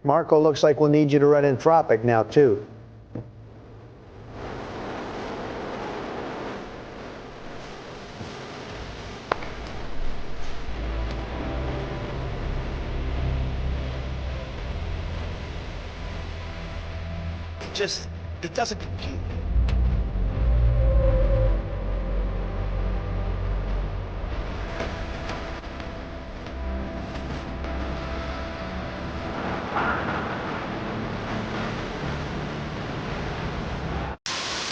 Marco, looks like we'll need you to run Anthropic now, too. It doesn't compute.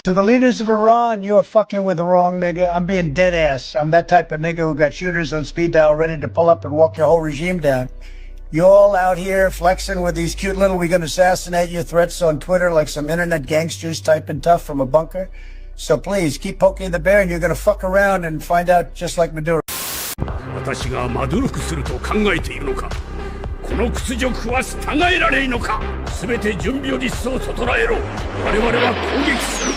To the leaders of Iran, you're fucking with the wrong nigga. I'm being dead ass. I'm that type of nigga who got shooters on speed dial ready to pull up and walk your whole regime down. You all out here flexing with these cute little "we gonna assassinate you" threats on Twitter like some internet gangsters typing tough from a bunker. So please keep poking the bear and you're gonna fuck around and find out just like Maduro. 私がマドゥロクすると考えているのか。この屈辱は従えられんのか。すべて準備を一層整えろ。我々は攻撃する。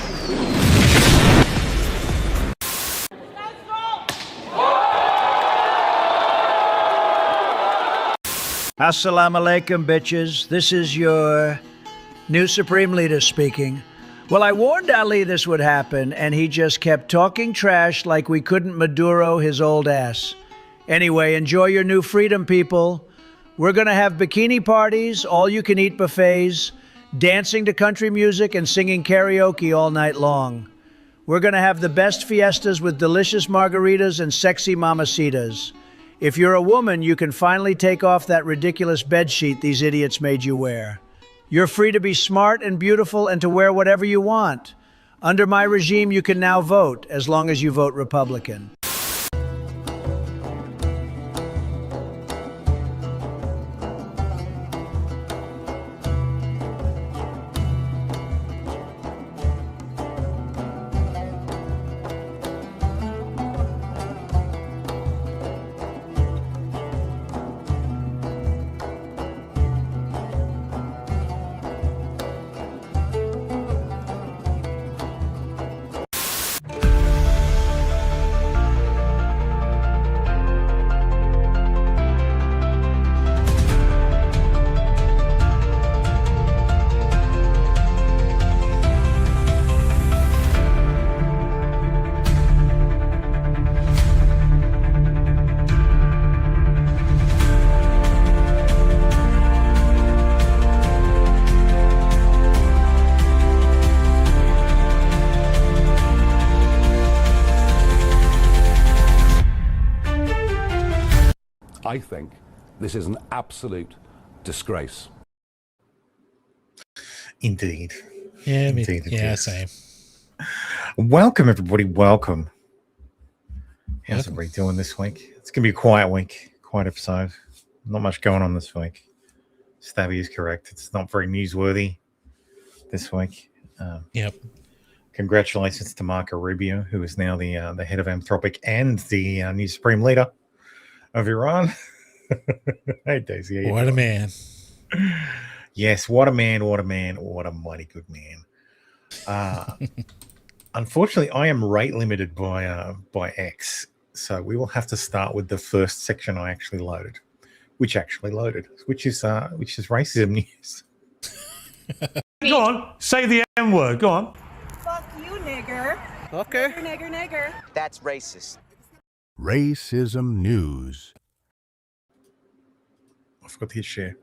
Assalamu alaikum, bitches. This is your new Supreme Leader speaking. Well, I warned Ali this would happen, and he just kept talking trash like we couldn't Maduro his old ass. Anyway, enjoy your new freedom, people. We're going to have bikini parties, all-you-can-eat buffets, dancing to country music, and singing karaoke all night long. We're going to have the best fiestas with delicious margaritas and sexy mamacitas. If you're a woman, you can finally take off that ridiculous bedsheet these idiots made you wear. You're free to be smart and beautiful and to wear whatever you want. Under my regime, you can now vote, as long as you vote Republican. I think this is an absolute disgrace. Indeed. Yeah, Indeed, yeah, same. Welcome, everybody. Welcome. How's everybody doing this week? It's going to be a quiet week, quiet episode. Not much going on this week. Stabby is correct. It's not very newsworthy this week. Yep. Congratulations to Marco Rubio, who is now the head of Anthropic and the new Supreme Leader of Iran. Hey, Daisy. What a man. Yes, what a man, what a man, what a mighty good man. Unfortunately, I am rate limited by X, so we will have to start with the first section I actually loaded, which is racism news. Go on, say the M word. Go on. Fuck you, nigger. Okay. Nigger. That's racist. Racism news. I forgot to hit share.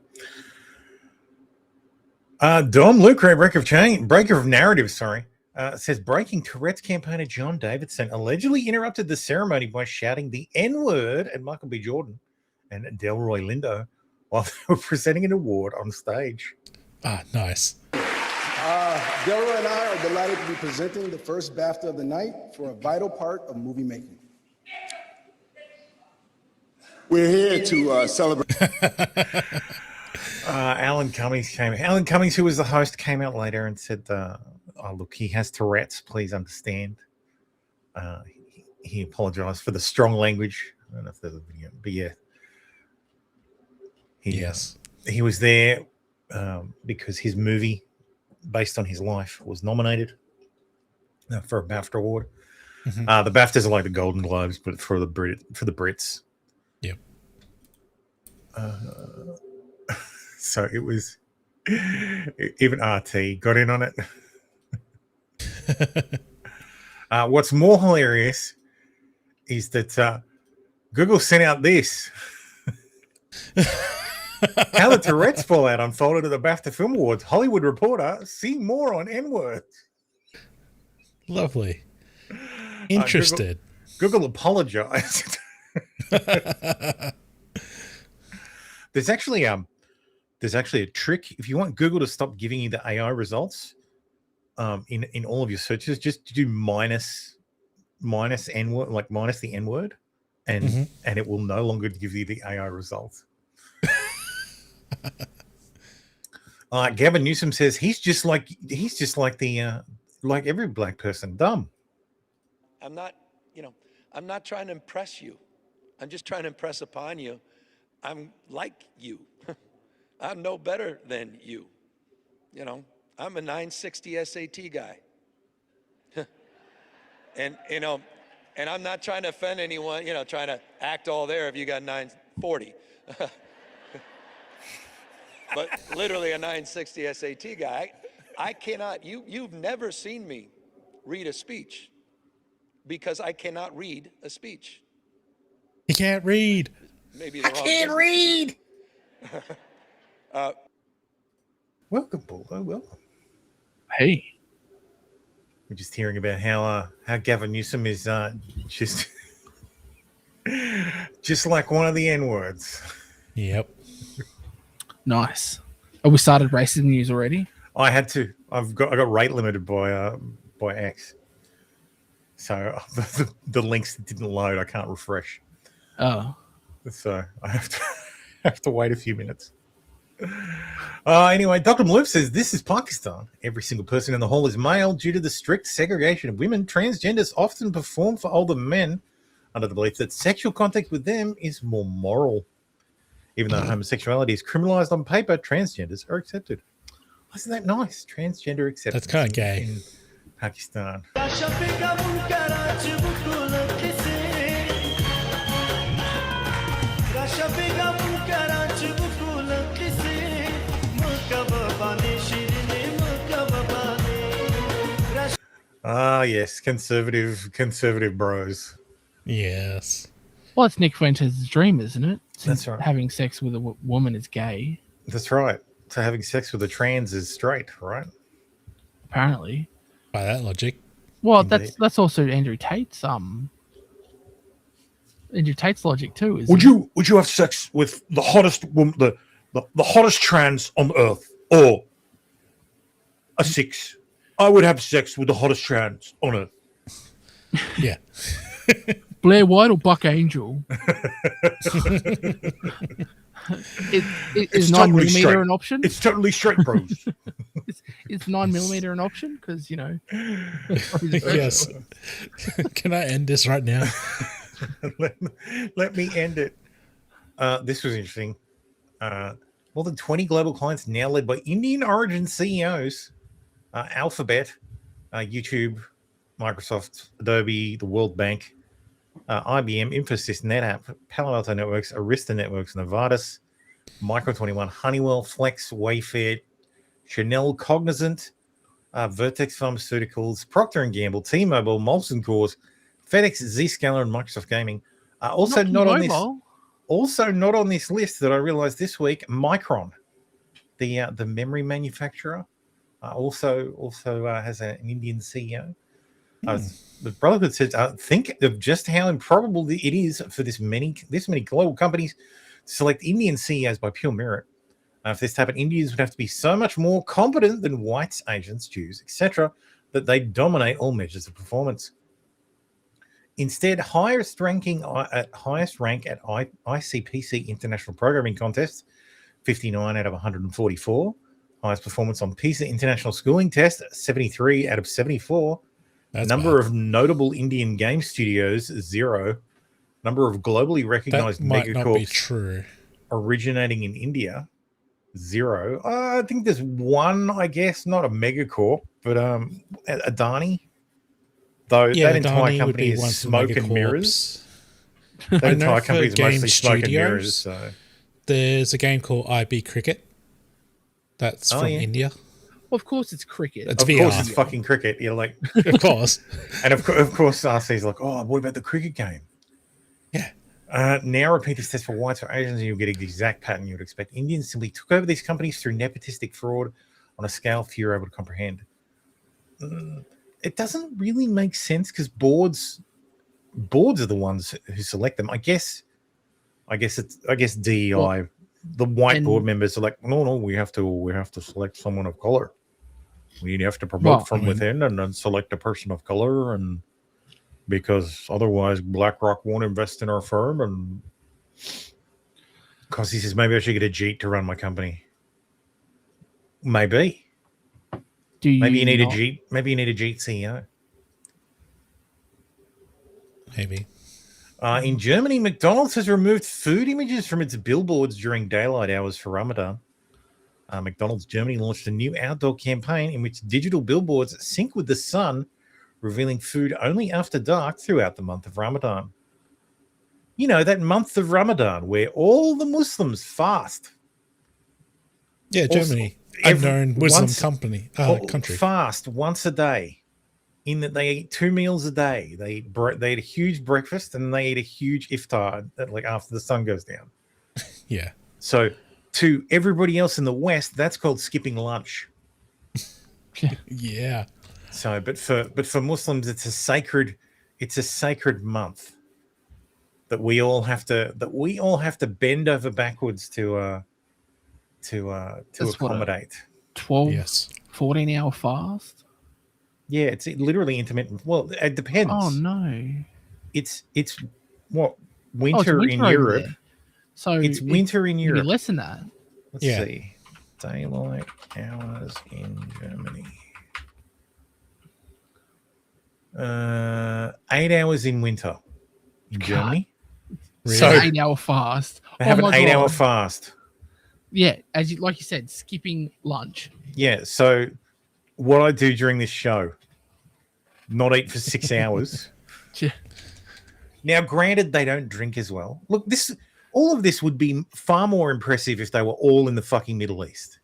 Dom Lucre, breaker of narrative, says breaking Tourette's campaigner John Davidson allegedly interrupted the ceremony by shouting the N-word at Michael B. Jordan and Delroy Lindo while they were presenting an award on stage. Ah, nice. Delroy and I are delighted to be presenting the first BAFTA of the night for a vital part of movie making. We're here to celebrate. Alan Cummings, who was the host, came out later and said, "Oh, look, he has Tourette's. Please understand." He apologized for the strong language. I don't know if there's a video, but yeah, he was there because his movie, based on his life, was nominated for a BAFTA award. Mm-hmm. The BAFTAs are like the Golden Globes, but for the Brits. Yep. So it was, even RT got in on it. What's more hilarious is that Google sent out this. How the Tourette's fallout unfolded at the BAFTA Film Awards. Hollywood Reporter, see more on N-words. Lovely. Interested. Google apologized. There's actually a trick. If you want Google to stop giving you the AI results in all of your searches, just do minus N-word, like minus the N-word, and it will no longer give you the AI results. Gavin Newsom says he's just like the like every black person, dumb. I'm not trying to impress you. I'm just trying to impress upon you. I'm like you. I'm no better than you. I'm a 960 SAT guy. And I'm not trying to offend anyone, trying to act all there if you got 940. But literally a 960 SAT guy. I cannot, you've never seen me read a speech because I cannot read a speech. You can't read. Maybe I can't read. Welcome, Baldo. Welcome. Hey. We're just hearing about how Gavin Newsom is just like one of the N-words. Yep. Nice. Oh, we started racism news already? I had to. I got rate limited by X. So the links didn't load. I can't refresh. Oh. So I have to wait a few minutes. Anyway, Dr. Malouf says this is Pakistan. Every single person in the hall is male due to the strict segregation of women. Transgenders often perform for older men under the belief that sexual contact with them is more moral. Even though homosexuality is criminalized on paper, transgenders are accepted. Isn't that nice? Transgender acceptance. That's kind of gay. In Pakistan. Yes, conservative bros. Yes. Well, it's Nick Fuentes' dream, isn't it? That's right. Having sex with a woman is gay. That's right. So having sex with a trans is straight, right? Apparently. By that logic. Well, Indeed. that's also Andrew Tate's logic too. Would you have sex with the hottest woman, the hottest trans on earth, or a 6? I would have sex with the hottest trans on earth. Yeah. Blair White or Buck Angel? Is 9mm straight. an option? It's totally straight, bros. Is 9mm an option? Because Yes. Can I end this right now? Let me end it. This was interesting. More than 20 global clients now led by Indian origin CEOs. Alphabet, YouTube, Microsoft, Adobe, the World Bank, IBM, Infosys, NetApp, Palo Alto Networks, Arista Networks, Novartis, Micro 21, Honeywell, Flex, Wayfair, Chanel, Cognizant, Vertex Pharmaceuticals, Procter & Gamble, T-Mobile, Molson Coors, FedEx, Zscaler, and Microsoft Gaming. Also not on this list that I realized this week, Micron, the memory manufacturer, also has an Indian CEO. The Brotherhood says, think of just how improbable it is for this many global companies to select Indian CEOs by pure merit. If this happened, Indians would have to be so much more competent than whites, Asians, Jews, etc., that they dominate all measures of performance. Instead, highest rank at ICPC International Programming Contest, 59 out of 144. Highest performance on PISA International Schooling Test, 73 out of 74. Number of notable Indian game studios, 0. Number of globally recognized megacorps originating in India, 0. I think there's one, I guess, not a megacorp, but Adani. Though that entire company is smoke and mirrors. That entire company is mostly smoke and mirrors. So. There's a game called IB Cricket, That's Oh, from yeah. India. Well, of course it's cricket. It's Of VR. course, it's fucking cricket. You're like, Of course. and of course, RC's like, oh, what about the cricket game? Yeah. Now repeat this test for whites or Asians, and you'll get the exact pattern you would expect. Indians simply took over these companies through nepotistic fraud on a scale few are able to comprehend. It doesn't really make sense because boards are the ones who select them. I guess DEI, Well, the white and- board members are like, no, we have to select someone of color. We have to promote Well, from within and then select a person of color, and because otherwise BlackRock won't invest in our firm. And because he says maybe I should get a Jeet to run my company. Maybe you need a Jeet. Maybe you need a Jeet CEO. Maybe. In Germany, McDonald's has removed food images from its billboards during daylight hours for Ramadan. McDonald's Germany launched a new outdoor campaign in which digital billboards sync with the sun, revealing food only after dark throughout the month of Ramadan. You know, that month of Ramadan where all the Muslims fast. Yeah, Germany. Unknown Muslim country. Fast once a day. In that they eat 2 meals a day. They eat a huge breakfast and they eat a huge iftar like after the sun goes down. Yeah. So to everybody else in the West, that's called skipping lunch. Yeah. So, but for Muslims, it's a sacred month that we all have to bend over backwards to accommodate. 14-hour fast. Yeah, it's literally intermittent. Well, it depends. Oh no, it's what winter in over Europe. there. So it's winter in Europe. Less than that. Let's see. Daylight hours in Germany. 8 hours in winter in Germany. Really? So 8-hour fast. They have an 8-hour fast. Yeah, like you said, skipping lunch. Yeah. So what I do during this show, not eat for 6 hours. Yeah. Now, granted, they don't drink as well. Look, all of this would be far more impressive if they were all in the fucking Middle East.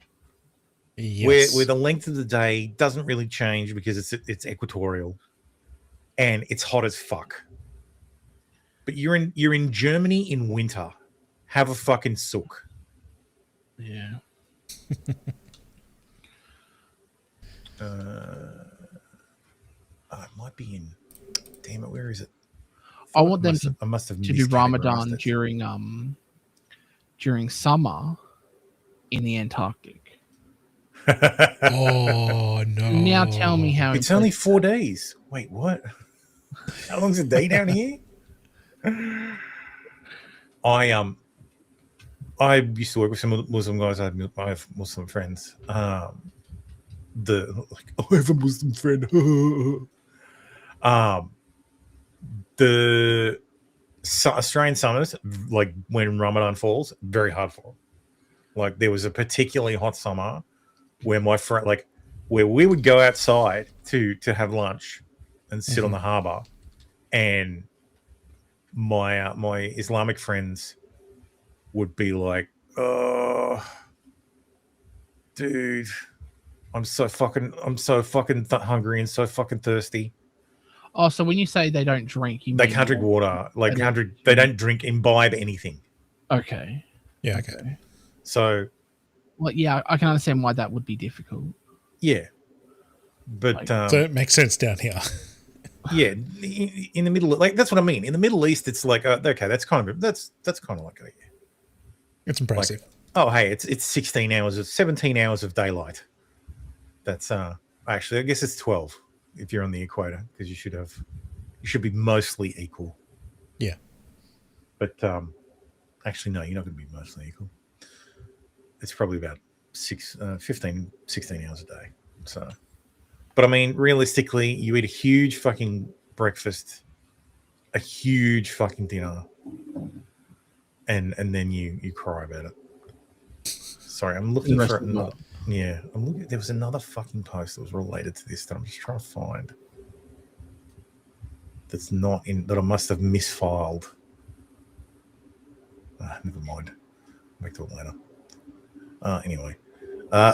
Yes. Where the length of the day doesn't really change because it's equatorial and it's hot as fuck. But you're in Germany in winter. Have a fucking sook. Yeah. It might be in. Damn it, where is it? I want them I must have to do Ramadan during summer in the Antarctic. Oh no! Now tell me how it's only 4 days. Wait, what? How long's a day down here? I used to work with some Muslim guys. I have Muslim friends. I have a Muslim friend. The Australian summers, like when Ramadan falls, very hard for them. Like there was a particularly hot summer where my friend, like where we would go outside to have lunch and sit on the harbour, and my Islamic friends would be like, "Oh, dude, I'm so fucking hungry and so fucking thirsty." Oh, so when you say they don't drink, they can't drink water. Like they don't drink, imbibe anything. Okay. Yeah. Okay. So. Well, yeah, I can understand why that would be difficult. Yeah. But so it makes sense down here. Yeah, in the middle, like that's what I mean. In the Middle East, it's like okay, that's kind of like it's impressive. Like, oh, hey, it's 17 hours of daylight. That's actually, I guess it's 12 if you're on the equator, because you should be mostly equal. Yeah. But actually, no, you're not going to be mostly equal. It's probably about 15, 16 hours a day. So, but I mean, realistically, you eat a huge fucking breakfast, a huge fucking dinner, and then you cry about it. Sorry, I'm looking for another. Yeah, I'm looking. There was another fucking post that was related to this that I'm just trying to find. That's not in that I must have misfiled. Never mind. Back to it later. Anyway,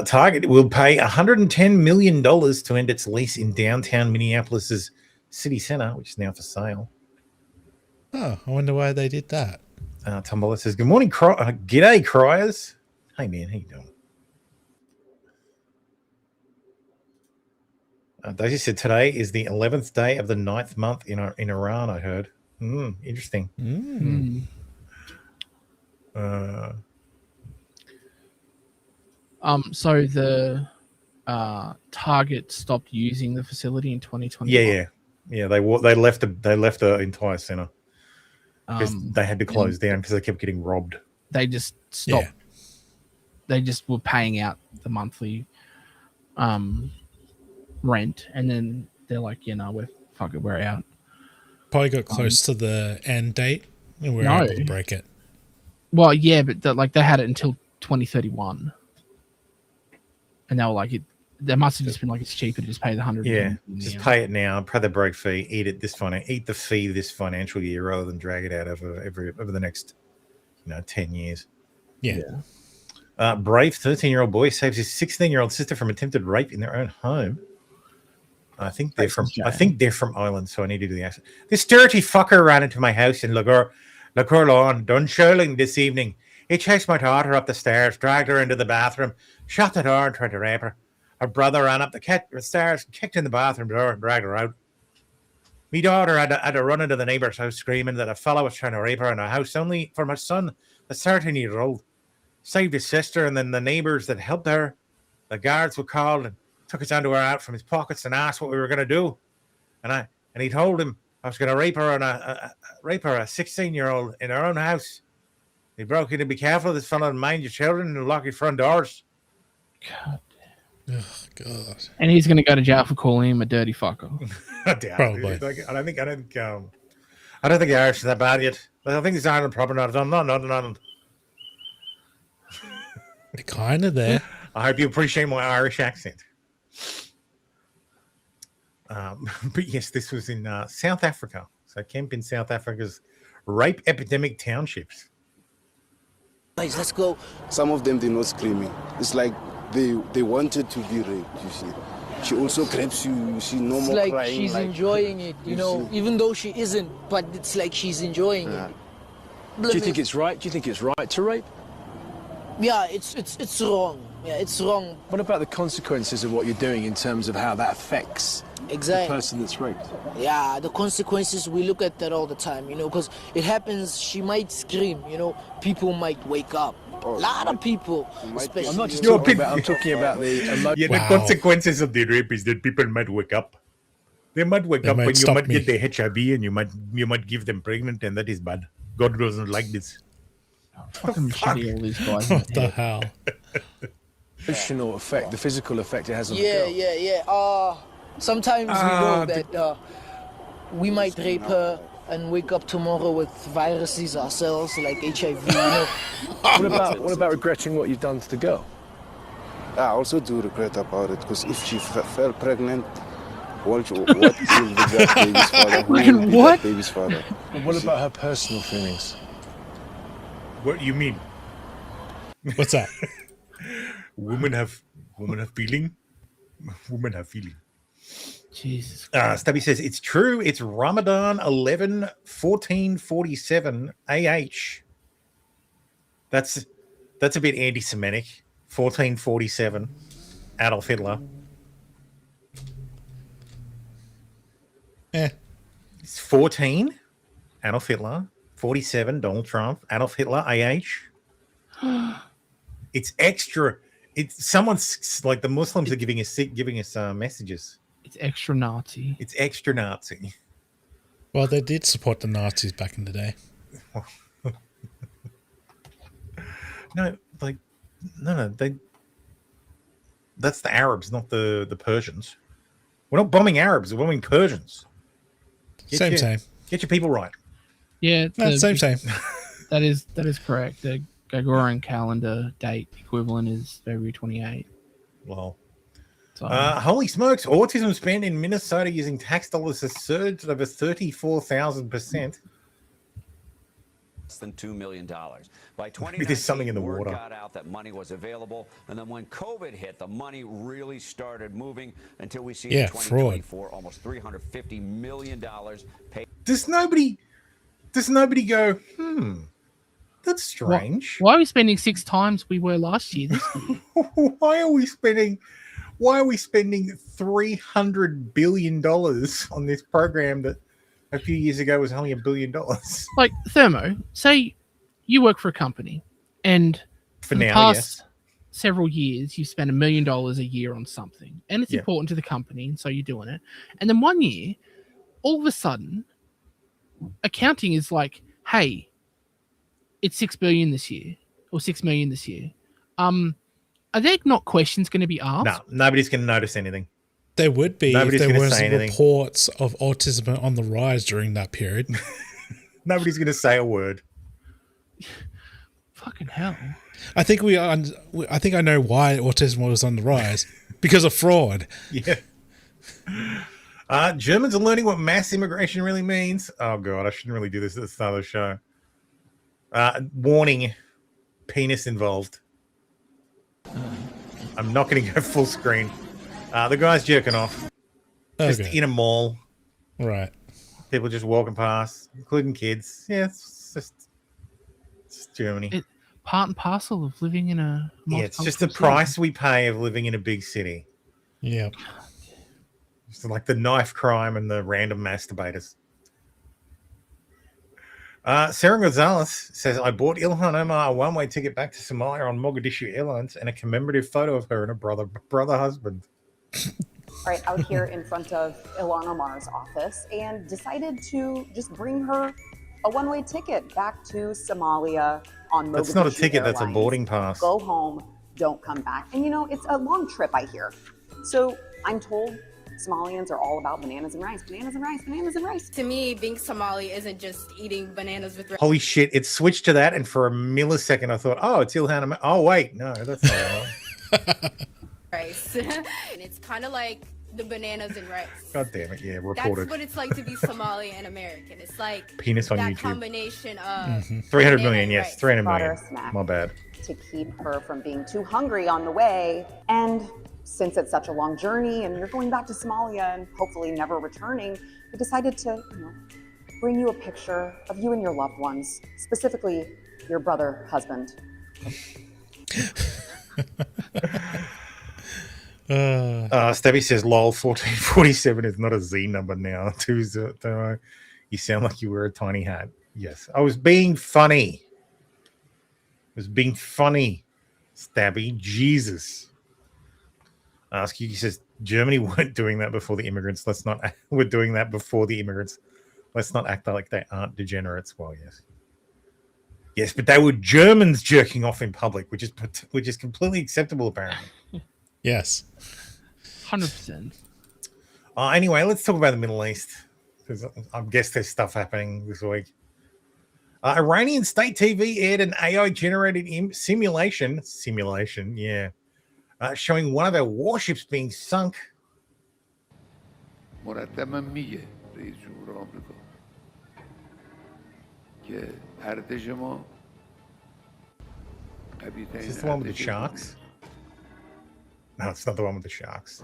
Target will pay $110 million to end its lease in downtown Minneapolis's city center, which is now for sale. Oh, I wonder why they did that. Tumblr says, "Good morning, g'day, criers. Hey, man, how you doing?" Daisy said today is the 11th day of the 9th month in Iran. I heard. Interesting. So the Target stopped using the facility in 2020. Yeah. They left the entire center because they had to close down because they kept getting robbed. They just stopped. Yeah. They just were paying out the monthly rent, and then they're like, we're out. Probably got close to the end date, and we're able to break it. Well, yeah, but they had it until 2031, and they were like, there must have just been like, it's cheaper to just pay the $100. Yeah, just pay it now, pay the break fee, eat the fee this financial year rather than drag it out over the next 10 years. Yeah. Brave 13-year-old boy saves his 16-year-old sister from attempted rape in their own home. I think they're from Ireland, so I need to do the accent. This dirty fucker ran into my house in Lagur Lawn, Dunshaling this evening. He chased my daughter up the stairs, dragged her into the bathroom, shut the door and tried to rape her. Her brother ran up the stairs, kicked in the bathroom door and dragged her out. My daughter had to run into the neighbour's house screaming that a fellow was trying to rape her in her house, only for my son, the 13-year-old. Saved his sister, and then the neighbours that helped her, the guards were called and took his underwear out from his pockets and asked what we were going to do. And he told him I was going to rape her, a 16-year-old, in her own house. He broke in to be careful of this fellow and mind your children and lock your front doors. God. Oh, God. And he's going to go to jail for calling him a dirty fucker. Probably. I don't think the Irish is that bad yet. I think it's Ireland proper not Ireland. They're kind of there. I hope you appreciate my Irish accent. But yes, this was in South Africa. So camp in South Africa's rape epidemic townships. Guys, let's go. Some of them, they're not screaming. It's like they wanted to be raped, you see. She also grabs you see, no more like crying. She's enjoying it, you know, even though she isn't, but it's like she's enjoying it. Do you think it's right? Do you think it's right to rape? Yeah, it's wrong. Yeah, it's wrong. What about the consequences of what you're doing in terms of how that affects the person that's raped? Yeah, the consequences, we look at that all the time, because it happens, she might scream, people might wake up. A lot of people, especially. I'm not just talking about, I'm talking about the the consequences of the rape is that people might wake up. They might wake up when you might get the HIV and you might give them pregnant, and that is bad. God doesn't like this. Fucking machete all these guys. What the hell? Emotional effect, the physical effect it has on the girl. Yeah. Sometimes we know that we might rape her and wake up tomorrow with viruses ourselves, like HIV. What about regretting what you've done to the girl? I also do regret about it, because if she fell pregnant, what will the baby's father? Who will be that baby's father? But what about her personal feelings? What do you mean? What's that? Women have feeling. Women have feeling. Jesus. Stubby says it's true. It's Ramadan 1447 AH. That's a bit anti-Semitic. 1447 Adolf Hitler. It's 14 Adolf Hitler. 47 Donald Trump. Adolf Hitler AH. It's extra. It's someone's like the Muslims are giving us messages. It's extra Nazi. It's extra Nazi. Well, they did support the Nazis back in the day. No. That's the Arabs, not the Persians. We're not bombing Arabs. We're bombing Persians. Same. Get your people right. Yeah, same. That is correct. The Gregorian calendar date equivalent is February 28. Well, holy smokes! Autism spend in Minnesota using tax dollars has surged over 34,000%. than $2 million. By There's something in the 2019, word water. got out that money was available, and then when COVID hit, the money really started moving until we see in 2024 almost $350 million paid. Does nobody go, that's strange. Why are we spending 6 times we were last year? Why are we spending $300 billion on this program that a few years ago was only $1 billion? Like, Thermo, say you work for a company, and For the now, past several years, you spend $1 million a year on something, and it's Yeah. important to the company, and so you're doing it. And then one year, all of a sudden, accounting is like, hey, it's $6 billion this year, or $6 million this year. Are there not questions going to be asked? No, nobody's going to notice anything. There would be Nobody's if there gonna was say anything. reports of autism on the rise during that period. Nobody's going to say a word. Fucking hell. I think I think I know why autism was on the rise. Because of fraud. Yeah. Germans are learning what mass immigration really means. Oh, God, I shouldn't really do this at the start of the show. Warning, penis involved. I'm not going to go full screen. The guy's jerking off. Just in a mall. Right. People just walking past, including kids. Yeah, it's just Germany. Part and parcel of living in a... Yeah, it's just the price we pay of living in a big city. Yeah. It's like the knife crime and the random masturbators. Sarah Gonzalez says, I bought Ilhan Omar a one-way ticket back to Somalia on Mogadishu Airlines and a commemorative photo of her and her brother husband. Right out here in front of Ilhan Omar's office, and decided to just bring her a one-way ticket back to Somalia on Mogadishu That's not a ticket, Airlines. that's a boarding pass. Go home, don't come back. And you know, it's a long trip, I hear. So I'm told Somalians are all about bananas and rice, bananas and rice, bananas and rice. To me, being Somali isn't just eating bananas with rice. Holy shit, it switched to that, and for a millisecond I thought, oh, it's Ilhan Omar. Oh, wait, no, that's not right. Rice. And it's kind of like the bananas and rice. God damn it, yeah, That's reported. what it's like to be Somali and American. It's like Penis on that YouTube. combination of 300 banana million, and yes, rice. 300 Brought her million. a snack. My bad. To keep her from being too hungry on the way. And since it's such a long journey and you're going back to Somalia and hopefully never returning, we decided to, bring you a picture of you and your loved ones, specifically your brother, husband. Stevie says, lol, 1447 is not a Z number now. You sound like you wear a tiny hat. Yes, I was being funny. Stabby. Jesus. He says, Germany weren't doing that before the immigrants. We're doing that before the immigrants. Let's not act like they aren't degenerates. Well, yes. Yes, but they were Germans jerking off in public, which is completely acceptable, apparently. Yes. 100%. Anyway, let's talk about the Middle East, because I guess there's stuff happening this week. Iranian state TV aired an AI-generated simulation, showing one of our warships being sunk. مرتبا میگه رئیس جمهور آمریکا که ارتش ما Is this the one with the sharks? No, it's not the one with the sharks.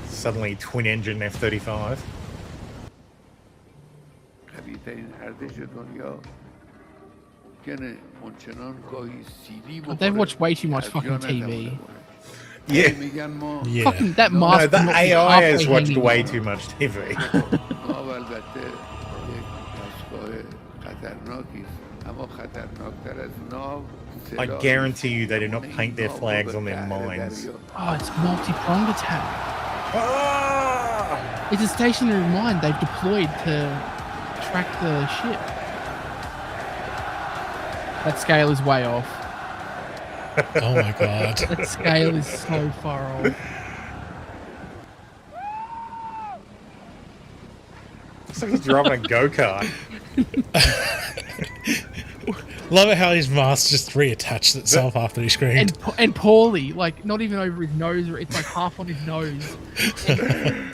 Suddenly, twin-engine F-35. قوی‌ترین ارتش دنیا ممکنه اونچنان گاهی سیلی They've watched way too much fucking TV. Yeah. Yeah. Fucking that No, mask. the will not be AI has halfway watched hanging way down. too much TV. ناو البته یک دستگاه خطرناکی است اما خطرناکتر از ناو I guarantee you they do not paint their flags on their mines. Oh, it's multi-pronged attack. It's a stationary mine they've deployed to track the ship. That scale is way off. Oh my god. That scale is so far off. Looks like he's driving a go-kart. Love it how his mask just reattached itself after he screamed. And poorly, like not even over his nose, or it's like half on his nose.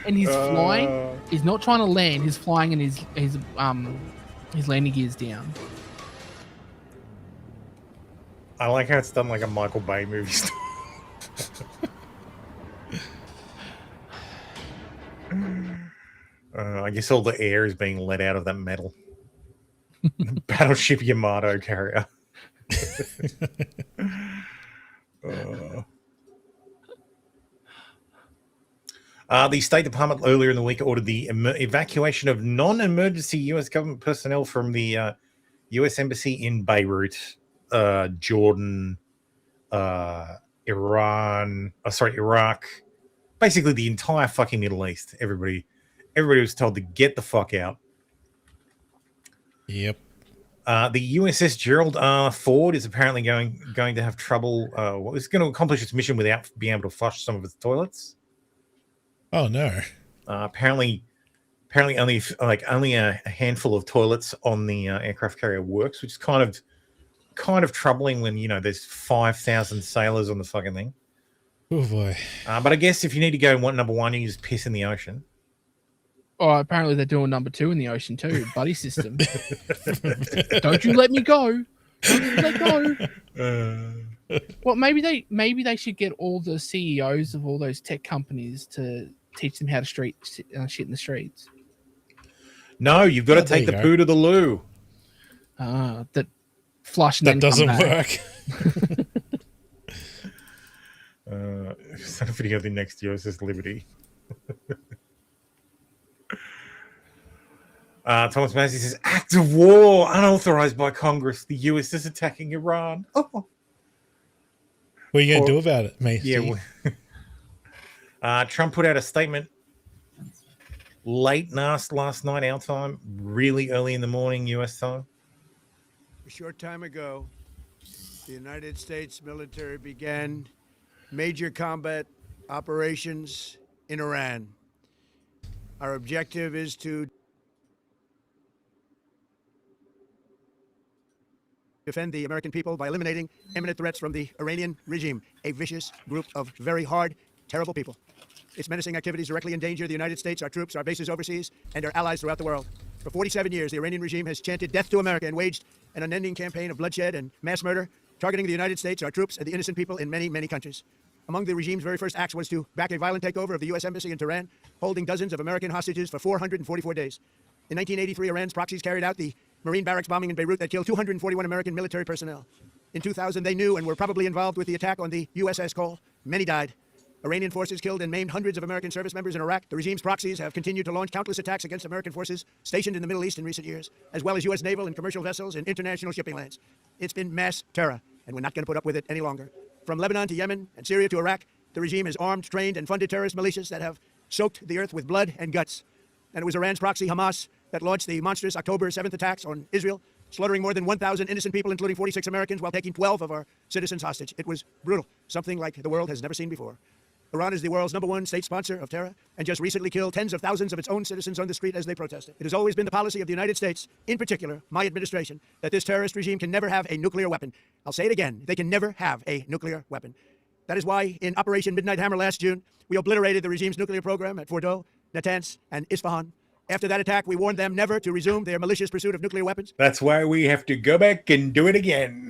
And he's flying. He's not trying to land. He's flying, and his landing gear's down. I like how it's done like a Michael Bay movie style. I guess all the air is being let out of that metal. Battleship Yamato carrier. The State Department earlier in the week ordered the evacuation of non-emergency U.S. government personnel from the U.S. Embassy in Beirut, Jordan, Iraq, basically the entire fucking Middle East. Everybody was told to get the fuck out. Yep. The USS Gerald R. Ford is apparently going to have trouble. It's going to accomplish its mission without being able to flush some of its toilets. Oh no! Apparently only a handful of toilets on the aircraft carrier works, which is kind of troubling when there's 5,000 sailors on the fucking thing. Oh boy! But I guess if you need to go number one, you just piss in the ocean. Oh, apparently they're doing number 2 in the ocean too. Buddy system. Don't you let me go. Don't you let go. Well, maybe they should get all the CEOs of all those tech companies to teach them how to shit in the streets. No, you've got to take the poo to the loo. That flush and that then doesn't come work. It's not a video of the next USS Liberty. Thomas Massey says, act of war unauthorized by Congress. The US is attacking Iran. Oh. What are you going to do about it, mate? Yeah. Trump put out a statement late last night, our time, really early in the morning, US time. A short time ago, the United States military began major combat operations in Iran. Our objective is to defend the American people by eliminating imminent threats from the Iranian regime, a vicious group of very hard, terrible people. Its menacing activities directly endanger the United States, our troops, our bases overseas, and our allies throughout the world. For 47 years, the Iranian regime has chanted death to America and waged an unending campaign of bloodshed and mass murder, targeting the United States, our troops, and the innocent people in many, many countries. Among the regime's very first acts was to back a violent takeover of the U.S. Embassy in Tehran, holding dozens of American hostages for 444 days. In 1983, Iran's proxies carried out the Marine barracks bombing in Beirut that killed 241 American military personnel. In 2000, they knew and were probably involved with the attack on the USS Cole. Many died. Iranian forces killed and maimed hundreds of American service members in Iraq. The regime's proxies have continued to launch countless attacks against American forces stationed in the Middle East in recent years, as well as U.S. naval and commercial vessels and international shipping lanes. It's been mass terror, and we're not going to put up with it any longer. From Lebanon to Yemen and Syria to Iraq, the regime has armed, trained, and funded terrorist militias that have soaked the earth with blood and guts. And it was Iran's proxy, Hamas, that launched the monstrous October 7th attacks on Israel, slaughtering more than 1,000 innocent people, including 46 Americans, while taking 12 of our citizens hostage. It was brutal, something like the world has never seen before. Iran is the world's #1 state sponsor of terror and just recently killed tens of thousands of its own citizens on the street as they protested. It has always been the policy of the United States, in particular, my administration, that this terrorist regime can never have a nuclear weapon. I'll say it again, they can never have a nuclear weapon. That is why in Operation Midnight Hammer last June, we obliterated the regime's nuclear program at Fordow, Natanz, and Isfahan. After that attack, we warned them never to resume their malicious pursuit of nuclear weapons. That's why we have to go back and do it again.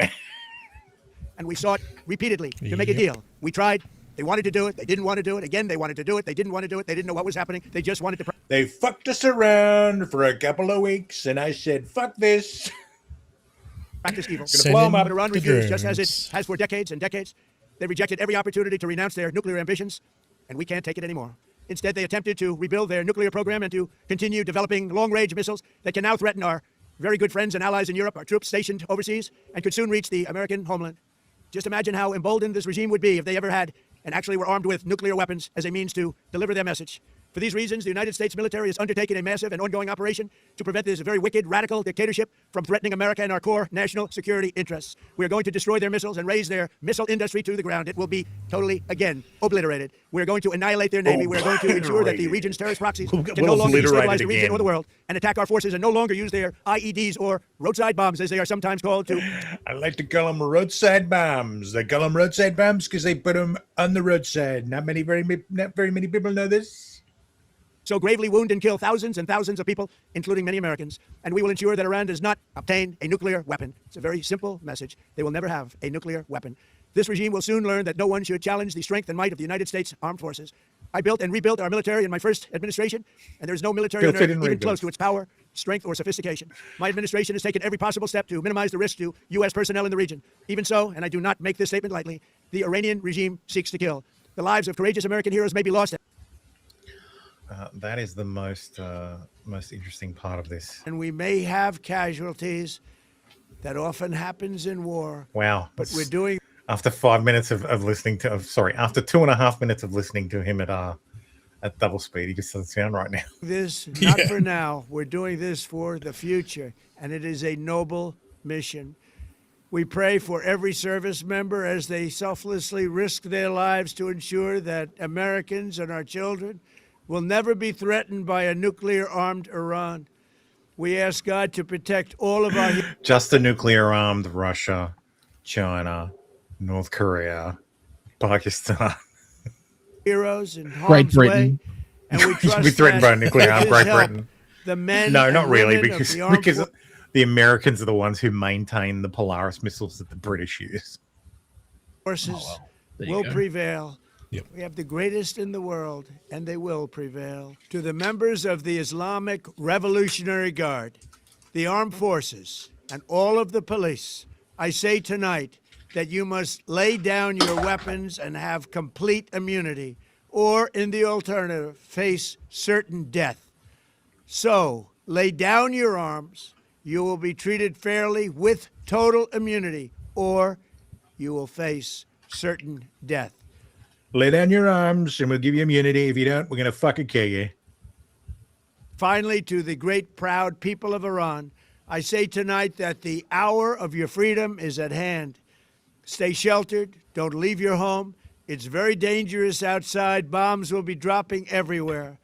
And we sought repeatedly to make a deal. We tried. They wanted to do it. They didn't want to do it. Again, they wanted to do it. They didn't want to do it. They didn't know what was happening. They just wanted to... They fucked us around for a couple of weeks, and I said, fuck this. Practice evil. Gonna blow them up. Iran refused, just as it has for decades and decades. They rejected every opportunity to renounce their nuclear ambitions, and we can't take it anymore. Instead, they attempted to rebuild their nuclear program and to continue developing long-range missiles that can now threaten our very good friends and allies in Europe, our troops stationed overseas, and could soon reach the American homeland. Just imagine how emboldened this regime would be if they ever had and actually were armed with nuclear weapons as a means to deliver their message. For For these reasons, the United States military is undertaking a massive and ongoing operation to prevent this very wicked, radical dictatorship from threatening America and our core national security interests. We are going to destroy their missiles and raise their missile industry to the ground. It will be totally, again, obliterated. We are going to annihilate their navy. We are going to ensure that the region's terrorist proxies can no longer destabilize the region or the world and attack our forces and no longer use their IEDs or roadside bombs, as they are sometimes called, to... I like to call them roadside bombs. They call them roadside bombs because they put them on the roadside. Not very many people know this. So gravely wound and kill thousands and thousands of people, including many Americans. And we will ensure that Iran does not obtain a nuclear weapon. It's a very simple message. They will never have a nuclear weapon. This regime will soon learn that no one should challenge the strength and might of the United States Armed Forces. I built and rebuilt our military in my first administration, and there's no military on earth even close to its power, strength, or sophistication. My administration has taken every possible step to minimize the risk to U.S. personnel in the region. Even so, and I do not make this statement lightly, the Iranian regime seeks to kill. The lives of courageous American heroes may be lost. That is the most interesting part of this. And we may have casualties. That often happens in war. Wow. But we're doing... After 5 minutes of listening to... after 2.5 minutes of listening to him at double speed, he just doesn't sound right now. This, not for now. We're doing this for the future. And it is a noble mission. We pray for every service member as they selflessly risk their lives to ensure that Americans and our children will never be threatened by a nuclear-armed Iran. We ask God to protect all of our... Just the nuclear-armed Russia, China, North Korea, Pakistan. Heroes in Great harm's Britain. way. And we trust Be threatened by a nuclear-armed with his Great help, Britain. The men No, not and really, women of because the armed the Americans are the ones who maintain the Polaris missiles that the British use. forces you will go. prevail. Yep. We have the greatest in the world, and they will prevail. To the members of the Islamic Revolutionary Guard, the armed forces, and all of the police, I say tonight that you must lay down your weapons and have complete immunity, or, in the alternative, face certain death. So, lay down your arms. You will be treated fairly with total immunity, or you will face certain death. Lay down your arms and we'll give you immunity. If you don't, we're going to fucking kill you. Finally, to the great, proud people of Iran, I say tonight that the hour of your freedom is at hand. Stay sheltered. Don't leave your home. It's very dangerous outside. Bombs will be dropping everywhere.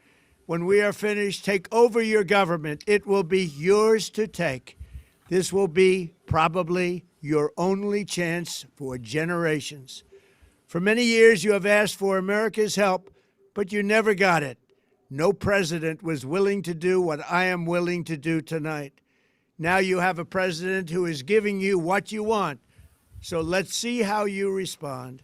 When we are finished, take over your government. It will be yours to take. This will be probably your only chance for generations. For many years, you have asked for America's help, but you never got it. No president was willing to do what I am willing to do tonight. Now you have a president who is giving you what you want. So let's see how you respond.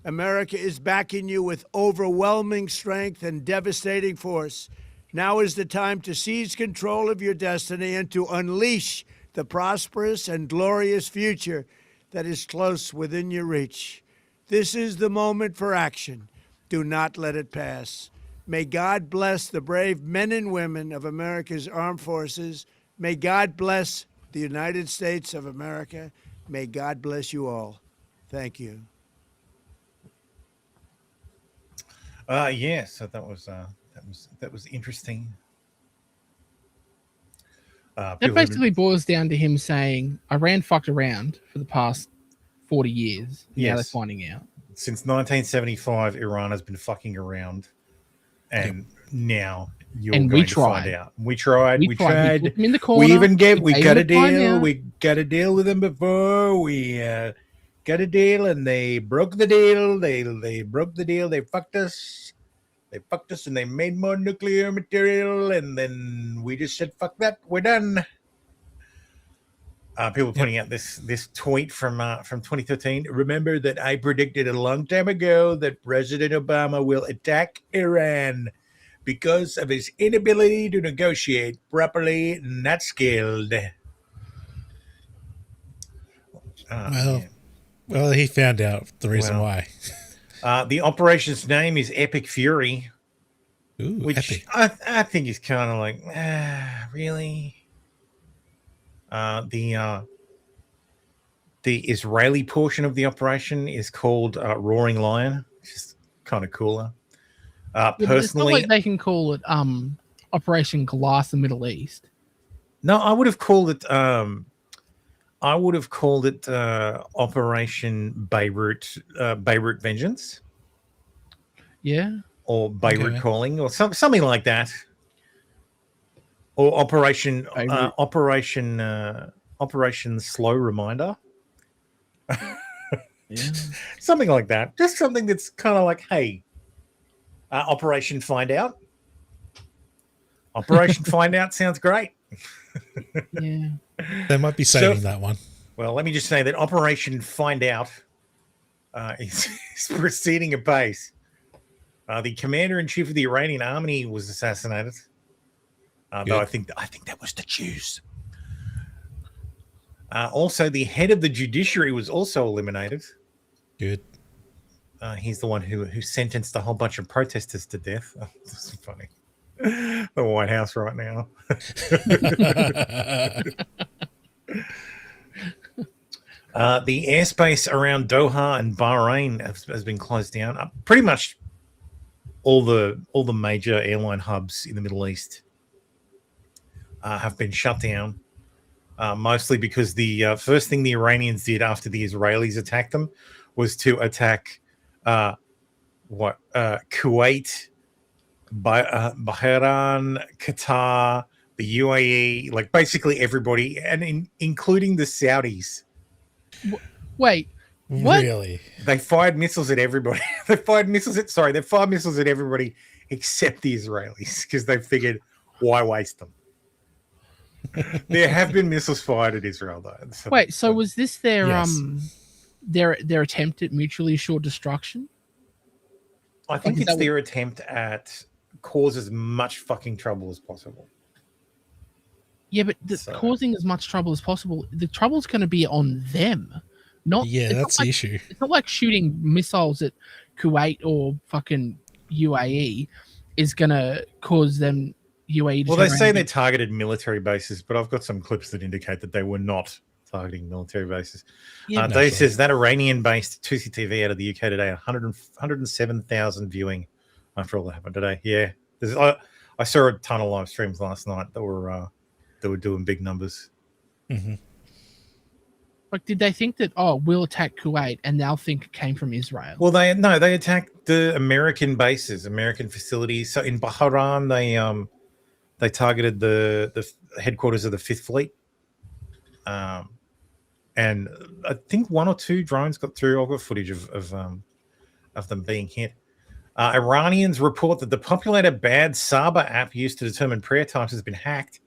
America is backing you with overwhelming strength and devastating force. Now is the time to seize control of your destiny and to unleash the prosperous and glorious future that is close within your reach. This is the moment for action. Do not let it pass. May God bless the brave men and women of America's armed forces. May God bless the United States of America. May God bless you all. Thank you. Yeah, so that was interesting. It basically boils down to him saying, Iran fucked around for the past 40 years. Now they're Yes. finding out. Since 1975, Iran has been fucking around, and now you're And going we to tried. find out. We tried. We tried. We put them in the corner. We even We we gave got them a a time deal. out. We got a deal with them before. We got a deal, and they broke the deal. They broke the deal. They fucked us. They fucked us, and they made more nuclear material. And then we just said, "Fuck that. We're done." People pointing out this tweet from 2013. Remember that I predicted a long time ago that President Obama will attack Iran because of his inability to negotiate properly, not skilled. Well, he found out the reason why. The operation's name is Epic Fury, Ooh, which epic. I think is kind of like, really? The Israeli portion of the operation is called Roaring Lion, which is kind of cooler. But it's not Personally, like they can call it Operation Glass the Middle East. no, I would have called it. Operation Beirut Vengeance. Yeah. Or Beirut Calling, or something like that. Or Operation Slow Reminder. Yeah. Something like that. Just something that's kind of like, hey, Operation Find Out. Operation Find Out sounds great. Yeah. They might be saving that one. Well, let me just say that Operation Find Out is proceeding apace. The commander-in-chief of the Iranian army was assassinated. Though I think that was the Jews. Also, the head of the judiciary was also eliminated. Good. He's the one who sentenced a whole bunch of protesters to death. Oh, this is funny. The White House right now. The airspace around Doha and Bahrain has been closed down. Pretty much all the major airline hubs in the Middle East have been shut down. Mostly because the first thing the Iranians did after the Israelis attacked them was to attack Kuwait, Bahrain, Qatar, the UAE, like basically everybody, and including the Saudis. Wait, what? Really? They fired missiles at everybody. They fired missiles at everybody except the Israelis because they figured, why waste them? There have been missiles fired at Israel, though. Wait, so was this their Yes. their attempt at mutually assured destruction? I think Like, it's their attempt at cause as much fucking trouble as possible. Yeah, but causing as much trouble as possible, the trouble's going to be on them. Not Yeah, it's not that's the like- issue. It's not like shooting missiles at Kuwait or fucking UAE is going to cause them UAE to Well, turn they around say and they targeted military bases, but I've got some clips that indicate that they were not targeting military bases. Yeah, Dave says that Iranian-based Tusi TV out of the UK today, 107,000 viewing after all that happened today. Yeah, I saw a ton of live streams last night that were doing big numbers. Mm-hmm. Like, did they think that we'll attack Kuwait and they'll think it came from Israel? Well, they attacked the American bases, American facilities. So in Bahrain, they targeted the headquarters of the Fifth Fleet, and I think one or two drones got through. I've got footage of them being hit. Iranians report that the popular Bad Saba app used to determine prayer times has been hacked.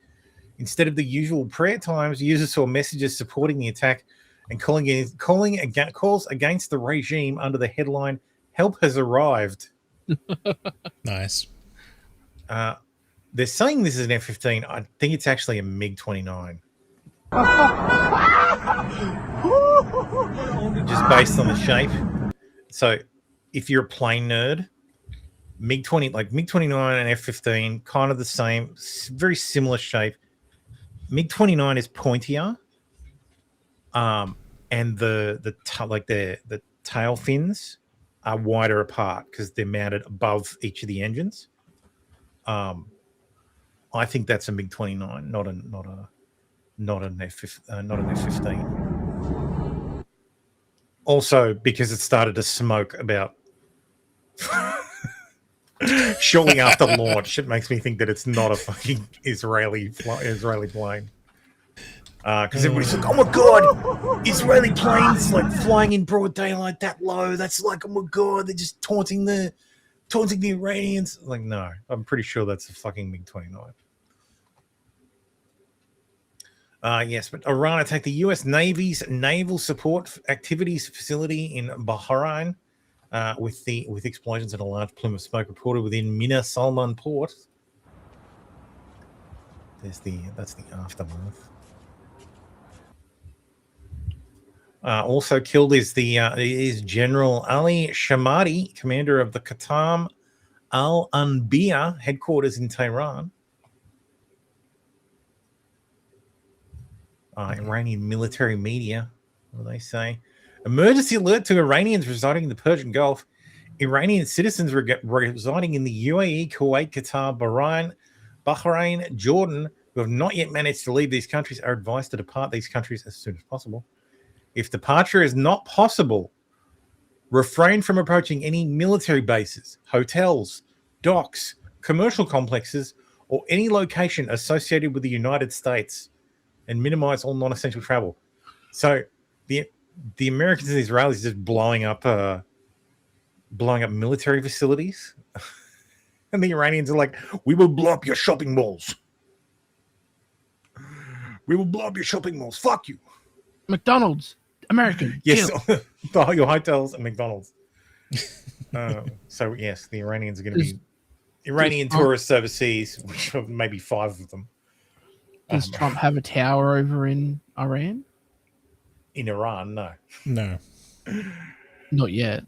Instead of the usual prayer times, users saw messages supporting the attack and calls against the regime under the headline "Help has arrived." Nice. They're saying this is an F-15. I think it's actually a MiG-29. Just based on the shape. So if you're a plane nerd, MiG-29 and F-15, kind of the same, very similar shape. MiG-29 is pointier, and the tail fins are wider apart because they're mounted above each of the engines. I think that's a MiG-29, not an F-15. Also, because it started to smoke about shortly after launch, it makes me think that it's not a fucking Israeli plane. Because everybody's like, "Oh my god, Israeli planes like flying in broad daylight that low. That's like, oh my god, they're just taunting the Iranians." Like, no, I'm pretty sure that's a fucking MiG-29. Yes, but Iran attacked the U.S. Navy's naval support activities facility in Bahrain with explosions and a large plume of smoke reported within Mina Salman port. That's the aftermath. Also killed is General Ali Shamadi, commander of the Qatam Al Anbiya headquarters in Tehran. Iranian military media, what do they say? Emergency alert to Iranians residing in the Persian Gulf. Iranian citizens residing in the UAE, Kuwait, Qatar, Bahrain, Jordan, who have not yet managed to leave these countries are advised to depart these countries as soon as possible. If departure is not possible, refrain from approaching any military bases, hotels, docks, commercial complexes, or any location associated with the United States, and minimize all non-essential travel. So the Americans and the Israelis are just blowing up military facilities. And the Iranians are like, we will blow up your shopping malls. We will blow up your shopping malls. Fuck you. McDonald's, American. Yes, your hotels and McDonald's. So, yes, the Iranians are going to be Iranian tourists overseas, which are maybe 5 of them. Does Trump have a tower over in Iran? In Iran, no. No. Not yet.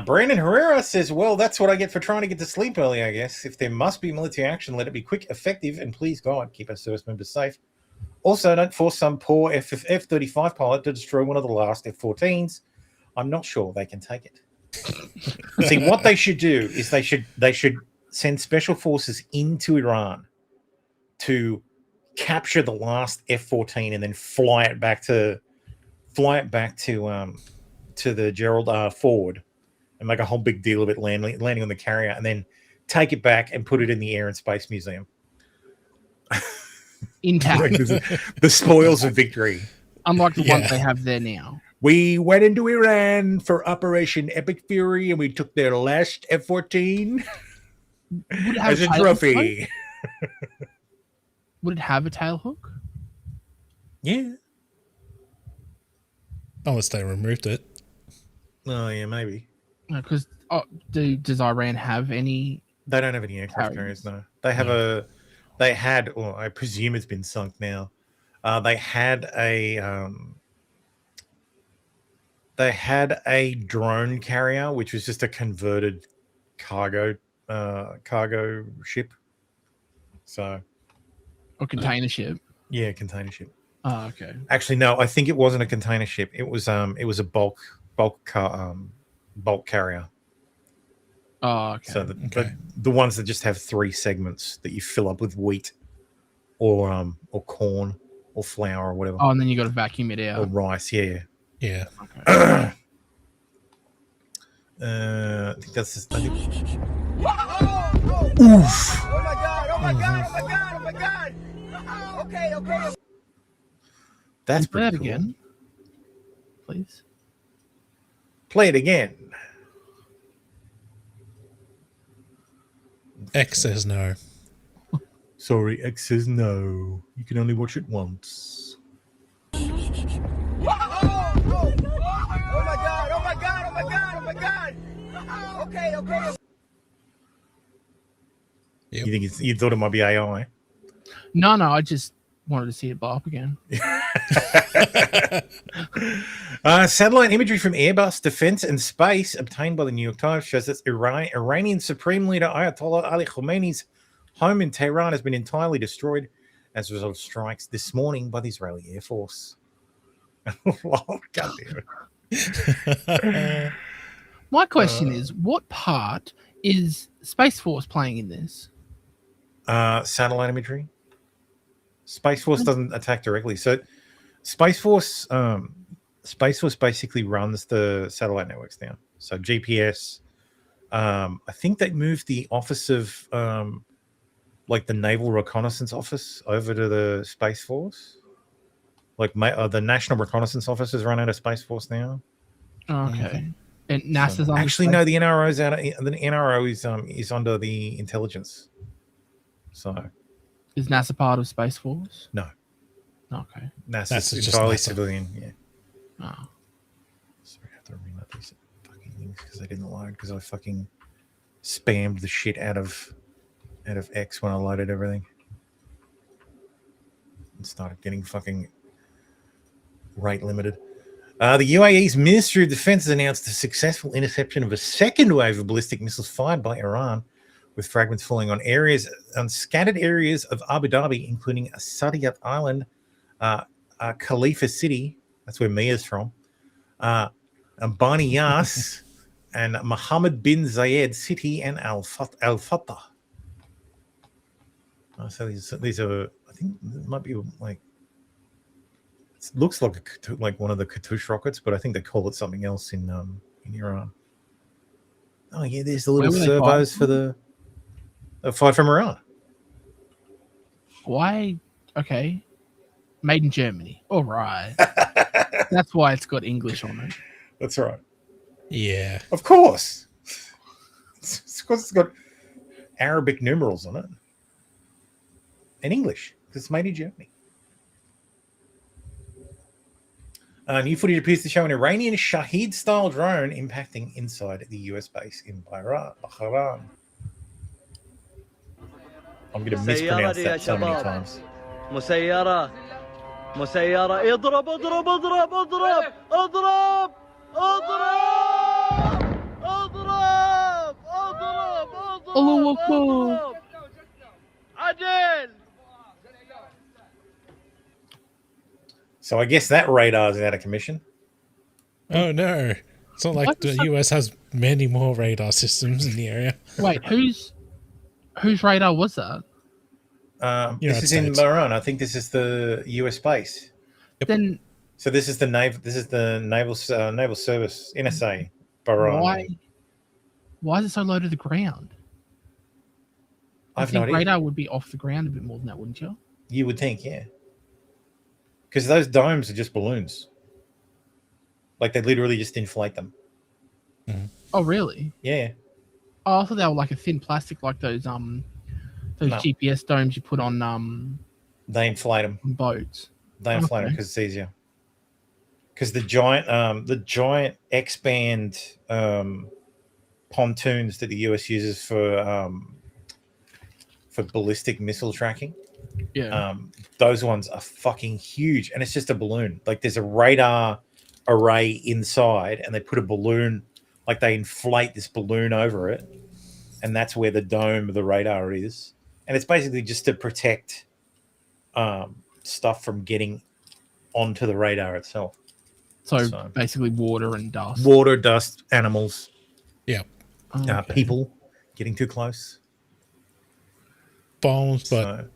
Brandon Herrera says, well, that's what I get for trying to get to sleep early, I guess. If there must be military action, let it be quick, effective, and please, God, keep our service members safe. Also, don't force some poor F-35 pilot to destroy one of the last F-14s. I'm not sure they can take it. See, what they should do is they should send special forces into Iran to capture the last F-14 and then fly it back to the Gerald R. Ford and make a whole big deal of it landing on the carrier, and then take it back and put it in the Air and Space Museum. Intact. The spoils of victory. Unlike the ones they have there now. We went into Iran for Operation Epic Fury, and we took their last F-14 as a trophy. Would it have a tail hook? Yeah. Unless they removed it. Oh, yeah, maybe. Because does Iran have any? They don't have any aircraft carriers, no. They have They had, well, I presume it's been sunk now. They had a drone carrier, which was just a converted cargo ship. So, a container ship. Yeah, container ship. Oh, okay. Actually, no, I think it wasn't a container ship. It was a bulk carrier. Oh, okay. So the ones that just have 3 segments that you fill up with wheat or corn or flour or whatever. Oh, and then you got to vacuum it out. Or rice, yeah. Yeah. Okay. I think that's just. Oof. Oh my god! Oh my god! Oh my god! Oh my god! Okay. That's play pretty it cool. again, please. Play it again. X says no. Sorry, X says no. You can only watch it once. Oh my god! Oh my god! Okay. Yep. You thought it might be AI? No, I just wanted to see it blow up again. Satellite imagery from Airbus Defense and Space obtained by the New York Times shows that Iranian Supreme Leader Ayatollah Ali Khamenei's home in Tehran has been entirely destroyed as a result of strikes this morning by the Israeli Air Force. Oh, God damn it. My question is, what part is Space Force playing in this? Satellite imagery. Space Force doesn't attack directly. So Space Force basically runs the satellite networks now. So GPS. I think they moved the office of like the Naval Reconnaissance Office over to the Space Force. Like the National Reconnaissance Office is run out of Space Force now. Okay. And NASA's on actually no, the NRO's out. The NRO is under the intelligence. So is NASA part of Space Force? No. Okay. NASA's just entirely NASA. civilian. Yeah. Oh. Sorry, I have to reload these fucking things because they didn't load because I fucking spammed the shit out of X when I loaded everything and started getting fucking rate limited. The UAE's Ministry of Defense has announced the successful interception of a second wave of ballistic missiles fired by Iran, with fragments falling on scattered areas of Abu Dhabi, including Saadiyat Island, Khalifa City, that's where Mia's from, and Bani Yas, and Mohammed bin Zayed City and Al Fatah. So these are, I think, it might be like, it looks like one of the Katyusha rockets, but I think they call it something else in Iran. Oh yeah, there's the little servos for the fired from Iran. Why? Okay. Made in Germany. All right. That's why it's got English on it. That's right. Yeah. Of course. It's because it's got Arabic numerals on it. And English, because it's made in Germany. New footage appears to show an Iranian Shahed-style drone impacting inside the US base in Bahrain. I'm going to mispronounce that so many times. مسيرة اضرب اضرب اضرب اضرب اضرب اضرب اضرب اضرب الله أكبر. عدل. So I guess that radar is out of commission. Oh no. It's not like the US has many more radar systems in the area. Wait, whose radar was that? This is in Bahrain. I think this is the US base. Then, so this is the naval service NSA Bahrain. Why is it so low to the ground? I think radar would be off the ground a bit more than that, wouldn't you? You would think, yeah. Because those domes are just balloons. Like they literally just inflate them. Mm-hmm. Oh, really? Yeah. Oh, I thought they were like a thin plastic, like those GPS domes you put on they inflate them on boats. They inflate them because it's easier. Because the giant X-band pontoons that the US uses for ballistic missile tracking. Yeah. Those ones are fucking huge, and it's just a balloon. Like there's a radar array inside, and they put a balloon, like they inflate this balloon over it, and that's where the dome of the radar is. And it's basically just to protect stuff from getting onto the radar itself. So basically water and dust. Water, dust, animals. Yeah. People getting too close. Bombs, but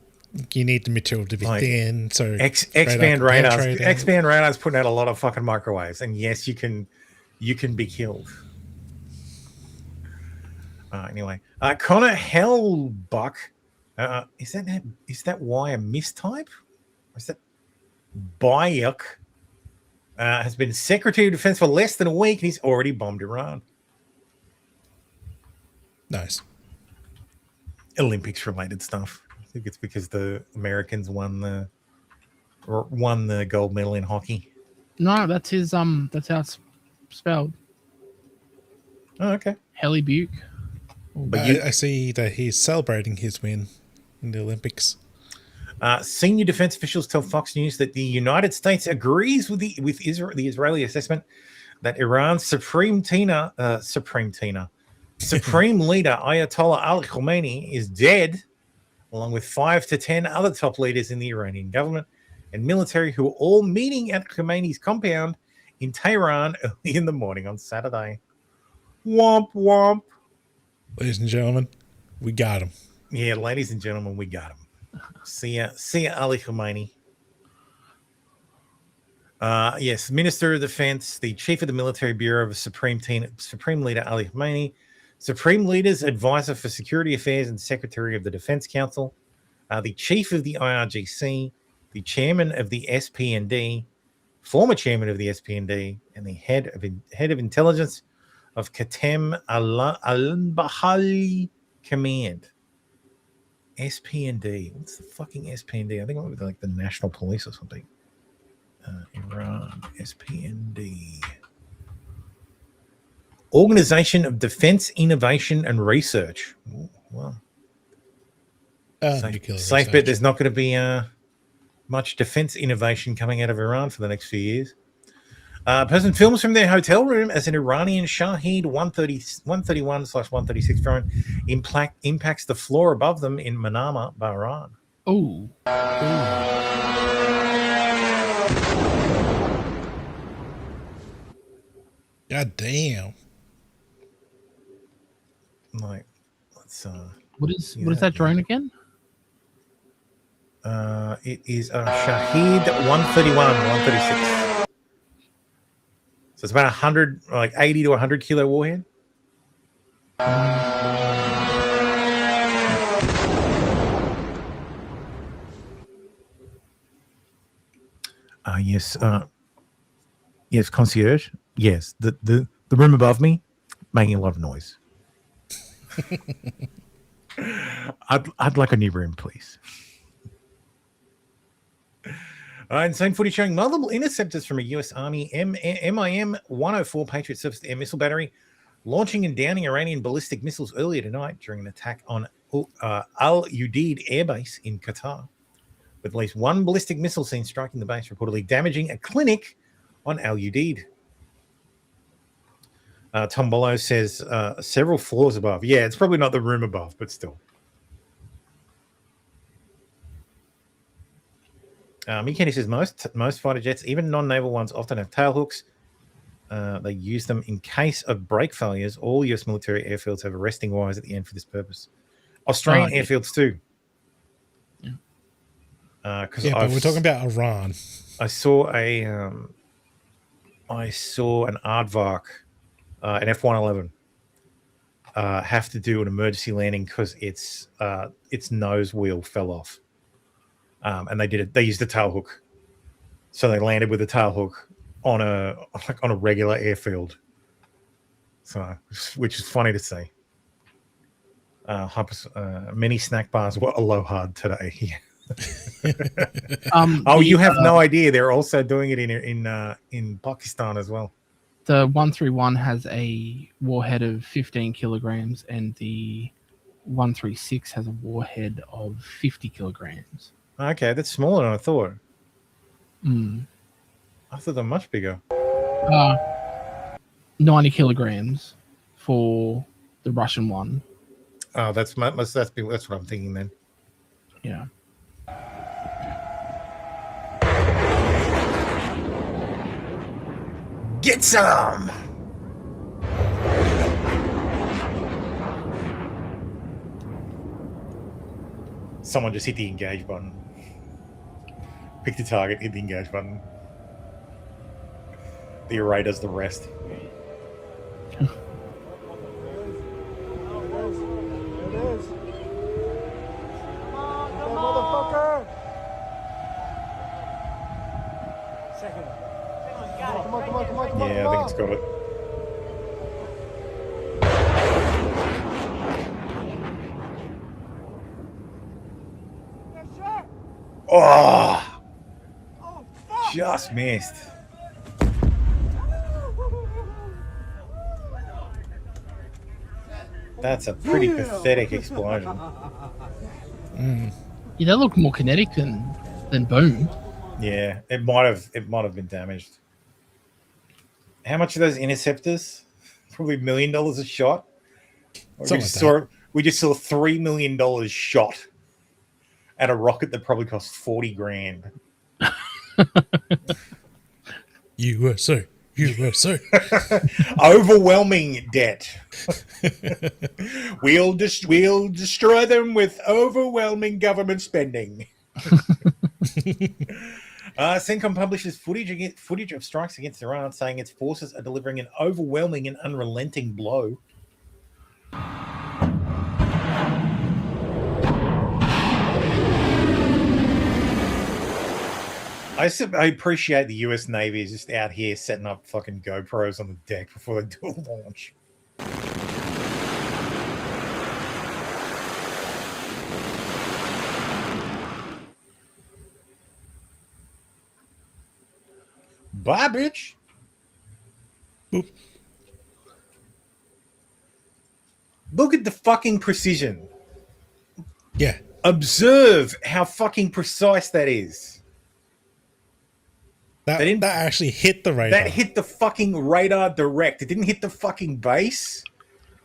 you need the material to be thin. So X-band radars putting out a lot of fucking microwaves. And yes, you can be killed. Anyway, Connor Hellbuck. Is that why a mistype? Or is that Bayuk? Has been Secretary of Defense for less than a week, and he's already bombed Iran. Nice. Olympics related stuff. I think it's because the Americans won the gold medal in hockey. No, that's his that's how it's spelled. Oh, okay. Helly Buke. But I see that he's celebrating his win in the Olympics. Senior defense officials tell Fox News that the United States agrees with the Israeli assessment that Iran's Supreme Leader Ayatollah Ali Khamenei is dead, along with 5 to 10 other top leaders in the Iranian government and military who were all meeting at Khamenei's compound in Tehran early in the morning on Saturday. Womp womp. Ladies and gentlemen, we got him. Yeah, ladies and gentlemen, we got him. See ya, Ali Khamenei. Yes, Minister of Defense, the Chief of the Military Bureau of Supreme Leader Ali Khamenei, Supreme Leader's Advisor for Security Affairs and Secretary of the Defense Council, the Chief of the IRGC, the Chairman of the SPND, former Chairman of the SPND, and the Head of Intelligence of Qatem Al-Bahali Command. SPND. What's the fucking SPND? I think it would be like the National Police or something. Iran, SPND. Organization of Defense Innovation and Research. Ooh, wow. Safe bet there's not going to be much defense innovation coming out of Iran for the next few years. Person films from their hotel room as an Iranian Shahed 131/136 drone impacts the floor above them in Manama, Bahrain. Oh. God damn. Like, let's What is that drone again? It is a Shahed 131, 136. So it's about 100, like 80 to 100 kilo warhead. Yes. Yes, concierge. Yes, the room above me making a lot of noise. I'd like a new room, please. Insane footage showing multiple interceptors from a U.S. Army MIM-104 Patriot surface-to-air missile battery launching and downing Iranian ballistic missiles earlier tonight during an attack on Al Udeid Air Base in Qatar, with at least one ballistic missile seen striking the base, reportedly damaging a clinic on Al Udeid. Tom Bollo says several floors above. Yeah, it's probably not the room above, but still. Mickey says most fighter jets, even non-naval ones, often have tail hooks. They use them in case of brake failures. All U.S. military airfields have arresting wires at the end for this purpose. Australian airfields too. But we're talking about Iran. I saw an aardvark, an F-111, have to do an emergency landing because its nose wheel fell off. And they used a tail hook, so they landed with a tail hook on a regular airfield. So, which is funny to see. Many snack bars were aloha today. You have no idea they're also doing it in Pakistan as well. The 131 has a warhead of 15 kilograms, and the 136 has a warhead of 50 kilograms. Okay, that's smaller than I thought. I thought they're much bigger. 90 kilograms for the Russian one. Oh, that's what I'm thinking then. Yeah. Get some! Someone just hit the engage button. Pick the target, hit the engage button. The array does the rest. Yeah, I think it's got it. Oh! Just missed. That's a pretty pathetic explosion. Yeah, that looked more kinetic than boom. Yeah, it might have been damaged. How much are those interceptors? Probably $1 million a shot. We just saw $3 million shot at a rocket that probably cost $40,000. USA. Overwhelming debt. We'll destroy them with overwhelming government spending. CENTCOM publishes footage of strikes against Iran, saying its forces are delivering an overwhelming and unrelenting blow. I appreciate the US Navy is just out here setting up fucking GoPros on the deck before they do a launch. Bye, bitch. Boop. Look at the fucking precision. Yeah. Observe how fucking precise that is. That actually hit the radar. That hit the fucking radar direct. It didn't hit the fucking base.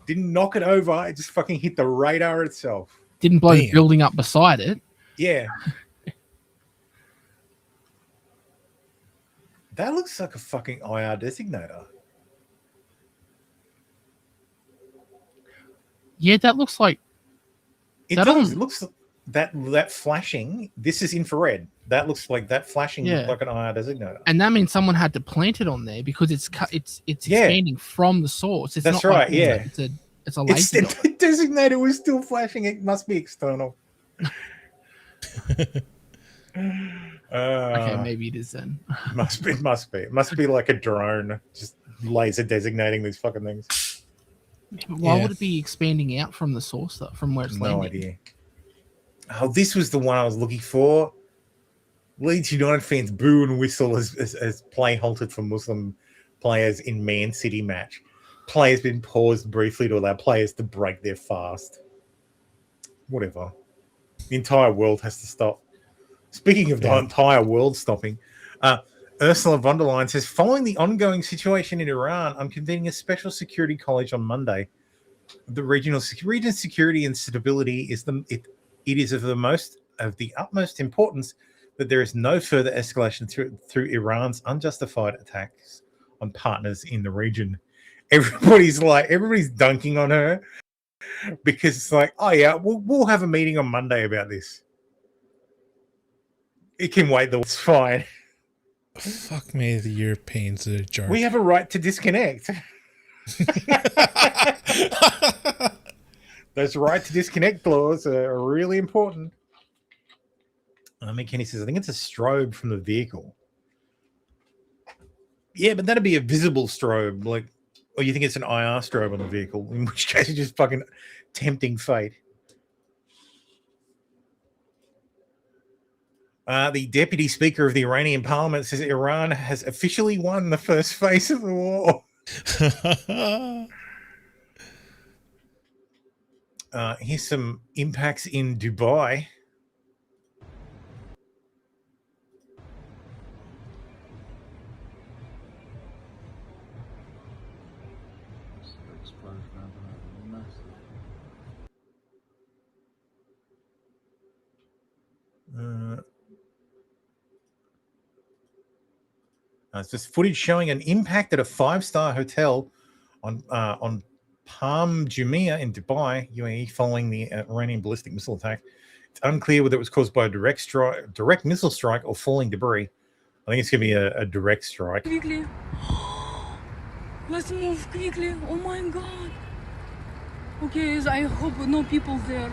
Didn't knock it over. It just fucking hit the radar itself. Didn't blow the building up beside it. Yeah. That looks like a fucking IR designator. Yeah, that looks like. It that does. on- It looks that flashing. This is infrared. That looks like that flashing Yeah. looked like an IR designator. And that means someone had to plant it on there because it's expanding from the source. It's That's not right. Like, Yeah, it's a laser dot. The designator was still flashing. It must be external. Okay, maybe it is then. Must be. It must be like a drone, just laser designating these fucking things. Why would it be expanding out from the source, though, from where it's No landing? idea. Oh, this was the one I was looking for. Leeds United fans boo and whistle as play halted for Muslim players in Man City match. Play has been paused briefly to allow players to break their fast. Whatever. The entire world has to stop. Speaking of the entire world stopping, Ursula von der Leyen says, following the ongoing situation in Iran, I'm convening a special security college on Monday. The regional security and stability is it is of the utmost importance that there is no further escalation through Iran's unjustified attacks on partners in the region. Everybody's dunking on her because it's like, oh yeah, we'll have a meeting on Monday about this. It can wait, though. It's fine. Fuck me, the Europeans are a joke. We have a right to disconnect. Those right to disconnect laws are really important. McKinney says, I think it's a strobe from the vehicle. Yeah, but that'd be a visible strobe. Or you think it's an IR strobe on the vehicle, in which case it's just fucking tempting fate. The deputy speaker of the Iranian parliament says Iran has officially won the first phase of the war. Here's some impacts in Dubai. It's just footage showing an impact at a 5-star hotel on Palm Jumeirah in Dubai, UAE, following the Iranian ballistic missile attack. It's unclear whether it was caused by a direct missile strike or falling debris. I think it's going to be a direct strike. Quickly. Let's move quickly. Oh my god. Okay, I hope no people there.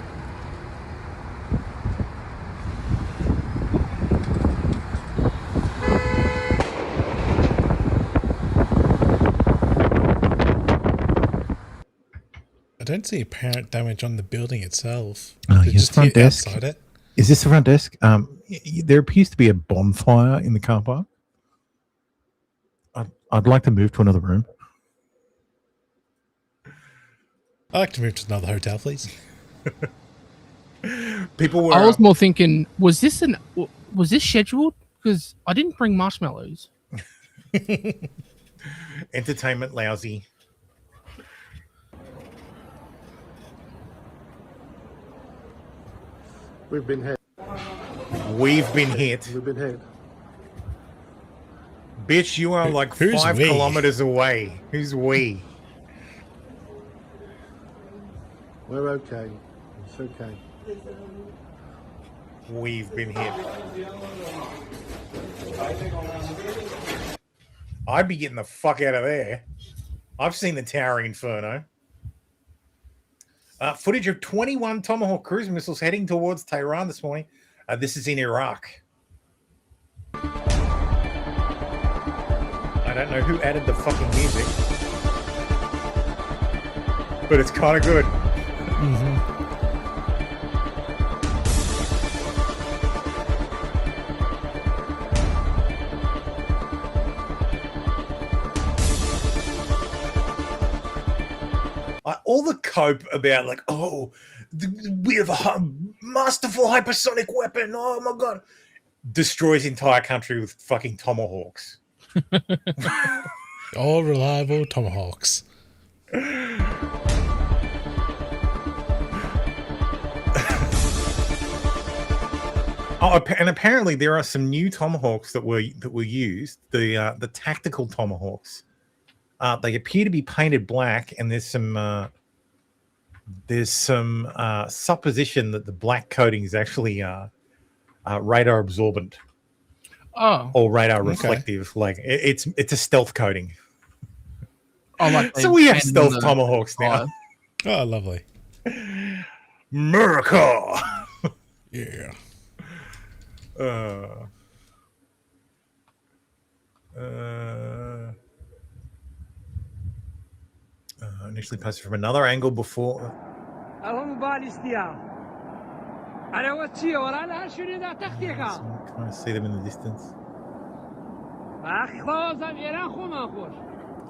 I don't see apparent damage on the building itself. Oh, They yes, just front hit desk. outside it. Is this the front desk? There appears to be a bonfire in the car park. I'd like to move to another room. I'd like to move to another hotel, please. People were. I was more thinking, was this scheduled? Because I didn't bring marshmallows. Entertainment lousy. We've been hit. We've been hit. We've been hit. Bitch, you are like Who's 5 we? kilometers away. Who's we? We're okay. It's okay. We've been hit. I'd be getting the fuck out of there. I've seen the towering inferno. Footage of 21 Tomahawk cruise missiles heading towards Tehran this morning. This is in Iraq. I don't know who added the fucking music, but it's kind of good. All the cope about we have a masterful hypersonic weapon. Oh my god, destroys entire country with fucking tomahawks. All reliable tomahawks. And apparently there are some new tomahawks that were used. The tactical tomahawks. They appear to be painted black, and there's some There's some supposition that the black coating is actually radar absorbent. Oh. Or radar Okay. reflective. Like it's a stealth coating. Oh, like So we have stealth tomahawks now. Oh, lovely. America. Yeah. Initially posted from another angle before. هم باليستيا على وجهي ولا لا شنو ذا تختيك Kind of see them in the distance. اخي خوزم يران خو ما خوش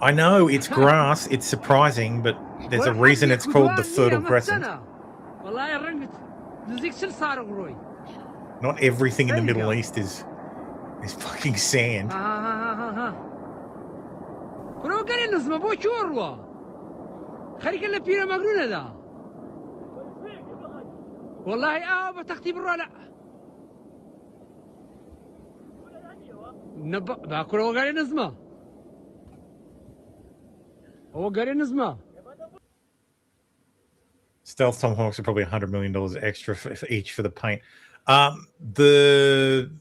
I know it's grass. It's surprising, but there's a reason it's called the Fertile Crescent. والله الرنج نزيك شل صار غروي Not everything in the Middle East is fucking sand. كنو قال نزمه بو شوروا خليك اللي بينا مقرونه ذا والله بتختي برا لا باكل هو قال نزمه هو قال نزمه Stealth tomahawks are probably $100 million extra for each for the paint. The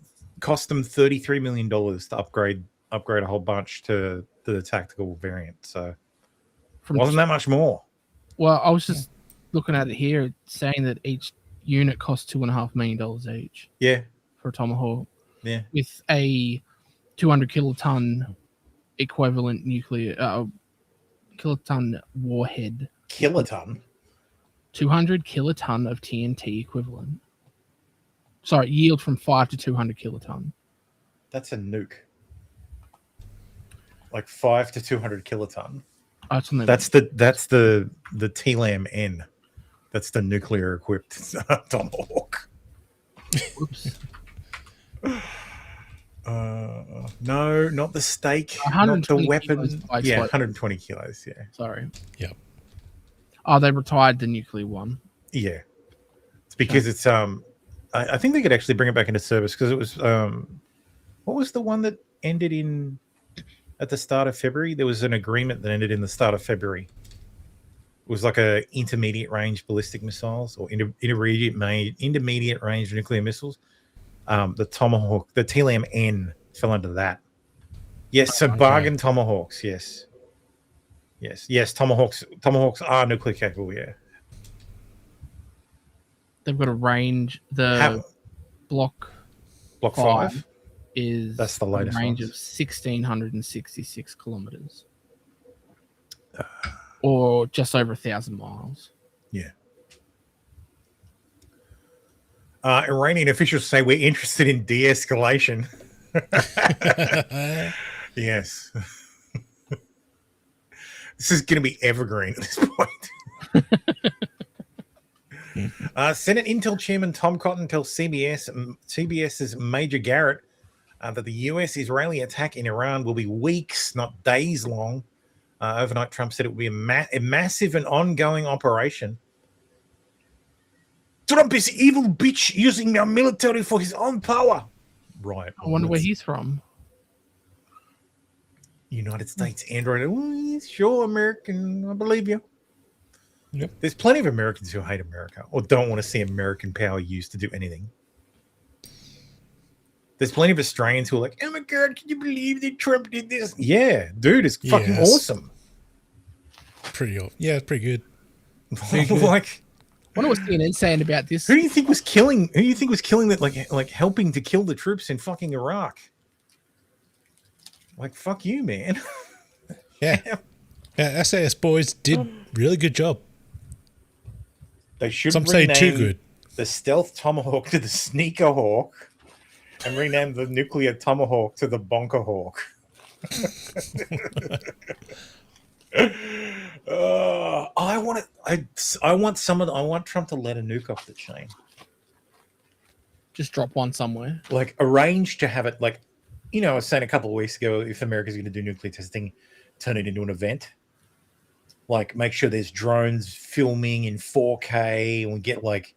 cost them $33 million to upgrade a whole bunch to the tactical variant. So wasn't that much more. Well, I was just looking at it here, saying that each unit costs $2.5 million each. Yeah. For a Tomahawk. Yeah. With a 200 kiloton equivalent nuclear kiloton warhead. Kiloton? 200 kiloton of TNT equivalent. Sorry, yield from 5 to 200 kiloton. That's a nuke. Like 5 to 200 kiloton. Oh, That's the TLAM N. That's the nuclear equipped Tomahawk. Oops. No, not the stake, not the 120 weapon. kilos by Yeah, explosive. 120 kilos. Yeah. Sorry. Yep. Oh, they retired the nuclear one. Yeah. It's because it's I think they could actually bring it back into service because it was what was the one that ended at the start of February? There was an agreement that ended in the start of February. It was like a intermediate range ballistic missiles or intermediate range nuclear missiles. The Tomahawk, the TLAM N fell under that. Yes, so bargain Tomahawks, yes. Yes, Tomahawks are nuclear capable, yeah. They've got a range. The block 5 is that's the latest range ones. of 1,666 kilometers, or just over 1,000 miles. Yeah. Iranian officials say we're interested in de-escalation. Yes. This is going to be evergreen at this point. Senate Intel Chairman Tom Cotton tells CBS's Major Garrett that the U.S.-Israeli attack in Iran will be weeks, not days long. Overnight, Trump said it would be a massive and ongoing operation. Trump is evil bitch using our military for his own power. Right. I wonder where he's from. United States Android. Oh, sure, American. I believe you. Yep. There's plenty of Americans who hate America or don't want to see American power used to do anything. There's plenty of Australians who are like, oh my God, can you believe that Trump did this? Yeah, dude, it's fucking awesome. It's pretty good. Like, I wonder what CNN's saying about this. Who do you think was killing that, like helping to kill the troops in fucking Iraq? Like, fuck you, man. Yeah. SAS boys did really good job. They should Some say too rename good. the Stealth Tomahawk to the Sneaker Hawk and rename the Nuclear Tomahawk to the Bonker Hawk. I want Trump to let a nuke off the chain. Just drop one somewhere. Like, arrange to have it, like, you know, I was saying a couple of weeks ago, if America's going to do nuclear testing, turn it into an event. Like, make sure there's drones filming in 4K, and we get like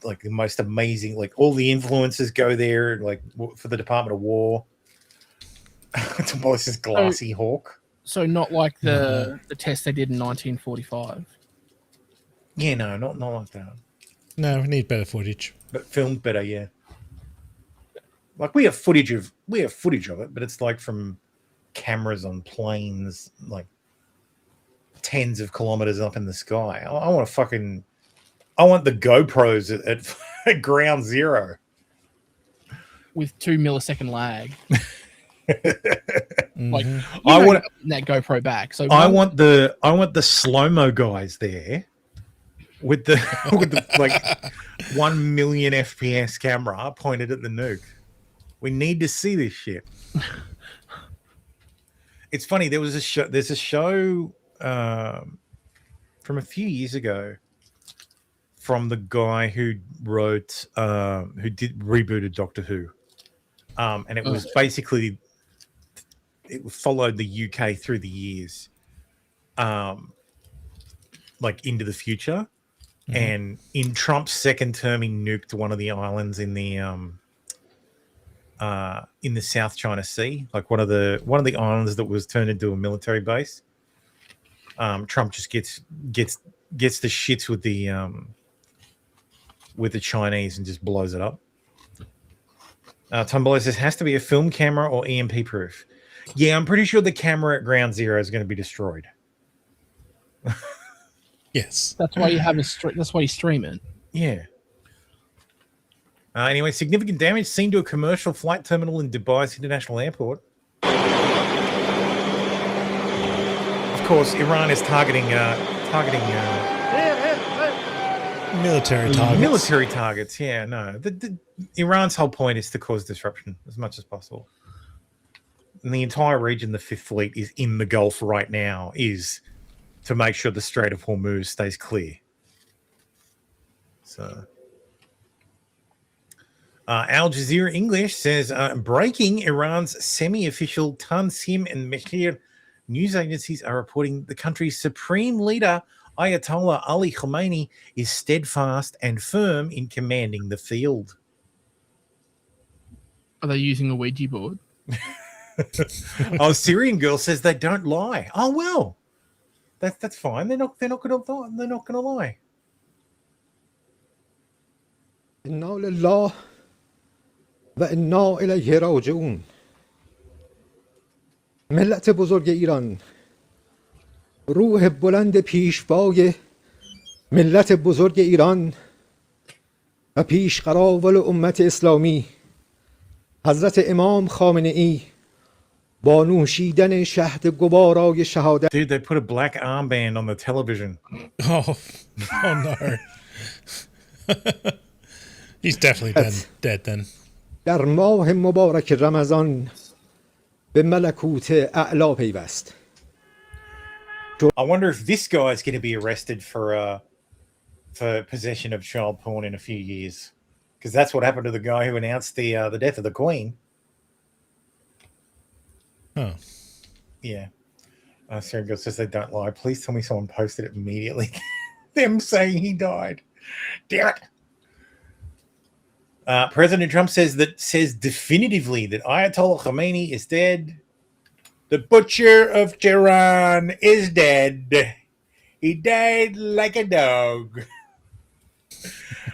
the most amazing, like, all the influencers go there, like, for the Department of War. To boss this glassy hawk. So not like the test they did in 1945. Yeah, no, not like that. No, we need better footage. But filmed better, yeah. Like we have footage of it, but it's like from cameras on planes, like tens of kilometers up in the sky. I want the GoPros at ground zero with 2 millisecond lag. Like I want that GoPro back. So I want the slow-mo guys there with the like 1 million FPS camera pointed at the nuke. We need to see this shit. It's funny. There's a show from a few years ago from the guy who wrote rebooted Doctor Who, and it was basically it followed the UK through the years, like into the future, and in Trump's second term, he nuked one of the islands in the South China Sea, like one of the islands that was turned into a military base. Trump just gets the shits with the Chinese and just blows it up. Tumbler says has to be a film camera or EMP proof. Yeah, I'm pretty sure the camera at ground zero is going to be destroyed. Yes, that's why you have that's why you stream it. Yeah. Anyway, significant damage seen to a commercial flight terminal in Dubai's international airport. Of course, Iran is targeting military targets. Military targets, yeah. No, Iran's whole point is to cause disruption as much as possible. And the entire region, the Fifth Fleet is in the Gulf right now, is to make sure the Strait of Hormuz stays clear. So, Al Jazeera English says, breaking Iran's semi-official Tansim and Mehir news agencies are reporting the country's supreme leader, Ayatollah Ali Khamenei, is steadfast and firm in commanding the field. Are they using a Ouija board? Syrian girl says they don't lie. Oh well, that's fine. They're not gonna lie. إنا لله و إنا إلیه راجعون. ملت بزرگ ایران، روح بلند پیشوای ملت بزرگ ایران و پیشقراول امت اسلامی حضرت امام خامنه ای با نوشیدن شهد گوارای شهادت. Dude, they put a black armband on the television. Oh no. He's definitely dead then. در ماه مبارک رمضان به ملکوت اعلا پیوست. I wonder if this guy is going to be arrested for possession of child porn in a few years, because that's what happened to the guy who announced the death of the Queen. Oh, yeah. Sarah Gill says they don't lie. Please tell me someone posted it immediately. Them saying he died. Damn it. President Trump says definitively that Ayatollah Khamenei is dead. The butcher of Tehran is dead. He died like a dog.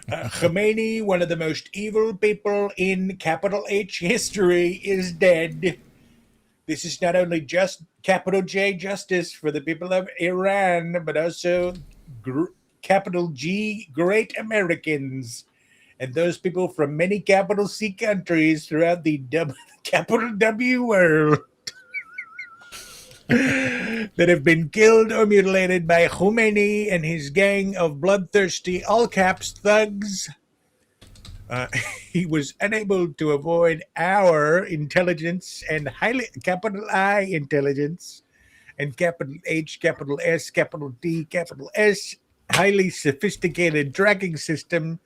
Khamenei, one of the most evil people in capital H history, is dead. This is not only just capital J justice for the people of Iran, but also capital G great Americans and those people from many capital C countries throughout the capital W world that have been killed or mutilated by Khomeini and his gang of bloodthirsty all-caps thugs. He was unable to avoid our intelligence and highly capital I intelligence and capital H, capital S, capital D, capital S, highly sophisticated tracking system,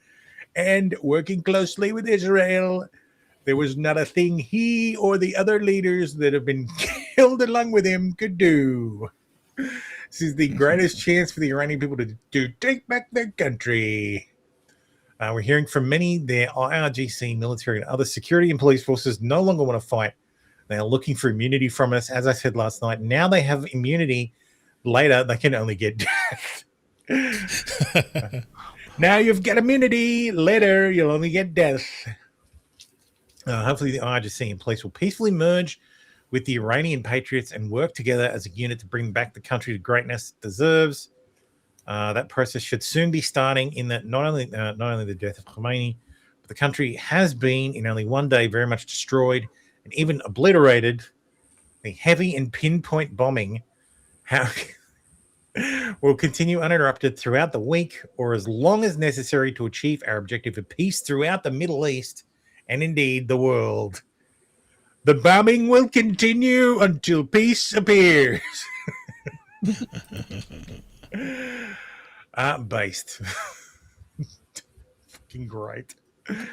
and working closely with Israel. There was not a thing he or the other leaders that have been killed along with him could do. This is the greatest chance for the Iranian people to take back their country. We're hearing from many, their IRGC, military, and other security and police forces no longer want to fight. They are looking for immunity from us. As I said last night, now they have immunity. Later, they can only get death. Now you've got immunity. Later, you'll only get death. Hopefully, the IRGC and police will peacefully merge with the Iranian patriots and work together as a unit to bring back the country to greatness it deserves. That process should soon be starting. In that, not only the death of Khomeini, but the country has been in only one day very much destroyed and even obliterated. The heavy and pinpoint bombing will continue uninterrupted throughout the week or as long as necessary to achieve our objective of peace throughout the Middle East and indeed the world. The bombing will continue until peace appears. Based. Fucking great. Did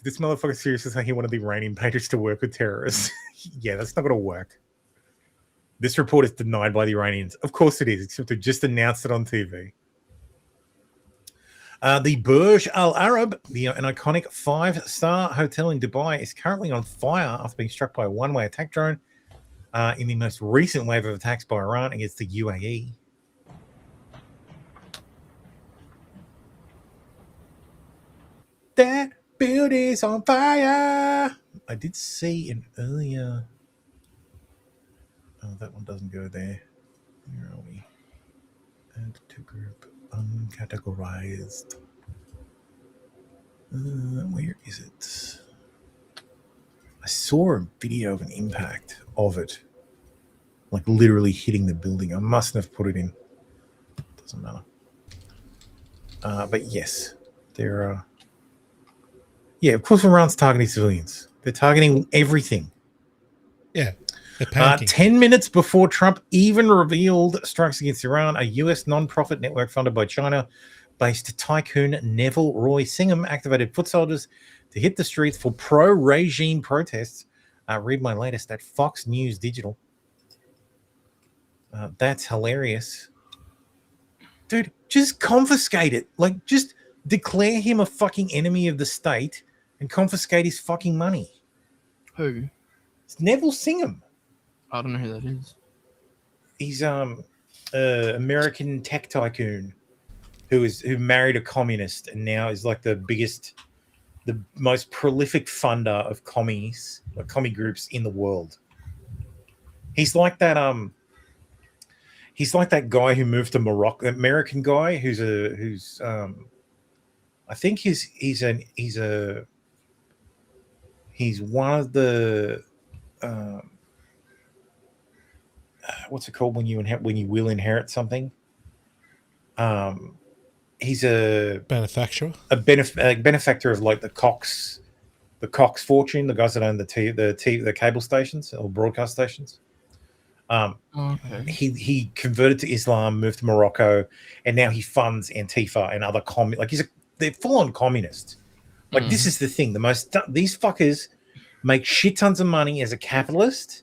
this motherfucker seriously say he wanted the Iranian patriots to work with terrorists? Yeah, that's not going to work. This report is denied by the Iranians. Of course it is, except they just announced it on TV. The Burj Al Arab, an iconic 5-star hotel in Dubai, is currently on fire after being struck by a one-way attack drone in the most recent wave of attacks by Iran against the UAE. That building's on fire. I did see an earlier... Oh, that one doesn't go there. Where are we? Add to group. Uncategorized. Where is it? I saw a video of an impact of it. Like literally hitting the building. I mustn't have put it in. Doesn't matter. But yes, there are... Yeah, of course Iran's targeting civilians. They're targeting everything. Yeah. 10 minutes before Trump even revealed strikes against Iran, a U.S. non-profit network funded by China-based tycoon Neville Roy Singham activated foot soldiers to hit the streets for pro-regime protests. Read my latest at Fox News Digital. That's hilarious. Dude, just confiscate it. Like, just declare him a fucking enemy of the state and confiscate his fucking money. Who? It's Neville Singham. I don't know who that is. He's American tech tycoon who married a communist and now is like the most prolific funder of commies, like commie groups in the world. He's like that guy who moved to Morocco, American guy who's I think he's one of the what's it called when you will inherit something? He's a benefactor. A benefactor of like the Cox fortune, the guys that own the cable stations or broadcast stations. Okay. He converted to Islam, moved to Morocco, and now he funds Antifa and other they're full-on communists. Like this is the thing. These fuckers make shit tons of money as a capitalist,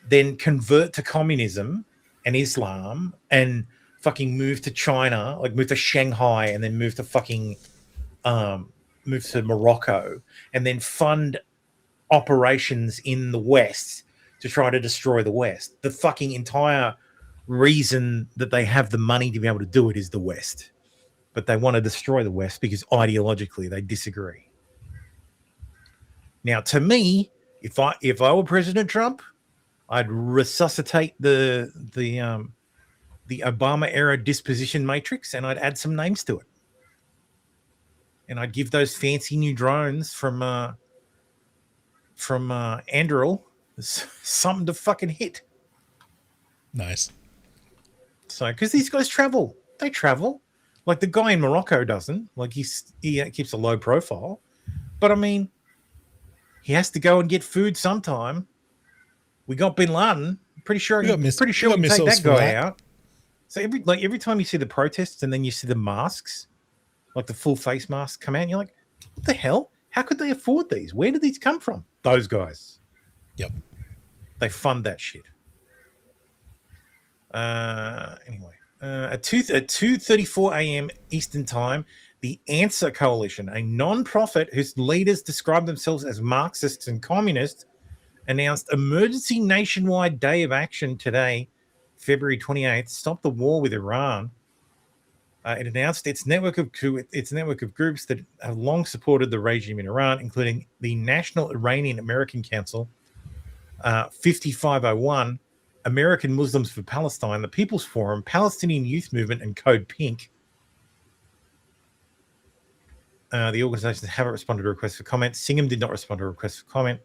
then convert to communism and Islam and fucking move to China, like move to Shanghai and then move to fucking move to Morocco and then fund operations in the West to try to destroy the West. The fucking entire reason that they have the money to be able to do it is the West. But they want to destroy the West because ideologically they disagree. Now, to me, if I were President Trump, I'd resuscitate the Obama era disposition matrix, and I'd add some names to it, and I'd give those fancy new drones from Anduril something to fucking hit. Nice. So, because these guys travel, like the guy in Morocco doesn't. Like he keeps a low profile, but I mean, he has to go and get food sometime. We got Bin Laden. Pretty sure we can take that guy out. So every time you see the protests and then you see the masks, like the full face masks come out, and you're like, what the hell? How could they afford these? Where did these come from? Those guys. Yep. They fund that shit. Anyway, at 2:34 a.m. Eastern Time, the Answer Coalition, a non-profit whose leaders describe themselves as Marxists and communists, announced emergency nationwide day of action today February 28th, stopped the war with Iran. It announced its network of groups that have long supported the regime in Iran, including the National Iranian American Council, 5501, American Muslims for Palestine, the People's Forum, Palestinian Youth Movement, and Code Pink. The organizations haven't responded to requests for comment. Singham did not respond to requests for comment.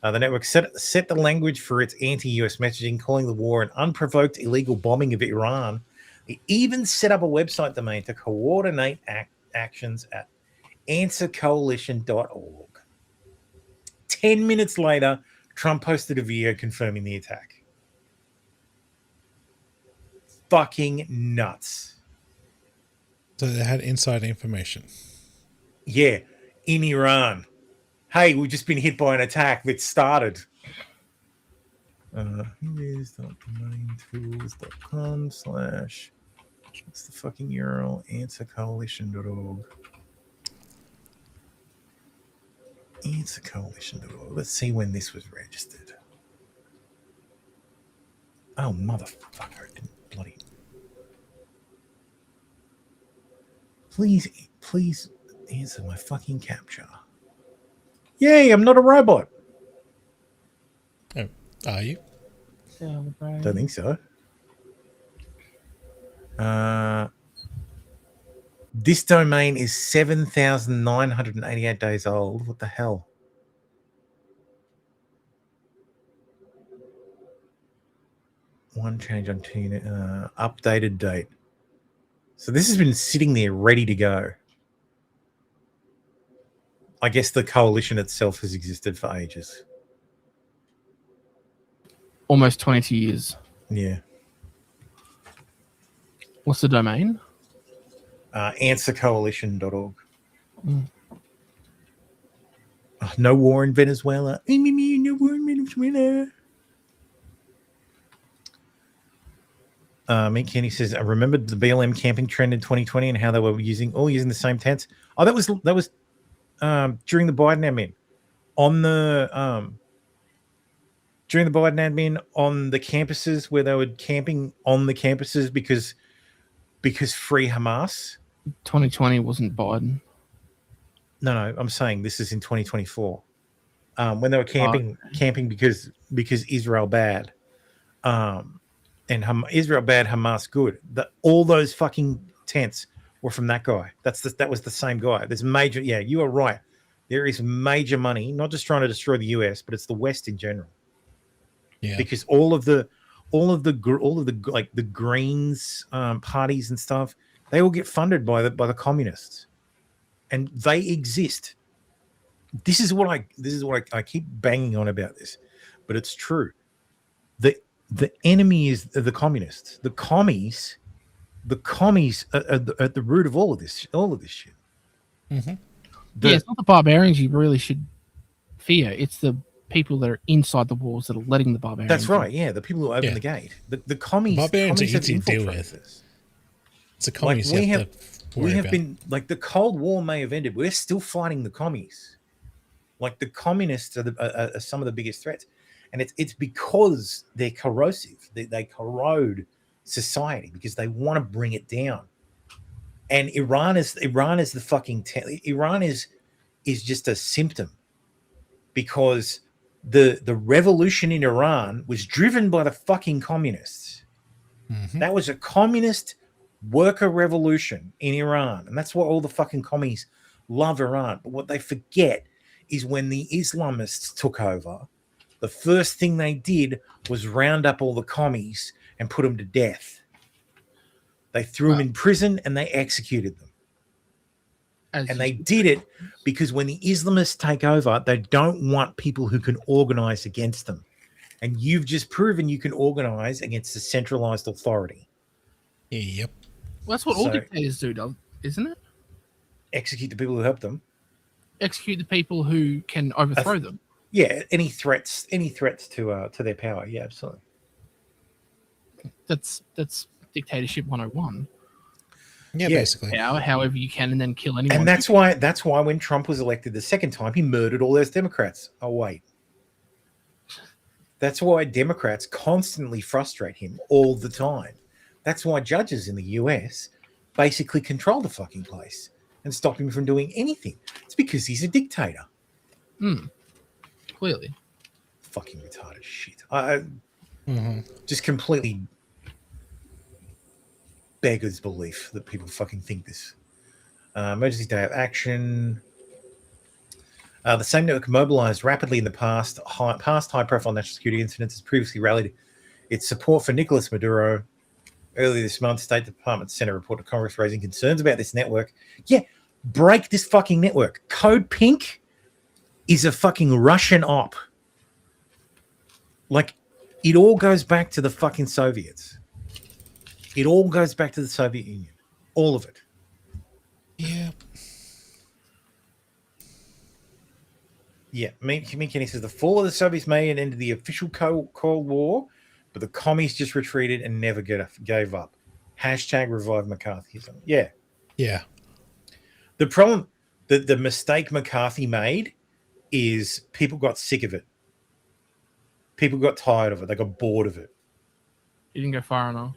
The network set the language for its anti-US messaging, calling the war an unprovoked illegal bombing of Iran. It even set up a website domain to coordinate actions at answercoalition.org. 10 minutes later, Trump posted a video confirming the attack. Fucking nuts. So they had inside information. Yeah, in Iran. Hey, we've just been hit by an attack that started. Here's.domaintools.com/ what's the fucking URL? Answercoalition.org. Answercoalition.org. Let's see when this was registered. Oh, motherfucker. It didn't bloody... Please answer my fucking captcha. Yay, I'm not a robot. Oh, are you? Don't think so. This domain is 7,988 days old. What the hell? One change on updated date. So this has been sitting there ready to go. I guess the coalition itself has existed for ages. Almost 22 years. Yeah. What's the domain? Answercoalition.org. Oh, no war in Venezuela. No war in Venezuela. Mick Kenny says, I remembered the BLM camping trend in 2020 and how they were using the same tents. Oh, that was during the Biden admin. During the Biden admin on the campuses where they were camping on the campuses because free Hamas. 2020 wasn't Biden. No, I'm saying this is in 2024. When they were camping because Israel bad. And Israel bad, Hamas good. All those fucking tents were from that guy. That was the same guy. There's major. Yeah, you are right. There is major money, not just trying to destroy the US, but it's the West in general. Yeah. Because all of the like the Greens parties and stuff, they all get funded by the communists, and they exist. This is what I keep banging on about this, but it's true. The enemy is the communists. The commies are at the root of all of this shit. Mm-hmm. It's not the barbarians you really should fear. It's the people that are inside the walls that are letting the barbarians. That's right. Yeah, the people who open the gate. The commies. Barbarians are have easy to deal infiltrated with. It's the commies we you have to worry about. been like the Cold War may have ended. We're still fighting the commies. Like the communists are some of the biggest threats, and it's because they're corrosive. They corrode society because they want to bring it down. And Iran is the fucking Iran is just a symptom, because the revolution in Iran was driven by the fucking communists. Mm-hmm. That was a communist worker revolution in Iran, and that's why all the fucking commies love Iran. But what they forget is when the Islamists took over, the first thing they did was round up all the commies and put them to death. They threw them in prison and they executed them. And they did it because when the Islamists take over, they don't want people who can organize against them. And you've just proven you can organize against a centralized authority. Yep. Well, that's what all dictators do, isn't it? Execute the people who help them. Execute the people who can overthrow them. Yeah, any threats to their power. Yeah, absolutely. That's dictatorship 101. Yeah, basically. Power, however you can, and then kill anyone. And that's why when Trump was elected the second time, he murdered all those Democrats. Oh wait. That's why Democrats constantly frustrate him all the time. That's why judges in the US basically control the fucking place and stop him from doing anything. It's because he's a dictator. Clearly. Fucking retarded shit. I just completely beggars belief that people fucking think this. Emergency day of action. The same network mobilized rapidly in the past high-profile national security incidents has previously rallied its support for Nicolas Maduro. Earlier this month, State Department sent a report to Congress raising concerns about this network. Yeah, break this fucking network. Code Pink is a fucking Russian op. Like, it all goes back to the fucking Soviets. It all goes back to the Soviet Union. All of it. Yeah. Yeah, Kenny says the fall of the Soviets may have ended the official Cold War, but the commies just retreated and never gave up. Hashtag revive McCarthyism. Yeah. Yeah. The problem, the mistake McCarthy made is people got sick of it. People got tired of it. They got bored of it. You didn't go far enough.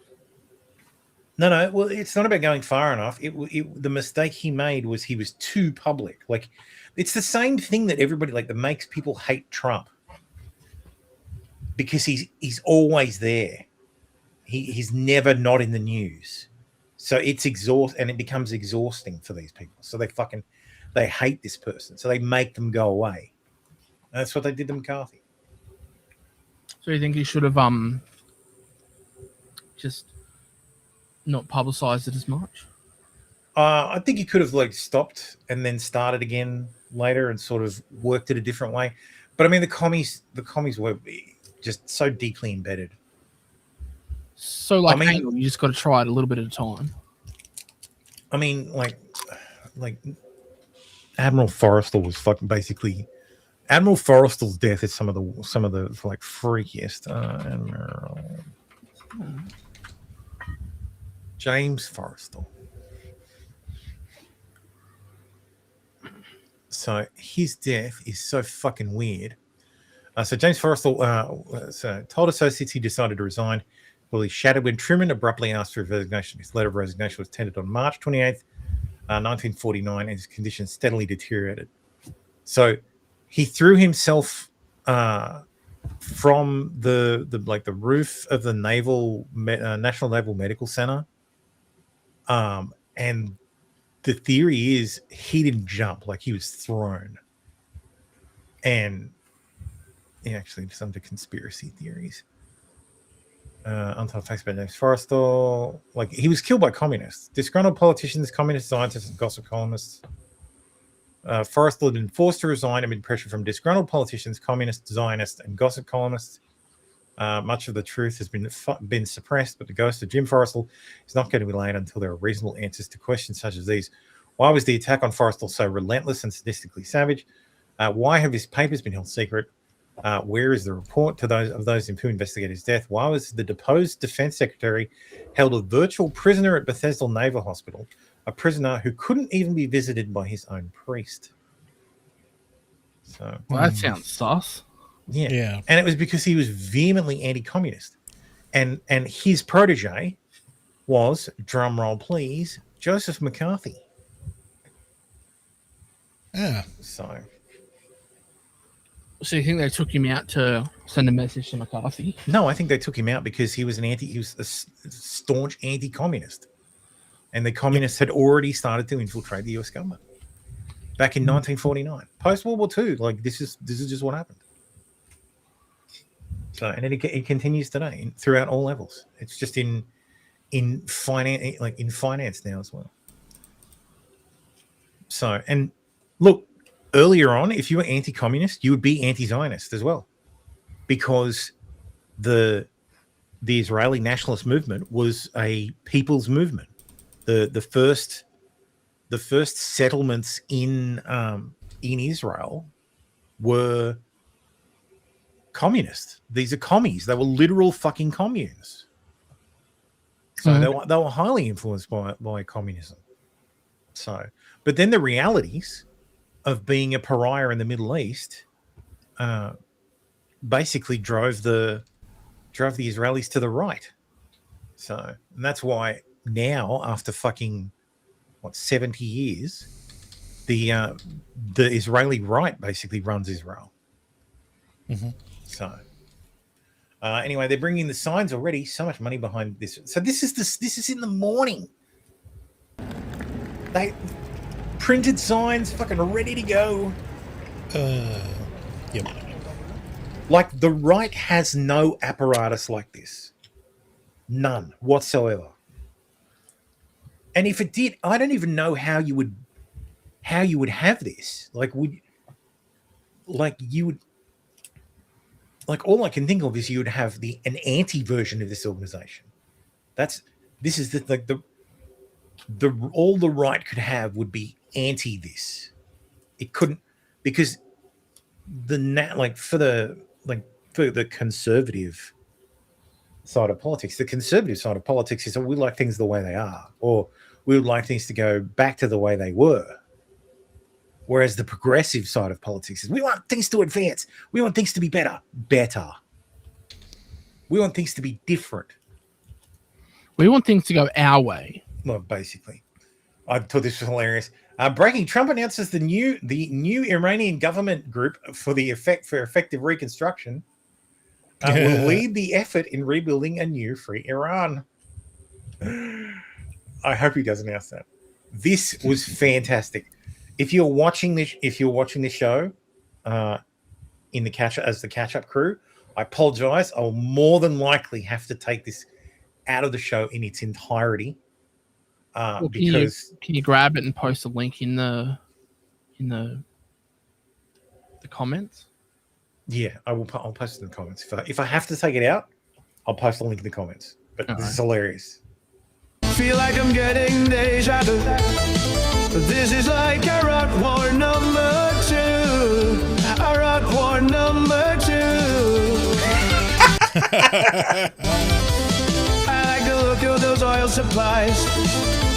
No. Well, it's not about going far enough. The mistake he made was he was too public. Like, it's the same thing that everybody that makes people hate Trump because he's always there. He's never not in the news, so it's and it becomes exhausting for these people. So they hate this person, so they make them go away. And that's what they did to McCarthy. So you think he should have just not publicized it as much? I think he could have stopped and then started again later and sort of worked it a different way. But I mean, the commies were just so deeply embedded. So hang on, you just got to try it a little bit at a time. I mean, Admiral Forrestal was fucking basically. Admiral Forrestal's death is some of the freakiest. Admiral James Forrestal. So his death is so fucking weird. So James Forrestal told associates he decided to resign. Well, he shattered when Truman abruptly asked for his resignation. His letter of resignation was tendered on March 28th, 1949, and his condition steadily deteriorated. So he threw himself from the roof of the National Naval Medical Center, and the theory is he didn't jump, he was thrown. And actually, just under conspiracy theories. Untold facts about James Forrestal. He was killed by communists, disgruntled politicians, communist scientists, and gossip columnists. Forrestal had been forced to resign amid pressure from disgruntled politicians, communists, Zionists, and gossip columnists. Much of the truth has been suppressed, but the ghost of Jim Forrestal is not going to be laid until there are reasonable answers to questions such as these. Why was the attack on Forrestal so relentless and sadistically savage? Why have his papers been held secret? Where is the report to those who investigate his death? Why was the deposed defense secretary held a virtual prisoner at Bethesda Naval Hospital, a prisoner who couldn't even be visited by his own priest? So, well, that sounds sus. Yeah. And it was because he was vehemently anti-communist. And his protege was, drum roll please, Joseph McCarthy. Yeah. So you think they took him out to send a message to McCarthy? No, I think they took him out because he was a staunch anti-communist. And the communists had already started to infiltrate the US government back in 1949. Post-World War II, this is just what happened. So, and it continues today throughout all levels. It's just in finance now as well. So, and look, earlier on, if you were anti-communist, you would be anti-Zionist as well, because the Israeli nationalist movement was a people's movement. The first settlements in Israel were communist. These are commies. They were literal fucking communes. So they were highly influenced by communism. So, but then the realities of being a pariah in the Middle East basically drove the Israelis to the right. So, and that's why now, after fucking 70 years, the Israeli right basically runs Israel. Mm-hmm. So, anyway, they're bringing the signs already. So much money behind this. So this is in the morning. They printed signs, fucking ready to go. Yep. Like the right has no apparatus like this, none whatsoever. And if it did, I don't even know how you would have this. Like all I can think of is you would have an anti version of this organization. This is all the right could have would be anti this. It couldn't, because for the conservative side of politics, the conservative side of politics is that we like things the way they are, or we would like things to go back to the way they were. Whereas the progressive side of politics is we want things to advance. We want things to be better. We want things to be different. We want things to go our way. Well, basically. I thought this was hilarious. Breaking: Trump announces the new Iranian government group for effective reconstruction will lead the effort in rebuilding a new free Iran. I hope he does announce that. This was fantastic. If you're watching this show in the catch-up crew, I apologize. I'll more than likely have to take this out of the show in its entirety. Because can you grab it and post a link in the comments? Yeah, I will. I'll post it in the comments. If I have to take it out, I'll post a link in the comments. But this is hilarious. Feel like I'm getting deja vu. This is like Iraq War number 2. Iraq War number 2. I like the look of those oil supplies.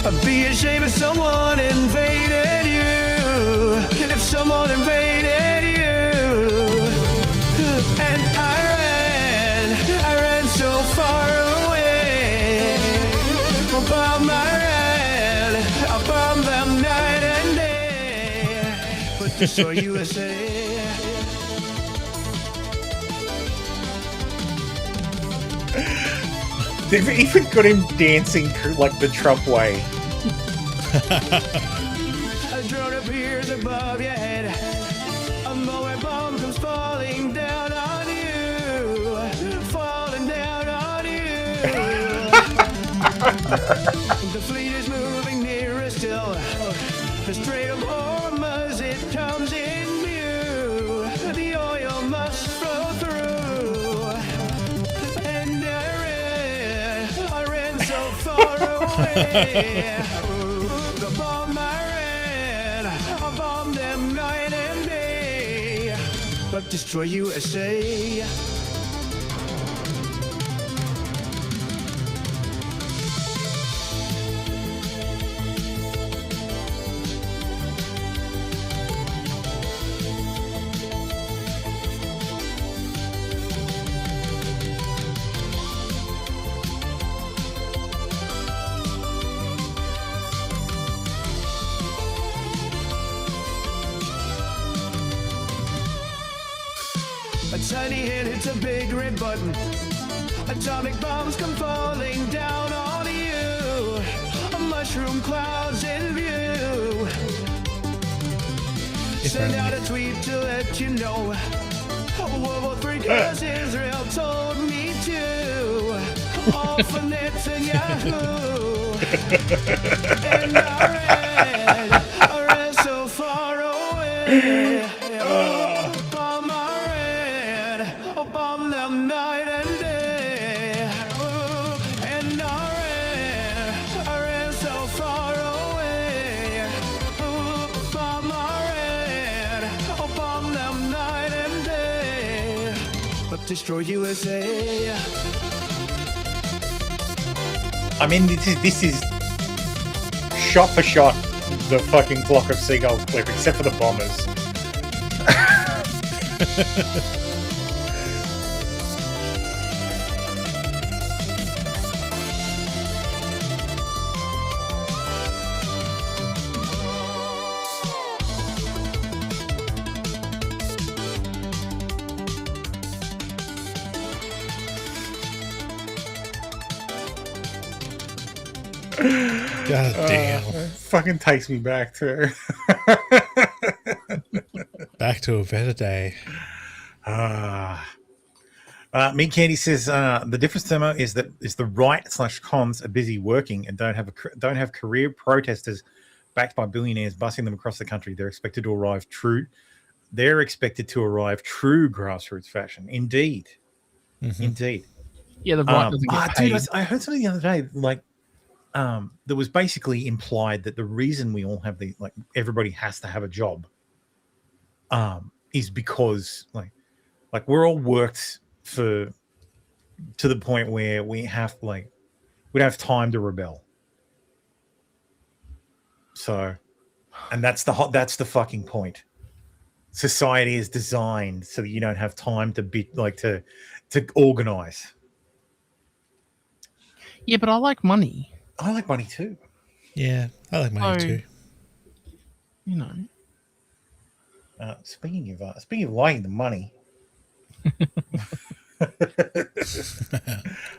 I'd be ashamed if someone invaded you. If someone invaded you. And I ran so far away. Bomb I bomb them night and day. But destroy USA. They've even got him dancing like the Trump way. A drone appears above your head. A moment bomb comes falling down on you. Falling down on you. The fleet is moving nearer still. The Strait of Hormuz, it comes in view. The oil must flow through. And I ran so far away. The bomb I bombed them night and day. But destroy USA. A tiny hand hits a big red button. Atomic bombs come falling down on you. Mushroom clouds in view. Send out a tweet to let you know. World War III, 'cause Israel told me to. All for Netanyahu. And I ran so far away. Bomb them night and day. And I ran so far away. Bomb them night and day. But destroy USA. I mean, this is shot for shot the fucking Flock of Seagulls clip, except for the bombers. God damn. Fucking takes me back to back to a better day. Meat Candy says the difference, Thermo, is the right/cons are busy working and don't have career protesters backed by billionaires busing them across the country. They're expected to arrive true grassroots fashion. Indeed. Indeed. Yeah, the right doesn't get paid. Dude, I heard something the other day, like that was basically implied that the reason we all have everybody has to have a job is because like we're all worked to the point where we don't have time to rebel. So, and that's the fucking point. Society is designed so that you don't have time to be to organize. Yeah, but I like money. I like money too. Yeah, I like money too. You know. Speaking of liking the money.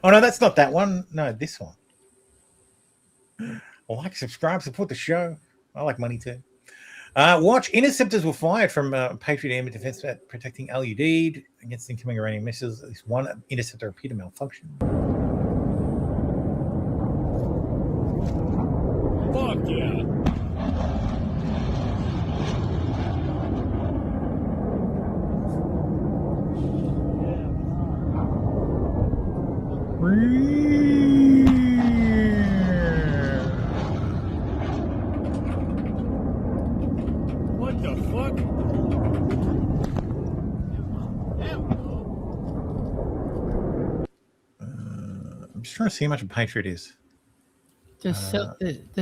Oh no, that's not that one. No, this one. Like, subscribe, support the show. I like money too. Watch. Interceptors were fired from Patriot Air Defense protecting Al Udeid against incoming Iranian missiles. At least one interceptor appeared to malfunction. Fuck yeah. What the fuck? I'm just trying to see how much a Patriot is. They're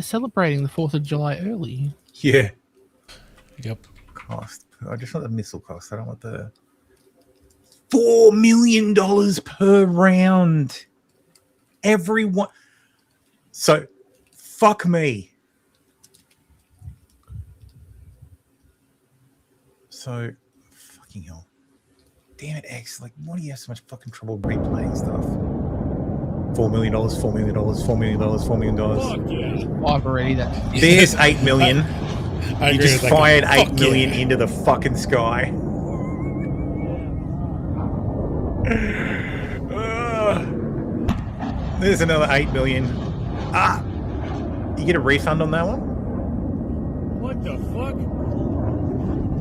celebrating the 4th of July early. Yeah. Yep. Cost. I just want the missile cost. I don't want the $4 million per round. Everyone. So, fuck me. So, fucking hell. Damn it, X. Like, why do you have so much fucking trouble replaying stuff? $4 million, $4 million, $4 million, $4 million. Fuck yeah. I've already that. There's $8 million. I You agree just with that fired guy. $8 million into the fucking sky. There's another $8 million. You get a refund on that one? What the fuck?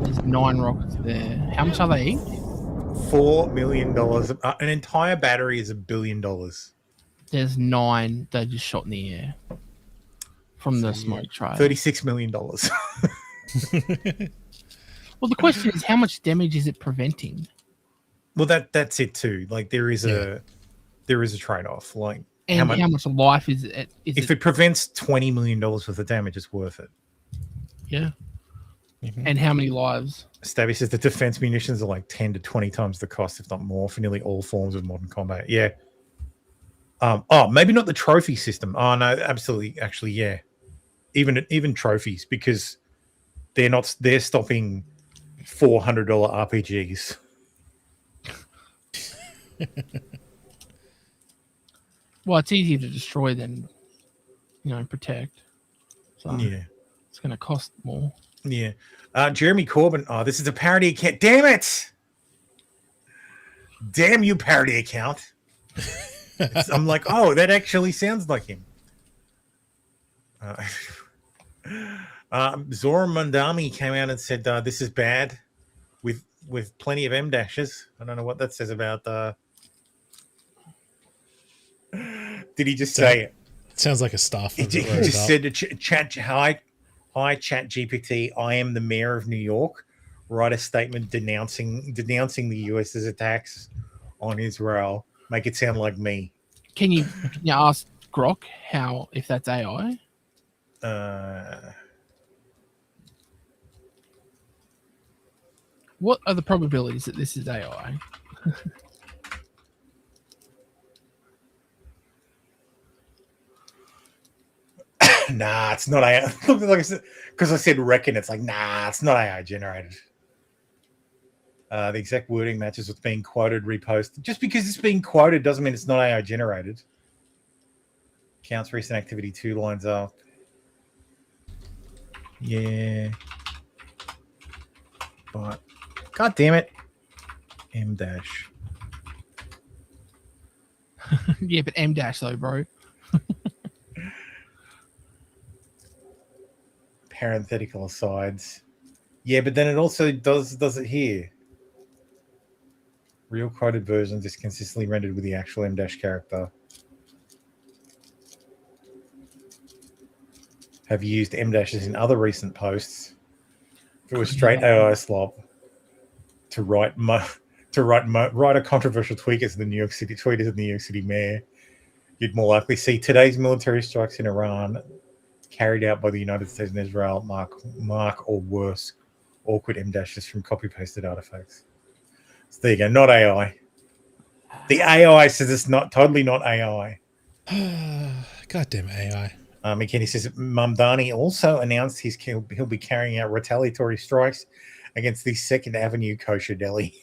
There's 9 rockets there. How much are they each? $4 million. An entire battery is $1 billion. There's 9 that just shot in the air from the smoke trail. $36 million. Well, the question is, how much damage is it preventing? Well, that's it too. Like there is a trade-off. Like And how much life is it? If it prevents $20 million worth of damage, it's worth it. Yeah. And how many lives? Stabby says the defense munitions are like 10 to 20 times the cost, if not more, for nearly all forms of modern combat. Yeah. Maybe not the trophy system. Oh no, absolutely. Actually, yeah. Even trophies, because they're stopping $400 RPGs. Well, it's easier to destroy than, protect. So Yeah. it's going to cost more. Yeah. Jeremy Corbyn. Oh, this is a parody account. Damn it. Damn you, parody account. I'm like, oh, that actually sounds like him. Zora Mundami came out and said, this is bad with plenty of M dashes. I don't know what that says about did he just say it? Sounds like a staff. He just said to chat, hi Chat GPT, I am the mayor of New York. Write a statement denouncing the US's attacks on Israel. Make it sound like me. Can you ask Grok if that's AI? What are the probabilities that this is AI? Nah, it's not AI. Like I said, because I said reckon, it's like, nah, it's not AI generated. The exact wording matches what's being quoted, reposted. Just because it's being quoted doesn't mean it's not AI generated. Counts recent activity 2 lines up. Yeah. But, god damn it. M dash. Yeah, but M dash though, bro. Parenthetical asides. Yeah, but then it also does it here. Real quoted versions is consistently rendered with the actual M dash character. Have used M dashes in other recent posts. If it was straight AI slop to write a controversial tweakers in the New York City mayor, you'd more likely see today's military strikes in Iran carried out by the United States and Israel mark or worse awkward M dashes from copy pasted artifacts. So there you go, not AI. The AI says it's not AI. Goddamn AI. McKinney says Mamdani also announced he'll be carrying out retaliatory strikes against the 2nd Avenue kosher deli.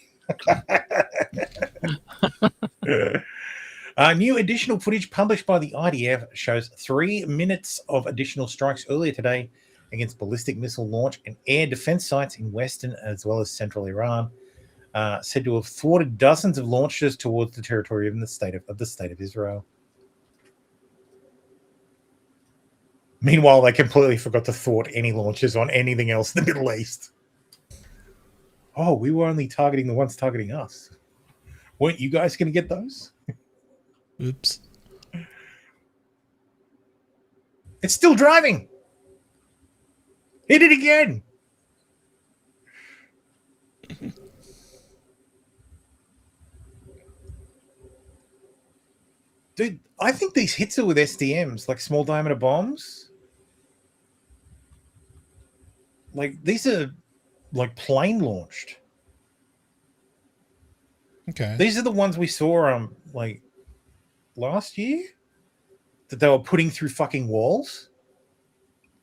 New additional footage published by the IDF shows 3 minutes of additional strikes earlier today against ballistic missile launch and air defense sites in western as well as central Iran, said to have thwarted dozens of launches towards the territory of the state of Israel. Meanwhile, they completely forgot to thwart any launches on anything else in the Middle East. Oh, we were only targeting the ones targeting us. Weren't you guys going to get those? Oops. It's still driving. Hit it again. Dude, I think these hits are with SDMs, like small diameter bombs. Like, these are like plane launched. Okay. These are the ones we saw like last year that they were putting through fucking walls,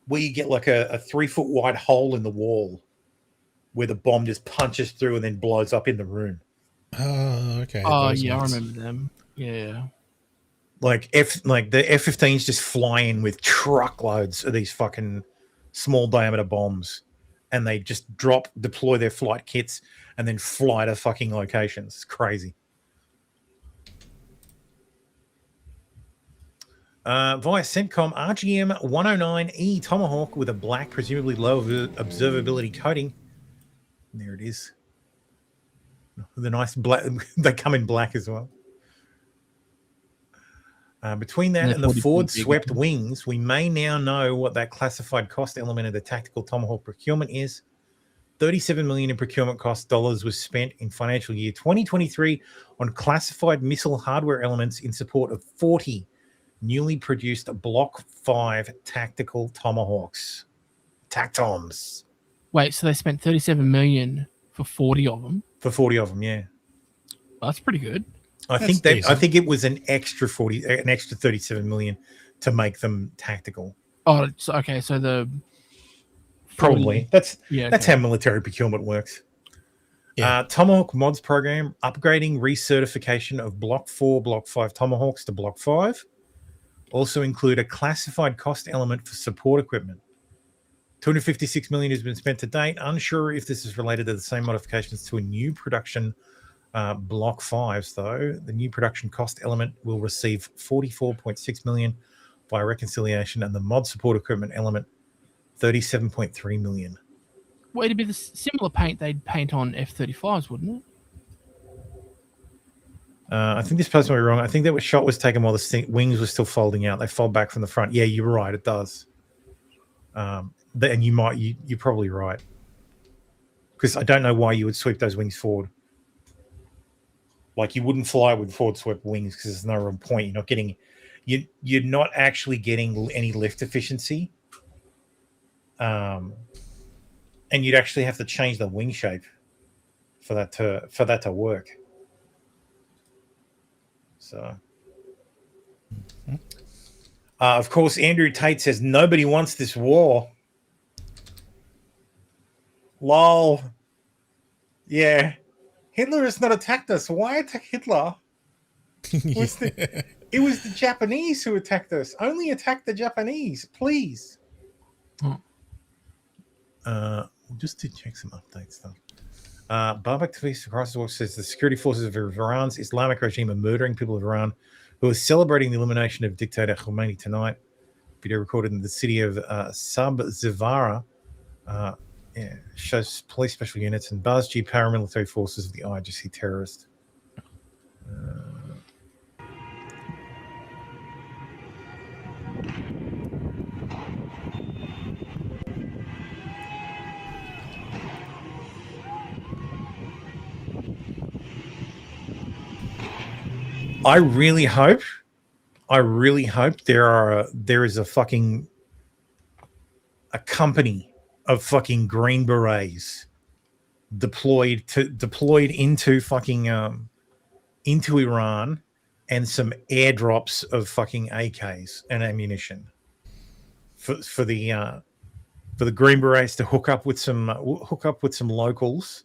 where you get like a 3-foot wide hole in the wall where the bomb just punches through and then blows up in the room. Oh, okay. Oh yeah, I remember them. Yeah. Like the F-15s just fly in with truckloads of these fucking small diameter bombs, and they just deploy their flight kits, and then fly to fucking locations. It's crazy. Via CENTCOM, RGM 109E Tomahawk with a black, presumably low observability coating. And there it is. The nice black. They come in black as well. Between that and the forward-swept wings, we may now know what that classified cost element of the tactical Tomahawk procurement is. $37 million in procurement cost dollars was spent in financial year 2023 on classified missile hardware elements in support of 40 newly produced Block 5 tactical Tomahawks. TACTOMs. Wait, so they spent $37 million for 40 of them? For 40 of them, yeah. Well, that's pretty good. I think it was an extra 37 million to make them tactical. Oh, so, okay. So the 40, probably that's how military procurement works. Yeah. Tomahawk mods program upgrading recertification of Block 4, Block 5 Tomahawks to Block 5. Also include a classified cost element for support equipment. $256 million has been spent to date. Unsure if this is related to the same modifications to a new production. Block 5s, though, the new production cost element will receive $44.6 million by reconciliation, and the mod support equipment element $37.3 million. Well, it'd be the similar paint they'd paint on F-35s, wouldn't it? I think this person might be wrong. I think that shot was taken while the wings were still folding out. They fold back from the front. Yeah, you're right. It does. And you're probably right, because I don't know why you would sweep those wings forward. Like, you wouldn't fly with forward swept wings because there's no real point. You're not actually getting any lift efficiency. And you'd actually have to change the wing shape for that to work. So, of course, Andrew Tate says nobody wants this war. Lol. Yeah. Hitler has not attacked us. Why attack Hitler? It was the Japanese who attacked us. Only attack the Japanese, please. Just to check some update stuff. Babak Tafis across the world says the security forces of Iran's Islamic regime are murdering people of Iran who are celebrating the elimination of dictator Khomeini tonight. Video recorded in the city of Sabzivara shows police special units and Basji paramilitary forces of the IRGC terrorist. I really hope there is a company of fucking Green Berets deployed into fucking into Iran and some airdrops of fucking AKs and ammunition for the Green Berets to hook up with some locals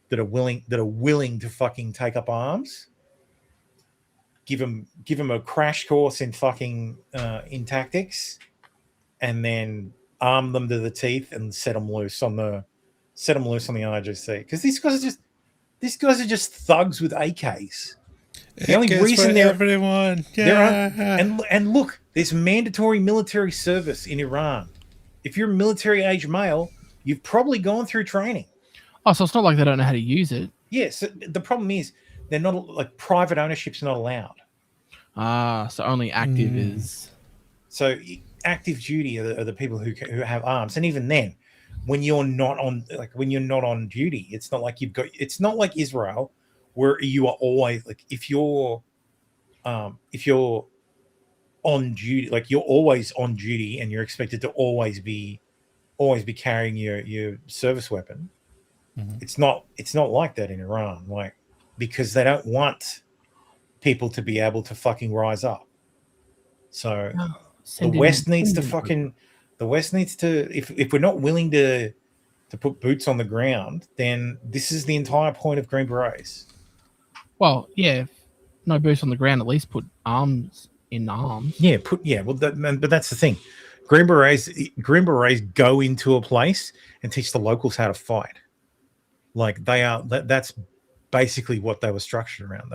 that are willing to fucking take up arms. Give them a crash course in fucking in tactics, and then arm them to the teeth and set them loose on the IRGC. Because these guys are just thugs with AKs. The only reason they're everyone, and look, there's mandatory military service in Iran. If you're a military age male, you've probably gone through training. Oh, so it's not like they don't know how to use it. Yes, the problem is they're not like private ownership's not allowed. So only active is. So active duty are the people who have arms, and even then, when you're not on duty, it's not like it's not like Israel, where you are always like if you're on duty, like you're always on duty, and you're expected to always be carrying your service weapon. Mm-hmm. It's not like that in Iran, like. Because they don't want people to be able to fucking rise up. So the West needs to if we're not willing to put boots on the ground, then this is the entire point of Green Berets. Well, yeah, no boots on the ground, at least put arms in arms. Yeah, but that's the thing. Green Berets go into a place and teach the locals how to fight. Like that's basically what they were structured around.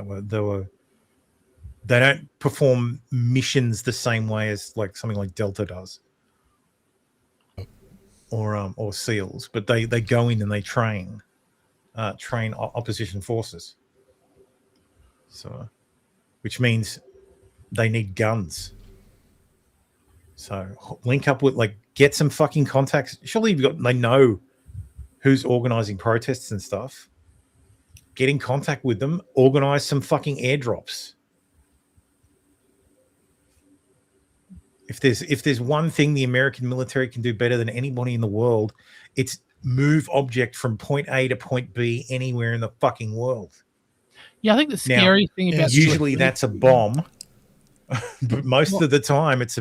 They don't perform missions the same way as like something like Delta does, or SEALs. But they go in and they train opposition forces. So, which means they need guns. So link up with get some fucking contacts. Surely they know who's organizing protests and stuff. Get in contact with them, organize some fucking airdrops. If there's one thing the American military can do better than anybody in the world, it's move object from point A to point B anywhere in the fucking world. Yeah, I think the scary thing about usually that's a bomb, but most of the time it's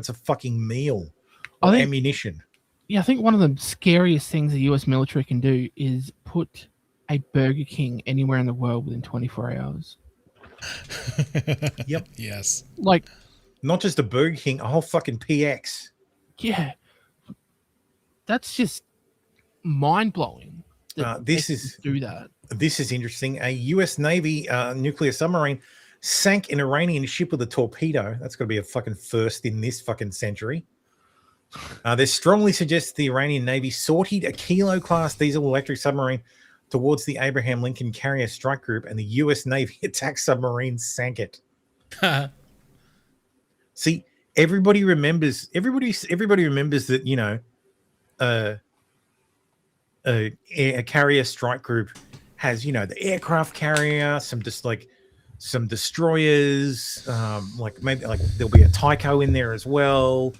a fucking meal or ammunition. Yeah, I think one of the scariest things the US military can do is put a Burger King anywhere in the world within 24 hours. Yep. Yes. Like, not just a Burger King, a whole fucking PX. Yeah. That's just mind-blowing. This is interesting. A US Navy nuclear submarine sank an Iranian ship with a torpedo. That's got to be a fucking first in this fucking century. This strongly suggests the Iranian Navy sortied a Kilo-class diesel-electric submarine towards the Abraham Lincoln Carrier Strike Group, and the U.S. Navy attack submarine sank it. See, everybody remembers that a carrier strike group has the aircraft carrier, some destroyers, maybe there'll be a Tycho in there as well,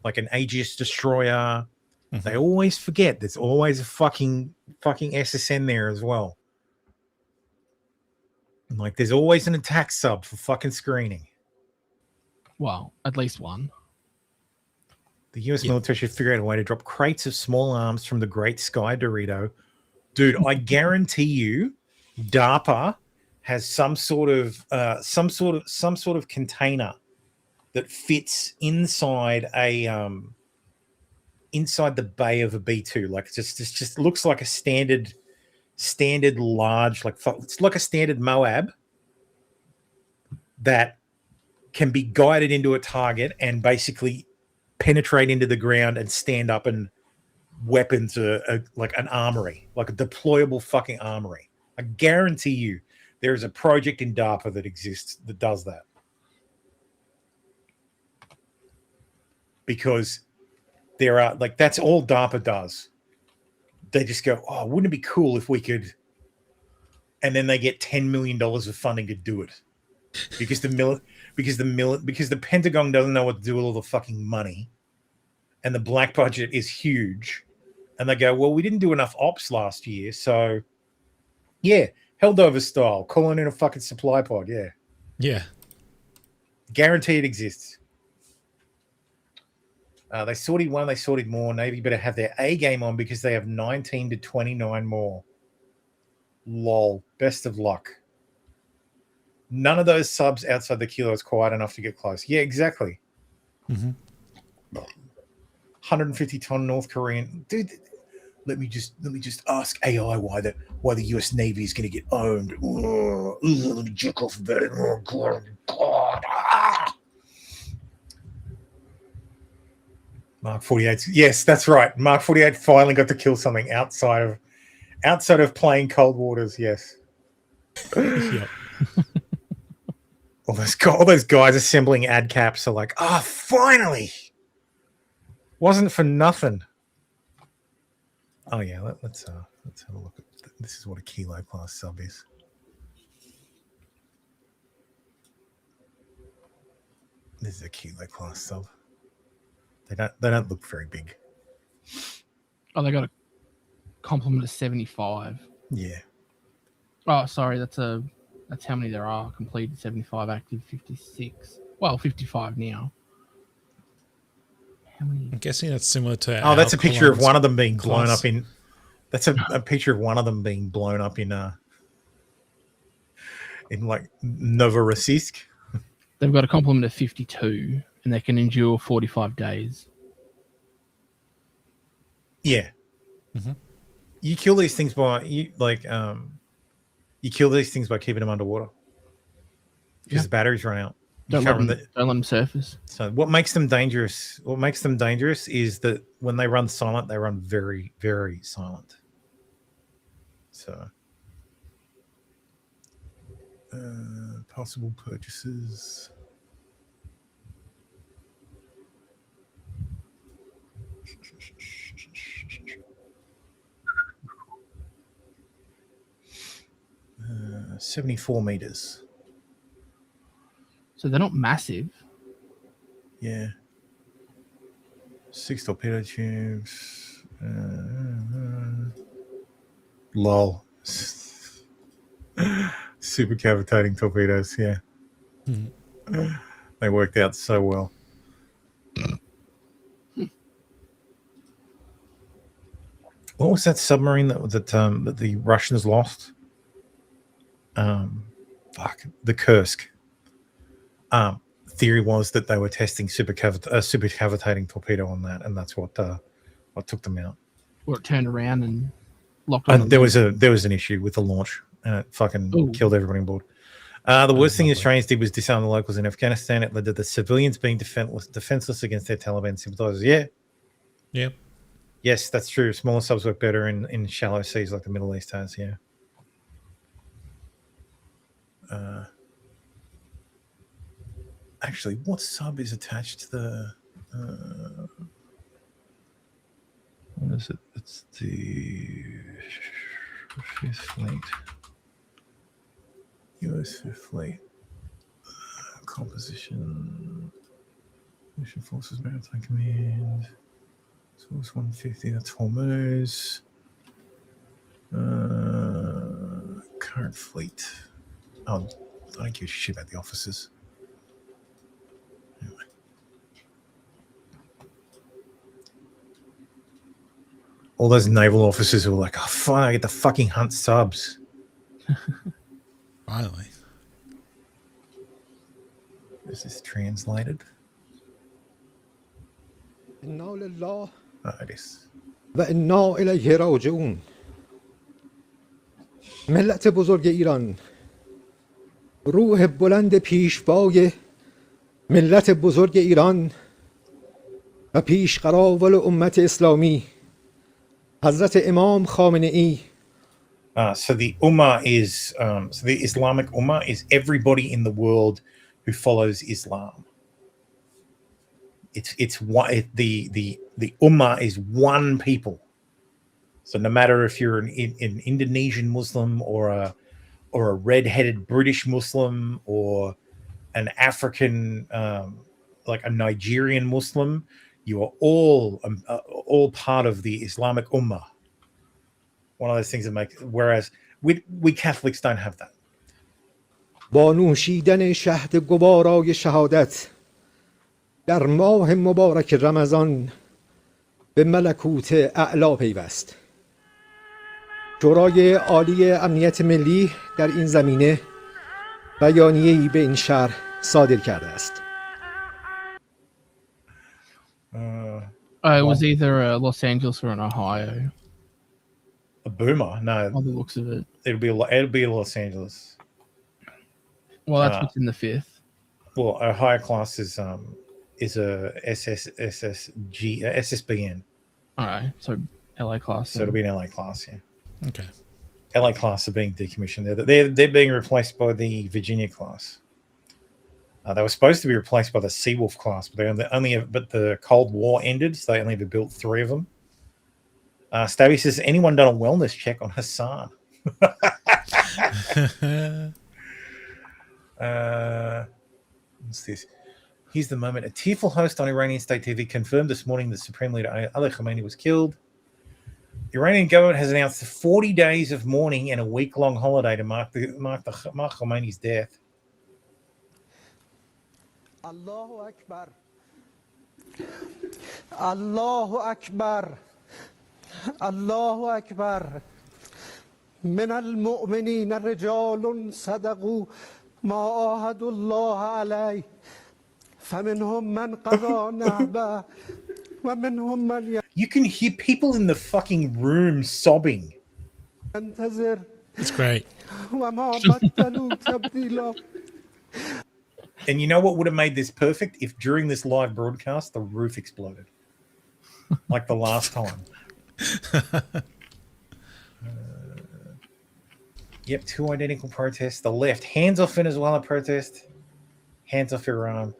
like an Aegis destroyer. Mm-hmm. They always forget there's always a fucking SSN there as well. Like there's always an attack sub for fucking screening. Well, at least one. The US military should figure out a way to drop crates of small arms from the Great Sky Dorito. Dude, I guarantee you DARPA has some sort of container that fits inside inside the bay of a B2. Like it just looks like a standard large, like it's like a standard Moab that can be guided into a target and basically penetrate into the ground and stand up and weapons like an armory, like a deployable fucking armory. I guarantee you there is a project in DARPA that exists that does that. Because there are, like, that's all DARPA does. They just go, oh, wouldn't it be cool if we could, and then they get $10 million of funding to do it. Because the Pentagon doesn't know what to do with all the fucking money, and the black budget is huge, and they go, well, we didn't do enough ops last year, so yeah, held over style, calling in a fucking supply pod, yeah, guarantee it exists. They sorted one, they sorted more. Navy better have their A game on because they have 19 to 29 more. Lol, best of luck. None of those subs outside the kilo is quiet enough to get close. Yeah, exactly. 150-ton North Korean dude. Let me just ask AI why the US Navy is going to get owned. Let me jerk off about it. Oh God. Mark 48. Yes, that's right. Mark 48 finally got to kill something outside of playing Cold Waters. Yes. Yep. All those guys assembling ad caps are like, finally. Wasn't for nothing. Oh yeah, let's have a look at this. Is what a kilo class sub is. This is a kilo class sub. They don't look very big. Oh, they got a complement of 75. Yeah. Oh, sorry, that's how many there are. Completed 75, active 56. Well, 55 now. How many? I'm guessing that's similar to. Oh, that's a picture of one of them being blown up in. That's a picture of one of them being blown up in like Novorossiysk. They've got a complement of 52, and they can endure 45 days. Yeah. You kill these things by keeping them underwater because the batteries run out. Don't let them surface. So what makes them dangerous? What makes them dangerous is that when they run silent, they run very, very silent. So, possible purchases. Uh, 74 meters. So they're not massive. Yeah. 6 torpedo tubes. Lol. Super cavitating torpedoes, yeah. They worked out so well. What was that submarine that the Russians lost? The Kursk. Theory was that they were testing super cavitating torpedo on that, and that's what took them out. Or it turned around and locked on. There was an issue with the launch, and it fucking killed everybody on board. The worst thing the Australians did was disarm the locals in Afghanistan. It led to the civilians being defenseless against their Taliban sympathizers. Yeah. Yep. Yes, that's true. Smaller subs work better in shallow seas like the Middle East has. Yeah. Actually, what sub is attached to the? What is it? It's the Fifth Fleet. U.S. Fifth Fleet. Composition. Mission Forces Maritime Command. Source 150. That's Hormuz. Current fleet. Oh, I don't give a shit about the officers. Anyway. All those naval officers who were like, oh, fine, I get to fucking hunt subs. Finally. This is translated. إنا لله It is. و إنا إلیه راجعون. ملت بزرگ ایران، روح بلند پیشوای ملت بزرگ ایران و پیشقراول امت اسلامی حضرت امام خامنه ای. So the Ummah is, so the Islamic Ummah is everybody in the world who follows Islam. It's one, the Ummah is one people. So no matter if you're an Indonesian Muslim or a red-headed British Muslim or an African, like a Nigerian Muslim, you are all part of the Islamic Ummah. One of those things that make, whereas we Catholics don't have that. با نوشیدن شهد گوارای شهادت در ماه مبارک رمضان به ملکوت اعلی پیوست. شورای عالی امنیت ملی در این زمینه بیانیه‌ای به این شهر صادر کرده است. It was either Los Angeles or in Ohio. A boomer? No. By the looks of it. It'll be Los Angeles. Well, that's what's in the fifth. Well, Ohio class is a SSBN. All right, so LA class. So it'll be an LA class, yeah. Okay. LA class are being decommissioned. They're being replaced by the Virginia class. They were supposed to be replaced by the Seawolf class, but but the Cold War ended, so they only ever built 3 of them. Stabby says, anyone done a wellness check on Hassan? What's this? Here's the moment. A tearful host on Iranian state TV confirmed this morning that Supreme Leader Ali Khamenei was killed. The Iranian government has announced 40 days of mourning and a week-long holiday to mark Khamenei's death. Allahu Akbar. Allahu Akbar. Allahu Akbar. من المؤمنين رجال صدقوا ما عاهدوا الله عليه فمنهم من قضى نحبه ومنهم من You can hear people in the fucking room sobbing. ينتظر. It's great. وما بدلوا تبديلا. And you know what would have made this perfect? If during this live broadcast the roof exploded, like the last time. Yep, 2 identical protests. The left, hands off Venezuela protest, hands off Iran.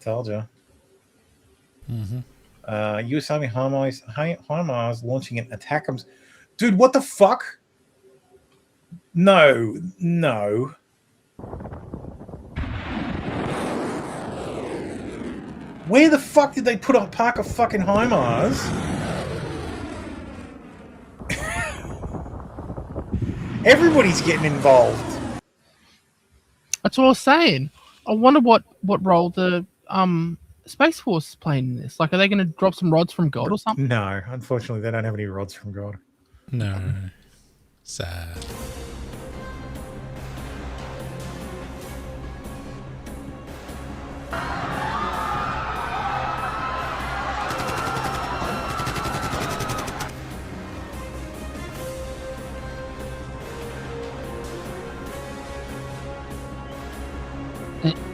Told you. US Army HIMARS launching an attack. Dude, what the fuck? No. Where the fuck did they put a park of fucking HIMARS? Everybody's getting involved. That's what I was saying. I wonder what role the Space Force is playing in this. Like, are they going to drop some rods from God or something? No, unfortunately, they don't have any rods from God. No. Sad.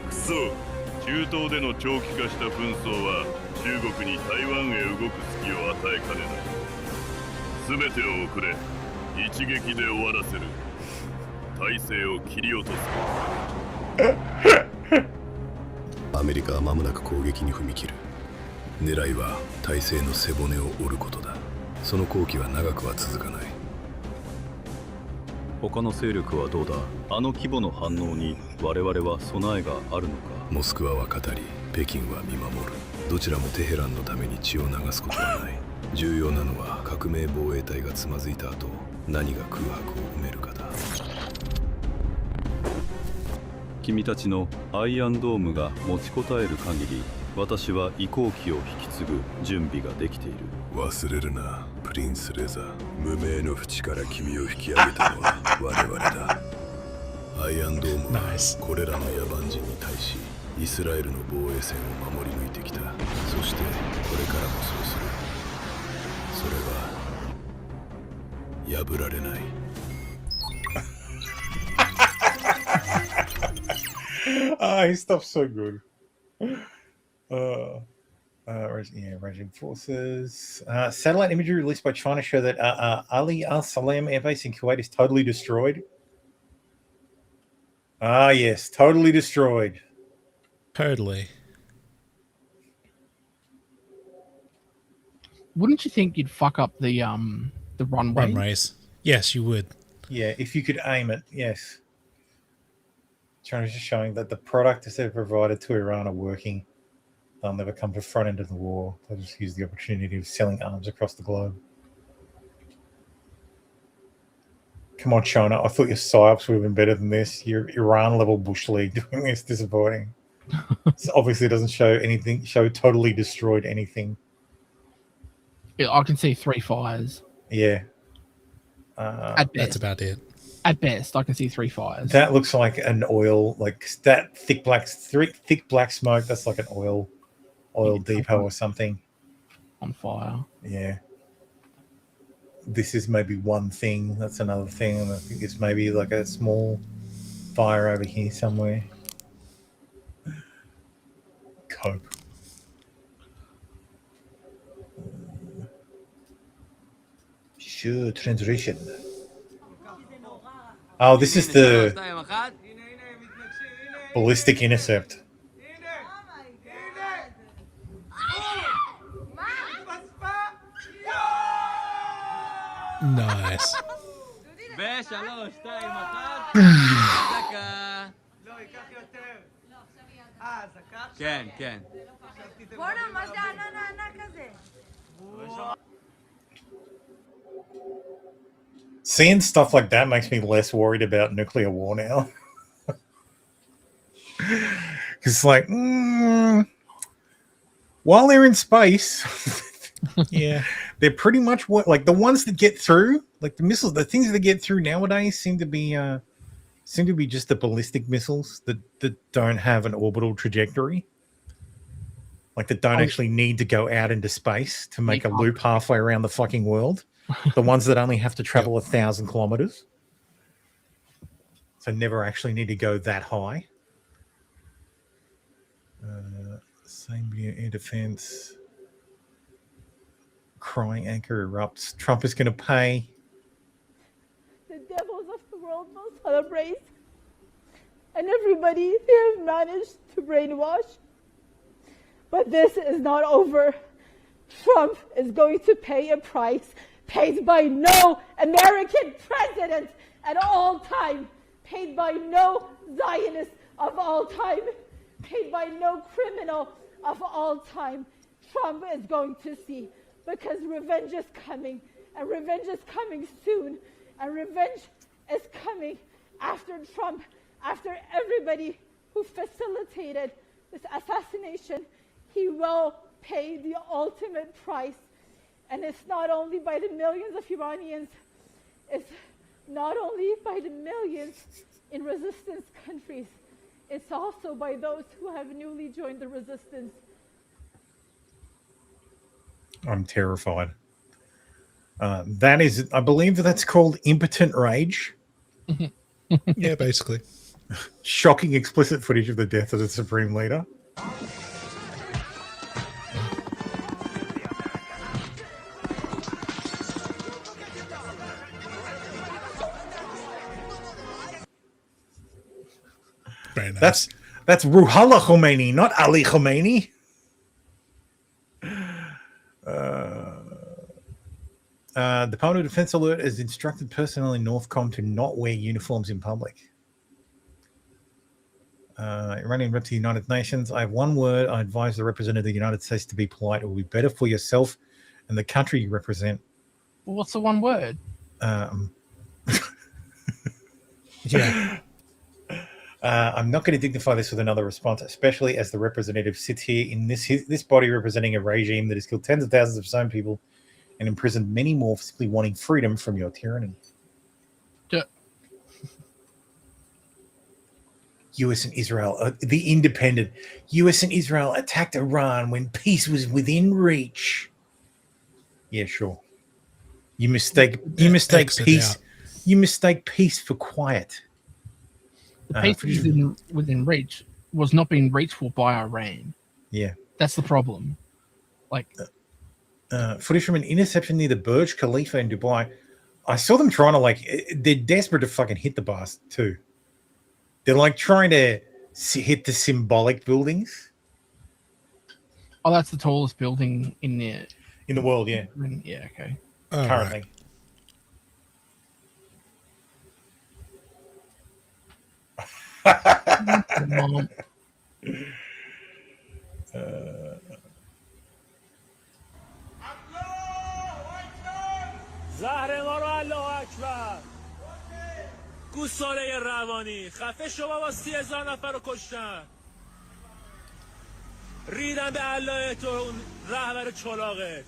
So 中東での長期化した紛争は中国に台湾へ動く隙を与えかねない。すべてを遅れ、一撃で終わらせる。体制を切り落とす。アメリカは間もなく攻撃に踏み切る。狙いは体制の背骨を折ることだ。その攻撃は長くは続かない。他の勢力はどうだ。あの規模の反応に我々は備えがあるのか。モスクワは語り、北京は見守る。どちらもテヘランのために血を流すことはない。重要なのは革命防衛隊がつまずいた後、何が空白を埋めるかだ。君たちのアイアンドームが持ちこたえる限り、私は移行期を引き継ぐ準備ができている。忘れるな、プリンスレザー。無名の淵から君を引き上げたのは我々だ。アイアンドームはこれらの野蛮人に対しイスラエルの防衛線を守り抜いてきた。そしてこれからもそうする。それは破られない。His stuff's so good. Regime forces. Satellite imagery released by China show that Ali Al Salem Air Base in Kuwait is totally destroyed. Ah, yes, totally destroyed. Totally. Wouldn't you think you'd fuck up the runway? Runways. Yes, you would. Yeah, if you could aim it, yes. China's just showing that the products they've provided to Iran are working. They'll never come to the front end of the war. They'll just use the opportunity of selling arms across the globe. Come on, China. I thought your psyops would have been better than this. Your Iran-level Bush League doing this disappointing. This obviously doesn't show anything. Show totally destroyed anything. Yeah, I can see 3 fires. Yeah. That's about it. At best, I can see 3 fires. That looks like an oil, like that thick black smoke. That's like an oil depot or something. On fire. Yeah. This is maybe one thing. That's another thing. And I think it's maybe like a small fire over here somewhere. Cope. Sure, translation. Oh, this is the ballistic intercept. Nice. Seeing stuff like that makes me less worried about nuclear war now. Because, like, while they're in space, yeah, they're pretty much what, like, the ones that get through, like the missiles, the things that get through nowadays seem to be just the ballistic missiles that don't have an orbital trajectory. Like, that don't actually need to go out into space to make a loop halfway around the fucking world. The ones that only have to travel 1,000 kilometers. So never actually need to go that high. Same air defense. Crying anchor erupts. Trump is going to pay. The devils of the world will celebrate. And everybody they have managed to brainwash. But this is not over. Trump is going to pay a price paid by no American president at all time, paid by no Zionist of all time, paid by no criminal of all time. Trump is going to see, because revenge is coming, and revenge is coming soon, and revenge is coming after Trump, after everybody who facilitated this assassination. He will pay the ultimate price. And it's not only by the millions of Iranians, it's not only by the millions in resistance countries, it's also by those who have newly joined the resistance. I'm terrified. That is, I believe that's called impotent rage. Yeah, basically. Shocking explicit footage of the death of the Supreme Leader. Very nice. That's Ruhollah Khomeini, not Ali Khomeini. Department of Defense alert has instructed personnel in Northcom to not wear uniforms in public. Iranian rep to the United Nations. I have one word. I advise the representative of the United States to be polite. It will be better for yourself and the country you represent. Well, what's the one word? Yeah. I'm not going to dignify this with another response, especially as the representative sits here in this body representing a regime that has killed tens of thousands of its own people and imprisoned many more for simply wanting freedom from your tyranny. U.S. and Israel, the independent. U.S. and Israel attacked Iran when peace was within reach. Yeah, sure. You mistake peace. You mistake peace for quiet. The peace within reach was not being reached for by Iran. Yeah, that's the problem. Like, footage from an interception near the Burj Khalifa in Dubai. I saw them trying to they're desperate to fucking hit the bastard too. They're like trying to hit the symbolic buildings. Oh, that's the tallest building in the world. Yeah. Yeah. Okay. Currently. زهر ما رو الله اکبر گوساله روانی خفه شو بابا 30,000 نفر رو کشتن ریدن به الله تو اون رهبر چلاقت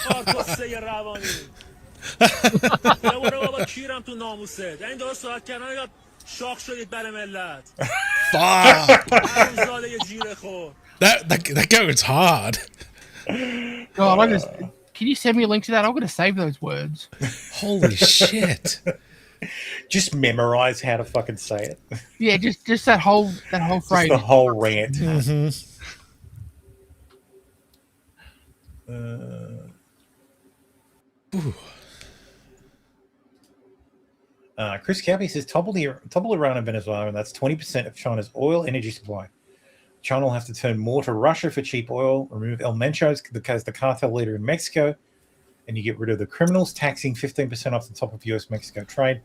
کارکسته روانی برو بابا کیرم تو ناموست این درست صحبت کردن یا شاخ شدید برای ملت زاده جیره خور That goes hard. God, can you send me a link to that? I'm going to save those words. Holy shit. Just memorize how to fucking say it. Yeah, just that whole phrase. Just the whole rant. Chris Cappy says topple Iran and Venezuela, and that's 20% of China's oil energy supply. China will have to turn more to Russia for cheap oil, remove El Mencho as the cartel leader in Mexico, and you get rid of the criminals, taxing 15% off the top of US-Mexico trade.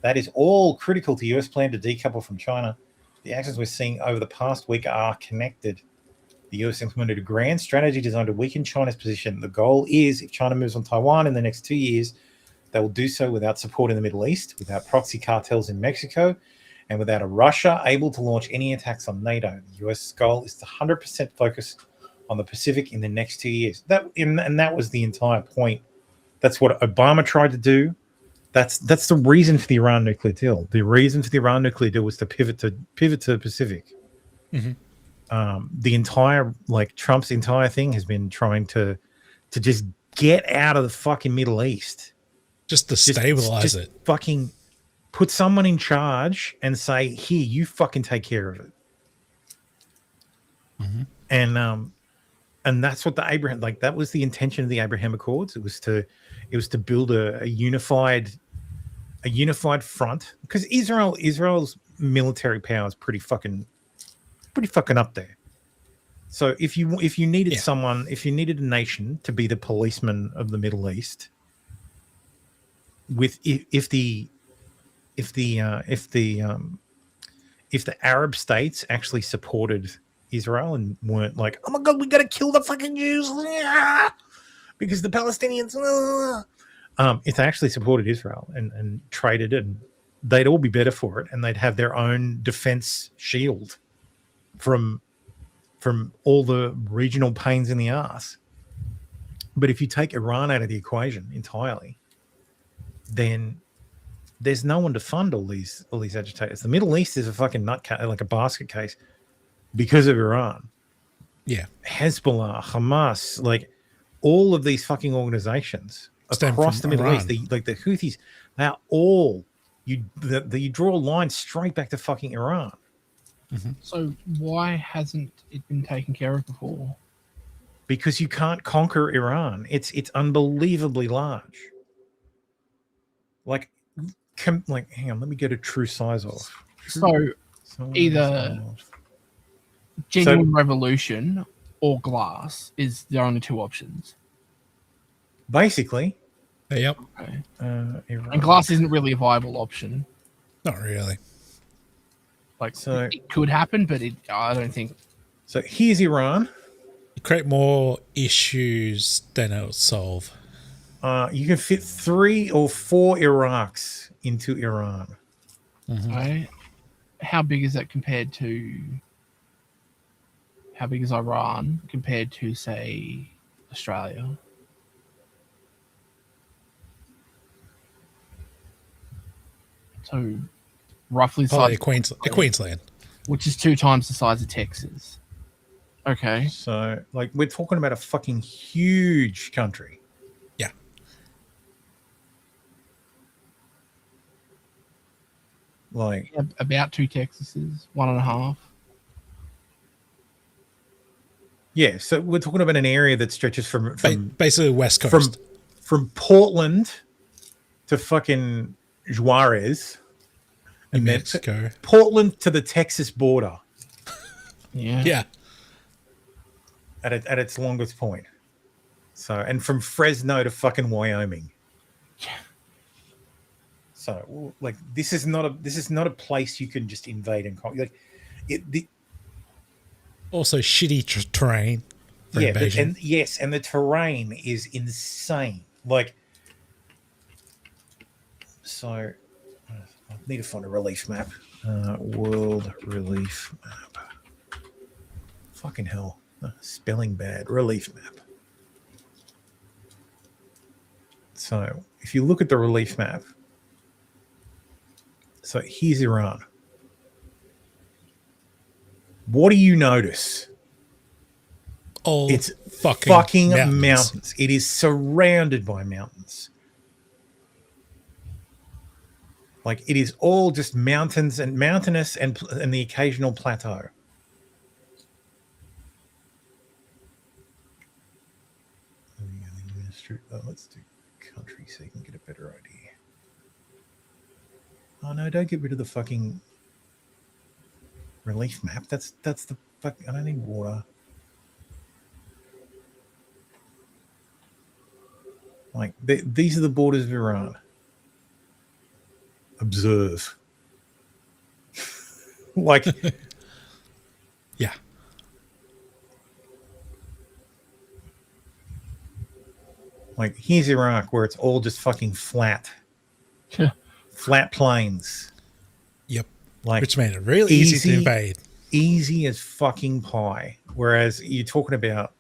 That is all critical to US plan to decouple from China. The actions we're seeing over the past week are connected. The US implemented a grand strategy designed to weaken China's position. The goal is, if China moves on Taiwan in the next 2 years, they will do so without support in the Middle East, without proxy cartels in Mexico, and without a Russia able to launch any attacks on NATO. The US goal is to 100% focus on the Pacific in the next 2 years. And that was the entire point. That's what Obama tried to do. That's the reason for the Iran nuclear deal. The reason for the Iran nuclear deal was to pivot to the Pacific. Mm-hmm. The entire Trump's entire thing has been trying to just get out of the fucking Middle East, just to stabilize it. Fucking put someone in charge and say, "Here, you fucking take care of it." Mm-hmm. And that's what the Abraham that was the intention of the Abraham Accords. It was to build a unified front, because Israel's military power is pretty fucking up there. So if you needed someone, if you needed a nation to be the policeman of the Middle East, if the Arab states actually supported Israel and weren't like, oh my god, we gotta kill the fucking Jews because the Palestinians, if they actually supported Israel and traded it, they'd all be better for it, and they'd have their own defense shield from all the regional pains in the ass. But if you take Iran out of the equation entirely, then there's no one to fund all these agitators. The Middle East is a fucking like a basket case because of Iran. Yeah. Hezbollah, Hamas, all of these fucking organizations across the Middle East, the Houthis, they're all you draw a line straight back to fucking Iran. Mm-hmm. So why hasn't it been taken care of before? Because you can't conquer Iran. It's unbelievably large. Hang on, let me get a true size off. So either genuine revolution or glass is the only two options. Basically. Yep. Okay. And glass isn't really a viable option. Not really. Like, So it could happen, but I don't think. So here's Iran. Create more issues than it'll solve. You can fit 3 or 4 Iraqs into Iran. Right? How big is that compared to? How big is Iran compared to, say, Australia? So, roughly the size of Queensland, which is 2 times the size of Texas. Okay. So, like, we're talking about a fucking huge country. Yeah. Like, about 2 Texases, 1.5. Yeah, so we're talking about an area that stretches from basically West Coast, from Portland to fucking Juarez, New Mexico, Portland to the Texas border. Yeah. At its longest point. So, and from Fresno to fucking Wyoming. So, like, this is not a place you can just invade and conquer. Like, also shitty terrain for invasion. And the terrain is insane. Like, so I need to find a relief map. World relief map. Fucking hell. Spelling bad. Relief map. So if you look at the relief map, so here's Iran. What do you notice? It's fucking mountains. It is surrounded by mountains. Like, it is all just mountains and mountainous and the occasional plateau. Let's do country so you can get a better idea. Oh no, don't get rid of the fucking relief map. That's the fuck. I don't need water. Like, these are the borders of Iran. Observe. Like, yeah. Like, here's Iraq, where it's all just fucking flat. Flat plains. Yep. Like, which made it really easy to invade. Easy as fucking pie. Whereas you're talking about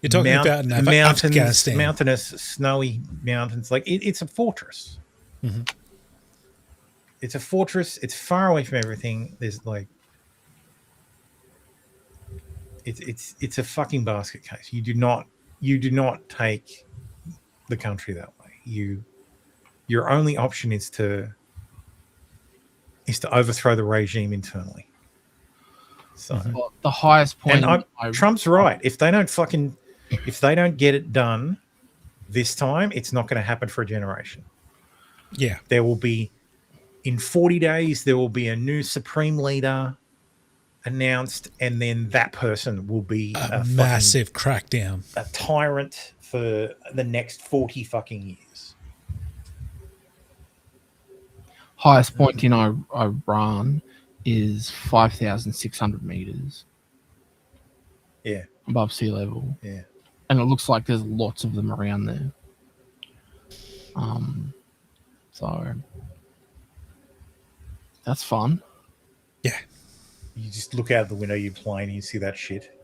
mountains, Afghanistan. Mountainous, snowy mountains. Like, it's a fortress. Mm-hmm. It's a fortress. It's far away from everything. There's like, it's a fucking basket case. You do not take the country that way. Your only option is to overthrow the regime internally. So the highest point, and Trump's right. If they don't get it done this time, it's not going to happen for a generation. Yeah, there will be, in 40 days, there will be a new supreme leader announced, and then that person will be a massive crackdown, a tyrant for the next 40 fucking years. Highest point in Iran is 5,600 meters. Yeah, above sea level. Yeah, and it looks like there's lots of them around there. So that's fun. Yeah. You just look out the window, you plane, and you see that shit.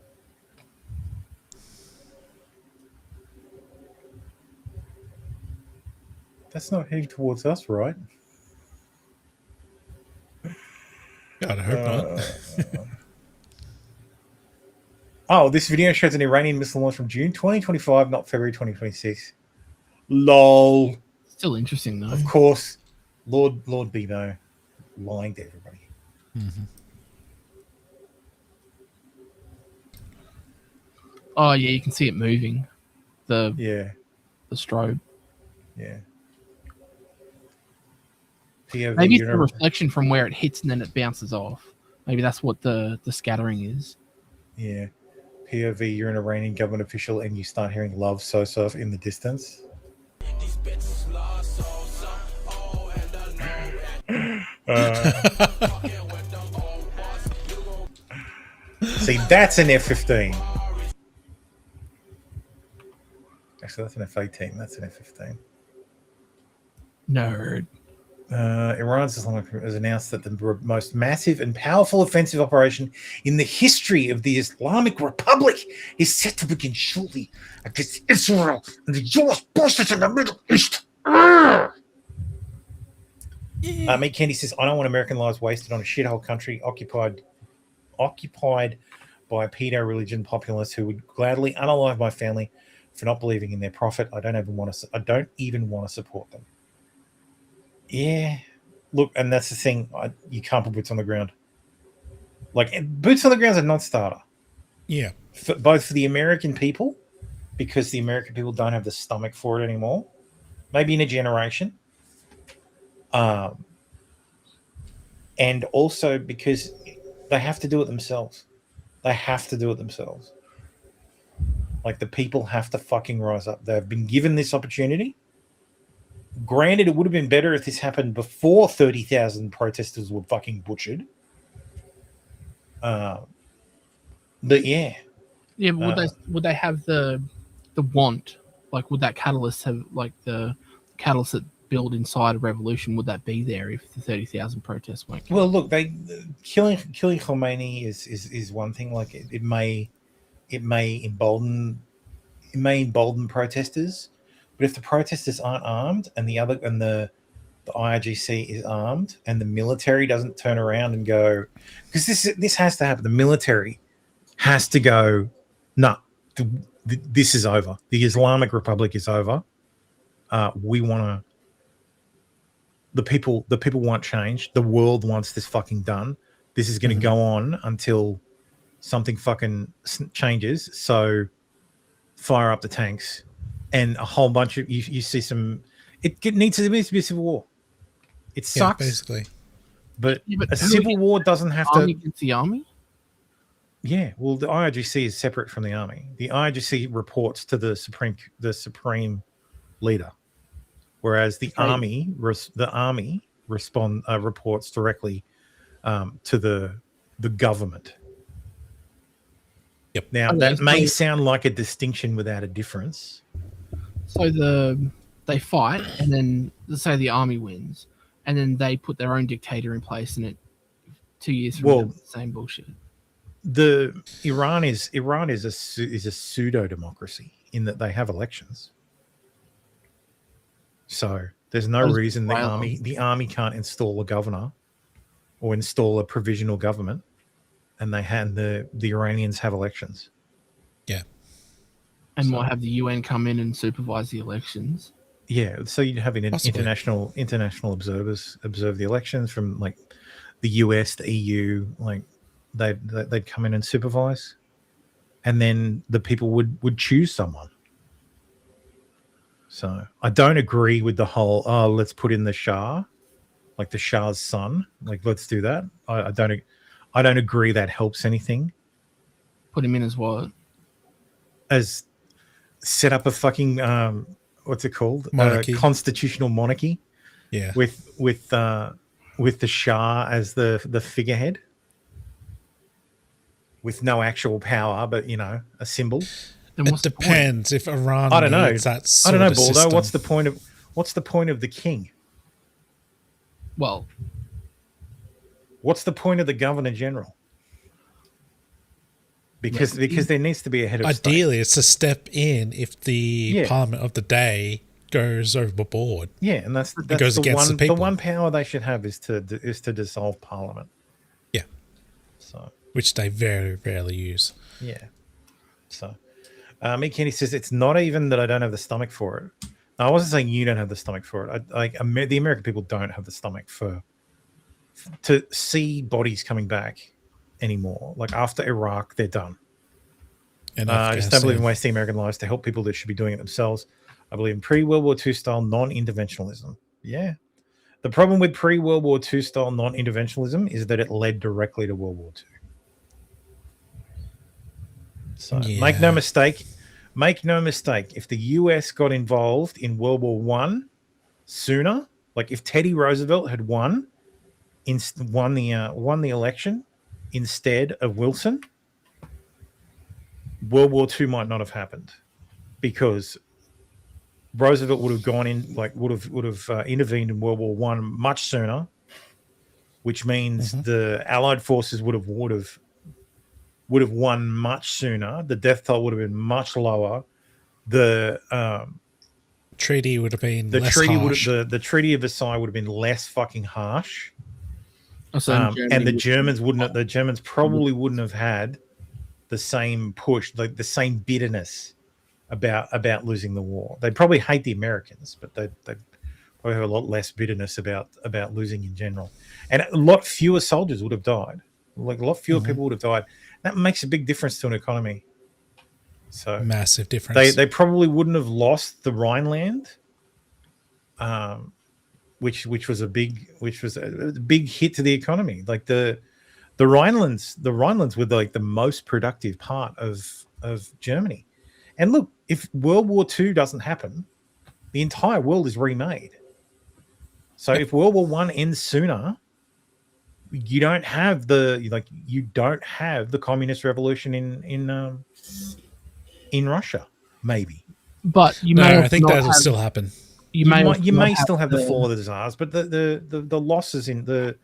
That's not heading towards us, right? God, I hope not. Oh, this video shows an Iranian missile launch from June 2025, not February 2026. Lol. Still interesting, though. Of course. Lord Bebo lying to everybody. Mm-hmm. Oh, yeah, you can see it moving. The strobe. Yeah. Maybe it's the reflection from where it hits and then it bounces off. Maybe that's what the scattering is. Yeah. POV, you're an Iranian government official and you start hearing love so soft in the distance. See, that's an F-15. Actually, that's an F-18. That's an F-15. Nerd. Iran's Islamic has announced that the most massive and powerful offensive operation in the history of the Islamic Republic is set to begin shortly against Israel and the U.S. forces in the Middle East. Meat Candy says, I don't want American lives wasted on a shithole country occupied by a pedo religion populace who would gladly unalive my family for not believing in their prophet. I don't even want to support them. Yeah, look, and that's the thing. You can't put boots on the ground. Like, boots on the ground is a non-starter. Yeah, both for the American people, because the American people don't have the stomach for it anymore. Maybe in a generation. And also because they have to do it themselves. Like, the people have to fucking rise up. They've been given this opportunity. Granted, it would have been better if this happened before 30,000 protesters were fucking butchered. But yeah. Yeah, but would they have the want? Like, would that catalyst have, like, the catalyst that build inside a revolution, would that be there if the 30,000 protests weren't killed? Well, look, killing Khomeini is one thing. Like, it may embolden protesters, but if the protesters aren't armed and the IRGC is armed and the military doesn't turn around and go, because this has to happen. The military has to go, no, this is over. The Islamic Republic is over. We want to. The people want change. The world wants this fucking done. This is going to go on until something fucking changes. So fire up the tanks, and a whole bunch of you see some. It needs to be a civil war. It sucks, basically. But a civil war doesn't have to. Against the army. Yeah, well, the IRGC is separate from the army. The IRGC reports to the supreme leader, whereas the army reports directly to the government. Yep. Now that may sound like a distinction without a difference. So they fight, and then let's say the army wins, and then they put their own dictator in place, and 2 years from now, the same bullshit. Iran is a pseudo democracy in that they have elections. So there's no reason the army can't install a governor or install a provisional government, and the Iranians have elections. Yeah. And might have the UN come in and supervise the elections. Yeah, so you'd have international observers observe the elections from, like, the US, the EU, like they'd come in and supervise, and then the people would choose someone. So I don't agree with the whole let's put in the Shah, like the Shah's son, like let's do that. I don't agree that helps anything. Put him in as what? As set up a fucking what's it called? Constitutional monarchy. Yeah. With the Shah as the figurehead, with no actual power, but a symbol. It depends if Iran. I don't know. That I don't know, Baldo. system. What's the point of the king? Well, what's the point of the governor general? Because there needs to be a head of ideally state. It's a step in if the parliament of the day goes overboard. Yeah, and that's goes against the people. The one power they should have is to dissolve parliament. Yeah. So which they very rarely use. Yeah. So Mick Kenny says it's not even that I don't have the stomach for it. No, I wasn't saying you don't have the stomach for it. The American people don't have the stomach to see bodies coming back anymore. Like after Iraq, they're done. And I just don't believe in wasting American lives to help people that should be doing it themselves. I believe in pre-World War II style non-interventionalism. Yeah. The problem with pre-World War II style non-interventionalism is that it led directly to World War II. So make no mistake. If the US got involved in World War I sooner, like if Teddy Roosevelt had won won the election instead of Wilson, World War II might not have happened, because Roosevelt would have gone in, like would have intervened in World War One much sooner, which means the Allied forces would have won much sooner. The death toll would have been much lower. The treaty would have been the less treaty harsh. the Treaty of Versailles would have been less fucking harsh. And the Germans probably wouldn't have had the same push, like the same bitterness about losing the war. They'd probably hate the Americans, but they probably have a lot less bitterness about losing in general. And a lot fewer soldiers would have died. Like a lot fewer people would have died. That makes a big difference to an economy. So massive difference. They probably wouldn't have lost the Rhineland, which was a big hit to the economy. Like the Rhinelands were like the most productive part of Germany. And look, if World War II doesn't happen, the entire world is remade. So if World War I ends sooner, you don't have the communist revolution in Russia, maybe. But I think that'll still happen. You may still have the fall of the Tsars, but the losses in the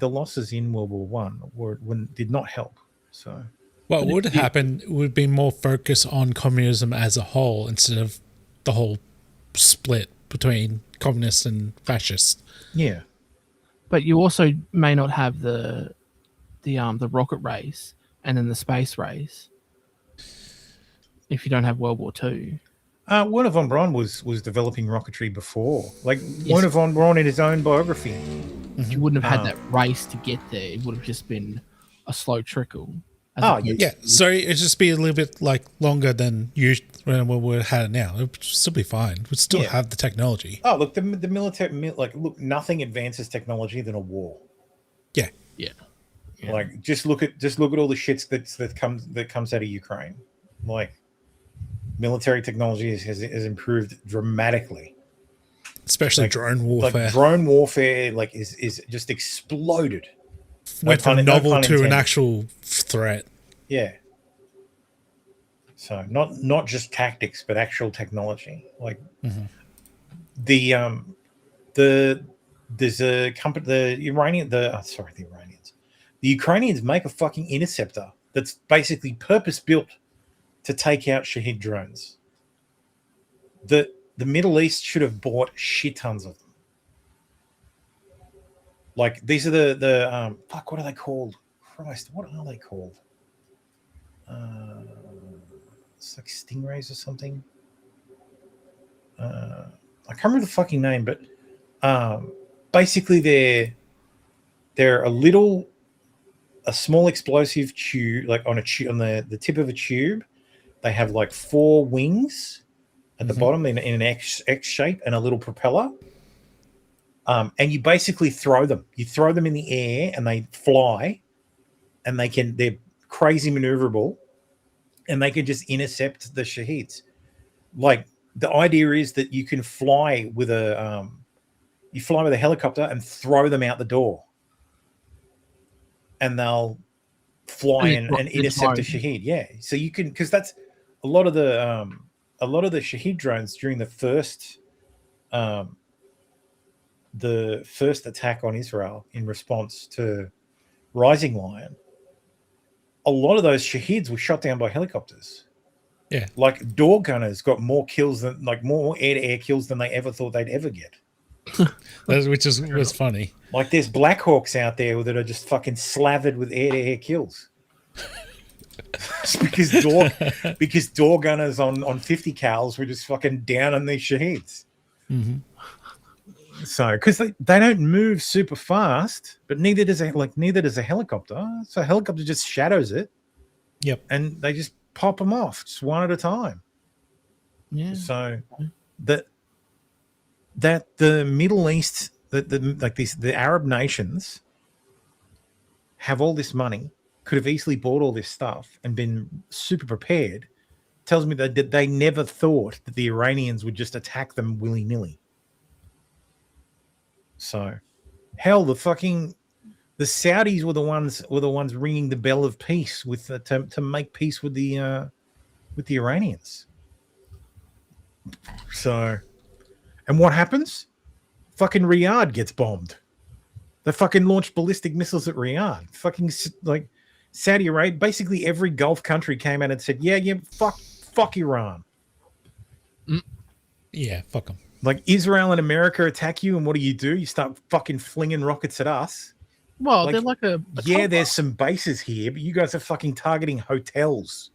losses in World War I did not help. So what would happen would be more focus on communism as a whole instead of the whole split between communists and fascists. Yeah, but you also may not have the rocket race and then the space race if you don't have World War II. Werner von Braun was developing rocketry before. Like Werner von Braun in his own biography. You wouldn't have had that race to get there. It would have just been a slow trickle. Yeah. So it'd just be a little bit like longer than when we had it now. It would still be fine. We'd still have the technology. Oh, look, the military, nothing advances technology than a war. Yeah. Yeah. Like just look at all the shits that comes out of Ukraine. Like military technology has improved dramatically. Especially drone warfare. Like drone warfare is just exploded. Went from novel to an actual threat. Yeah. So not just tactics, but actual technology. Like there's a company, the Ukrainians make a fucking interceptor that's basically purpose built to take out Shahid drones. The Middle East should have bought shit tons of them. Like these are the what are they called? Christ, what are they called? It's like stingrays or something. I can't remember the fucking name, but basically they're a small explosive tube, like on the tip of a tube. They have like 4 wings at the bottom in an X shape and a little propeller. And you basically throw them. You throw them in the air and they fly, and they're crazy maneuverable, and they can just intercept the Shaheeds. Like the idea is that you can fly with a helicopter and throw them out the door, and they'll fly and intercept a Shaheed. Yeah, so you can, because that's a lot of the Shaheed drones during the first attack on Israel in response to Rising Lion. A lot of those Shaheeds were shot down by helicopters. Yeah, like door gunners got more kills than more air-to-air kills than they ever thought they'd ever get. Which was funny. Like there's Black Hawks out there that are just fucking slathered with air-to-air kills. because door gunners on 50 cals were just fucking down on these Shaheeds. So because they don't move super fast, but neither does a helicopter. So a helicopter just shadows it. Yep. And they just pop them off just one at a time. Yeah. So that the Middle East, the Arab nations have all this money, could have easily bought all this stuff and been super prepared, tells me that they never thought that the Iranians would just attack them willy-nilly. So Hell, the Saudis were the ones ringing the bell of peace with to make peace with the Iranians. So, and what happens? Fucking Riyadh gets bombed. They fucking launched ballistic missiles at Riyadh. Fucking like Saudi Arabia. Basically, every Gulf country came out and said, "Yeah, fuck Iran." Yeah, fuck them. Like Israel and America attack you, and what do? You start fucking flinging rockets at us. Well, they're like a yeah. There's some bases here, but you guys are fucking targeting hotels.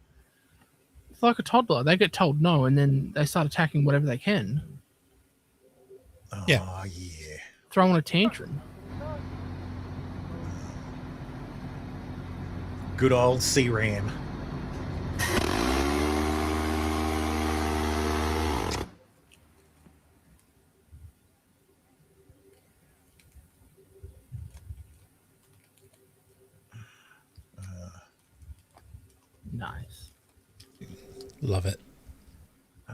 It's like a toddler. They get told no, and then they start attacking whatever they can. Oh yeah. Throwing a tantrum. Good old C-RAM. Nice. Love it.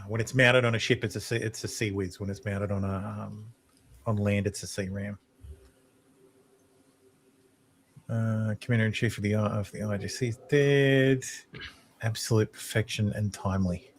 When it's mounted on a ship, it's a Sea Whiz. When it's mounted on on land, it's a C-RAM. Commander-in-Chief of the IGC is dead. Absolute perfection and timely.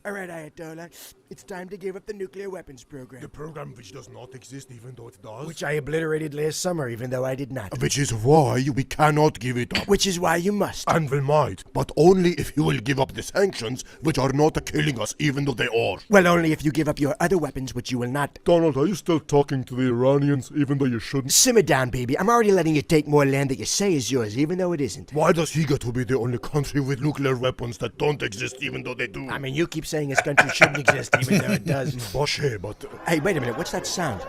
All right, Ayatollah. It's time to give up the nuclear weapons program. The program which does not exist even though it does. Which I obliterated last summer even though I did not. Which is why we cannot give it up. Which is why you must. And we might, but only if you will give up the sanctions which are not killing us even though they are. Well, only if you give up your other weapons which you will not. Donald, are you still talking to the Iranians even though you shouldn't? Simmer down, baby. I'm already letting you take more land that you say is yours even though it isn't. Why does he get to be the only country with nuclear weapons that don't exist even though they do? I mean, you keep saying his country shouldn't exist even though it does. Boshe, but... Hey, wait a minute. What's that sound?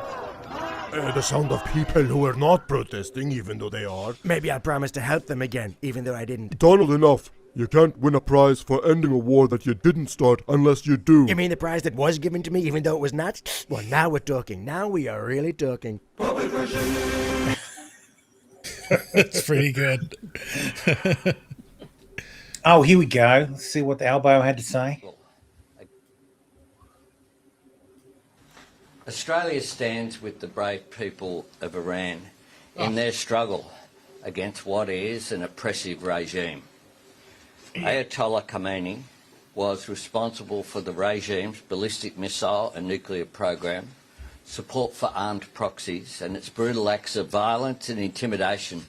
The sound of people who are not protesting even though they are. Maybe I promised to help them again even though I didn't. Donald, enough. You can't win a prize for ending a war that you didn't start unless you do. You mean the prize that was given to me even though it was not? Well, now we're talking. Now we are really talking. That's pretty good. Oh, here we go. Let's see what the Albo had to say. Australia stands with the brave people of Iran in their struggle against what is an oppressive regime. Ayatollah Khamenei was responsible for the regime's ballistic missile and nuclear program, support for armed proxies, and its brutal acts of violence and intimidation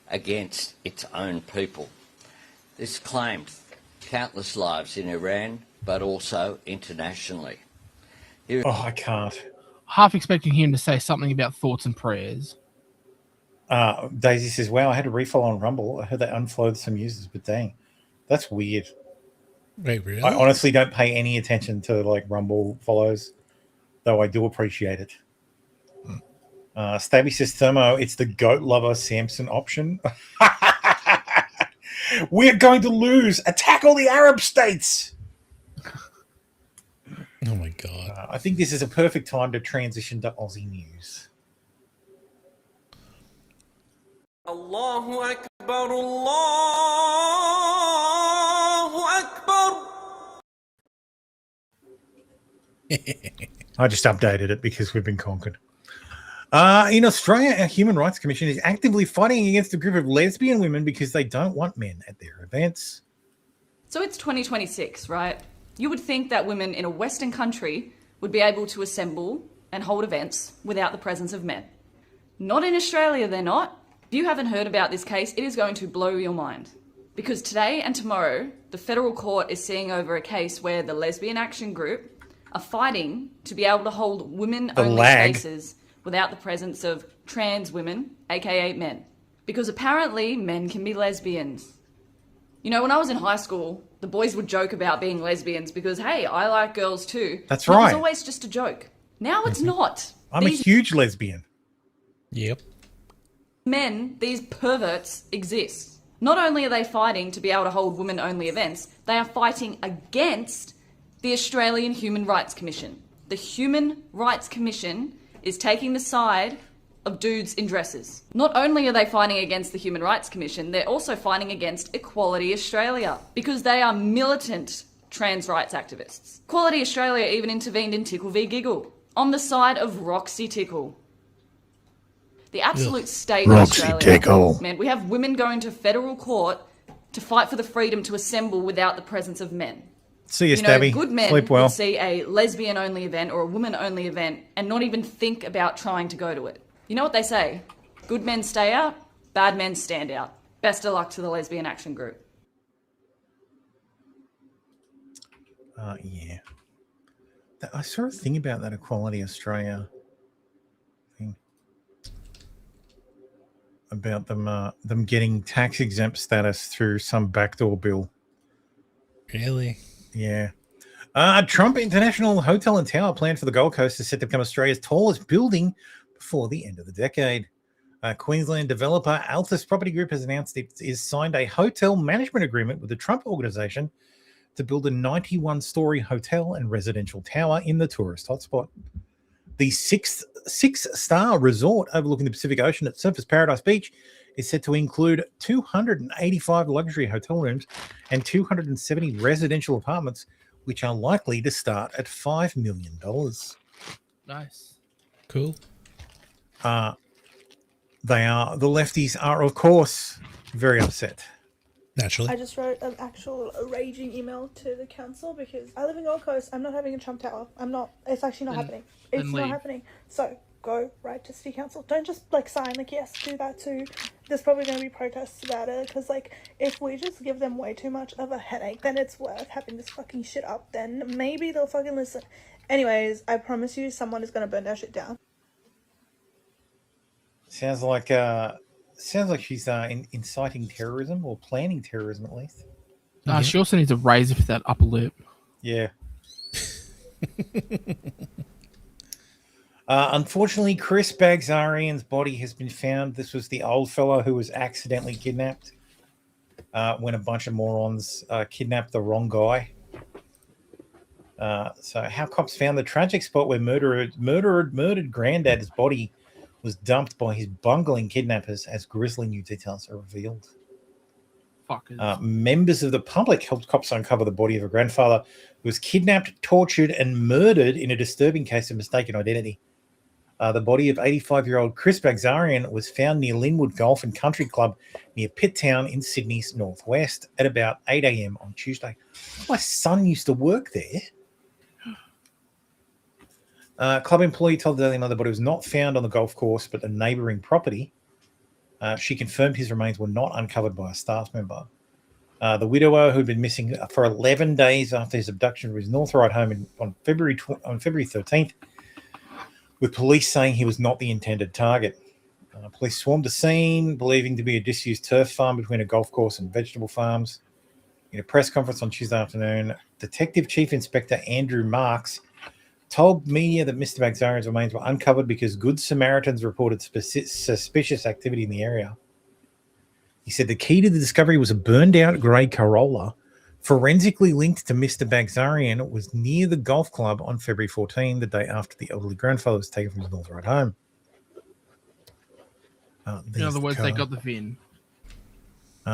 against its own people. This claimed countless lives in Iran, but also internationally. I can't. Half expecting him to say something about thoughts and prayers. Daisy says, wow, I had a refill on Rumble. I heard they unfollowed some users, but dang, that's weird. Wait, really? I honestly don't pay any attention to like Rumble follows, though I do appreciate it. Stabby says, Thermo, it's the goat lover Samson option. We're going to lose. Attack all the Arab states. Oh my God. I think this is a perfect time to transition to Aussie news. Allahu Akbar, Allahu Akbar. I just updated it because we've been conquered. In Australia, our Human Rights Commission is actively fighting against a group of lesbian women because they don't want men at their events. So it's 2026, right? You would think that women in a Western country would be able to assemble and hold events without the presence of men. Not in Australia, they're not. If you haven't heard about this case, it is going to blow your mind. Because today and tomorrow, the federal court is seeing over a case where the Lesbian Action Group are fighting to be able to hold women-only spaces without the presence of trans women, aka men. Because apparently men can be lesbians. You know, when I was in high school, the boys would joke about being lesbians because, hey, I like girls too. That's but right. It was always just a joke. Now it's not. I'm a huge lesbian. Yep. Men, these perverts, exist. Not only are they fighting to be able to hold women-only events, they are fighting against the Australian Human Rights Commission. The Human Rights Commission is taking the side of dudes in dresses. Not only are they fighting against the Human Rights Commission, they're also fighting against Equality Australia because they are militant trans rights activists. Equality Australia even intervened in Tickle v Giggle on the side of Roxy Tickle. The absolute state Roxy, of Australia take home. meant we have women going to federal court to fight for the freedom to assemble without the presence of men. See you, Stabby. Good men Sleep well. would see a lesbian-only event or a woman-only event and not even think about trying to go to it. You know what they say? Good men stay out, bad men stand out. Best of luck to the Lesbian Action Group. Yeah. I saw a thing about that Equality Australia thing. About them getting tax exempt status through some backdoor bill. Really? Yeah. Trump International Hotel and Tower planned for the Gold Coast is set to become Australia's tallest building before the end of the decade. Queensland developer Altus Property Group has announced it is signed a hotel management agreement with the Trump Organization to build a 91-story hotel and residential tower in the tourist hotspot. The six-star resort overlooking the Pacific Ocean at Surfers Paradise Beach is set to include 285 luxury hotel rooms and 270 residential apartments, which are likely to start at $5 million. Nice. Cool. The lefties are, of course, very upset. Naturally. I just wrote an actual raging email to the council because I live in Gold Coast. I'm not having a Trump Tower. It's actually not happening. It's not happening. So go right to City Council. Don't just sign yes, do that too. There's probably going to be protests about it because if we just give them way too much of a headache, then it's worth having this fucking shit up. Then maybe they'll fucking listen. Anyways, I promise you someone is going to burn that shit down. Sounds like she's inciting terrorism or planning terrorism at least. She also needs a razor for that upper lip. Yeah. Unfortunately, Chris Bagzarian's body has been found. This was the old fellow who was accidentally kidnapped when a bunch of morons kidnapped the wrong guy. So how cops found the tragic spot where murdered granddad's body was dumped by his bungling kidnappers as grisly new details are revealed. Members of the public helped cops uncover the body of a grandfather who was kidnapped, tortured, and murdered in a disturbing case of mistaken identity. The body of 85-year-old Chris Bagzarian was found near Linwood Golf and Country Club near Pitt Town in Sydney's northwest at about 8 a.m. on Tuesday. My son used to work there. Club employee told the Daily Mail the body was not found on the golf course but a neighbouring property. She confirmed his remains were not uncovered by a staff member. The widower, who had been missing for 11 days after his abduction from his North Ryde home on February 13th, with police saying he was not the intended target. Police swarmed the scene, believing to be a disused turf farm between a golf course and vegetable farms. In a press conference on Tuesday afternoon, Detective Chief Inspector Andrew Marks told media that Mr. Bagzarian's remains were uncovered because Good Samaritans reported suspicious activity in the area. He said the key to the discovery was a burned-out grey Corolla, forensically linked to Mr. Bagzarian, was near the golf club on February 14, the day after the elderly grandfather was taken from his North Ryde home. In other words, they got the VIN.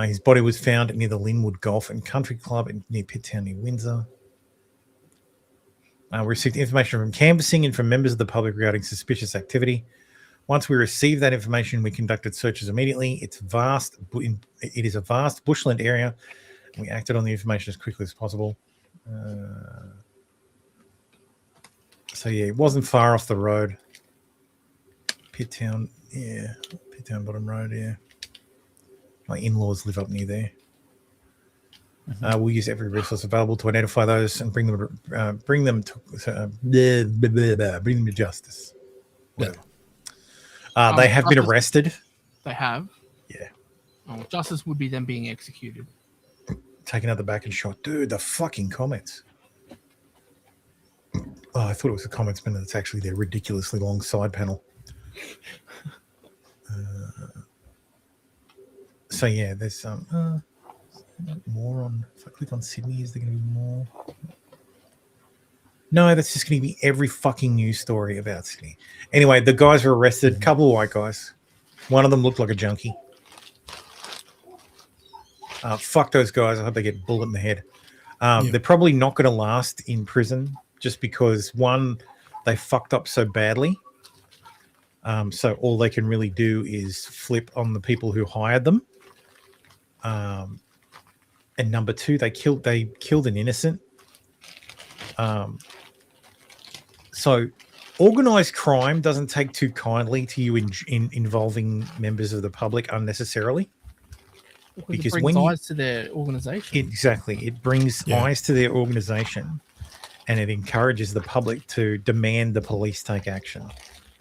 His body was found near the Linwood Golf and Country Club near Pitt Town near Windsor. We received information from canvassing and from members of the public regarding suspicious activity. Once we received that information, we conducted searches immediately. It is a vast bushland area, and we acted on the information as quickly as possible. It wasn't far off the road. Pitt Town Bottom Road, yeah. My in-laws live up near there. We'll use every resource available to identify those and bring them to justice. Whatever. They have been arrested. They have? Yeah. Oh, justice would be them being executed. Taken out the back and shot. Dude, the fucking comments. Oh, I thought it was a comments panel. It's actually their ridiculously long side panel. There's some... more on. If I click on Sydney, is there going to be more? No, that's just going to be every fucking news story about Sydney. Anyway, the guys were arrested. A couple of white guys. One of them looked like a junkie. Fuck those guys. I hope they get a bullet in the head. They're probably not going to last in prison just because, one, they fucked up so badly. So all they can really do is flip on the people who hired them. And number two, they killed an innocent. So organized crime doesn't take too kindly to you in involving members of the public unnecessarily. Because it brings eyes to their organization. Exactly. It brings eyes to their organization, and it encourages the public to demand the police take action.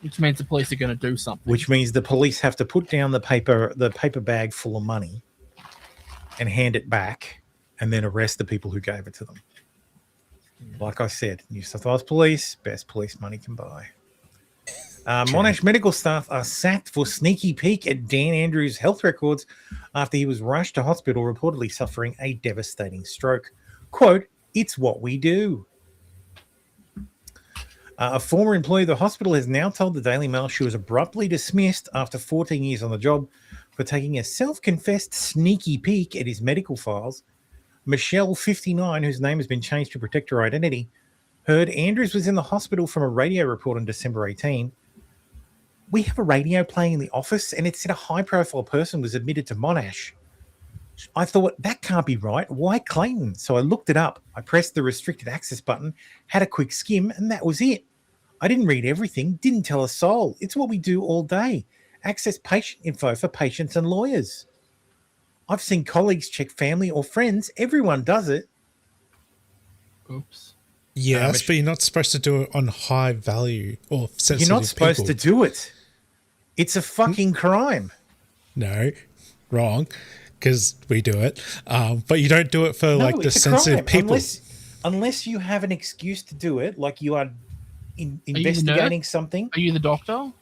Which means the police are going to do something. Which means the police have to put down the paper bag full of money and hand it back, and then arrest the people who gave it to them. Like I said, New South Wales Police, best police money can buy. Monash medical staff are sacked for sneaky peek at Dan Andrews' health records after he was rushed to hospital, reportedly suffering a devastating stroke. Quote, "It's what we do." A former employee of the hospital has now told the Daily Mail she was abruptly dismissed after 14 years on the job for taking a self-confessed sneaky peek at his medical files. Michelle, 59, whose name has been changed to protect her identity, heard Andrews was in the hospital from a radio report on December 18. "We have a radio playing in the office, and it said a high-profile person was admitted to Monash. I thought, that can't be right. Why Clayton? So I looked it up. I pressed the restricted access button, had a quick skim, and that was it. I didn't read everything, didn't tell a soul. It's what we do all day. Access patient info for patients and lawyers. I've seen colleagues check family or friends. Everyone does it." Oops. Yes, but you're not supposed to do it on high value or sensitive You're not supposed to do it. It's a fucking crime. No, wrong, because we do it. But you don't do it for like the it's a sensitive crime. people. Unless you have an excuse to do it, like you are you the investigating nurse? something. Are you the doctor?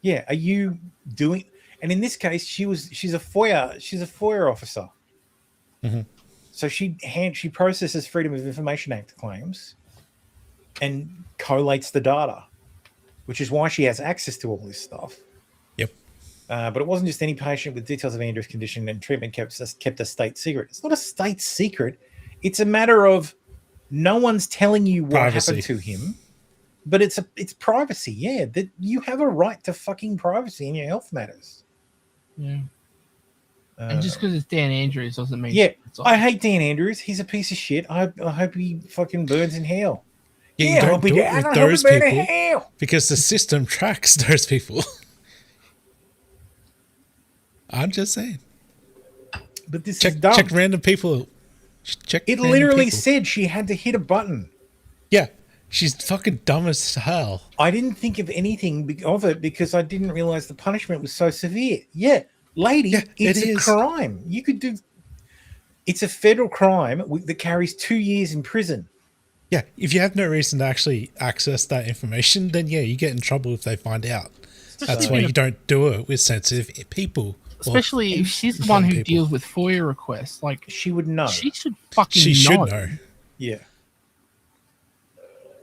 Yeah. Are you doing? And in this case, she's a FOIA officer. Mm-hmm. So she processes Freedom of Information Act claims and collates the data, which is why she has access to all this stuff. Yep. But it wasn't just any patient with details of Andrew's condition and treatment kept a state secret. It's not a state secret. It's a matter of no one's telling you what happened to him, but it's privacy. Yeah, that you have a right to fucking privacy in your health matters. Yeah. And just because it's Dan Andrews doesn't mean... Yeah, I hate Dan Andrews. He's a piece of shit. I hope he fucking burns in hell. Yeah, you don't do it with those people because the system tracks those people. I'm just saying. But this is dumb. Check random people. It literally said she had to hit a button. Yeah, she's fucking dumb as hell. I didn't think of anything of it because I didn't realize the punishment was so severe. Yeah, lady, it's a crime. You could do... It's a federal crime that carries 2 years in prison. Yeah, if you have no reason to actually access that information, then yeah, you get in trouble if they find out. That's why you don't do it with sensitive people. Especially if she's the one who deals with FOIA requests. Like, she would know. She should fucking She should know. Yeah.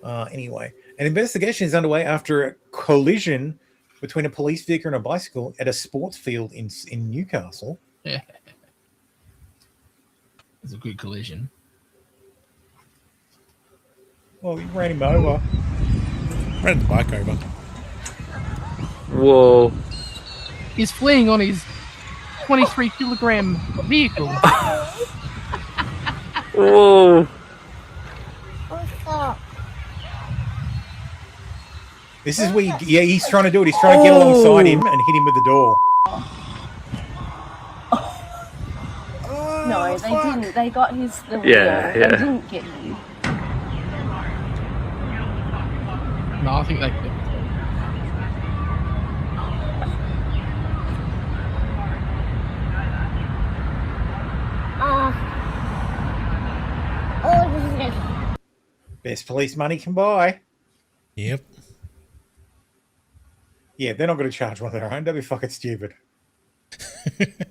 Anyway, an investigation is underway after a collision between a police vehicle and a bicycle at a sports field in Newcastle. Yeah. It's a good collision. Well, you ran him over. Ran the bike over. Whoa. He's fleeing on his 23-kilogram vehicle. Whoa. What's up? This is where he's trying to do it. He's trying to get alongside him and hit him with the door. No, they didn't. They got his the wheel. Yeah. They didn't get you. No, I think they could. Best police money can buy. Yep. Yeah, they're not going to charge one of their own. That'd be fucking stupid.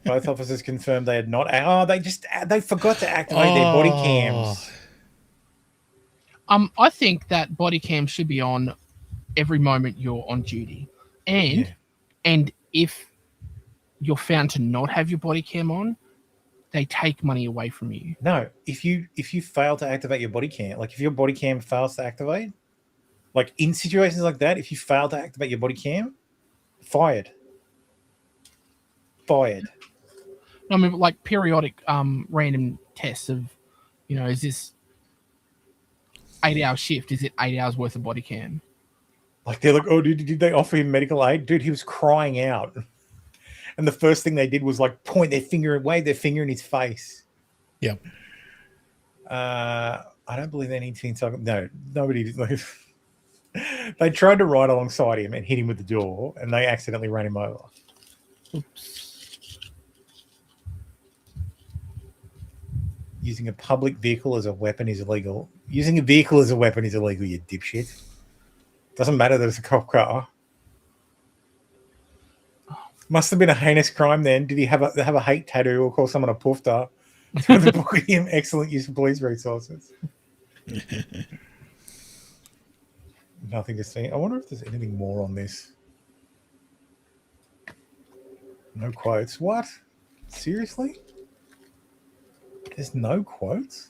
Both officers confirmed they had not. They forgot to activate their body cams. I think that body cam should be on every moment you're on duty, and if you're found to not have your body cam on, they take money away from you. No, if you fail to activate your body cam, like if your body cam fails to activate, Like in situations like that, if you fail to activate your body cam, fired. Fired. I mean, like periodic random tests of, you know, is this 8-hour shift? Is it 8 hours worth of body cam? Like they're like, oh, did they offer him medical aid? Dude, he was crying out. And the first thing they did was like point their finger and wave their finger in his face. Yep. I don't believe they need to. No, nobody. Like, they tried to ride alongside him and hit him with the door, and they accidentally ran him over. Oops. Using a public vehicle as a weapon is illegal. Using a vehicle as a weapon is illegal, you dipshit. Doesn't matter that it's a cop car. Must have been a heinous crime then. Did he have a hate tattoo or call someone a poofter? To the book of him, excellent use of police resources. Nothing to see. I wonder if there's anything more on this. No quotes. What? Seriously? There's no quotes?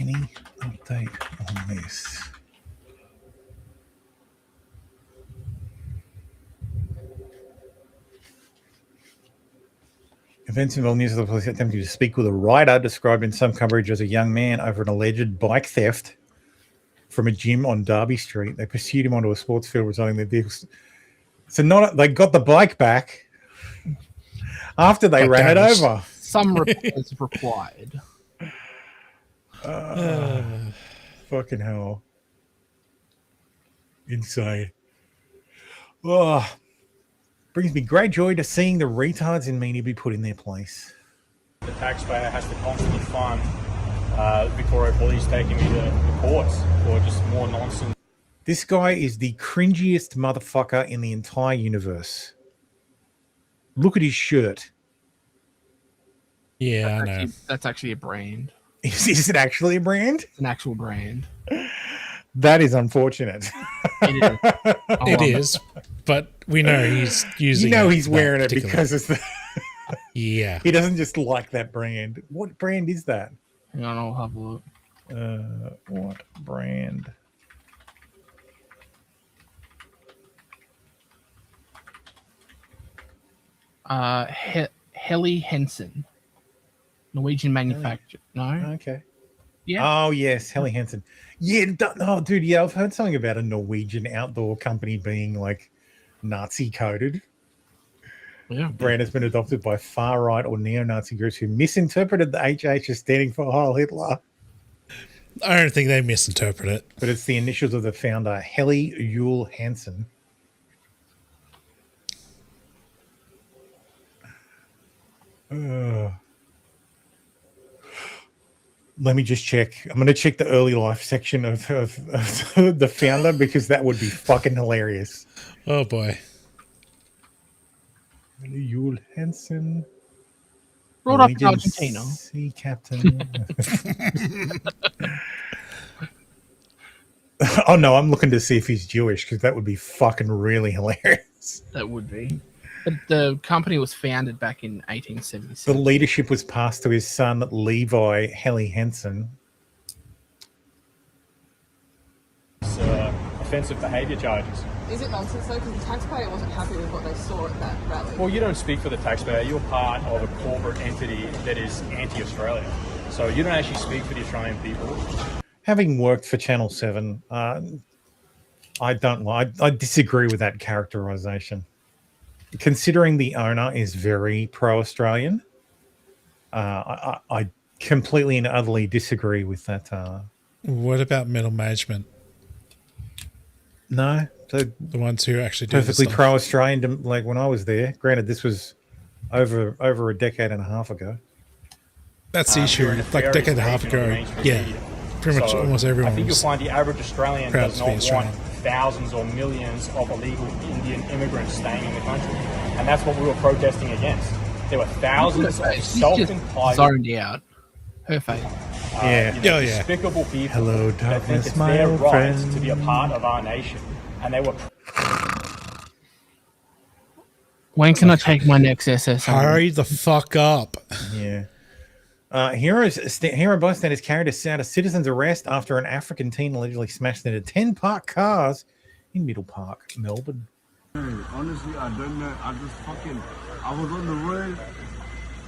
Any update on this? Events involving New South Wales police attempting to speak with a rider described in some coverage as a young man over an alleged bike theft from a gym on Derby Street. They pursued him onto a sports field, residing their vehicles. So they got the bike back after they ran it over. Some repairs required. Fucking hell. Insane. Oh, brings me great joy to seeing the retards in me to be put in their place. The taxpayer has to constantly fund Victoria Police taking me to the courts for just more nonsense. This guy is the cringiest motherfucker in the entire universe. Look at his shirt. Yeah, I know. That's actually a brand. Is it actually a brand? It's an actual brand. That is unfortunate. It is. But we know he's using. You know he's wearing it because it's the. Yeah. He doesn't just like that brand. What brand is that? Hang on, I'll have a look. What brand? Helly Hansen. Norwegian manufacturer. No? Okay. Yeah. Oh, yes. Helly Hansen. Yeah. Oh, dude. Yeah. I've heard something about a Norwegian outdoor company being like Nazi coded. Yeah. The brand has been adopted by far right or neo-Nazi groups who misinterpreted the HH as standing for Heil Hitler. I don't think they misinterpret it. But it's the initials of the founder, Helly Yule Hansen. Let me just check. I'm going to check the early life section of the founder because that would be fucking hilarious. Oh, boy. Yule Hansen. Brought up in Argentina. Sea captain. Oh, no, I'm looking to see if he's Jewish because that would be fucking really hilarious. That would be. But the company was founded back in 1876. The leadership was passed to his son, Levi Helly Hansen. Offensive behaviour charges. Is it nonsense though? Because the taxpayer wasn't happy with what they saw at that rally. Well, you don't speak for the taxpayer. You're part of a corporate entity that is anti-Australia. So you don't actually speak for the Australian people. Having worked for Channel 7, I disagree with that characterization. Considering the owner is very pro-Australian, I completely and utterly disagree with that. What about middle management? No, the ones who actually do perfectly pro-Australian. Like when I was there, granted, this was over a decade and a half ago. That's the issue. Like a decade and a half ago, yeah, pretty much almost everyone. I think you'll find the average Australian does not Australian. want thousands or millions of illegal Indian immigrants staying in the country, and that's what we were protesting against. There were thousands of self-entitled. Zoned out. Her face. Despicable people. Hello, that think darkness, it's my their old right friend. to be a part of our nation, and they were. When can I take my next SS? Hurry the fuck up. Yeah. Hero bystanders carried out a citizen's arrest after an African teen allegedly smashed into 10 parked cars in Middle Park, Melbourne. Hey, honestly, I don't know. I was on the road.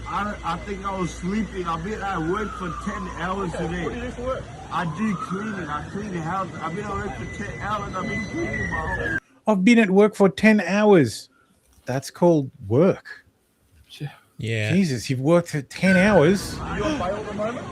I think I was sleeping. I've been at work for 10 hours today. What is this work? I do cleaning. I clean the house. I've been at work for 10 hours. I've been cleaning my home. I've been at work for 10 hours. That's called work. Yeah. Jesus, you've worked for 10 hours. Are you on bail at the moment?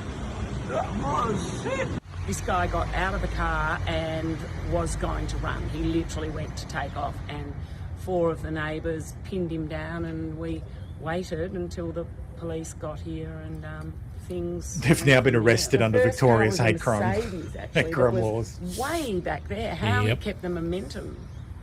Oh, shit. This guy got out of the car and was going to run. He literally went to take off, and 4 of the neighbours pinned him down, and we waited until the police got here, and things... They've now been arrested under The first car Victoria's was a hate crime, Mercedes, actually, hate crime that laws. was way back there. How Yep. he kept the momentum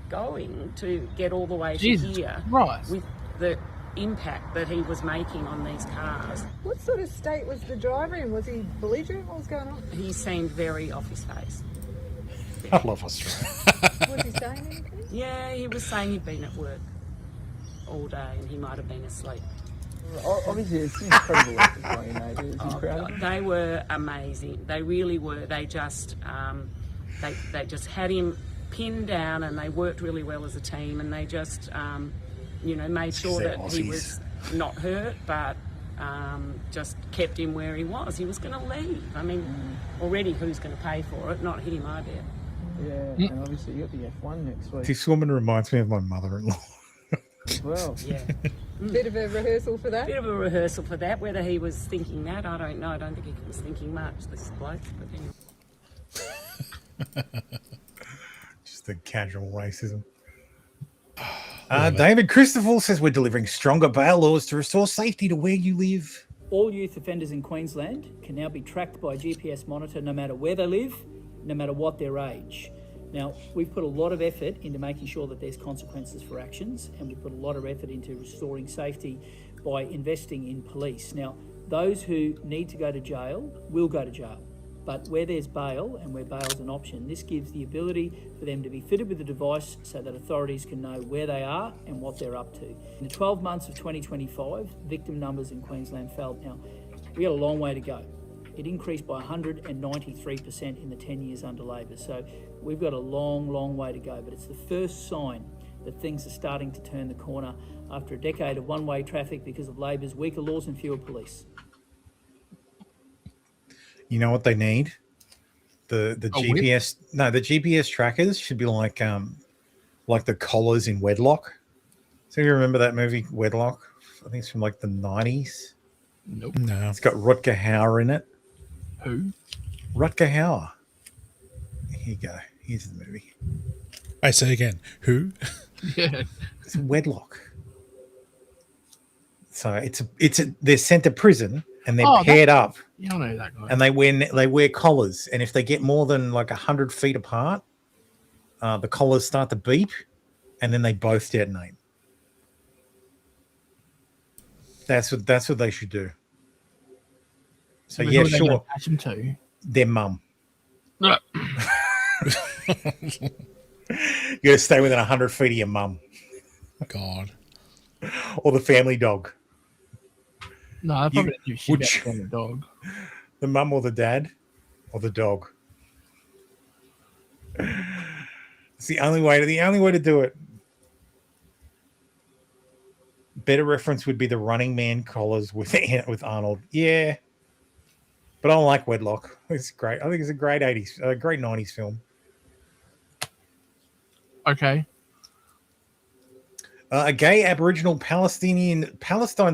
going to get all the way Jesus to here Christ. with the impact that he was making on these cars. What sort of state was the driver in? Was he belligerent? What was going on? He seemed very off his face. I love Australia. Was he saying anything? Yeah, he was saying he'd been at work all day and he might have been asleep. Obviously, it's incredible work by your neighbours. Oh, God, they were amazing. They really were. They just they just had him pinned down, and they worked really well as a team, and they just made sure that he was not hurt, but just kept him where he was. He was going to leave. I mean, already who's going to pay for it? Not him, I bet. Yeah, and obviously you got the F1 next week. This woman reminds me of my mother-in-law. Well, yeah. Bit of a rehearsal for that? Bit of a rehearsal for that. Whether he was thinking that, I don't know. I don't think he was thinking much, this bloke. But anyway. Just the casual racism. David Christopher says we're delivering stronger bail laws to restore safety to where you live. All youth offenders in Queensland can now be tracked by a GPS monitor no matter where they live, no matter what their age. Now, we've put a lot of effort into making sure that there's consequences for actions, and we've put a lot of effort into restoring safety by investing in police. Now, those who need to go to jail will go to jail. But where there's bail, and where bail's an option, this gives the ability for them to be fitted with a device so that authorities can know where they are and what they're up to. In the 12 months of 2025, victim numbers in Queensland fell. Now, we got a long way to go. It increased by 193% in the 10 years under Labor. So we've got a long, long way to go, but it's the first sign that things are starting to turn the corner after a decade of one-way traffic because of Labor's weaker laws and fewer police. You know what they need? The GPS. No, the GPS trackers should be like the collars in Wedlock. So you remember that movie Wedlock? I think it's from like the 90s. Nope. No. It's got Rutger Hauer in it. Who? Rutger Hauer. Here you go. Here's the movie. I say again. Who? Yeah. It's Wedlock. So they're sent to prison and they're paired up. Yeah, I know that guy. And they wear collars, and if they get more than like 100 feet apart, the collars start to beep, and then they both detonate. That's what they should do. So yeah, sure. Attach them to their mum. No. You got to stay within 100 feet of your mum. God. Or the family dog. No, I probably do shit about the dog. The mum or the dad or the dog. It's the only way to do it. Better reference would be the Running Man collars with Arnold. Yeah. But I don't like Wedlock. It's great. I think it's a great 80s, great 90s film. Okay. A gay Aboriginal Palestine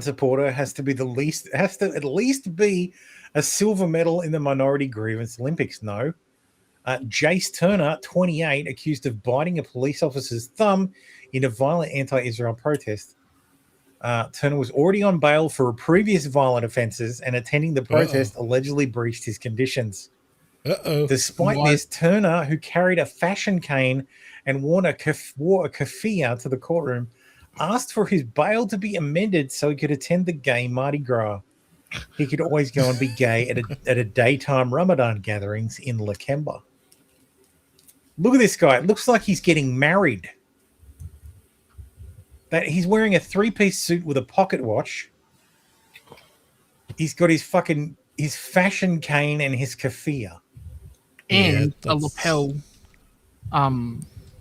supporter has to at least be a silver medal in the Minority Grievance Olympics. No. Jace Turner, 28, accused of biting a police officer's thumb in a violent anti-Israel protest. Turner was already on bail for previous violent offenses, and attending the protest allegedly breached his conditions. Despite this, Turner, who carried a fashion cane and wore a keffiyeh to the courtroom, asked for his bail to be amended so he could attend the gay Mardi Gras. He could always go and be gay at a daytime Ramadan gatherings in Lakemba. Look at this guy. It looks like he's getting married. That he's wearing a 3-piece suit with a pocket watch. He's got his fashion cane and his keffiyeh. And a lapel.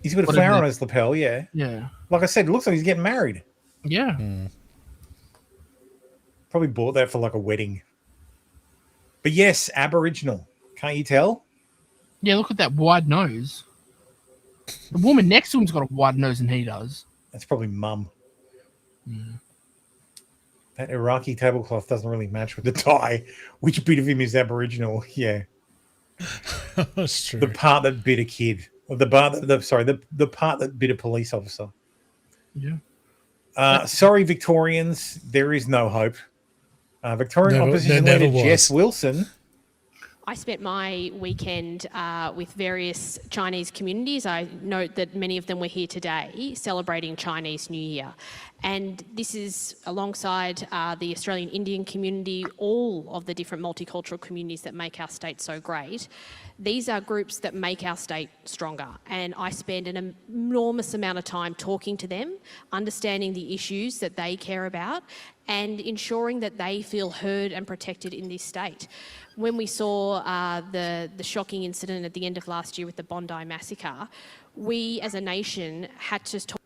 He's got a flower on his lapel, yeah. Yeah. Like I said, it looks like he's getting married. Yeah. Probably bought that for like a wedding. But yes, Aboriginal. Can't you tell? Yeah, look at that wide nose. The woman next to him's got a wide nose than he does. That's probably mum. That Iraqi tablecloth doesn't really match with the tie. Which bit of him is Aboriginal? Yeah. That's true. The part that bit a kid. Or the part that bit a police officer. Yeah. Sorry, Victorians. There is no hope. Victorian opposition leader Jess Wilson. I spent my weekend with various Chinese communities. I note that many of them were here today celebrating Chinese New Year. And this is alongside the Australian Indian community, all of the different multicultural communities that make our state so great. These are groups that make our state stronger. And I spend an enormous amount of time talking to them, understanding the issues that they care about, and ensuring that they feel heard and protected in this state. When we saw the shocking incident at the end of last year with the Bondi massacre, we as a nation had to talk.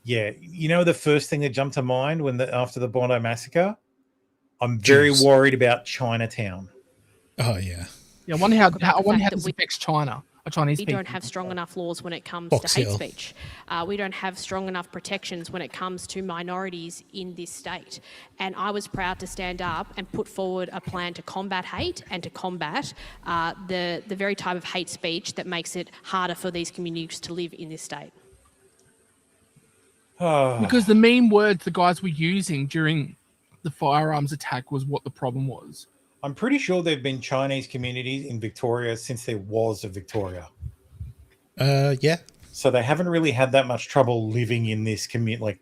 Yeah, you know the first thing that jumped to mind after the Bondi massacre? I'm very worried about Chinatown. Oh, yeah. Yeah, I wonder how this affects China. Chinese we people. don't have strong enough laws when it comes Box to hate Hill. speech. We don't have strong enough protections when it comes to minorities in this state. And I was proud to stand up and put forward a plan to combat hate and to combat the very type of hate speech that makes it harder for these communities to live in this state. Because the meme words the guys were using during the firearms attack was what the problem was. I'm pretty sure there have been Chinese communities in Victoria since there was a Victoria. Yeah. So they haven't really had that much trouble living in this community,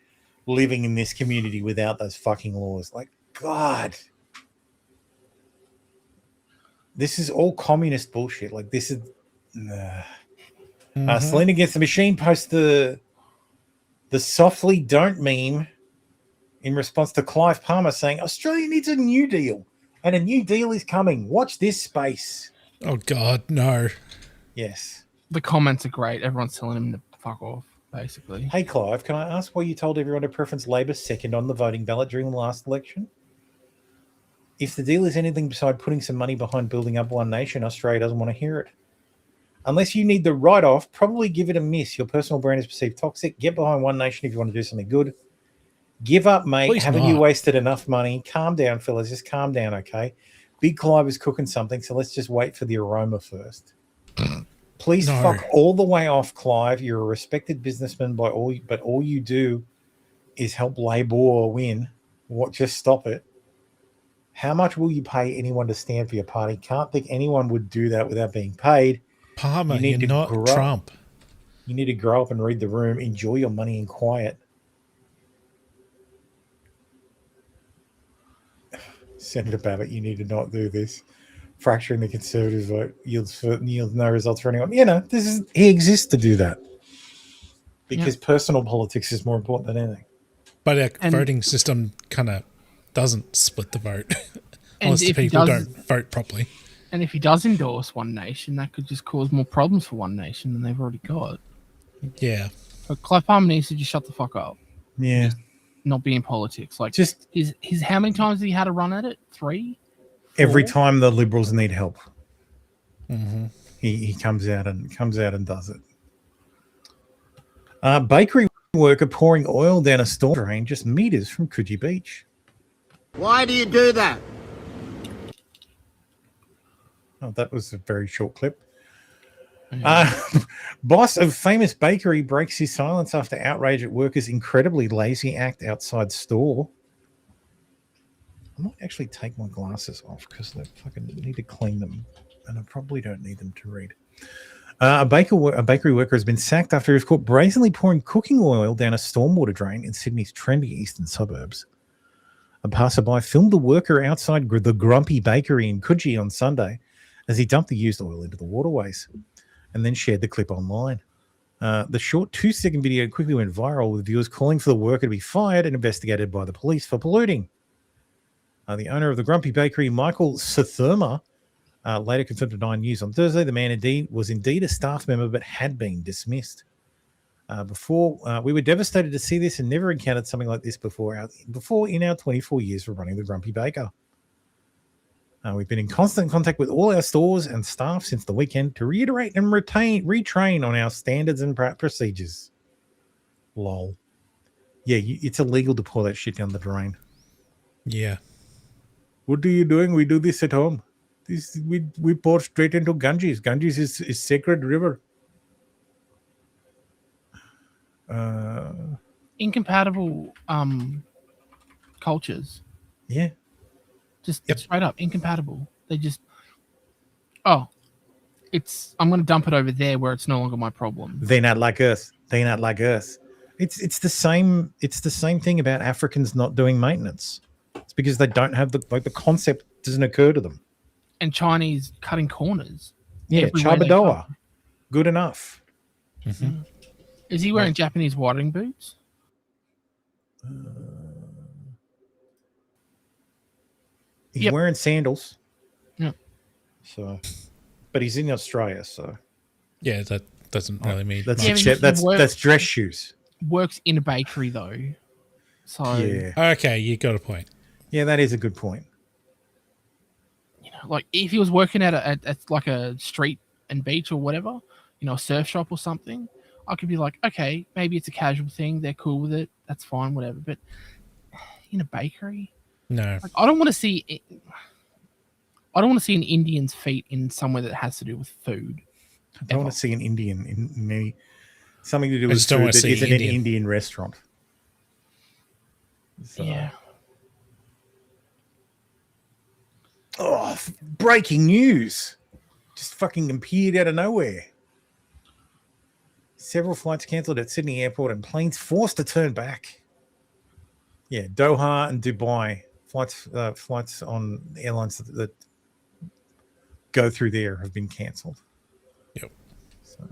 without those fucking laws. Like, God, this is all communist bullshit. Like, this is. Selena Against the Machine posts the softly don't meme in response to Clive Palmer saying Australia needs a new deal. And a new deal is coming. Watch this space. Oh, God, no. Yes. The comments are great. Everyone's telling him to fuck off, basically. Hey, Clive, can I ask why you told everyone to preference Labor second on the voting ballot during the last election? If the deal is anything beside putting some money behind building up One Nation, Australia doesn't want to hear it. Unless you need the write-off, probably give it a miss. Your personal brand is perceived toxic. Get behind One Nation if you want to do something good. Give up, mate. Please Haven't not. you wasted enough money? Calm down, fellas. Just calm down, okay? Big Clive is cooking something, so let's just wait for the aroma first. Please fuck all the way off, Clive. You're a respected businessman but all you do is help Labor win. Just stop it. How much will you pay anyone to stand for your party? Can't think anyone would do that without being paid. Palmer, you're not Trump. You need to grow up and read the room. Enjoy your money in quiet. Senator Babbitt, you need to not do this. Fracturing the Conservative vote yields no results for anyone. You know, he exists to do that because personal politics is more important than anything. But our voting system kind of doesn't split the vote unless the if he people does- don't vote properly. And if he does endorse One Nation, that could just cause more problems for One Nation than they've already got. Yeah. So Clive Palmer needs to just shut the fuck up. Yeah. Not be in politics. Like, Just his how many times have he had a run at it? 3? 4? every time the Liberals need help, Mm-hmm. he comes out and does it. Bakery worker pouring oil down a storm drain just meters from Coogee Beach. Why do you do that? Oh, that was a very short clip. Boss of famous bakery breaks his silence after outrage at workers' incredibly lazy act outside store. I might actually take my glasses off because I fucking need to clean them, and I probably don't need them to read. A bakery worker has been sacked after he was caught brazenly pouring cooking oil down a stormwater drain in Sydney's trendy eastern suburbs. A passerby filmed the worker outside the Grumpy Bakery in Coogee on Sunday as he dumped the used oil into the waterways and then shared the clip online. The short 2-second video quickly went viral, with viewers calling for the worker to be fired and investigated by the police for polluting. The owner of the Grumpy Bakery, Michael Sotherma, later confirmed to 9 News on Thursday the man was indeed a staff member but had been dismissed. We were devastated to see this and never encountered something like this before in our 24 years for running the Grumpy Baker. We've been in constant contact with all our stores and staff since the weekend to reiterate and retrain on our standards and procedures. Lol. Yeah, it's illegal to pour that shit down the drain. Yeah. What are you doing? We do this at home. We pour straight into Ganges. Ganges is sacred river. Incompatible cultures. Yeah. Just straight up incompatible. They just I'm gonna dump it over there where it's no longer my problem. They're not like us. It's the same thing about Africans not doing maintenance. It's because they don't have the concept doesn't occur to them. And Chinese cutting corners. Yeah, Chabadoa. Good enough. Mm-hmm. Is he wearing Japanese watering boots? He's wearing sandals. Yeah. So, but he's in Australia, so yeah, that doesn't really mean that's dress shoes. Works in a bakery though, so yeah. Okay, you got a point. Yeah, that is a good point. You know, like if he was working at like a street and beach or whatever, a surf shop or something, I could be like, okay, maybe it's a casual thing. They're cool with it. That's fine, whatever. But in a bakery. No, I don't want to see an Indian's feet in somewhere that has to do with food. I don't want to see an Indian in any something to do with food that isn't an Indian restaurant. So. Yeah. Oh, breaking news! Just fucking appeared out of nowhere. Several flights cancelled at Sydney Airport and planes forced to turn back. Yeah, Doha and Dubai. Flights on airlines that go through there have been cancelled. Yep. So,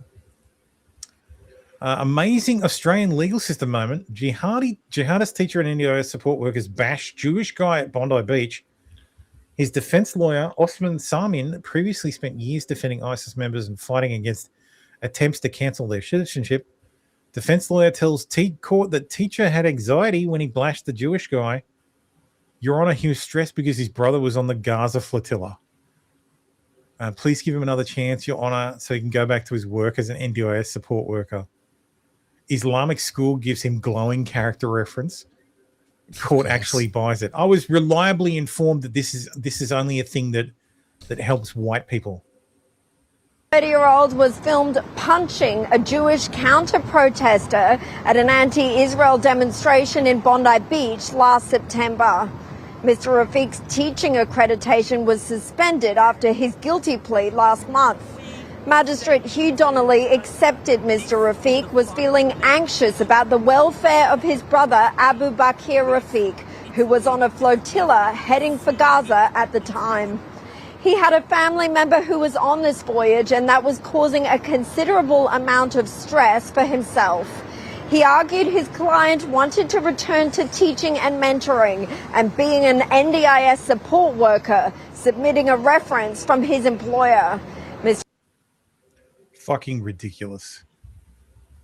amazing Australian legal system moment. Jihadist teacher and NDIS support workers bash Jewish guy at Bondi Beach. His defense lawyer, Osman Samin, previously spent years defending ISIS members and fighting against attempts to cancel their citizenship. Defense lawyer tells court that teacher had anxiety when he bashed the Jewish guy. Your Honor, he was stressed because his brother was on the Gaza flotilla. Please give him another chance, Your Honor, so he can go back to his work as an NDIS support worker. Islamic school gives him glowing character reference. Court actually buys it. I was reliably informed that this is only a thing that helps white people. 30-year-old was filmed punching a Jewish counter-protester at an anti-Israel demonstration in Bondi Beach last September. Mr. Rafiq's teaching accreditation was suspended after his guilty plea last month. Magistrate Hugh Donnelly accepted Mr. Rafiq was feeling anxious about the welfare of his brother Abu Bakr Rafiq, who was on a flotilla heading for Gaza at the time. He had a family member who was on this voyage, and that was causing a considerable amount of stress for himself. He argued his client wanted to return to teaching and mentoring and being an NDIS support worker, submitting a reference from his employer. Fucking ridiculous.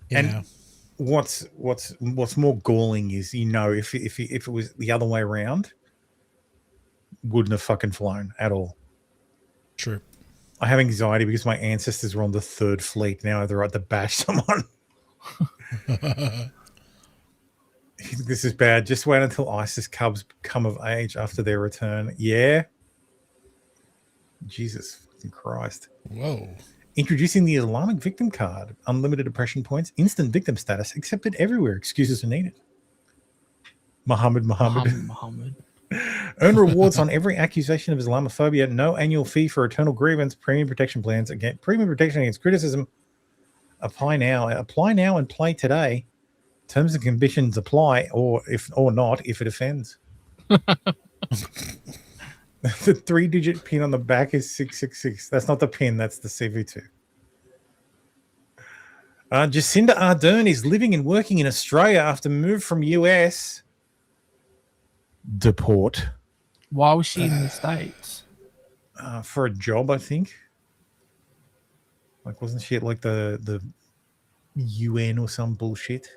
Yeah. And what's more galling is, if it was the other way around, wouldn't have fucking flown at all. True. I have anxiety because my ancestors were on the Third Fleet. Now they're at to bash someone. This is bad. Just wait until ISIS cubs come of age after their return. Yeah. Jesus fucking Christ. Whoa. Introducing the Islamic victim card. Unlimited oppression points. Instant victim status. Accepted everywhere. Excuses are needed. Muhammad. Earn rewards on every accusation of Islamophobia. No annual fee for eternal grievance. Premium protection plans. Premium protection against criticism. Apply now and play today. Terms and conditions apply, or not if it offends. The 3-digit pin on the back is 666. That's not the pin, that's the CV2. Jacinda Ardern is living and working in Australia after move from US. Deport. Why was she in the States? For a job, I think. Like, wasn't she at like the UN or some bullshit?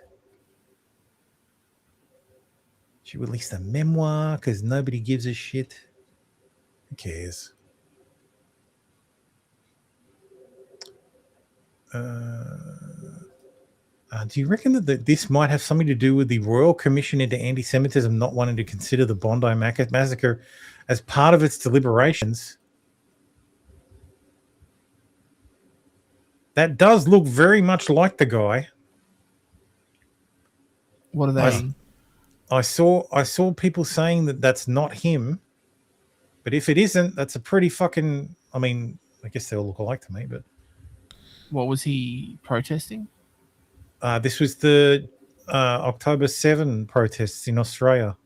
She released a memoir because nobody gives a shit. Who cares? Do you reckon that this might have something to do with the Royal Commission into Anti-Semitism not wanting to consider the Bondi massacre as part of its deliberations? That does look very much like the guy. What are they? I saw people saying that that's not him, but if it isn't, that's a pretty fucking. I mean, I guess they all look alike to me. But what was he protesting? This was the October 7 protests in Australia.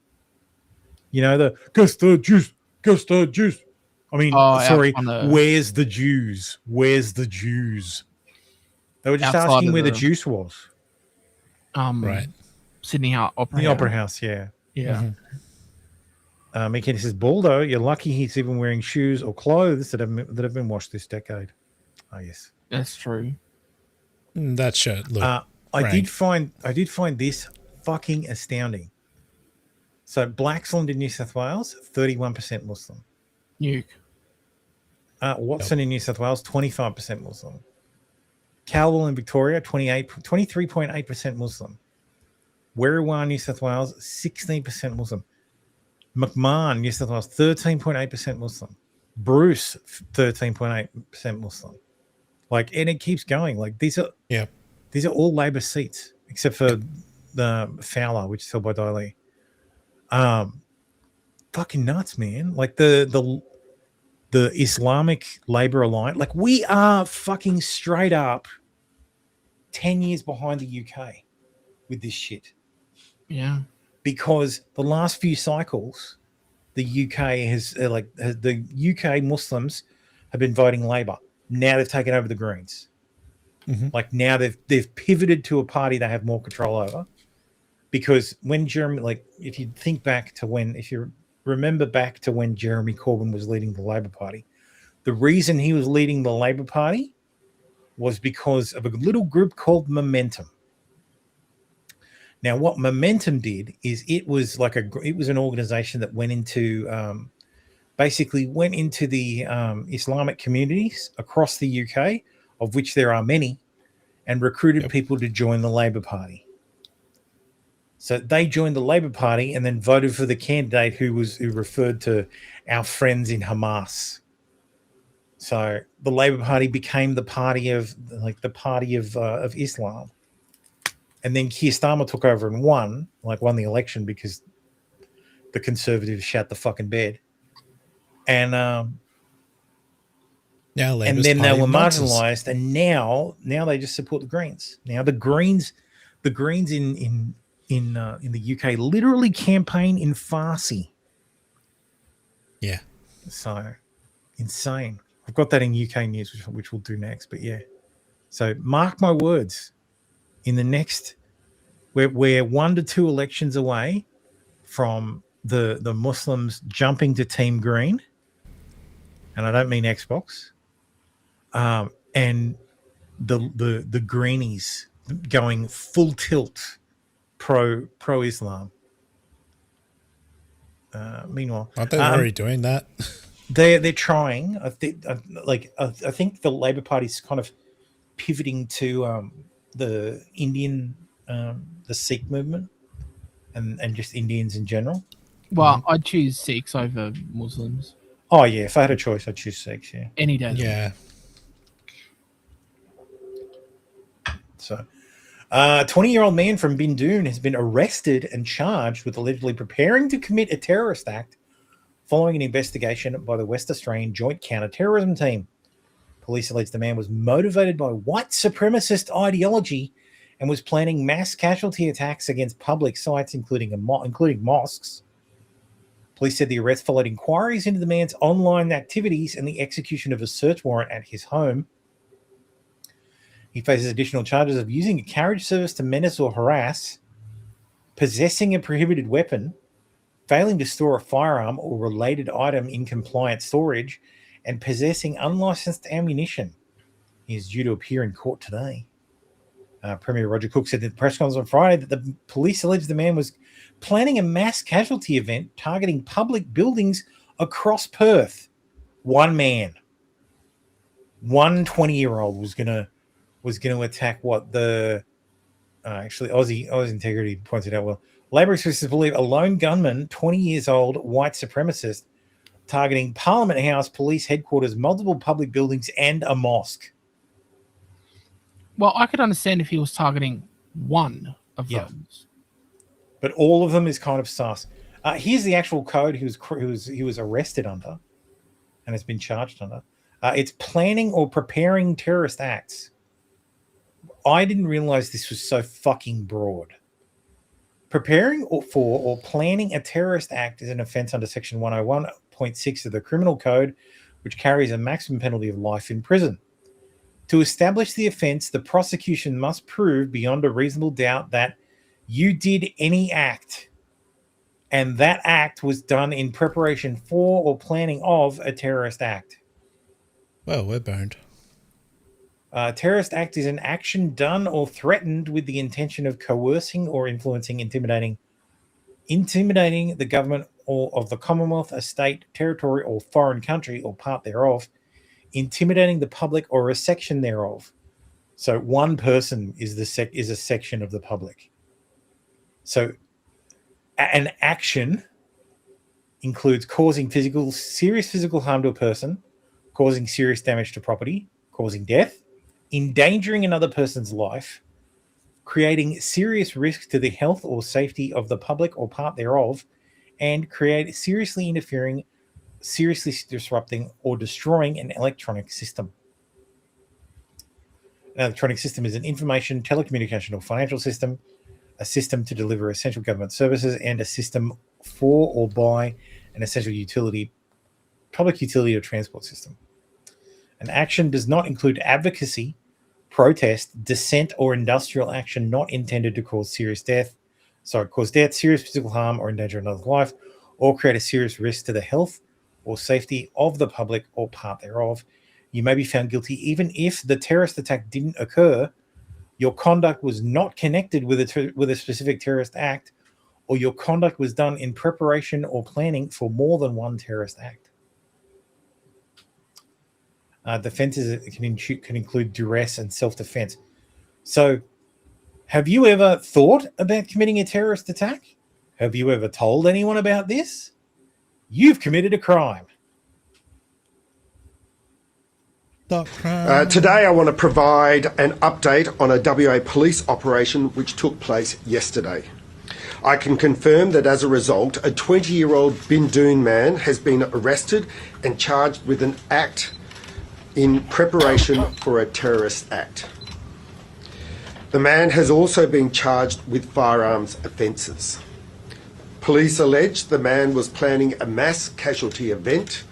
You know, the "Ghost the Jews, Ghost the Jews." I mean, sorry, where's the Jews? Where's the Jews? They were just asking where the juice was. Right. Sydney Opera House. The Opera House, yeah. Yeah. Mickey says, Baldo, you're lucky he's even wearing shoes or clothes that have been washed this decade. Oh, yes. That's true. That shirt. Look, I did find this fucking astounding. So Blaxland in New South Wales, 31% Muslim. Nuke. Watson in New South Wales, 25% Muslim. Calwell in Victoria, 23.8% Muslim. Werriwa, New South Wales, 16% Muslim. McMahon, New South Wales, 13.8% Muslim. Bruce, 13.8% Muslim. Like, and it keeps going. Like, these are all Labor seats, except for the Fowler, which is held by Daly. Fucking nuts, man. Like the Islamic Labor Alliance, like we are fucking straight up 10 years behind the UK with this shit. Yeah. Because the last few cycles, the UK the UK Muslims have been voting Labor. Now they've taken over the Greens. Mm-hmm. Like now they've pivoted to a party they have more control over. Because when Jeremy, like if you think back to if you remember back to when Jeremy Corbyn was leading the Labor Party, the reason he was leading the Labor Party was because of a little group called Momentum. Now, what Momentum did is it was an organization that went into the Islamic communities across the UK, of which there are many, and recruited people to join the Labor Party. So they joined the Labor Party and then voted for the candidate who referred to our friends in Hamas. So the Labor Party became the party of Islam. And then Keir Starmer took over and won the election because the Conservatives shat the fucking bed. And then they were marginalised, and now they just support the Greens. Now the Greens in the UK literally campaign in Farsi. Yeah. So insane. I've got that in UK news, which we'll do next. But yeah. So mark my words. In the next, we're 1 to 2 elections away from the Muslims jumping to Team Green, and I don't mean Xbox, and the Greenies going full tilt pro Islam. Meanwhile, aren't they already doing that? They're trying. I think the Labor Party's kind of pivoting to the Indian, the Sikh movement, and just Indians in general. Well, I'd choose Sikhs over Muslims. Oh yeah, if I had a choice, I'd choose Sikhs. Yeah, any day. Yeah. So, 20-year-old man from Bindoon has been arrested and charged with allegedly preparing to commit a terrorist act following an investigation by the West Australian Joint Counter-Terrorism Team. Police allege the man was motivated by white supremacist ideology and was planning mass casualty attacks against public sites, including mosques. Police said the arrest followed inquiries into the man's online activities and the execution of a search warrant at his home. He faces additional charges of using a carriage service to menace or harass, possessing a prohibited weapon, failing to store a firearm or related item in compliant storage, and possessing unlicensed ammunition. He is due to appear in court today. Premier Roger Cook said at the press conference on Friday that the police alleged the man was planning a mass casualty event targeting public buildings across Perth. One man, one 20-year-old was gonna attack what the actually Aussie Integrity pointed out. Well, Labor sources believe a lone gunman, 20 years old, white supremacist, targeting Parliament House, police headquarters, multiple public buildings, and a mosque. Well, I could understand if he was targeting one of those. But all of them is kind of sus. Here's the actual code he was arrested under and has been charged under. It's planning or preparing terrorist acts. I didn't realize this was so fucking broad. Preparing or planning a terrorist act is an offense under Section 101.6 of the Criminal Code, which carries a maximum penalty of life in prison. To establish the offense, the prosecution must prove beyond a reasonable doubt that you did any act, and that act was done in preparation for or planning of a terrorist act. Well, we're boned. Terrorist act is an action done or threatened with the intention of coercing or influencing, intimidating the government or of the Commonwealth, a state, territory, or foreign country, or part thereof, intimidating the public or a section thereof. So one person is a section of the public. So an action includes causing serious physical harm to a person, causing serious damage to property, causing death, endangering another person's life, creating serious risk to the health or safety of the public or part thereof, and seriously interfering, seriously disrupting, or destroying an electronic system. An electronic system is an information, telecommunication, or financial system, a system to deliver essential government services, and a system for or by an essential utility, public utility or transport system. An action does not include advocacy, protest, dissent, or industrial action not intended to cause death, serious physical harm, or endanger another's life, or create a serious risk to the health or safety of the public or part thereof. You may be found guilty even if the terrorist attack didn't occur, your conduct was not connected with a specific terrorist act, or your conduct was done in preparation or planning for more than one terrorist act. Defenses can include duress and self-defense. So, have you ever thought about committing a terrorist attack? Have you ever told anyone about this? You've committed a crime. Today I want to provide an update on a WA police operation which took place yesterday. I can confirm that as a result, a 20-year-old Bindoon man has been arrested and charged with an act in preparation for a terrorist act. The man has also been charged with firearms offences. Police allege the man was planning a mass casualty event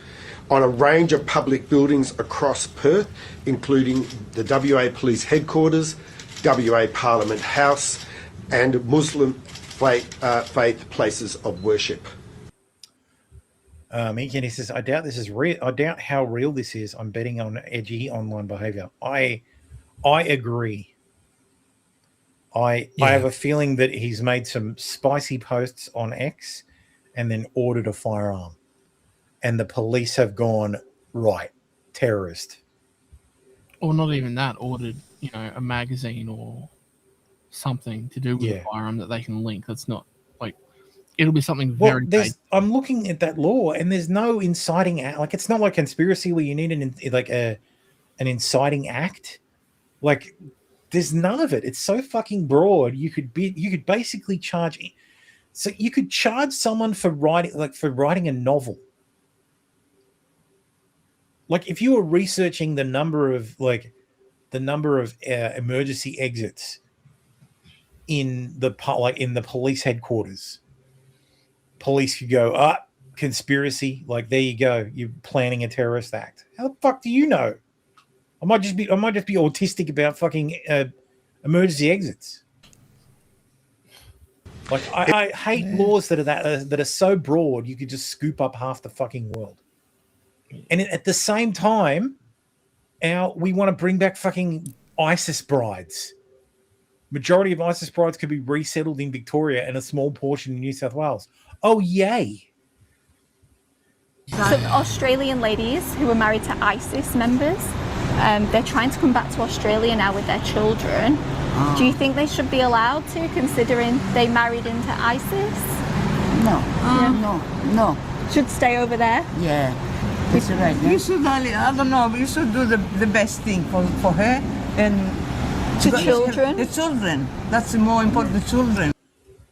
on a range of public buildings across Perth, including the WA Police Headquarters, WA Parliament House, and Muslim faith places of worship. He says, I doubt this is real. I doubt how real this is. I'm betting on edgy online behavior. I agree. I have a feeling that he's made some spicy posts on X and then ordered a firearm. And the police have gone, right, terrorist. Or not even that, ordered, a magazine or something to do with a firearm that they can link. That's not, it'll be something very big. I'm looking at that law, and there's no inciting act. It's not like conspiracy where you need an inciting act. There's none of it. It's so fucking broad. You could basically charge. So you could charge someone for writing a novel. If you were researching the number of emergency exits in the police headquarters, police could go, conspiracy. Like, there you go. You're planning a terrorist act. How the fuck do you know? I might just be autistic about fucking emergency exits. Like, I hate laws that are so broad you could just scoop up half the fucking world. And at the same time, we want to bring back fucking ISIS brides. Majority of ISIS brides could be resettled in Victoria and a small portion in New South Wales. Oh, yay. So Australian ladies who were married to ISIS members, they're trying to come back to Australia now with their children. Do you think they should be allowed to, considering they married into ISIS? No. Should stay over there? Yeah, that's right. We should, I don't know, we should do the best thing for her and the children. The children. That's the more important, the children.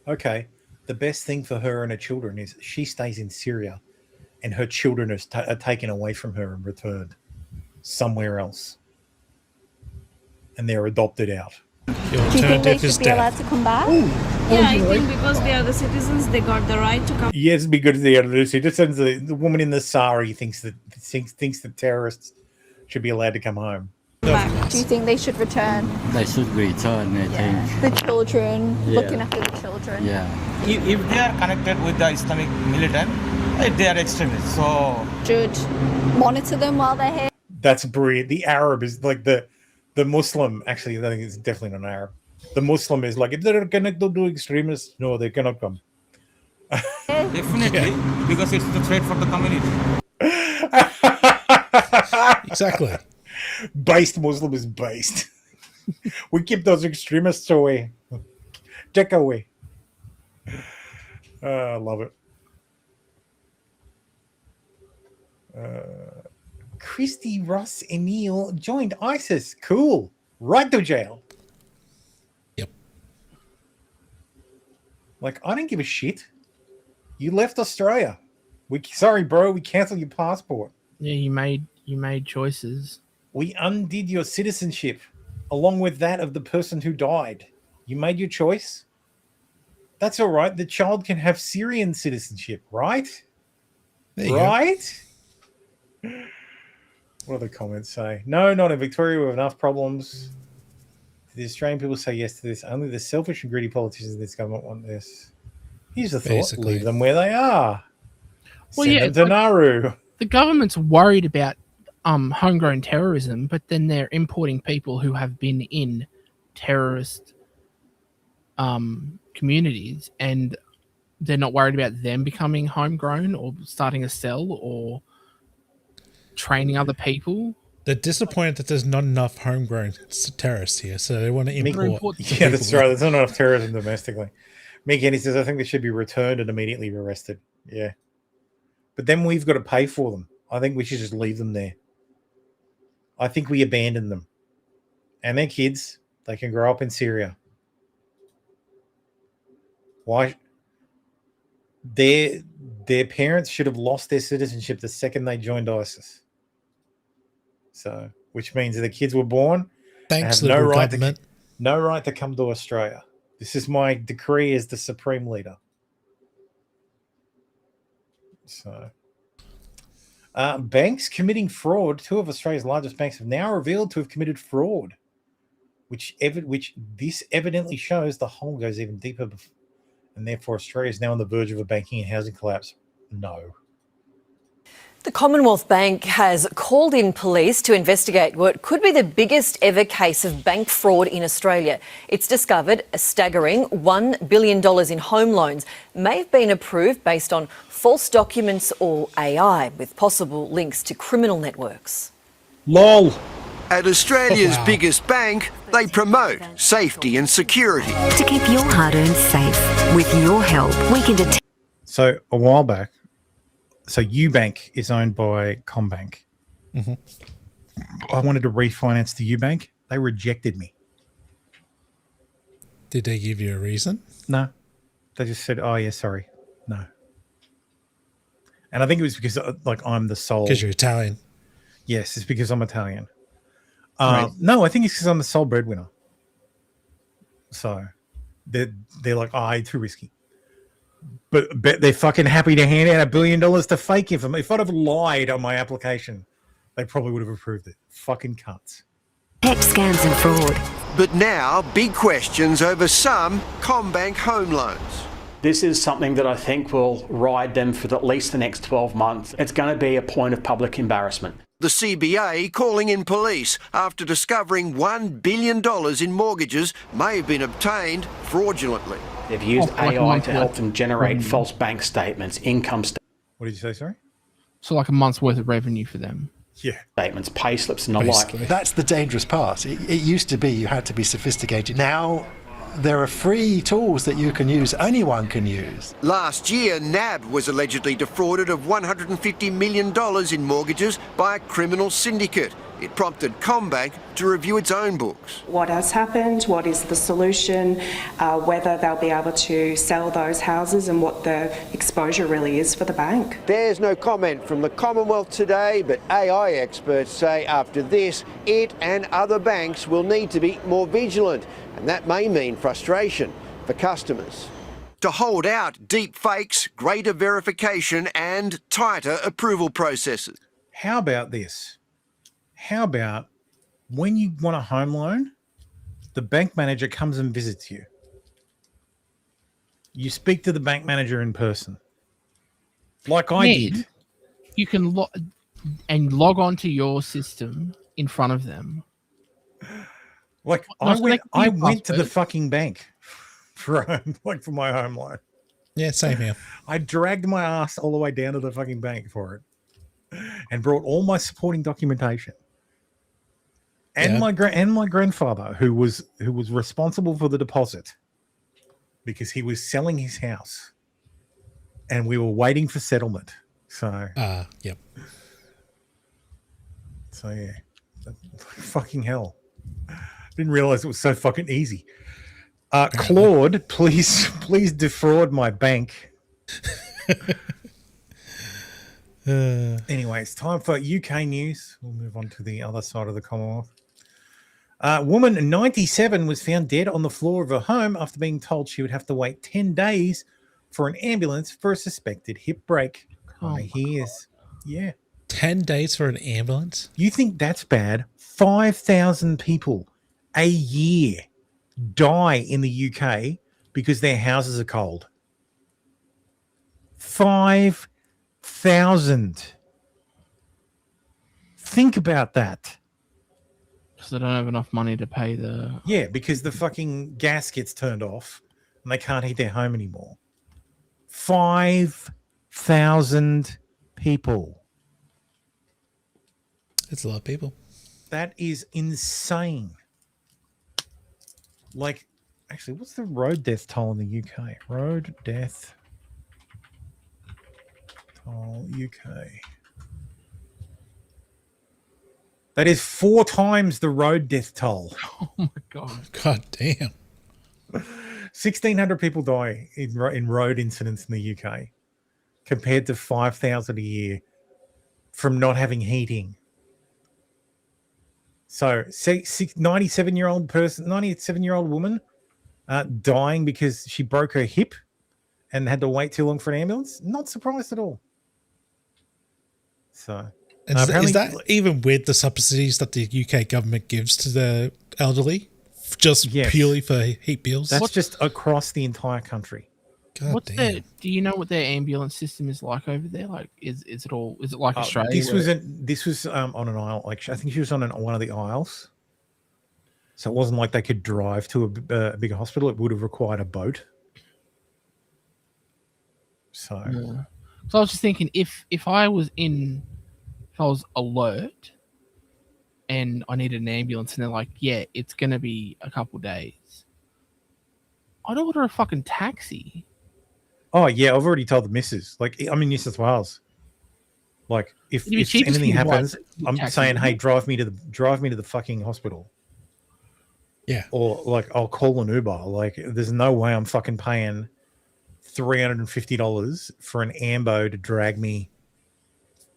Okay. The best thing for her and her children is she stays in Syria and her children are taken away from her and returned somewhere else. And they're adopted out. Do you think they should be allowed to come back? Yeah, I think because they are the citizens, they got the right to come. Yes, because they are the citizens. The woman in the sari thinks that terrorists should be allowed to come home. Do you think they should return? They should return, I think. The children, looking after the children. Yeah. If they are connected with the Islamic militant, they are extremists. So should monitor them while they're here. That's brilliant. The Arab is like the Muslim. Actually, I think it's definitely not Arab. The Muslim is like, if they're connected to extremists, no, they cannot come. definitely, because it's the threat for the community. Exactly. Based Muslim is based. We keep those extremists away. Take away. I love it. Christy Ross Emil joined ISIS. Cool. Right to jail. Yep. Like, I don't give a shit. You left Australia. Sorry, bro. We canceled your passport. Yeah, you made choices. We undid your citizenship, along with that of the person who died. You made your choice. That's all right. The child can have Syrian citizenship, right? Right? What do the comments say? No, not in Victoria. We have enough problems. The Australian people say yes to this. Only the selfish and greedy politicians in this government want this. Here's the thought. Basically. Leave them where they are. Well, Send yeah, them to Nauru. The government's worried about homegrown terrorism, but then they're importing people who have been in terrorist communities, and they're not worried about them becoming homegrown or starting a cell or training other people. They're disappointed that there's not enough homegrown terrorists here, so they want to import. Yeah, that's right. There's not enough terrorism domestically. Mick Kenny says, I think they should be returned and immediately arrested. Yeah. But then we've got to pay for them. I think we should just leave them there. I think we abandon them. And their kids, they can grow up in Syria. Why? Their parents should have lost their citizenship the second they joined ISIS. So, which means that the kids were born. Thanks, have Liberal government. No right to come to Australia. This is my decree as the supreme leader. So, banks committing fraud. 2 of Australia's largest banks have now revealed to have committed fraud, which this evidently shows the hole goes even deeper, and therefore Australia is now on the verge of a banking and housing collapse. No. The Commonwealth Bank has called in police to investigate what could be the biggest ever case of bank fraud in Australia. It's discovered a staggering $1 billion in home loans may have been approved based on false documents or AI, with possible links to criminal networks. LOL. At Australia's biggest bank, they promote safety and security. To keep your hard-earned safe, with your help, we can detect. So a while back, Ubank is owned by Combank. Mm-hmm. I wanted to refinance the Ubank. They rejected me. Did they give you a reason? No. They just said, oh, yeah, sorry. No. And I think it was because, I'm the sole... Because you're Italian. Yes, it's because I'm Italian. Right. No, I think it's because I'm the sole breadwinner. So they're like, too risky. But bet they're fucking happy to hand out $1 billion to fake information. If I'd have lied on my application, they probably would have approved it. Fucking cunts. Tax scams and fraud. But now, big questions over some CommBank home loans. This is something that I think will ride them for at least the next 12 months. It's going to be a point of public embarrassment. The CBA calling in police after discovering $1 billion in mortgages may have been obtained fraudulently. They've used AI to help them generate false bank statements, income What did you say, sorry? So like a month's worth of revenue for them. Yeah. statements, pay slips and the like. That's the dangerous part. It used to be you had to be sophisticated. Now there are free tools that you can use, anyone can use. Last year, NAB was allegedly defrauded of $150 million in mortgages by a criminal syndicate. It prompted CommBank to review its own books. What has happened, what is the solution, whether they'll be able to sell those houses and what the exposure really is for the bank. There's no comment from the Commonwealth today, but AI experts say after this, it and other banks will need to be more vigilant, and that may mean frustration for customers. To hold out deep fakes, greater verification and tighter approval processes. How about this? How about when you want a home loan, the bank manager comes and visits you. You speak to the bank manager in person. Like I did. You can log on to your system in front of them. Like I went to the fucking bank for my home loan. Yeah, same here. I dragged my ass all the way down to the fucking bank for it and brought all my supporting documentation. And my grandfather, who was responsible for the deposit because he was selling his house and we were waiting for settlement. So yep. So yeah. Fucking hell. Didn't realize it was so fucking easy. Claude, please defraud my bank. Anyway, it's time for UK news. We'll move on to the other side of the Commonwealth. Woman 97 was found dead on the floor of her home after being told she would have to wait 10 days for an ambulance for a suspected hip break. Yeah. 10 days for an ambulance? You think that's bad? 5,000 people a year die in the UK because their houses are cold. 5,000. Think about that. Because they don't have enough money to pay the... Yeah, because the fucking gas gets turned off and they can't heat their home anymore. 5,000 people. That's a lot of people. That is insane. Like, actually, what's the road death toll in the UK? Road death toll UK. That is 4 times the road death toll. Oh my god. God damn. 1,600 people die in road incidents in the UK compared to 5,000 a year from not having heating. So 97-year-old woman dying because she broke her hip and had to wait too long for an ambulance. Not surprised at all. So is that even with the subsidies that the UK government gives to the elderly, purely for heat bills? That's just across the entire country. God damn. Do you know what their ambulance system is like over there? Like, is it like Australia? This was on an aisle. Like, I think she was on one of the aisles, so it wasn't like they could drive to a bigger hospital. It would have required a boat. So I was just thinking, if I was alert and I needed an ambulance, and they're like, "Yeah, it's gonna be a couple days," I'd order a fucking taxi. Oh yeah, I've already told the missus. Like, I'm in New South Wales. Like, if anything happens, I'm saying, hey, drive me to the fucking hospital. Yeah. Or like, I'll call an Uber. Like, there's no way I'm fucking paying $350 for an ambo to drag me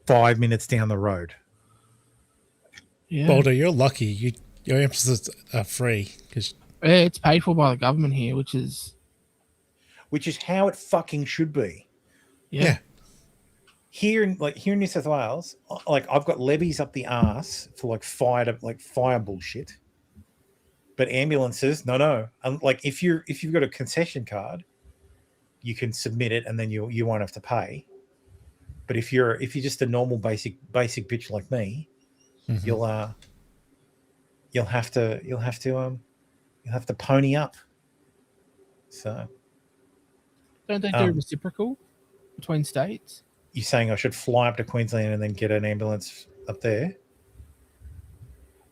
5 minutes down the road. Yeah. Boulder, you're lucky. Your ambulances are free because it's paid for by the government here, which is. which is how it fucking should be. Yeah. Here in New South Wales, like I've got levies up the arse for like fire bullshit. But ambulances, no. Like if you've got a concession card, you can submit it and then you won't have to pay. But if you're just a normal basic bitch like me, you'll have to pony up. So don't they do reciprocal between states? You're saying I should fly up to Queensland and then get an ambulance up there?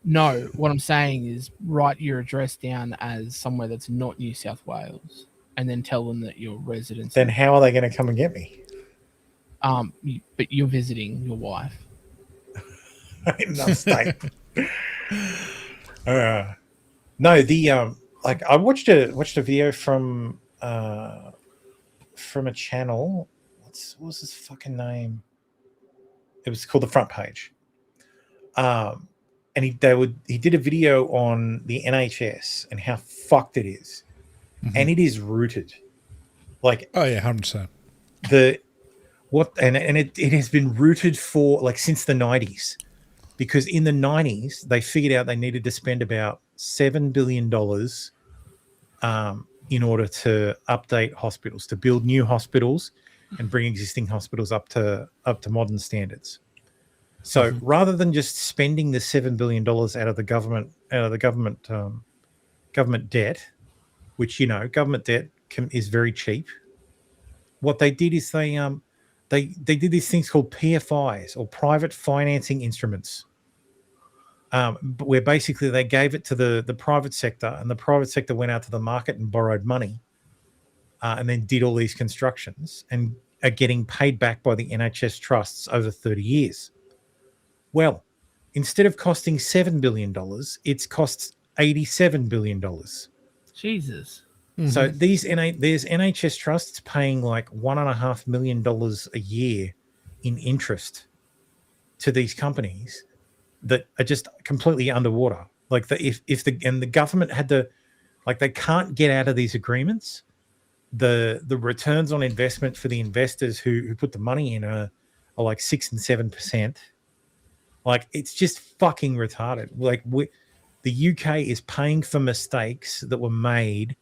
No, what I'm saying is write your address down as somewhere that's not New South Wales, and then tell them that you're resident. Then how are they going to come and get me? But you're visiting your wife in another state. No, the like I watched a video from a channel. What was his fucking name? It was called The Front Page. And he did a video on the NHS and how fucked it is. And it is rooted. Like, oh yeah, 100%. It has been rooted for like since the 90s, because in the 90s they figured out they needed to spend about $7 billion in order to update hospitals, to build new hospitals and bring existing hospitals up to modern standards. So rather than just spending the $7 billion out of the government debt, which government debt is very cheap, what they did is they did these things called PFIs, or private financing instruments, where basically they gave it to the private sector, and the private sector went out to the market and borrowed money, and then did all these constructions and are getting paid back by the NHS trusts over 30 years. Well, instead of costing $7 billion, it's costs $87 billion. Jesus. So there's NHS trusts paying like $1.5 million a year in interest to these companies that are just completely underwater. Like if the government had to, like, they can't get out of these agreements. The returns on investment for the investors who put the money in are like 6 and 7%. Like, it's just fucking retarded. Like, the UK is paying for mistakes that were made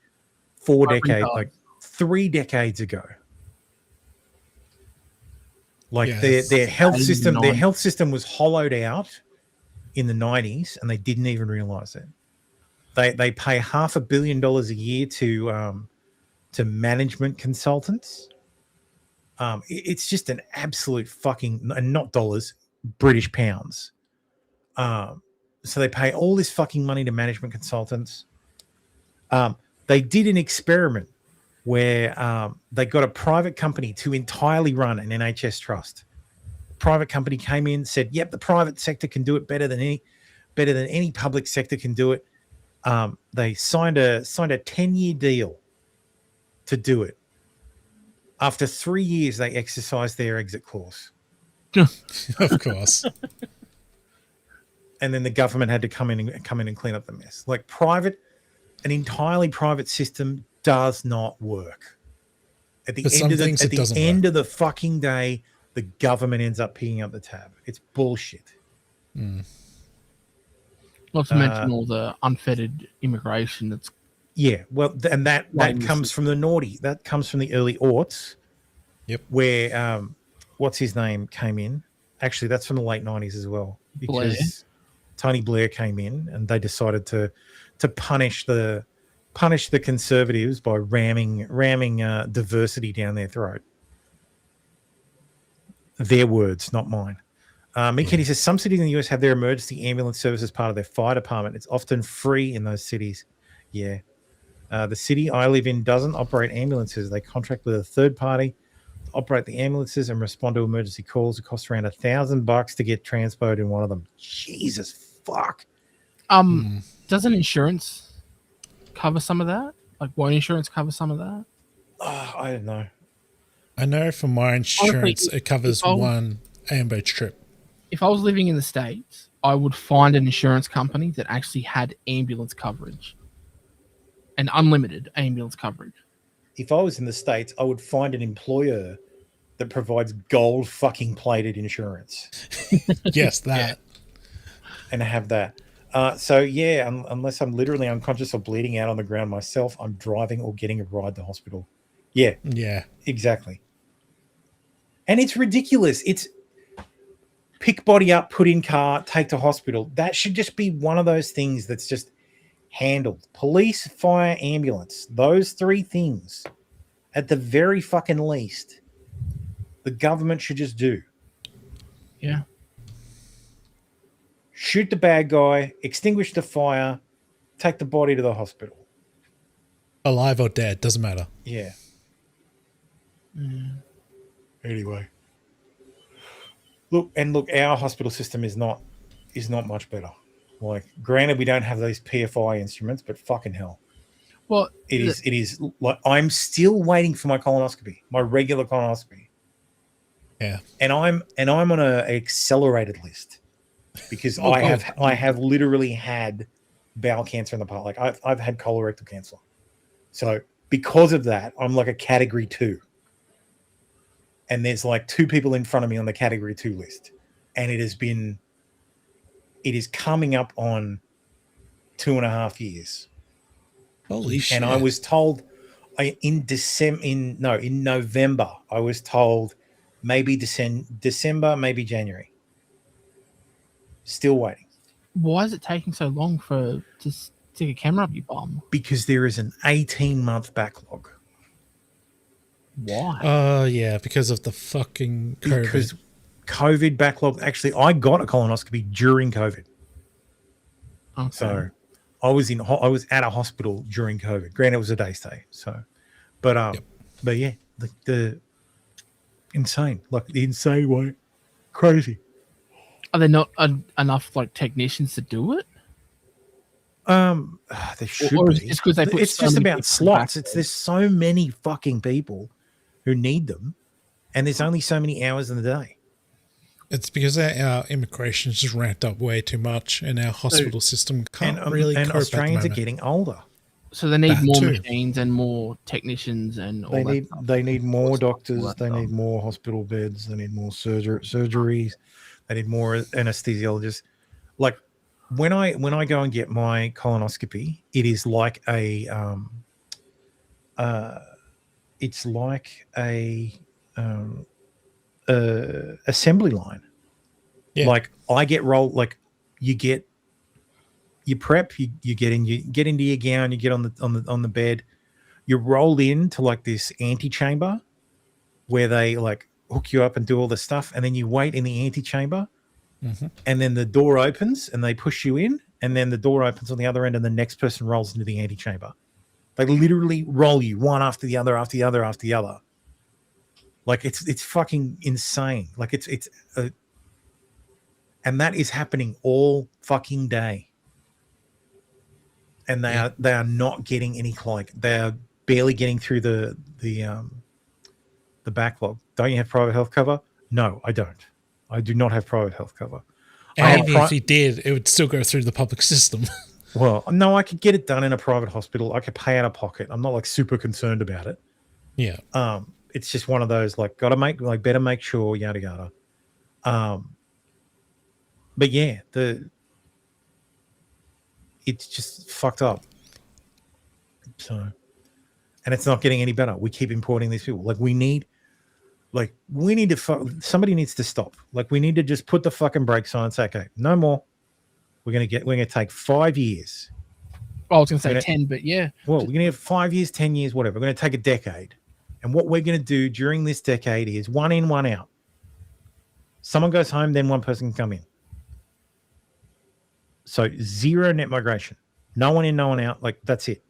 3 decades ago. Like, their health system was hollowed out in the 90s, and they didn't even realize it. They pay $500 million a year to management consultants. It's just an absolute fucking, and not dollars, British pounds. So they pay all this fucking money to management consultants. They did an experiment where they got a private company to entirely run an NHS trust. Private company came in, said, "Yep, the private sector can do it better than any public sector can do it." They signed a 10-year deal to do it. After 3 years, they exercised their exit clause. Of course. And then the government had to come in and clean up the mess. Like, an entirely private system does not work. At the end of the fucking day, the government ends up picking up the tab. It's bullshit. Not to mention all the unfettered immigration that's. Yeah, well, and that comes from the naughty. That comes from the early aughts. Yep. Where what's his name came in. Actually, that's from the late 90s as well, because Tony Blair came in and they decided to punish the conservatives by ramming diversity down their throat. Their words, not mine. Mick Kenny says some cities in the US have their emergency ambulance service as part of their fire department. It's often free in those cities. Yeah. The city I live in doesn't operate ambulances. They contract with a third party to operate the ambulances and respond to emergency calls. It costs around $1,000 to get transported in one of them. Jesus fuck. Doesn't insurance cover some of that? Like, won't insurance cover some of that? I don't know. I know for my insurance, it covers one ambo trip. If I was living in the States, I would find an insurance company that actually had ambulance coverage and unlimited ambulance coverage. if I was in the States, I would find an employer that provides gold fucking plated insurance. Yes, that. And have that. So yeah, unless I'm literally unconscious or bleeding out on the ground myself, I'm driving or getting a ride to hospital. Yeah. Yeah. Exactly. And it's ridiculous. It's pick body up, put in car, take to hospital. That should just be one of those things that's just handled. Police, fire, ambulance. Those three things, at the very fucking least, the government should just do. Yeah. Shoot the bad guy, extinguish the fire, take the body to the hospital. Alive or dead, doesn't matter. Yeah. Anyway. Look, our hospital system is not much better. Like, granted, we don't have those PFI instruments, but fucking hell. Well, it is like I'm still waiting for my colonoscopy, my regular colonoscopy. Yeah. And I'm on a accelerated list because I have literally had bowel cancer in the past. Like I've had colorectal cancer. So because of that, I'm like a category 2. And there's like 2 people in front of me on the category 2 list. And it is coming up on 2.5 years. Holy shit. And I was told in November, I was told maybe December, maybe January. Still waiting. Why is it taking so long to stick a camera up your bum? Because there is an 18-month backlog. Why? Yeah, because of the fucking COVID. Because COVID backlog. Actually, I got a colonoscopy during COVID. Okay. So I was at a hospital during COVID. Granted, it was a day stay. So, but yeah, the insane, like the insane way, crazy. Are there not enough like technicians to do it? There should Or is be. it just 'cause they put It's so just many about people slots. back There's so many fucking people who need them, and there's only so many hours in the day. It's because our immigration just ramped up way too much, and our hospital system can't really cope And at the Australians are moment. getting older. So they need That more too. machines and more technicians and all that. They need more doctors. They need more hospital beds. They need more surgeries. They need more anesthesiologists. Like when I go and get my colonoscopy, it is like a assembly line. Yeah. Like I get rolled. Like you prep. You get into your gown. You get on the bed. You're rolled into like this antechamber where they like hook you up and do all the stuff, and then you wait in the antechamber, and then the door opens and they push you in, and then the door opens on the other end, and the next person rolls into the antechamber. They literally roll you one after the other, after the other, after the other. Like it's fucking insane. Like and that is happening all fucking day. And they are not getting any, like they are barely getting through the backlog. Don't you have private health cover? No, I don't. I do not have private health cover. And even if you did, it would still go through the public system. Well, no, I could get it done in a private hospital. I could pay out of pocket. I'm not like super concerned about it. Yeah. It's just one of those like better make sure, yada yada. But yeah, it's just fucked up. So, and it's not getting any better. We keep importing these people. Somebody needs to stop. Like we need to just put the fucking brakes on and say, okay, no more. We're gonna take 5 years. I was gonna say 10, but yeah. Well, we're gonna have 5 years, 10 years, whatever. We're gonna take a decade. And what we're gonna do during this decade is 1 in, 1 out. Someone goes home, then one person can come in. So 0 net migration. No one in, no one out. Like that's it.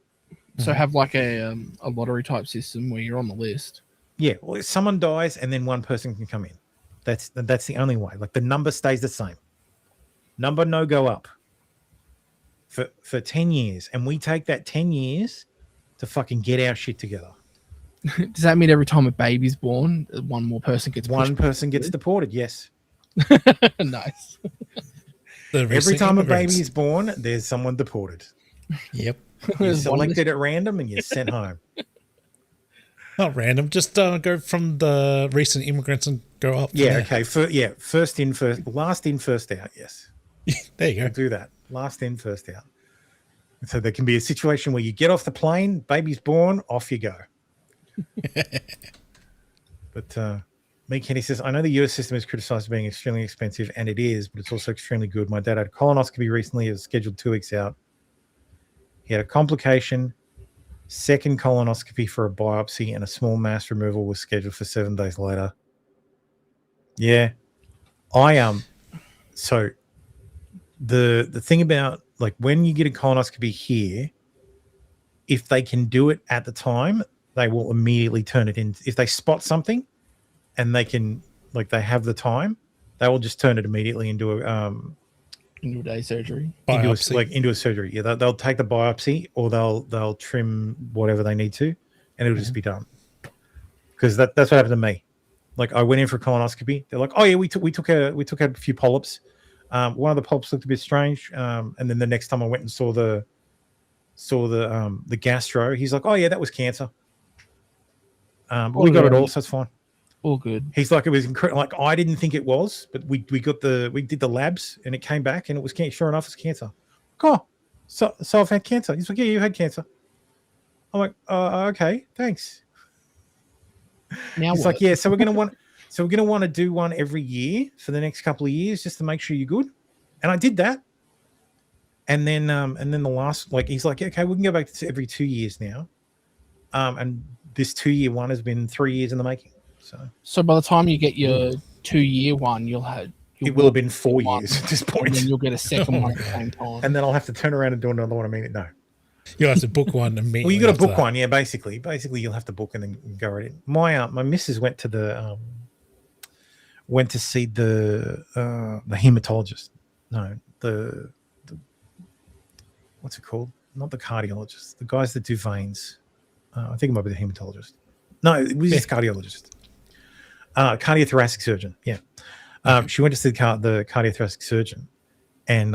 So have like a lottery type system where you're on the list. Yeah. Well, if someone dies and then one person can come in. That's the only way. Like the number stays the same. Number no go up for 10 years. And we take that 10 years to fucking get our shit together. Does that mean every time a baby's born, one more person gets deported? Yes. Nice. Every time a baby is born, there's someone deported. Yep. You're selected at random and you're sent home. Not random. Just go from the recent immigrants and go up. Yeah, okay. First in, last in, first out. Yes. There you go. Do that. Last in, first out. So there can be a situation where you get off the plane, baby's born, off you go. But Me Kenny says, I know the US system is criticized for being extremely expensive, and it is, but it's also extremely good. My dad had a colonoscopy recently. It was scheduled 2 weeks out. He had a complication. Second colonoscopy for a biopsy and a small mass removal was scheduled for 7 days later. Yeah. So the thing about, like, when you get a colonoscopy here, if they can do it at the time, they will immediately turn it in. If they spot something and they can, like, they have the time, they will just turn it immediately into a day surgery. Into a surgery. Yeah, they'll take the biopsy, or they'll trim whatever they need to, and it'll just be done. Because that's what happened to me. Like, I went in for a colonoscopy. They're like, "Oh yeah, we took out a few polyps. One of the polyps looked a bit strange, and then the next time I went and saw the gastro, he's like, "Oh yeah, that was cancer." But we got it all, so it's fine. All good. He's like, it was incredible. Like, I didn't think it was, but we did the labs and it came back and it was cancer. Sure enough, it's cancer. Oh, so I've had cancer. He's like, yeah, you had cancer. I'm like, okay, thanks. Now he's what? like, yeah, so we're gonna want to do one every year for the next couple of years just to make sure you're good. And I did that. And then the last, like, he's like, okay, we can go back to every 2 years now. And this 2-year one has been 3 years in the making. So by the time you get your 2-year one, it will have been 4 years at this point. And then you'll get a second one at the same time. And then I'll have to turn around and do another one immediately. No. You'll have to book one immediately. Well, you got to book one, yeah, basically. Basically, you'll have to book and then go right in. My missus went to see the hematologist. No, the what's it called? Not the cardiologist. The guys that do veins. I think it might be the hematologist. No, it was just cardiologist. Cardiothoracic surgeon. Yeah. She went to see the cardiothoracic surgeon, and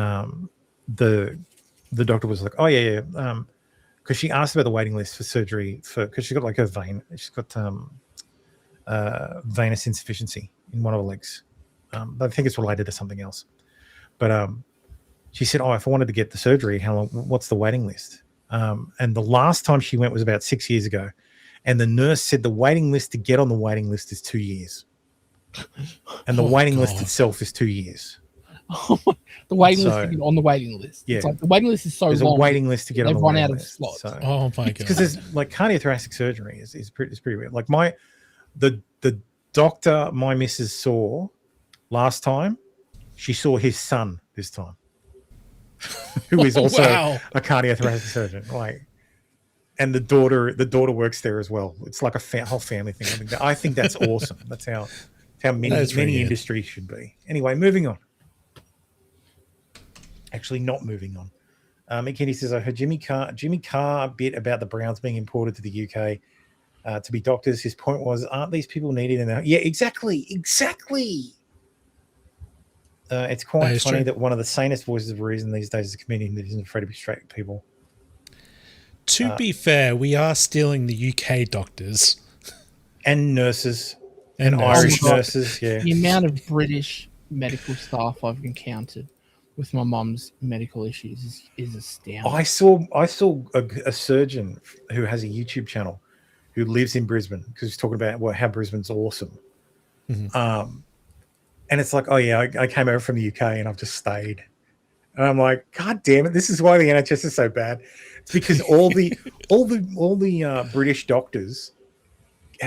the doctor was like, "Oh yeah." Because she asked about the waiting list for surgery because she got like her vein. She's got venous insufficiency in one of her legs. I think it's related to something else. But she said, "Oh, if I wanted to get the surgery, how long? What's the waiting list?" And the last time she went was about 6 years ago. And the nurse said the waiting list to get on the waiting list is 2 years. And the waiting list itself is 2 years. The waiting list to get on the waiting list. Yeah. It's like the waiting list is so long. There's a waiting list to get on the waiting list. They've run out of slots. So, oh my god! Because there's like cardiothoracic surgery is pretty weird. Like the doctor my missus saw last time, she saw his son this time, who is also a cardiothoracic surgeon. Like, and the daughter works there as well. It's like a whole family thing. I think that's awesome. That's how many industries should be. Anyway, moving on. Actually, not moving on. McKinney says, I heard Jimmy Carr bit about the Browns being imported to the UK to be doctors. His point was, aren't these people needed in there? Yeah, exactly. It's quite funny that one of the sanest voices of reason these days is a comedian that isn't afraid to be straight with people. To be fair, we are stealing the UK doctors. And nurses. And Irish nurses, yeah. The amount of British medical staff I've encountered with my mum's medical issues is astounding. I saw a surgeon who has a YouTube channel who lives in Brisbane because he's talking about how Brisbane's awesome. Mm-hmm. And it's like, oh yeah, I came over from the UK and I've just stayed. And I'm like, God damn it, this is why the NHS is so bad. It's because all the British doctors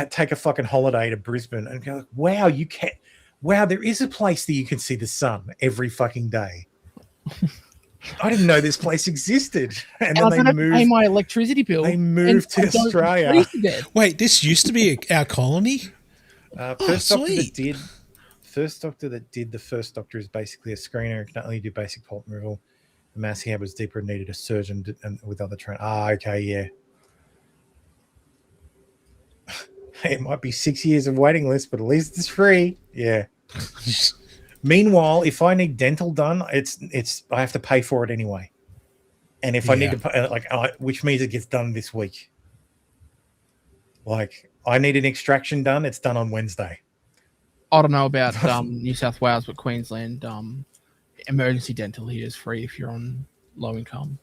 take a fucking holiday to Brisbane and go, wow, there is a place that you can see the sun every fucking day. I didn't know this place existed. And then they moved. Pay my electricity bill. They moved to Australia. Wait, this used to be our colony? First doctor that did the first doctor is basically a screener. Can only do basic pulp removal. The mass he had was deeper and needed a surgeon and with other training. Okay, yeah. It might be 6 years of waiting list, but at least it's free. Yeah. Meanwhile, if I need dental done, it's I have to pay for it anyway. And if I need to pay, which means it gets done this week. Like, I need an extraction done. It's done on Wednesday. I don't know about New South Wales, but Queensland, emergency dental here is free if you're on low income.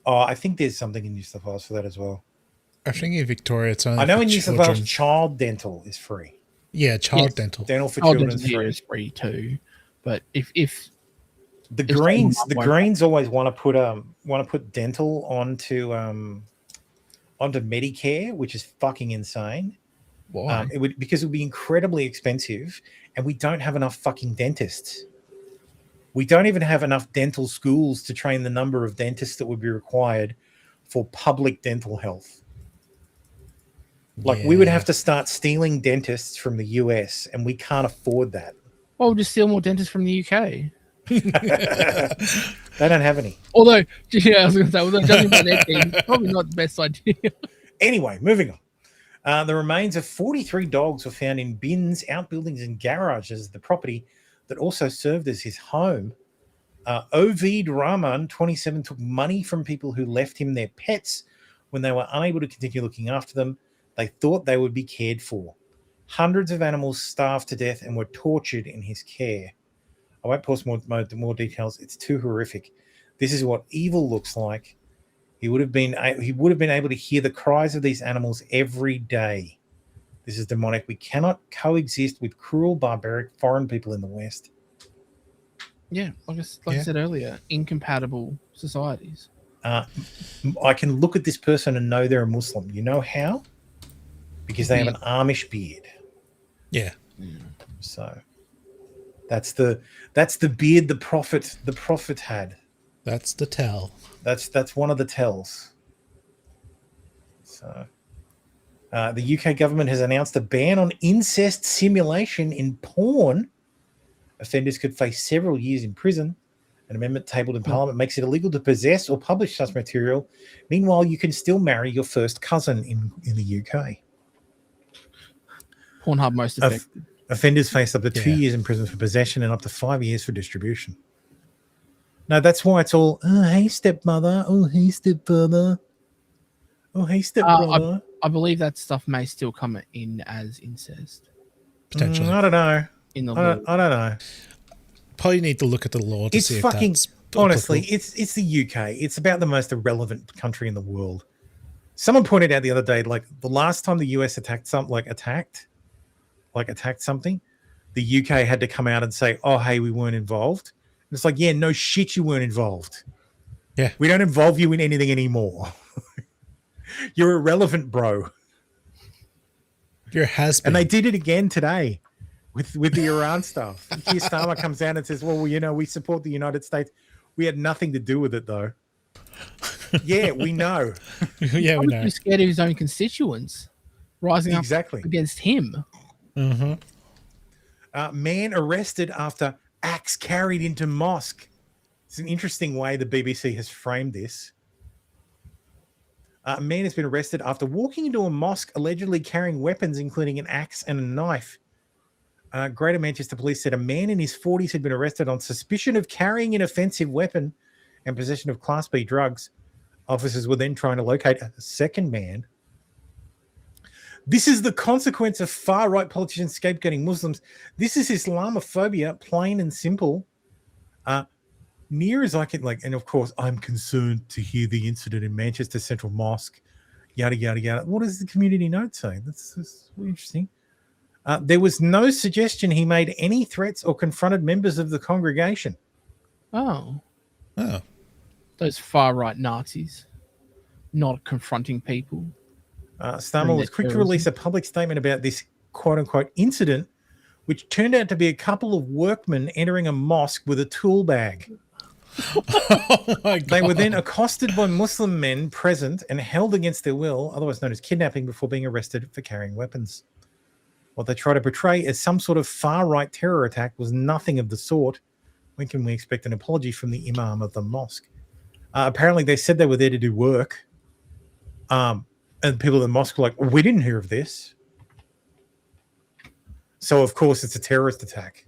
Oh, I think there's something in New South Wales for that as well. I think in Victoria it's only I know for in New South children. Wales, child dental is free. Yeah, child dental. Dental for Child children is dental here free. is free too. But if The if Greens, someone the won't- Greens always want to put dental onto Medicare, which is fucking insane. Why? Because it would be incredibly expensive, and we don't have enough fucking dentists. We don't even have enough dental schools to train the number of dentists that would be required for public dental health. Like, we would have to start stealing dentists from the US, and we can't afford that. well, we'll just steal more dentists from the UK. They don't have any. Although, yeah, I was going to say, although judging by their team, probably not the best idea. Anyway, moving on. The remains of 43 dogs were found in bins, outbuildings, and garages of the property that also served as his home. Ovid Rahman, 27, took money from people who left him their pets when they were unable to continue looking after them. They thought they would be cared for. Hundreds of animals starved to death and were tortured in his care. I won't post more details. It's too horrific. This is what evil looks like. He would have been able to hear the cries of these animals every day. This is demonic. We cannot coexist with cruel, barbaric, foreign people in the West. Yeah, I said earlier, incompatible societies. I can look at this person and know they're a Muslim. You know how? Because they have an Amish beard. Yeah. So that's the beard the prophet had. That's the tell. That's one of the tells. So the UK government has announced a ban on incest simulation in porn. Offenders could face several years in prison. An amendment tabled in Parliament makes it illegal to possess or publish such material. Meanwhile, you can still marry your first cousin in the UK. Pornhub most effective. Offenders face up to 2 years in prison for possession and up to 5 years for distribution. No, that's why it's all, oh, hey, stepmother. Oh, hey, stepfather. Oh, hey, stepbrother. I believe that stuff may still come in as incest. Potentially. I don't know. In the I don't know. Probably need to look at the law to It's see fucking, if that's honestly, applicable. it's the UK. It's about the most irrelevant country in the world. Someone pointed out the other day, like the last time the US attacked something, attacked something, the UK had to come out and say, oh, hey, we weren't involved. And it's like, yeah, no shit, you weren't involved. Yeah. We don't involve you in anything anymore. You're irrelevant, bro. You're a has-been. And they did it again today with the Iran stuff. Keir Starmer comes out and says, well, you know, we support the United States. We had nothing to do with it, though. Yeah, we know. Yeah, we know. He's scared of his own constituents rising up against him. Mm-hmm. Man arrested after axe carried into mosque. It's an interesting way the BBC has framed this. A man has been arrested after walking into a mosque allegedly carrying weapons, including an axe and a knife. Greater Manchester Police said a man in his 40s had been arrested on suspicion of carrying an offensive weapon and possession of Class B drugs. Officers were then trying to locate a second man. This is the consequence of far-right politicians scapegoating Muslims. This is Islamophobia, plain and simple. Near as I can, and of course, I'm concerned to hear the incident in Manchester Central Mosque, yada, yada, yada. What does the community note say? That's interesting. There was no suggestion he made any threats or confronted members of the congregation. Oh. Oh. Those far-right Nazis not confronting people. Starmer was quick to release a public statement about this quote-unquote incident, which turned out to be a couple of workmen entering a mosque with a tool bag. Oh my God. They were then accosted by Muslim men present and held against their will, otherwise known as kidnapping, before being arrested for carrying weapons. What they try to portray as some sort of far-right terror attack was nothing of the sort. When can we expect an apology from the imam of the mosque? Apparently, they said they were there to do work. And people in the mosque were like, well, we didn't hear of this. So, of course, it's a terrorist attack.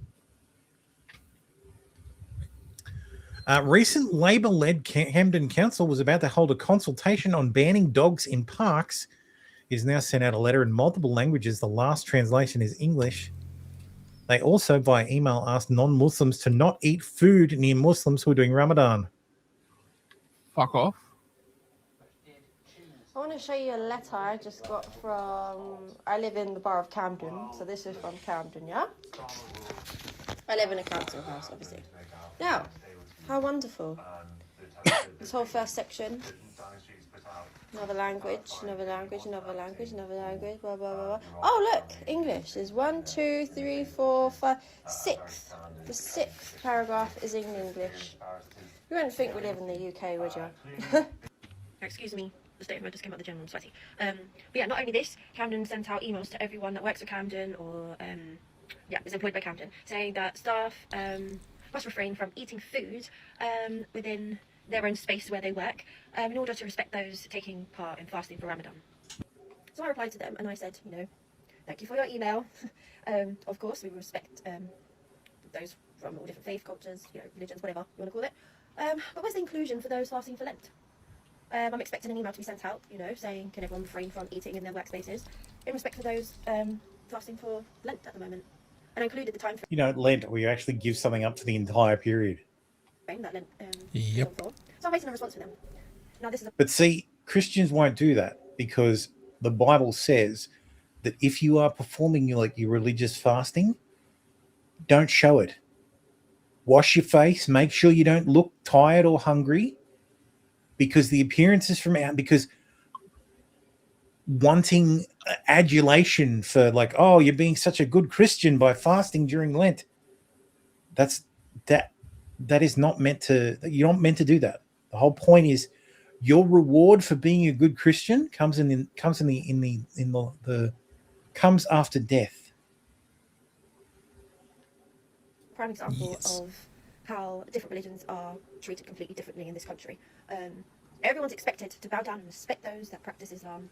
Recent Labor-led Camden Council was about to hold a consultation on banning dogs in parks has now sent out a letter in multiple languages. The last translation is English. They also, via email, asked non-Muslims to not eat food near Muslims who are doing Ramadan. Fuck off. I want to show you a letter I just got from... I live in the borough of Camden, so this is from Camden, yeah? I live in a council house, obviously. Now, how wonderful. This whole first section. Another language, another language, another language, another language, blah, blah, blah, blah. Oh, look, English. There's 1, 2, 3, 4, 5, 6. The 6th paragraph is in English. You wouldn't think we live in the UK, would you? Excuse me, the statement just came out the general, I'm sweaty. But yeah, not only this, Camden sent out emails to everyone that works for Camden or is employed by Camden, saying that staff must refrain from eating food within their own space where they work in order to respect those taking part in fasting for Ramadan. So I replied to them and I said, thank you for your email. Of course, we respect those from all different faith, cultures, religions, whatever you want to call it. But where's the inclusion for those fasting for Lent? I'm expecting an email to be sent out, saying can everyone refrain from eating in their workspaces in respect for those fasting for Lent at the moment. And I included the time frame. Lent, where you actually give something up for the entire period. That Lent, yep. So I'm waiting on a response from them. Now this is But see, Christians won't do that because the Bible says that if you are performing your religious fasting, don't show it. Wash your face. Make sure you don't look tired or hungry, because the appearances from out, because wanting adulation for you're being such a good Christian by fasting during Lent. That is not meant to. You're not meant to do that. The whole point is your reward for being a good Christian comes after death. prime example of how different religions are treated completely differently in this country. Everyone's expected to bow down and respect those that practice Islam.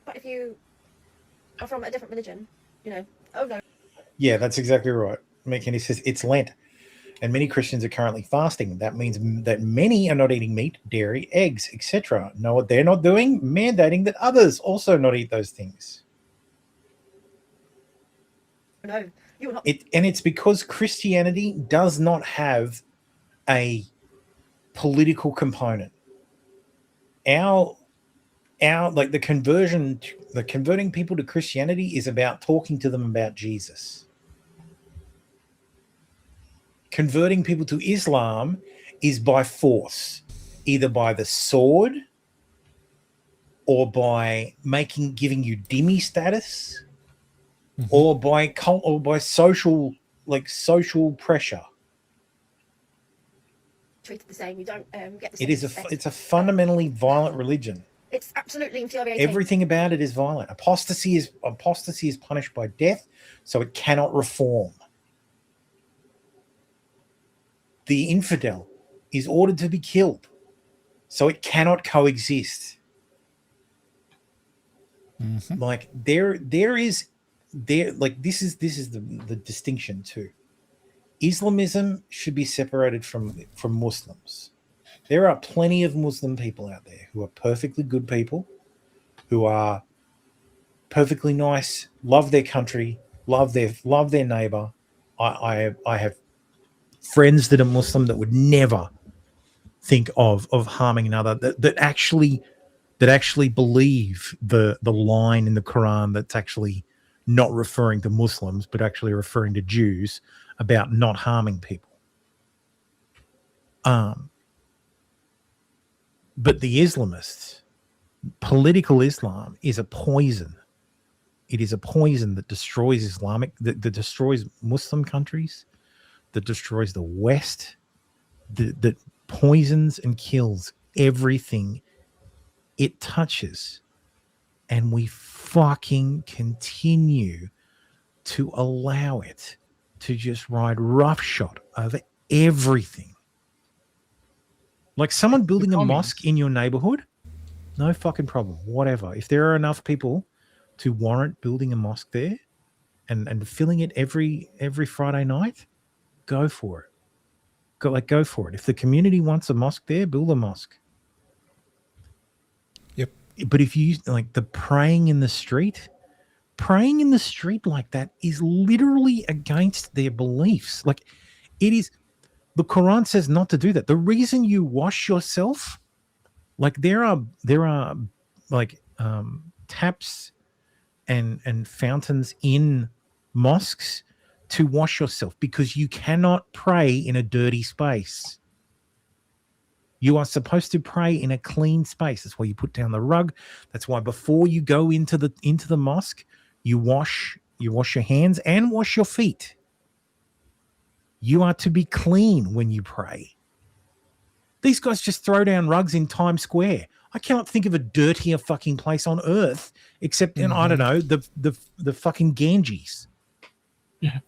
But if you are from a different religion, oh no. Yeah, that's exactly right. McKinney says it's Lent, and many Christians are currently fasting. That means that many are not eating meat, dairy, eggs, etc. Know what they're not doing? Mandating that others also not eat those things. No, you're not. And it's because Christianity does not have a political component. Converting people to Christianity is about talking to them about Jesus. Converting people to Islam is by force, either by the sword or by giving you dhimmi status, or by social pressure. Treated the same. You don't get the same. It's a fundamentally violent religion. It's absolutely infuriating. Everything about it is violent. Apostasy is punished by death, so it cannot reform. The infidel is ordered to be killed, so it cannot coexist. This is the distinction too. Islamism should be separated from Muslims. There are plenty of Muslim people out there who are perfectly good people, who are perfectly nice, love their country, love their neighbor. I have friends that are Muslim that would never think of harming another, that actually believe the line in the Quran that's actually not referring to Muslims but actually referring to Jews about not harming people. But the Islamists, political Islam is a poison. It is a poison that destroys that destroys Muslim countries, that destroys the West, that poisons and kills everything it touches. And we fucking continue to allow it to just ride roughshod over everything. Like someone building a mosque in your neighborhood, no fucking problem, whatever. If there are enough people to warrant building a mosque there and filling it every Friday night, go for it. Go for it. If the community wants a mosque there, build a mosque. Yep. But if you like the praying in the street like that is literally against their beliefs. Like it is, the Quran says not to do that. The reason you wash yourself, like there are like taps and fountains in mosques to wash yourself, because you cannot pray in a dirty space. You are supposed to pray in a clean space. That's why you put down the rug. That's why before you go into the mosque, you wash your hands and wash your feet. You are to be clean when you pray. These guys just throw down rugs in Times Square. I cannot think of a dirtier fucking place on earth except in, I don't know, the fucking Ganges. Yeah.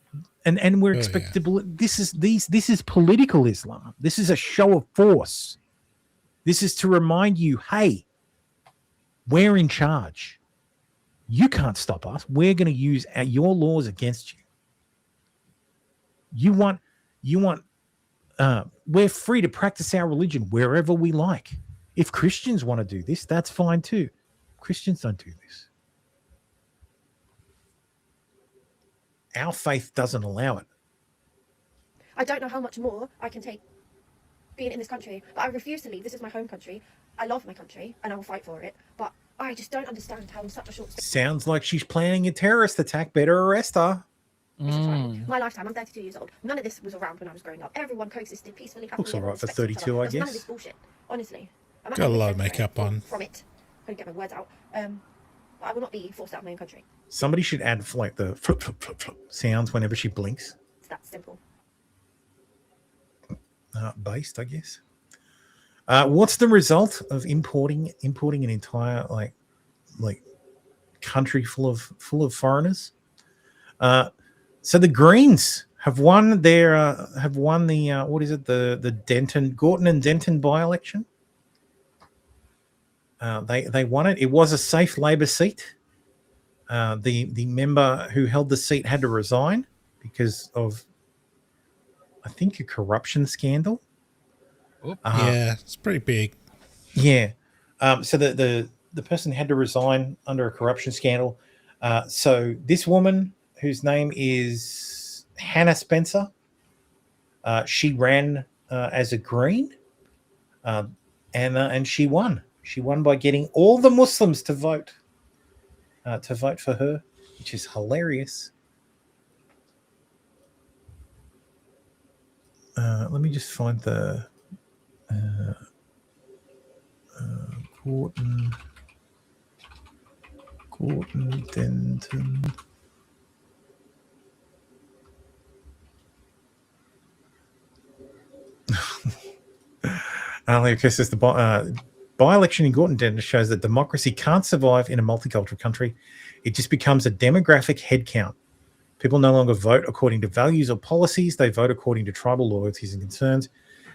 And we're expected to believe this is political Islam. This is a show of force. This is to remind you, hey, we're in charge. You can't stop us. We're going to use your laws against you. We're free to practice our religion wherever we like. If Christians want to do this, that's fine too. Christians don't do this. Our faith doesn't allow it. I don't know how much more I can take being in this country, but I refuse to leave. This is my home country. I love my country and I will fight for it, but I just don't understand how in such a short space. Sounds like she's planning a terrorist attack. Better arrest her. My lifetime, I'm 32 years old. None of this was around when I was growing up. Everyone coexisted peacefully. Looks all right for 32, I None of guess. this bullshit, honestly. I'm Got a lot of makeup on. From it. Couldn't get my words out. But I will not be forced out of my own country. Somebody should add like the flip, flip, flip, flip sounds whenever she blinks. It's that simple. Based, I guess. What's the result of importing an entire like country full of foreigners? So the Greens have won the what is it, the Gorton and Denton by-election. They won it. It was a safe Labor seat. The member who held the seat had to resign because of, I think, a corruption scandal. Yeah, it's pretty big. Yeah. So the person had to resign under a corruption scandal. So this woman, whose name is Hannah Spencer, she ran as a Green, and she won. She won by getting all the Muslims to vote for her, which is hilarious. Let me just find the Gorton Denton. Because it's the by-election in Gorton Denton shows that democracy can't survive in a multicultural country. It just becomes a demographic headcount. People no longer vote according to values or policies. They vote according to tribal loyalties and concerns.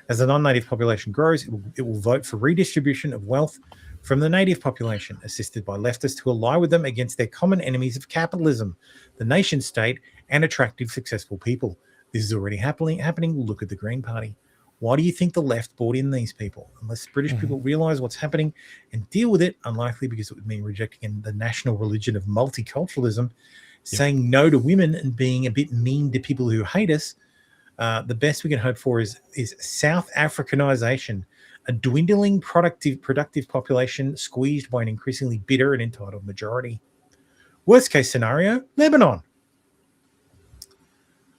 As the non-native population grows, it will vote for redistribution of wealth from the native population, assisted by leftists who ally with them against their common enemies of capitalism, the nation state, and attractive, successful people. This is already happening. Look at the Green Party. Why do you think the left brought in these people? Unless British people realize what's happening and deal with it, unlikely, because it would mean rejecting the national religion of multiculturalism, saying no to women and being a bit mean to people who hate us. The best we can hope for is South Africanization, a dwindling productive population squeezed by an increasingly bitter and entitled majority. Worst case scenario, Lebanon.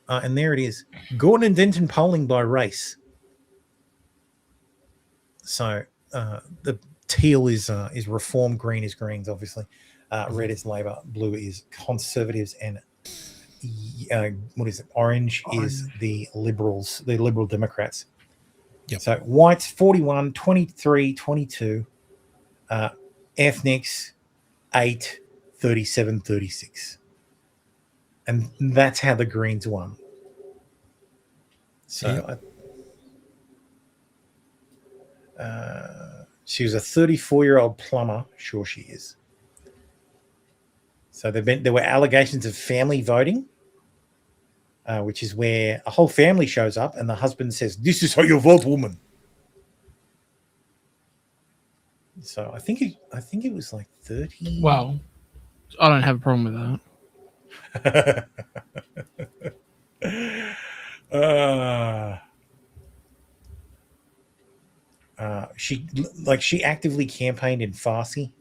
And there it is. Gorton and Denton polling by race. So the teal is Reform, green is Greens, obviously. Red is Labor, blue is Conservatives, and orange is the Liberals, the Liberal Democrats. Yep. So whites 41, 23, 22, ethnics 8, 37, 36. And that's how the Greens won. So she was a 34-year-old plumber. Sure she is. So there were allegations of family voting, which is where a whole family shows up and the husband says, "This is how you vote, woman." So I think it was like 30. Well, I don't have a problem with that. She actively campaigned in Farsi,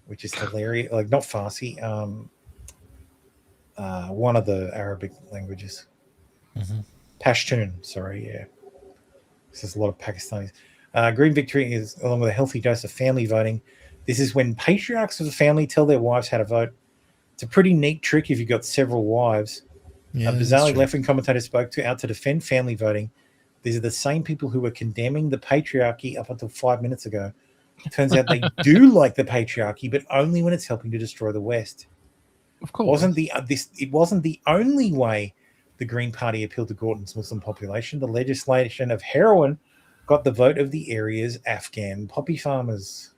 which is hilarious. Like not Farsi, one of the Arabic languages. Mm-hmm. Pashtun, sorry, yeah. There's a lot of Pakistanis. Green victory is along with a healthy dose of family voting. This is when patriarchs of the family tell their wives how to vote. It's a pretty neat trick if you've got several wives. Yeah, Bizarrely, left-wing commentators out to defend family voting. These are the same people who were condemning the patriarchy up until 5 minutes ago. Turns out they do like the patriarchy, but only when it's helping to destroy the West. Of course. It wasn't the only way the Green Party appealed to Gorton's Muslim population. The legislation of heroin got the vote of the area's Afghan poppy farmers.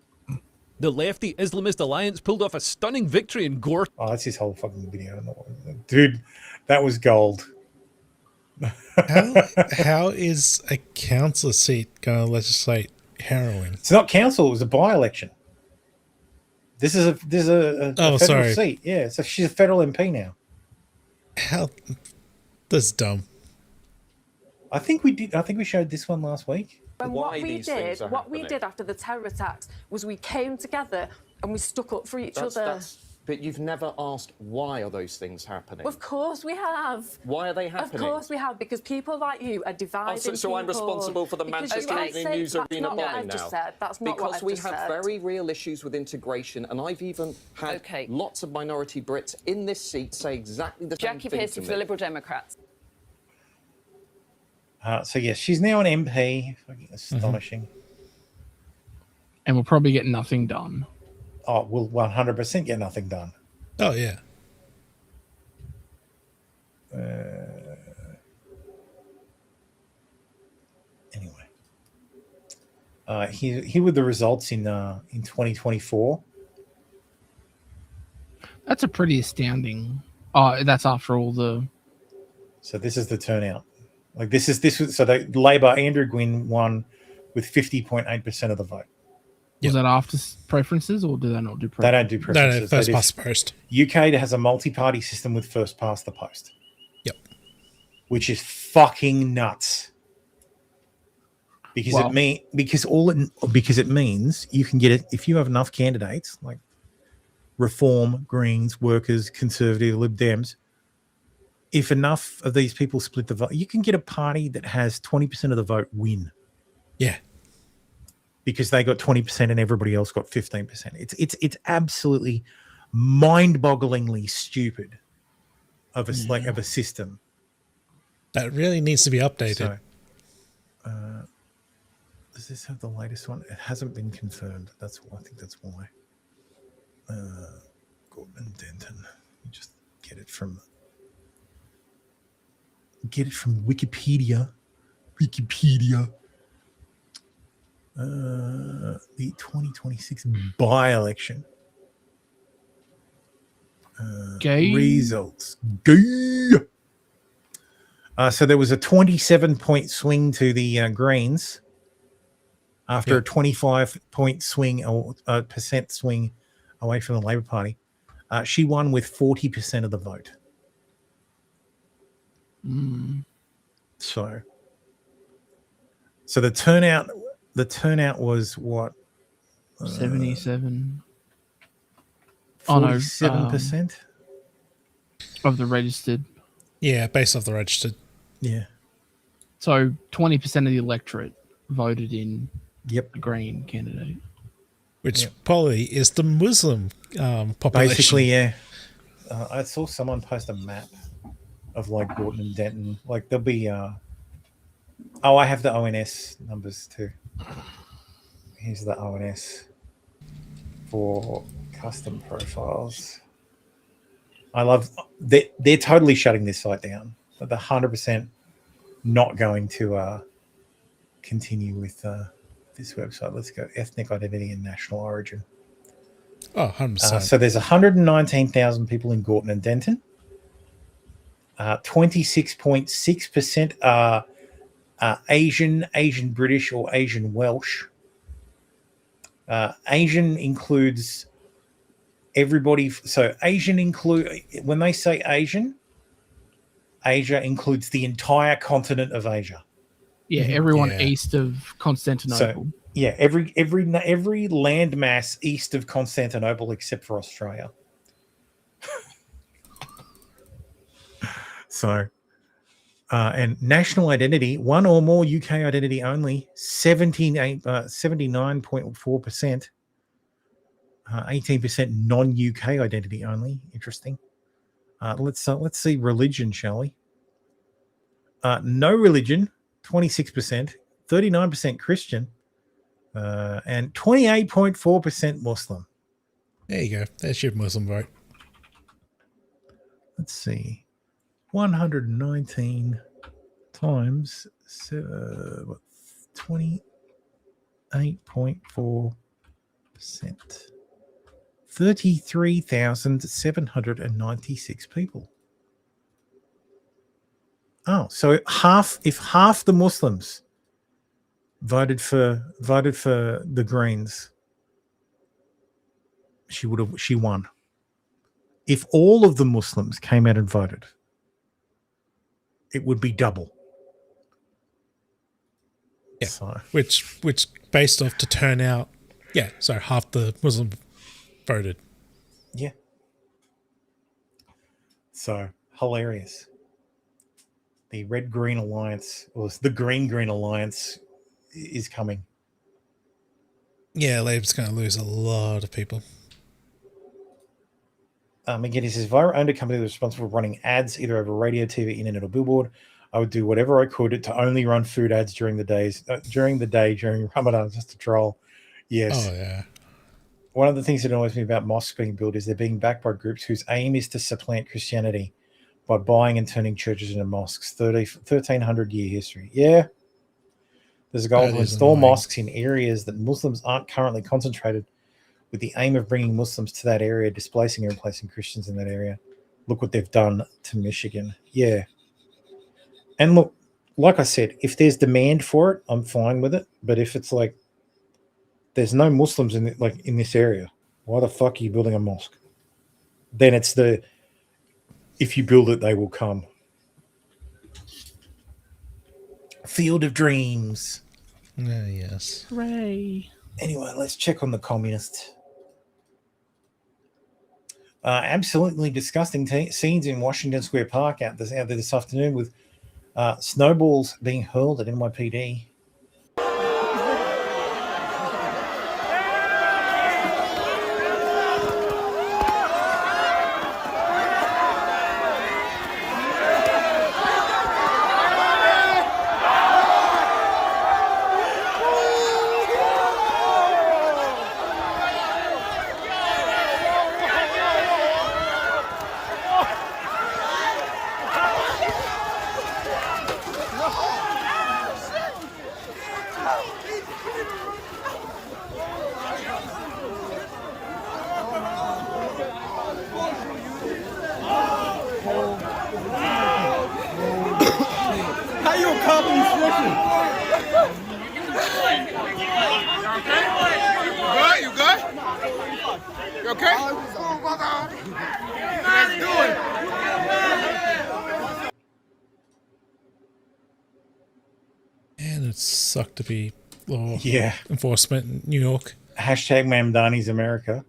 The lefty Islamist alliance pulled off a stunning victory in Gorton. Oh, that's his whole fucking video. Dude, that was gold. How is a council seat going to legislate heroin? It's not council. It was a by-election. This is a federal seat. Yeah, so she's a federal MP now. How? That's dumb. I think we showed this one last week. And what we did after the terror attacks was we came together and we stuck up for each other. But you've never asked why are those things happening? Of course we have. Why are they happening? Of course we have, because people like you are dividing so I'm responsible for the Manchester Evening News Arena bombing now. That's not because what we I've have just said. very real issues with integration, and I've even had lots of minority Brits in this seat say exactly the same thing Jackie Pierce to for me. the Liberal Democrats. So yes, she's now an MP. Fucking astonishing. And we'll probably get nothing done. Oh, we'll 100% get nothing done. Oh yeah. Anyway, here were the results in 2024. That's a pretty astounding. Oh, that's after all the. So this is the turnout. Like this was so the Labor Andrew Gwynn won with 50.8% of the vote. Was that after preferences, or do they not do preferences? They don't do preferences. No, first past the post. UK has a multi-party system with first past the post. Yep. Which is fucking nuts. Because it means you can get it if you have enough candidates like Reform, Greens, Workers, Conservative, Lib Dems. If enough of these people split the vote, you can get a party that has 20% of the vote win. Yeah. Because they got 20% and everybody else got 15%. It's absolutely mind-bogglingly stupid of a system. That really needs to be updated. So, does this have the latest one? It hasn't been confirmed. I think that's why. Gordon Denton. You just get it from Wikipedia. The 2026 by-election results. So there was a 27-point swing to the Greens after a 25-point swing or percent swing away from the Labor Party. She won with 40% of the vote. So the turnout was what? 77. 47% of the registered. Yeah, based off the registered. Yeah. So 20% of the electorate voted in the Green candidate. Which probably is the Muslim population. Basically, yeah. I saw someone post a map of like Gorton and Denton. Like there'll be I have the ONS numbers too. Here's the ONS for custom profiles. I love they're totally shutting this site down. But they're 100% not going to continue with this website. Let's go ethnic identity and national origin. Oh, 100%. So there's 119,000 people in Gorton and Denton. 26.6% are Asian British, or Asian Welsh. Asian includes everybody. So when they say Asian, Asia includes the entire continent of Asia. Yeah, everyone east of Constantinople. So yeah, every landmass east of Constantinople except for Australia. So, and national identity, one or more UK identity only, 79.4%. 18% non-UK identity only. Interesting. Let's see religion, shall we? No religion, 26%, 39% Christian, and 28.4% Muslim. There you go. That's your Muslim vote. Let's see. 119 times 28.4%. 33,796 people. Oh, so if half the Muslims voted for the Greens, she won. If all of the Muslims came out and voted, it would be double. Yeah. So. Which based off to turn out, yeah, so half the Muslim voted. Yeah. So hilarious. The Red-Green Alliance, or the Green-Green Alliance, is coming. Yeah, Labour's going to lose a lot of people. Again, he says, if I owned a company that was responsible for running ads, either over radio, TV, internet, or billboard, I would do whatever I could to only run food ads during the day during Ramadan, just to troll. Yes. Oh, yeah. One of the things that annoys me about mosques being built is they're being backed by groups whose aim is to supplant Christianity by buying and turning churches into mosques. 1,300-year history. Yeah. There's a goal to install mosques in areas that Muslims aren't currently concentrated, with the aim of bringing Muslims to that area, displacing and replacing Christians in that area. Look what they've done to Michigan. Yeah. And look, like I said, if there's demand for it, I'm fine with it. But if it's like there's no Muslims in this area, why the fuck are you building a mosque? Then it's if you build it, they will come. Field of Dreams. Yes. Hooray. Anyway, let's check on the communists. Absolutely disgusting scenes in Washington Square Park out there this afternoon with snowballs being hurled at NYPD. How you accomplish mission? You good? You okay? Let's do it. And it sucked to be law Yeah. enforcement in New York. Hashtag Mamdani's America.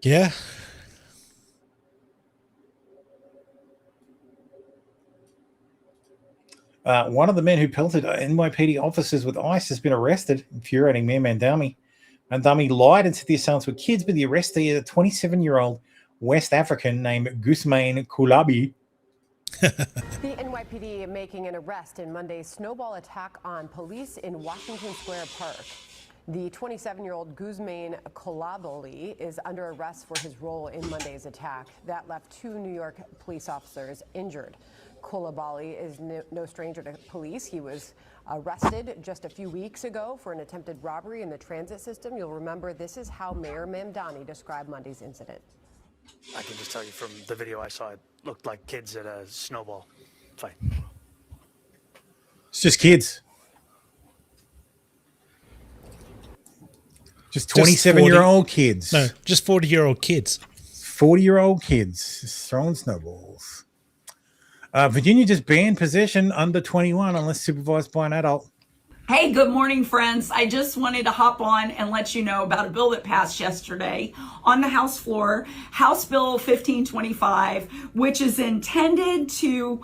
Yeah. One of the men who pelted NYPD officers with ice has been arrested, infuriating Mayor Mamdani. Mamdani lied and said the assailants were kids, but the arrestee is a 27-year-old West African named Gusmain Kulabi. The NYPD making an arrest in Monday's snowball attack on police in Washington Square Park. The 27-year-old Guzmain Kolaboli is under arrest for his role in Monday's attack that left 2 New York police officers injured. Kolaboli is no stranger to police. He was arrested just a few weeks ago for an attempted robbery in the transit system. You'll remember this is how Mayor Mamdani described Monday's incident. I can just tell you from the video I saw, it looked like kids at a snowball fight. It's just kids. Just 27-year-old kids. No, just 40-year-old kids. 40-year-old kids just throwing snowballs. Virginia just banned possession under 21 unless supervised by an adult. Hey, good morning, friends. I just wanted to hop on and let you know about a bill that passed yesterday on the House floor, House Bill 1525, which is intended to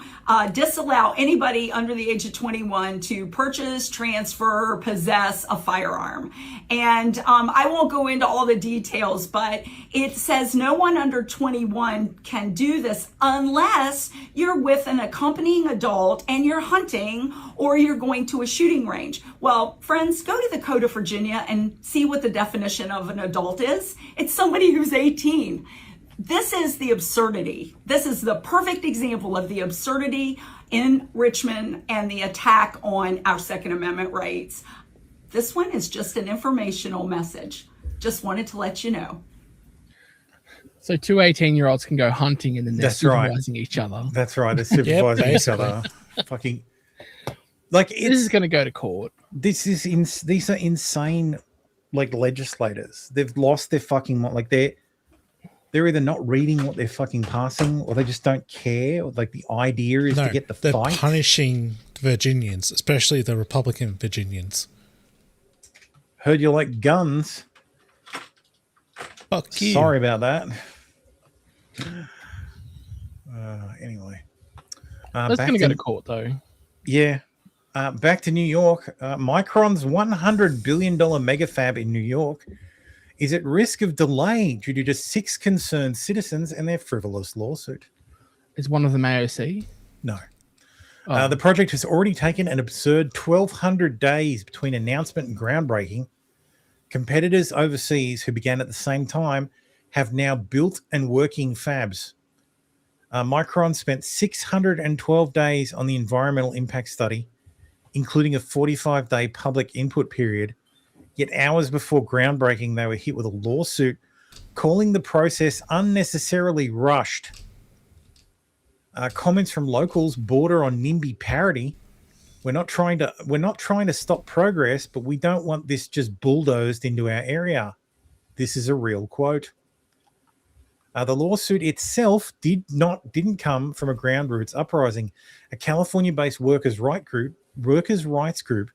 disallow anybody under the age of 21 to purchase, transfer, or possess a firearm. And I won't go into all the details, but it says no one under 21 can do this unless you're with an accompanying adult and you're hunting or you're going to a shooting range. Well, friends, go to the Code of Virginia and see what the definition of an adult is. It's somebody who's 18. This is the absurdity. This is the perfect example of the absurdity in Richmond and the attack on our Second Amendment rights. This one is just an informational message. Just wanted to let you know. So 2 18-year-olds can go hunting and then they're supervising each other. That's right. They're supervising each other. Fucking. Like this is going to go to court. These are insane, like legislators. They've lost their fucking mind. Like they're either not reading what they're fucking passing, or they just don't care. Or like the idea is to get the they're fight. Punishing Virginians, especially the Republican Virginians. Heard you like guns. Fuck you. Sorry about that. Anyway, that's going to go to court though. Yeah. Back to New York, Micron's $100 billion mega fab in New York is at risk of delay due to just 6 concerned citizens and their frivolous lawsuit. Is one of them AOC? No. The project has already taken an absurd 1,200 days between announcement and groundbreaking. Competitors overseas who began at the same time have now built and working fabs. Micron spent 612 days on the environmental impact study, including a 45-day public input period. Yet hours before groundbreaking, they were hit with a lawsuit calling the process unnecessarily rushed. Comments from locals border on NIMBY parody. We're not trying to stop progress, but we don't want this just bulldozed into our area. This is a real quote. The lawsuit itself didn't come from a ground roots uprising. A California-based workers' rights group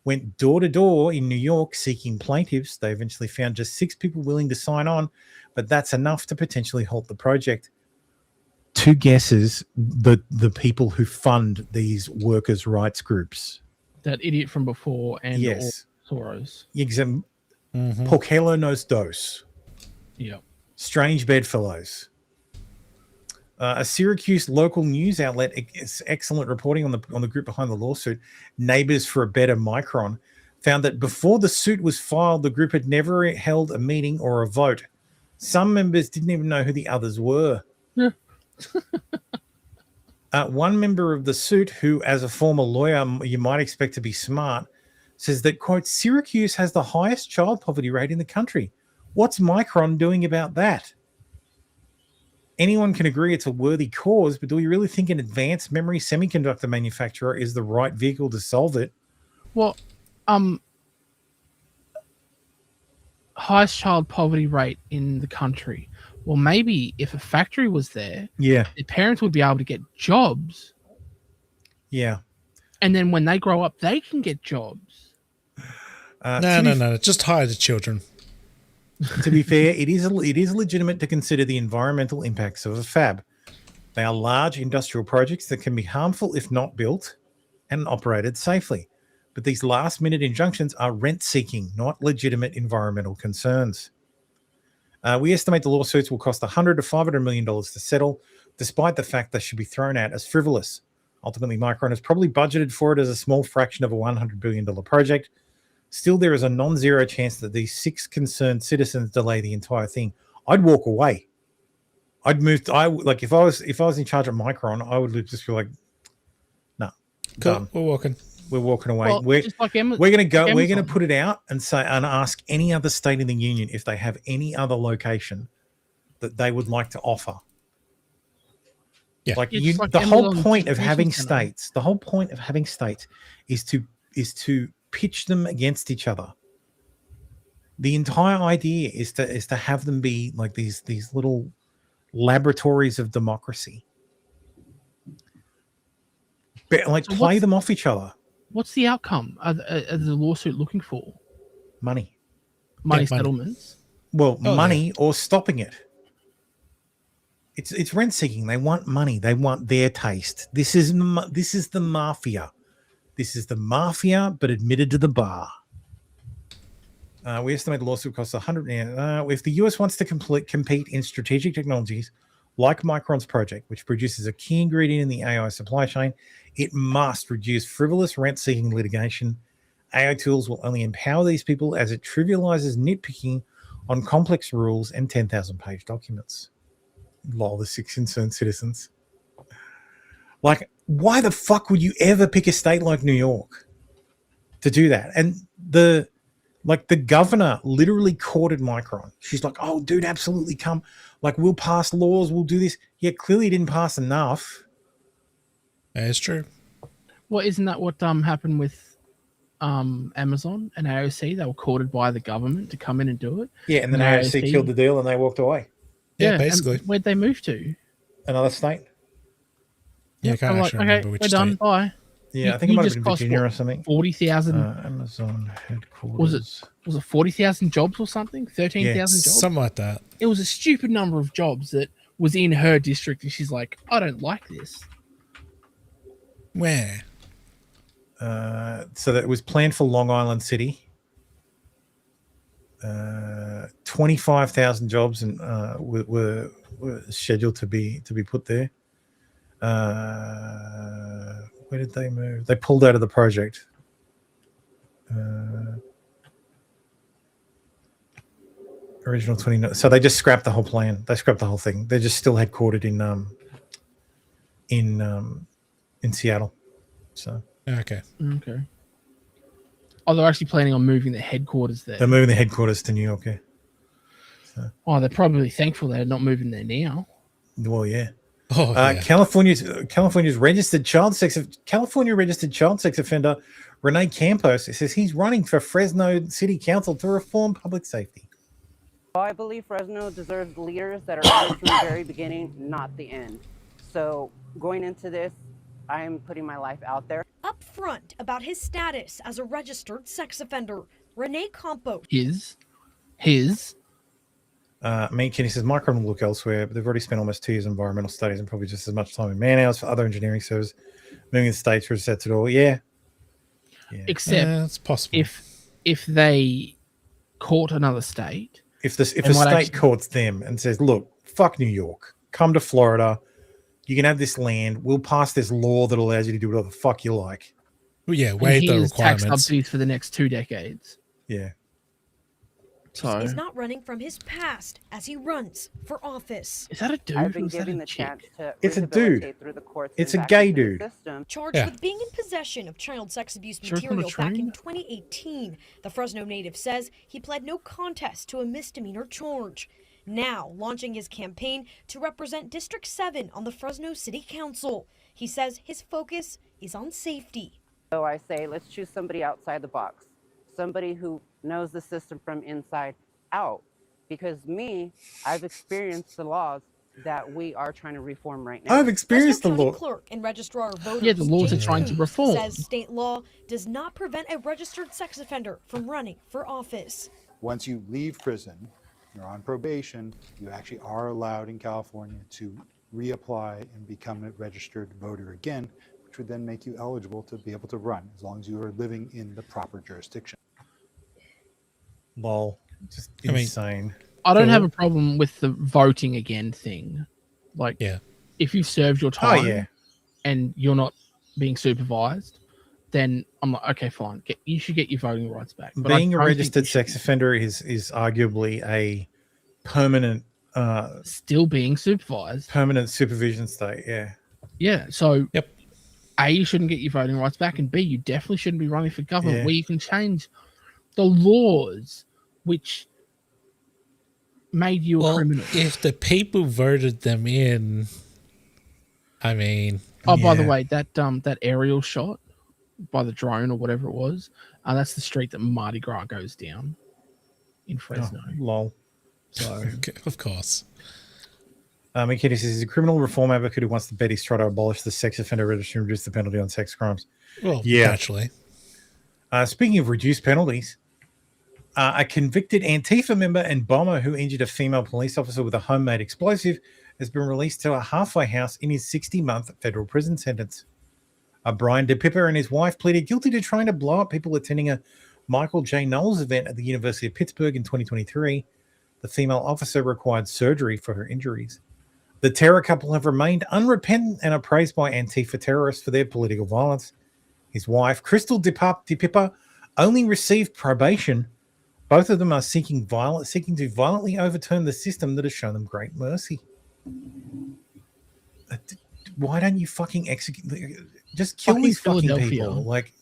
went door to door in New York seeking plaintiffs. They eventually found just 6 people willing to sign on, but that's enough to potentially halt the project. 2 guesses: the people who fund these workers' rights groups. That idiot from before and yes, Soros. Porquelo nos dos. Yeah. Strange bedfellows. A Syracuse local news outlet, excellent reporting on the group behind the lawsuit, Neighbors for a Better Micron, found that before the suit was filed, the group had never held a meeting or a vote. Some members didn't even know who the others were. Yeah. One member of the suit, who as a former lawyer you might expect to be smart, says that, quote, Syracuse has the highest child poverty rate in the country. What's Micron doing about that? Anyone can agree it's a worthy cause, but do we really think an advanced memory semiconductor manufacturer is the right vehicle to solve it? Well, highest child poverty rate in the country. Well, maybe if a factory was there, yeah, the parents would be able to get jobs. Yeah. And then when they grow up, they can get jobs. No. Just hire the children. To be fair, it is legitimate to consider the environmental impacts of a fab. They are large industrial projects that can be harmful if not built and operated safely. But these last-minute injunctions are rent-seeking, not legitimate environmental concerns. We estimate the lawsuits will cost $100 to $500 million to settle, despite the fact they should be thrown out as frivolous. Ultimately, Micron has probably budgeted for it as a small fraction of a $100 billion project. Still, there is a non-zero chance that these 6 concerned citizens delay the entire thing. I'd walk away. I'd move. If I was in charge of Micron, I would just be like, no, cool. Done. We're walking. We're walking away. Well, we're just like going to go. We're going to put it out and say and ask any other state in the union if they have any other location that they would like to offer. Yeah, the whole point of having states. The whole point of having states is to pitch them against each other. The entire idea is to have them be like these little laboratories of democracy. Like So play them off each other. What's the outcome of the lawsuit looking for? Money. Money settlements. Well, money or stopping it. It's rent seeking. They want money. They want their taste. This is the mafia. This is the mafia, but admitted to the bar. We estimate the lawsuit costs 100. If the US wants to compete in strategic technologies like Micron's project, which produces a key ingredient in the AI supply chain, it must reduce frivolous rent-seeking litigation. AI tools will only empower these people as it trivializes nitpicking on complex rules and 10,000-page documents. Lol, the 6 concerned citizens. Like, why the fuck would you ever pick a state like New York to do that? And the governor literally courted Micron. She's like, oh, dude, absolutely come. Like, we'll pass laws, we'll do this. Yeah, clearly didn't pass enough. That is true. Well, isn't that what happened with Amazon and AOC? They were courted by the government to come in and do it. Yeah, and then AOC killed the deal and they walked away. Yeah, basically. Where'd they move to? Another state. Yeah, I can't I'm actually like, remember okay, which we're done. state. Bye. Yeah, I think it might have been Virginia or something. 40,000. Amazon headquarters. Was it 40,000 jobs or something? 13,000 jobs? Something like that. It was a stupid number of jobs that was in her district, and she's like, I don't like this. Where? So that it was planned for Long Island City. 25,000 jobs and were scheduled to be put there. Where did they move? They pulled out of the project. Original 29. So they just scrapped the whole plan. They scrapped the whole thing. They're just still headquartered in Seattle. So okay. Oh, they're actually planning on moving their headquarters there. They're moving the headquarters to New York. Yeah. So. Oh, they're probably thankful they're not moving there now. Well, yeah. Oh, yeah. California's registered child sex offender Rene Campos says he's running for Fresno City Council to reform public safety. I believe Fresno deserves leaders that are honest from the very beginning, not the end. So going into this, I am putting my life out there. Up front about his status as a registered sex offender, Rene Campos. His. Meat Kenny says Micron will look elsewhere, but they've already spent almost 2 years in environmental studies and probably just as much time in man hours for other engineering services. Moving the states resets it all. Yeah. Except it's possible. If they court another state. If the state courts them and says, look, fuck New York, come to Florida, you can have this land, we'll pass this law that allows you to do whatever the fuck you like. Well, yeah, waive the requirements. Tax subsidies for the next 2 decades. Yeah. So is not running from his past as he runs for office. Is that a dude? I've been given the chance to It's a dude. through the courts. It's and a back gay into the dude. system. Charged with being in possession of child sex abuse material back in 2018, the Fresno native says he pled no contest to a misdemeanor charge. Now launching his campaign to represent District 7 on the Fresno City Council. He says his focus is on safety. So I say, let's choose somebody outside the box, somebody who knows the system from inside out. Because I've experienced the laws that we are trying to reform right now. I've experienced the law. Clerk and registrar of voters. Yeah, the laws are trying to reform. Says state law does not prevent a registered sex offender from running for office. Once you leave prison, you're on probation, you actually are allowed in California to reapply and become a registered voter again, which would then make you eligible to be able to run as long as you are living in the proper jurisdiction. Lol. Just insane. I don't have a problem with the voting again thing. Like, if you've served your time and you're not being supervised, then I'm like, okay, fine. You should get your voting rights back. But being a registered sex offender is arguably a permanent... still being supervised. Permanent supervision state, yeah. Yeah, so A, you shouldn't get your voting rights back, and B, you definitely shouldn't be running for government where you can change the laws which made you a criminal. If the people voted them in, I mean... Oh, by the way, that aerial shot by the drone or whatever it was, that's the street that Mardi Gras goes down in Fresno. Lol. So, of course. McKinney says he's a criminal reform advocate who wants to bet he's trying to abolish the sex offender registry and reduce the penalty on sex crimes. Well, yeah. actually. Speaking of reduced penalties, a convicted Antifa member and bomber who injured a female police officer with a homemade explosive has been released to a halfway house in his 60-month federal prison sentence. Brian DePippa and his wife pleaded guilty to trying to blow up people attending a Michael J. Knowles event at the University of Pittsburgh in 2023. The female officer required surgery for her injuries. The terror couple have remained unrepentant and are praised by Antifa terrorists for their political violence. His wife, Crystal DePippa, only received probation. Both of them are seeking to violently overturn the system that has shown them great mercy. Why don't you fucking execute? Just kill these fucking people. Like,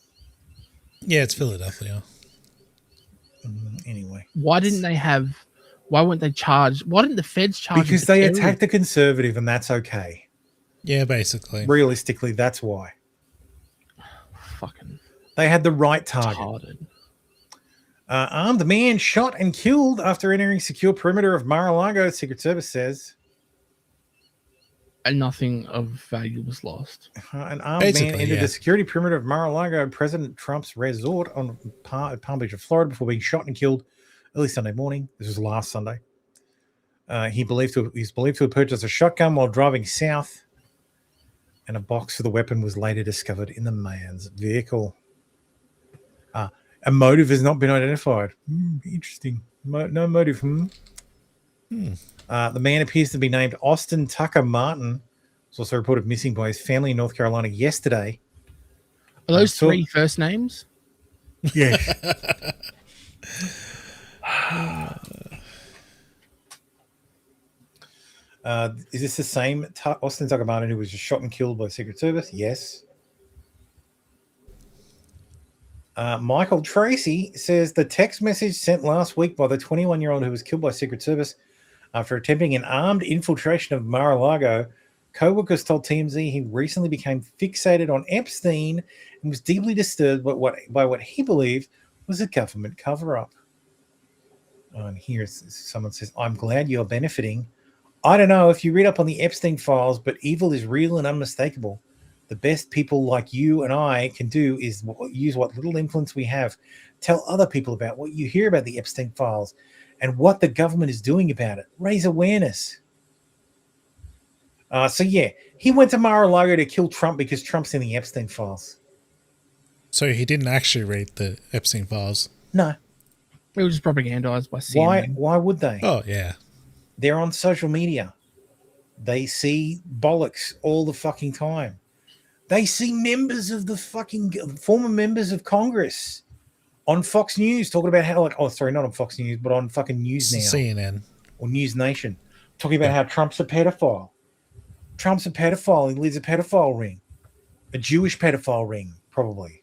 yeah, it's Philadelphia. Anyway, why didn't they have? Why weren't they charged? Why didn't the feds charge? Because they attacked a conservative, and that's okay. Yeah, basically. Realistically, that's why. Fucking. They had the right target. Armed man shot and killed after entering secure perimeter of Mar-a-Lago, Secret Service says. And nothing of value was lost. An armed man entered the security perimeter of Mar-a-Lago, President Trump's resort on Palm Beach, Florida, before being shot and killed early Sunday morning. This was last Sunday. He's believed to have purchased a shotgun while driving south, and a box for the weapon was later discovered in the man's vehicle. A motive has not been identified. Interesting. No motive. The man appears to be named Austin Tucker Martin. Was also reported missing by his family in North Carolina yesterday. Are those three first names? Yes. Is this the same Austin Tucker Martin who was just shot and killed by the Secret Service? Yes. Michael Tracy says the text message sent last week by the 21-year-old who was killed by Secret Service after attempting an armed infiltration of Mar-a-Lago. Co-workers told TMZ he recently became fixated on Epstein and was deeply disturbed by what he believed was a government cover-up. And here someone says, I'm glad you're benefiting. I don't know if you read up on the Epstein files, but evil is real and unmistakable. The best people like you and I can do is use what little influence we have. Tell other people about what you hear about the Epstein files and what the government is doing about it. Raise awareness. So yeah, he went to Mar-a-Lago to kill Trump because Trump's in the Epstein files. So he didn't actually read the Epstein files? No. It was just propagandized by CNN. Why would they? Oh, yeah. They're on social media. They see bollocks all the fucking time. They see members of the fucking former members of Congress on Fox News talking about how, not on Fox News, but on fucking News Now. CNN. Or News Nation. Talking about how Trump's a pedophile. Trump's a pedophile. He leads a pedophile ring. A Jewish pedophile ring, probably.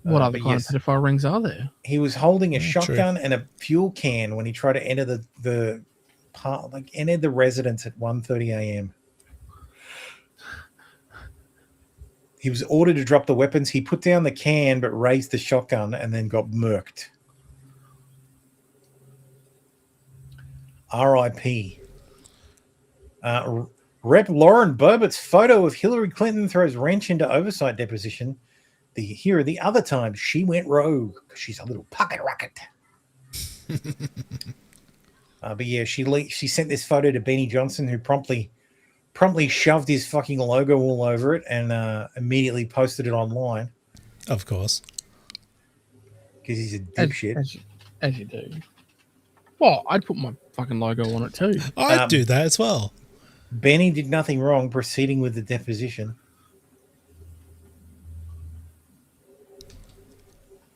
What other kind of pedophile rings are there? He was holding a shotgun and a fuel can when he tried to enter the residence at 1:30 a.m. He was ordered to drop the weapons. He put down the can but raised the shotgun and then got murked. R.I.P. Rep. Lauren Boebert's photo of Hillary Clinton throws wrench into oversight deposition. Here are the other times she went rogue because she's a little pocket rocket. But yeah, she sent this photo to Benny Johnson, who promptly shoved his fucking logo all over it and immediately posted it online. Of course. Because he's a dipshit. As you do. Well, I'd put my fucking logo on it too. I'd do that as well. Benny did nothing wrong proceeding with the deposition.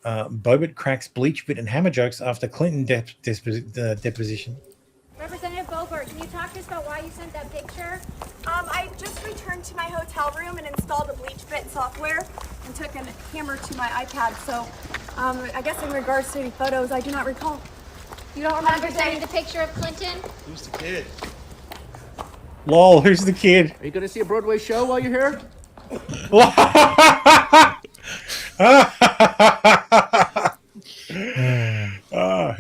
Boebert cracks bleach bit and hammer jokes after Clinton deposition. Representative Boebert, can you talk to us about why you sent that picture? I just returned to my hotel room and installed a bleach bit software and took a camera to my iPad. So I guess in regards to the photos, I do not recall. You don't remember sending the picture of Clinton? Who's the kid? Lol, who's the kid? Are you going to see a Broadway show while you're here?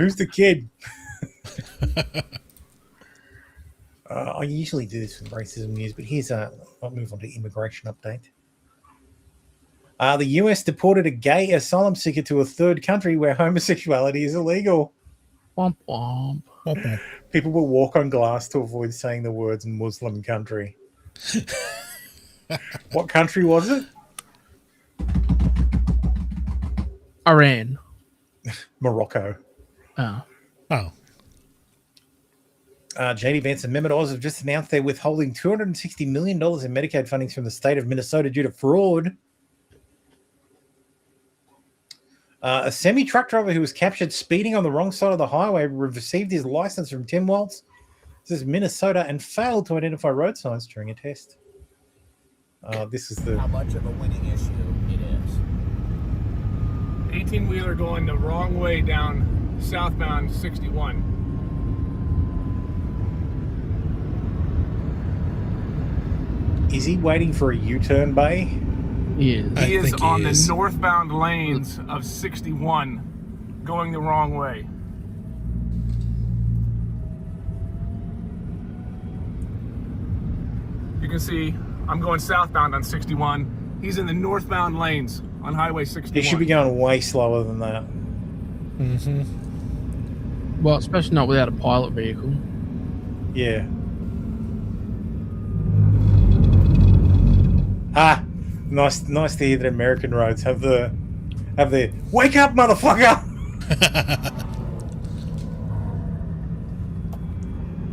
Who's the kid? I usually do this with racism news, but here's I'll move on to immigration update. The US deported a gay asylum seeker to a third country where homosexuality is illegal. Womp womp. People will walk on glass to avoid saying the words Muslim country. What country was it? Iran. Morocco. Oh. JD Vance and Mehmet Oz have just announced they're withholding $260 million in Medicaid funding from the state of Minnesota due to fraud. A semi-truck driver who was captured speeding on the wrong side of the highway received his license from Tim Waltz, this is Minnesota, and failed to identify road signs during a test. This is how much of a winning issue it is. 18-wheeler going the wrong way down southbound 61. Is he waiting for a U-turn, Bay? He is. He is on the northbound lanes of 61, going the wrong way. You can see I'm going southbound on 61. He's in the northbound lanes on Highway 61. He should be going way slower than that. Mm-hmm. Well, especially not without a pilot vehicle. Yeah. Nice to hear that American roads have the wake up, motherfucker.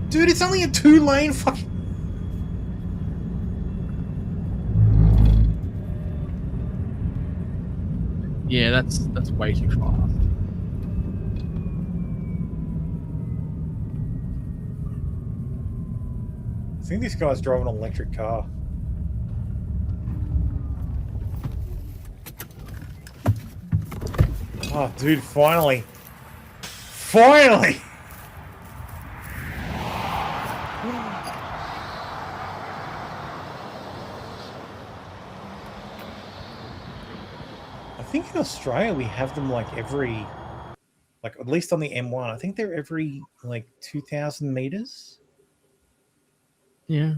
Dude, it's only a 2-lane fucking. Yeah, that's way too fast. I think this guy's driving an electric car. Oh, dude, finally. Finally! I think in Australia we have them like every, like at least on the M1, I think they're every like 2,000 meters. Yeah.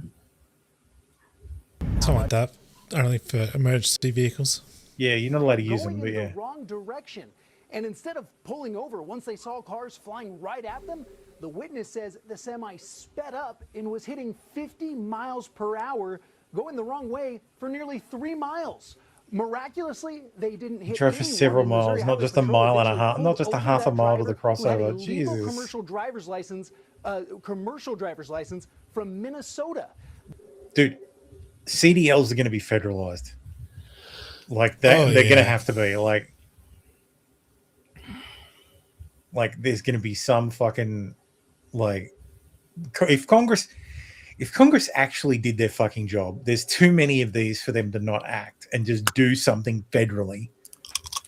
Something like that. Only for emergency vehicles. Yeah, you're not allowed to use them, Going but in yeah. the wrong direction. And instead of pulling over once they saw cars flying right at them, the witness says the semi sped up and was hitting 50 miles per hour, going the wrong way for nearly 3 miles. Miraculously, they didn't hit Drove for anyone, several and Missouri miles, not Highway just a Patrol mile and a eventually half, pulled not just a over half a that mile to the driver who had a crossover. legal Jesus. commercial driver's license from Minnesota. Dude, CDLs are going to be federalized. Like that, they're going to have to be like there's going to be some fucking like if Congress actually did their fucking job, there's too many of these for them to not act and just do something federally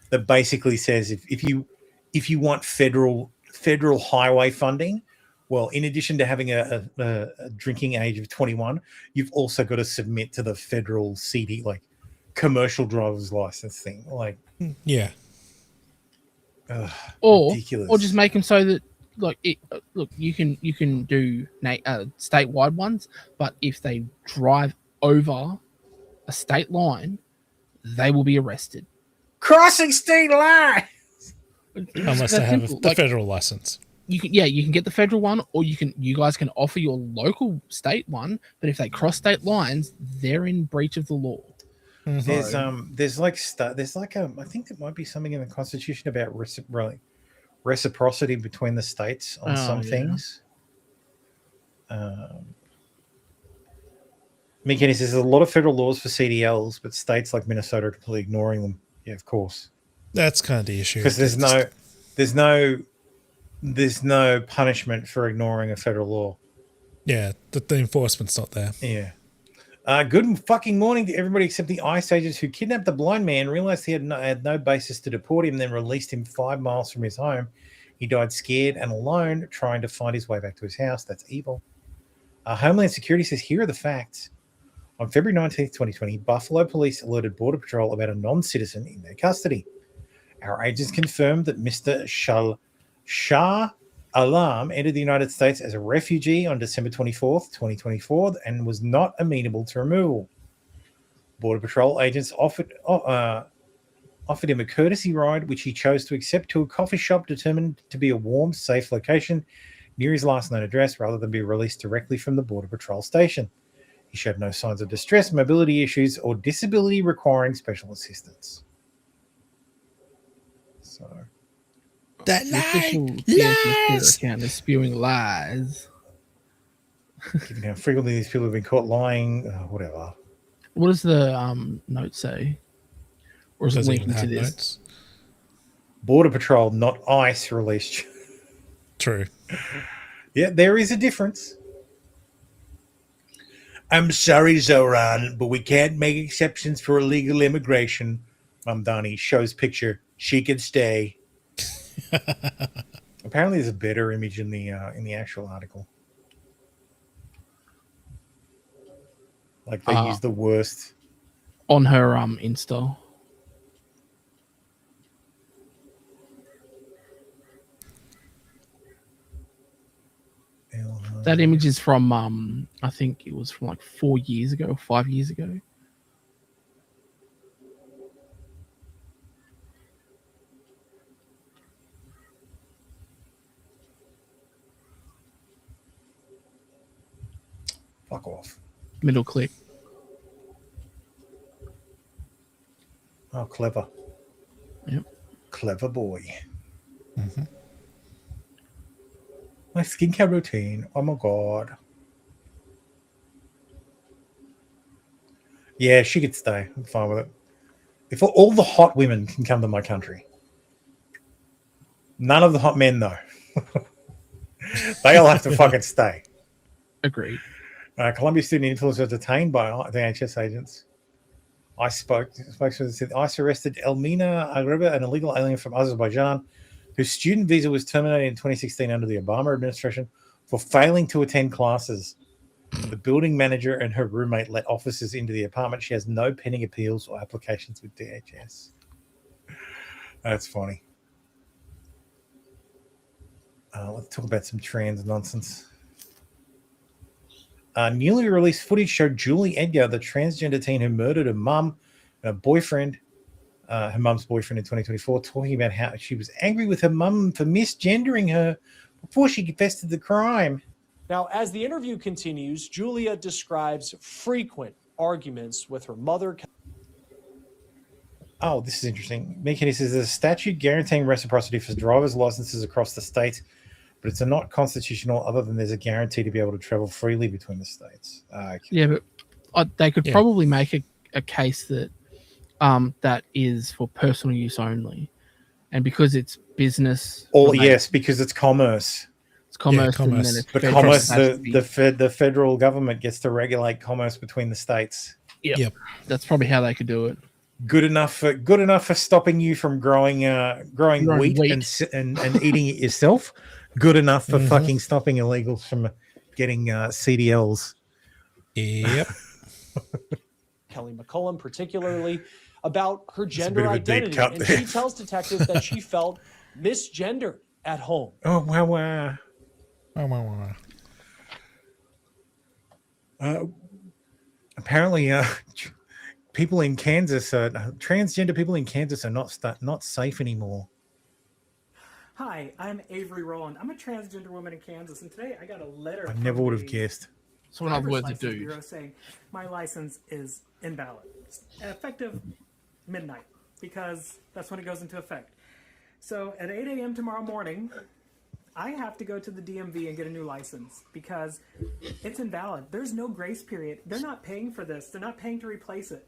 that basically says if you want federal highway funding, well, in addition to having a drinking age of 21, you've also got to submit to the federal CD, like commercial driver's license thing. Like, yeah. Or ridiculous. just make them so that look, you can do statewide ones, but if they drive over a state line, they will be arrested. Crossing state lines. Unless they have the federal license. You can get the federal one, or you guys can offer your local state one. But if they cross state lines, they're in breach of the law. Mm-hmm. There's I think there might be something in the Constitution about reciprocity between the states on some things. McKinney says there's a lot of federal laws for CDLs, but states like Minnesota are completely ignoring them. Yeah, of course. That's kind of the issue. Because there's no punishment for ignoring a federal law. Yeah, the enforcement's not there. Yeah. Good fucking morning to everybody except the ICE agents who kidnapped the blind man, realized he had no basis to deport him, then released him 5 miles from his home. He died scared and alone, trying to find his way back to his house. That's evil. Homeland Security says, here are the facts. On February 19th, 2020, Buffalo police alerted Border Patrol about a non-citizen in their custody. Our agents confirmed that Mr. Shah Alam entered the United States as a refugee on December 24th, 2024, and was not amenable to removal. Border Patrol agents offered him a courtesy ride, which he chose to accept, to a coffee shop determined to be a warm, safe location near his last known address rather than be released directly from the Border Patrol station. He showed no signs of distress, mobility issues, or disability requiring special assistance. So, that The official lies. Twitter account is spewing lies. given how frequently these people have been caught lying, whatever. What does the note say? Or is it Does it even linking to have this? notes? Border Patrol, not ICE, released. True. Yeah, there is a difference. I'm sorry, Zoran, but we can't make exceptions for illegal immigration. Mamdani shows picture. She can stay. Apparently, there's a better image in the actual article. Like they use the worst on her Insta. That image is from I think it was from like 4 years ago, 5 years ago. Fuck off. Middle click. Oh, clever. Yep. Clever boy. Mm-hmm. My skincare routine. Oh my god. Yeah, she could stay. I'm fine with it. If all the hot women can come to my country, none of the hot men though. They all have to fucking stay. Agreed. Columbia student influencer detained by the NHS agents. Spokesman said ICE arrested Elmina Agreba, an illegal alien from Azerbaijan, whose student visa was terminated in 2016 under the Obama administration for failing to attend classes. The building manager and her roommate let officers into the apartment. She has no pending appeals or applications with DHS. That's funny. Let's talk about some trans nonsense. Newly released footage showed Julie Edgar, the transgender teen who murdered her mum and her boyfriend, her mum's boyfriend in 2024, talking about how she was angry with her mum for misgendering her before she confessed to the crime. Now, as the interview continues, Julia describes frequent arguments with her mother. Oh, this is interesting. Mikey says there's a statute guaranteeing reciprocity for driver's licenses across the states, but it's not constitutional other than there's a guarantee to be able to travel freely between the states. Okay. Yeah, but they could probably make a case that that is for personal use only. And because it's business... Or yes, because it's commerce. It's commerce. Yeah, and then it's but federal, commerce, has to be- the federal government gets to regulate commerce between the states. Yep. That's probably how they could do it. Good enough for stopping you from growing wheat. And eating it yourself. Good enough for fucking stopping illegals from getting CDLs. Yep. Kelly McCullum, particularly about her bit gender of a deep identity. cut And there. she tells detectives that she felt misgendered at home. Oh, wow. Apparently, people in Kansas, transgender people in Kansas are not safe anymore. Hi, I'm Avery Rowland. I'm a transgender woman in Kansas, and today I got a letter. I never would have guessed. So in other words, a License dude. Bureau saying my license is invalid, effective midnight, because that's when it goes into effect. So at 8 a.m. tomorrow morning, I have to go to the DMV and get a new license because it's invalid. There's no grace period. They're not paying for this. They're not paying to replace it.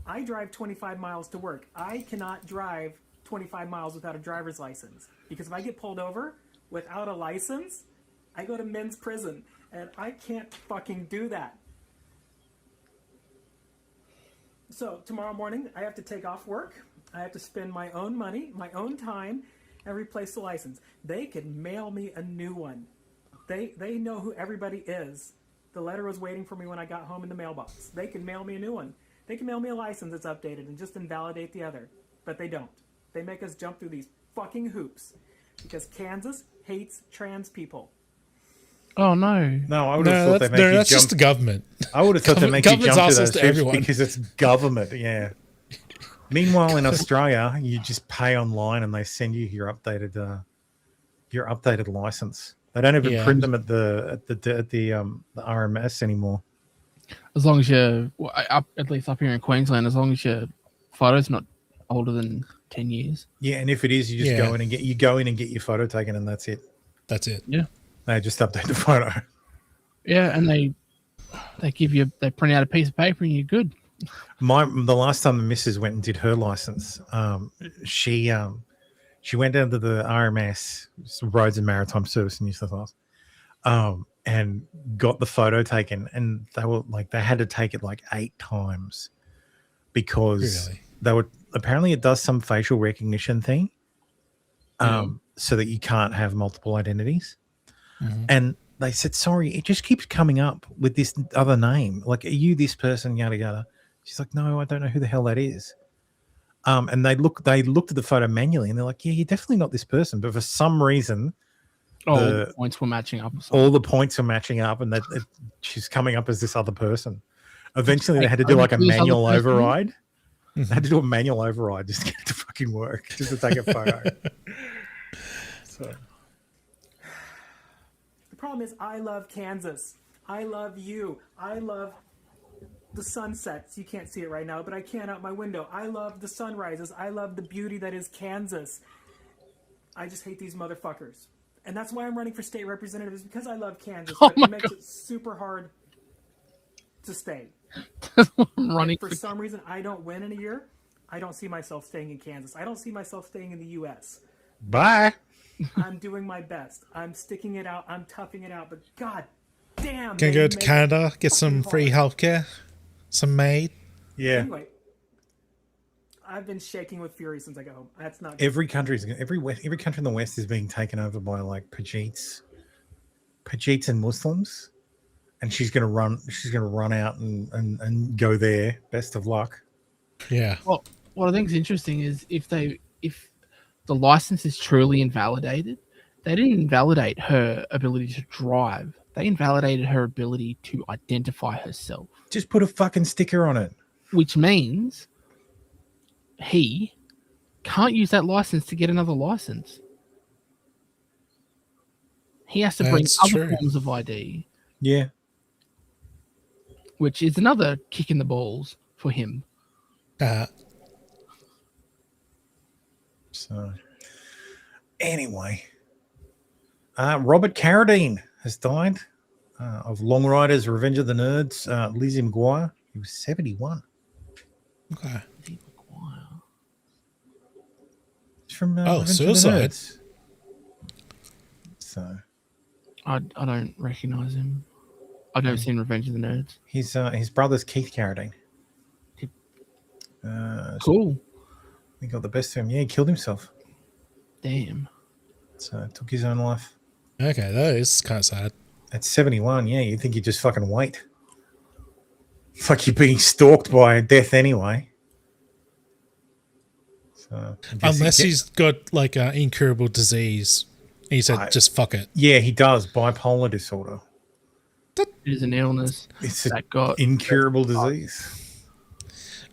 I drive 25 miles to work. I cannot drive 25 miles without a driver's license because if I get pulled over without a license, I go to men's prison, and I can't fucking do that. So tomorrow morning, I have to take off work. I have to spend my own money, my own time, and replace the license. They can mail me a new one. They know who everybody is. The letter was waiting for me when I got home in the mailbox. They can mail me a new one. They can mail me a license that's updated and just invalidate the other. But they don't. They make us jump through these fucking hoops because Kansas hates trans people. Oh no! No, I would have thought they make you that's jump. just the government. I would have thought they make you Government's jump to assholes those to hoops everyone. because it's government. Yeah. Meanwhile, in Australia, you just pay online and they send you your updated license. They don't even print them at the RMS anymore. As long as you're at least up here in Queensland, as long as your photo's not older than 10 years. Yeah, and if it is, you just go in and get your photo taken, and that's it. That's it. Yeah. They just update the photo. Yeah, and they print out a piece of paper and you're good. The last time the missus went and did her license, she went down to the RMS, Roads and Maritime Service in New South Wales, and got the photo taken, and they had to take it like 8 times because they would apparently it does some facial recognition thing, so that you can't have multiple identities, and they said, sorry, it just keeps coming up with this other name. Like, are you this person? Yada yada. She's like, no, I don't know who the hell that is. And they looked at the photo manually, and they're like, yeah, you're definitely not this person. But for some reason, the points were matching up. All the points were matching up, and she's coming up as this other person. Eventually, they had to do like a manual override. They had to do a manual override just to get it to fucking work, just to take a photo. So. The problem is, I love Kansas. I love you. I love the sunsets. You can't see it right now, but I can out my window. I love the sunrises. I love the beauty that is Kansas. I just hate these motherfuckers. And that's why I'm running for state representative, is because I love Kansas. But it makes it super hard to stay. Running for some reason, I don't win in a year. I don't see myself staying in Kansas. I don't see myself staying in the U.S. Bye. I'm doing my best. I'm sticking it out. I'm toughing it out. But god damn. Can go to Canada, get some free healthcare, some maid. Yeah. Anyway, I've been shaking with fury since I got home. That's not good. Every country in the West is being taken over by like Pajeets and Muslims, and she's gonna run out and go there. Best of luck. Yeah. Well, what I think is interesting is if the license is truly invalidated, they didn't invalidate her ability to drive. They invalidated her ability to identify herself. Just put a fucking sticker on it. Which means he can't use that license to get another license. He has to bring other forms of ID. Yeah. Which is another kick in the balls for him. So, anyway, Robert Carradine has died of Long Riders, Revenge of the Nerds. Lizzie McGuire, he was 71. Okay. He's from Revenge of the Suicide. Nerds. So, I don't recognize him. I've never seen Revenge of the Nerds. His brother's Keith Carradine. Cool. He got the best of him. Yeah, he killed himself. Damn. So took his own life. Okay, that is kind of sad. At 71, yeah, you'd think he'd just fucking wait. It's like you're being stalked by death anyway. So, unless he's got like an incurable disease. He said, just fuck it. Yeah, he does. Bipolar disorder. It is an illness. It's that got incurable disease.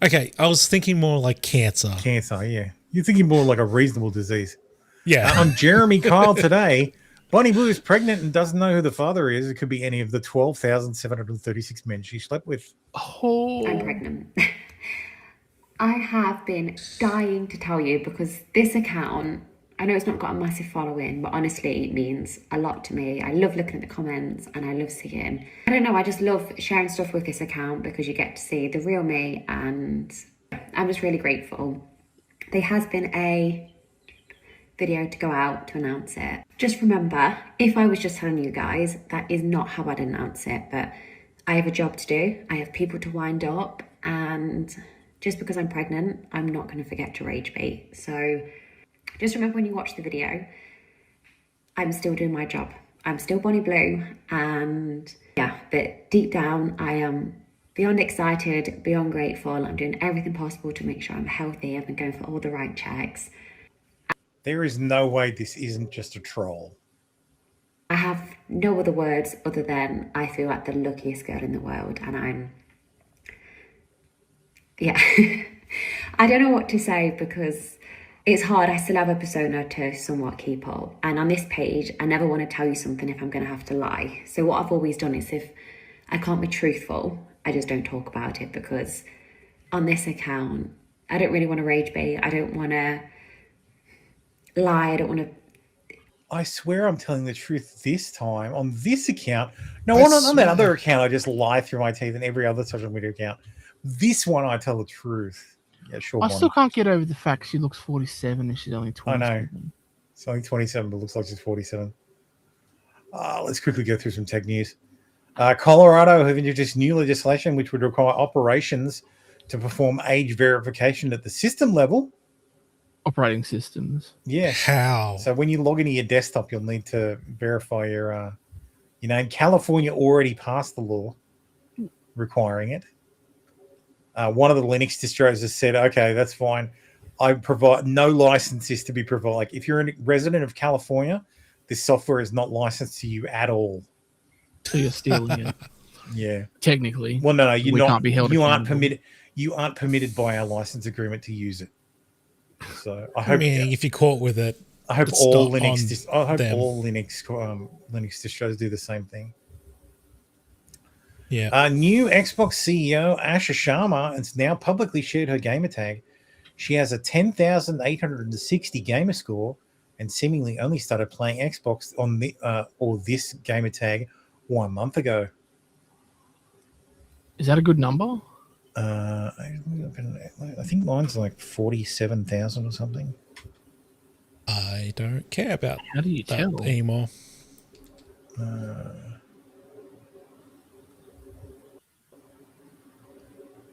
Okay, I was thinking more like cancer. Cancer, yeah. You're thinking more like a reasonable disease. Yeah. I'm Jeremy Kyle today. Bonnie Blue is pregnant and doesn't know who the father is. It could be any of the 12,736 men she slept with. Oh. I'm pregnant. I have been dying to tell you because this account, I know it's not got a massive following, but honestly, it means a lot to me. I love looking at the comments and I love seeing. I don't know, I just love sharing stuff with this account because you get to see the real me and I'm just really grateful. There has been a video to go out to announce it. Just remember, if I was just telling you guys, that is not how I'd announce it, but I have a job to do. I have people to wind up and just because I'm pregnant, I'm not going to forget to rage bait. So just remember when you watch the video, I'm still doing my job. I'm still Bonnie Blue and yeah, but deep down I am beyond excited, beyond grateful. I'm doing everything possible to make sure I'm healthy. I've been going for all the right checks. There is no way this isn't just a troll. I have no other words other than I feel like the luckiest girl in the world, and yeah. I don't know what to say because it's hard. I still have a persona to somewhat keep up. And on this page, I never want to tell you something if I'm going to have to lie. So what I've always done is if I can't be truthful, I just don't talk about it, because on this account, I don't really want to rage bait. I don't want to lie. I don't want to. I swear I'm telling the truth this time on this account. No, on that other account, I just lie through my teeth, and every other social media account. This one, I tell the truth. Yeah, sure. I still can't get over the fact she looks 47 and she's only 27. I know. It's only 27, but looks like she's 47. Let's quickly go through some tech news. Colorado have introduced new legislation which would require operations to perform age verification at the system level. Operating systems. Yeah. How? So when you log into your desktop, you'll need to verify your name. California already passed the law requiring it. One of the Linux distros has said, okay, that's fine. I provide no licenses to be provided. Like if you're a resident of California, this software is not licensed to you at all. So you're stealing it. Yeah. Technically. Well, no, you're not. Can't be held Aren't permitted. You aren't permitted by our license agreement to use it. So I hope. If you're caught with it, I hope it's all not Linux. on I hope them. all Linux distros do the same thing. Yeah. New Xbox CEO Asha Sharma has now publicly shared her gamer tag. She has a 10,860 gamer score and seemingly only started playing Xbox on this gamer tag 1 month ago. Is that a good number? I think mine's like 47,000 or something. I don't care about How do you that tell anymore.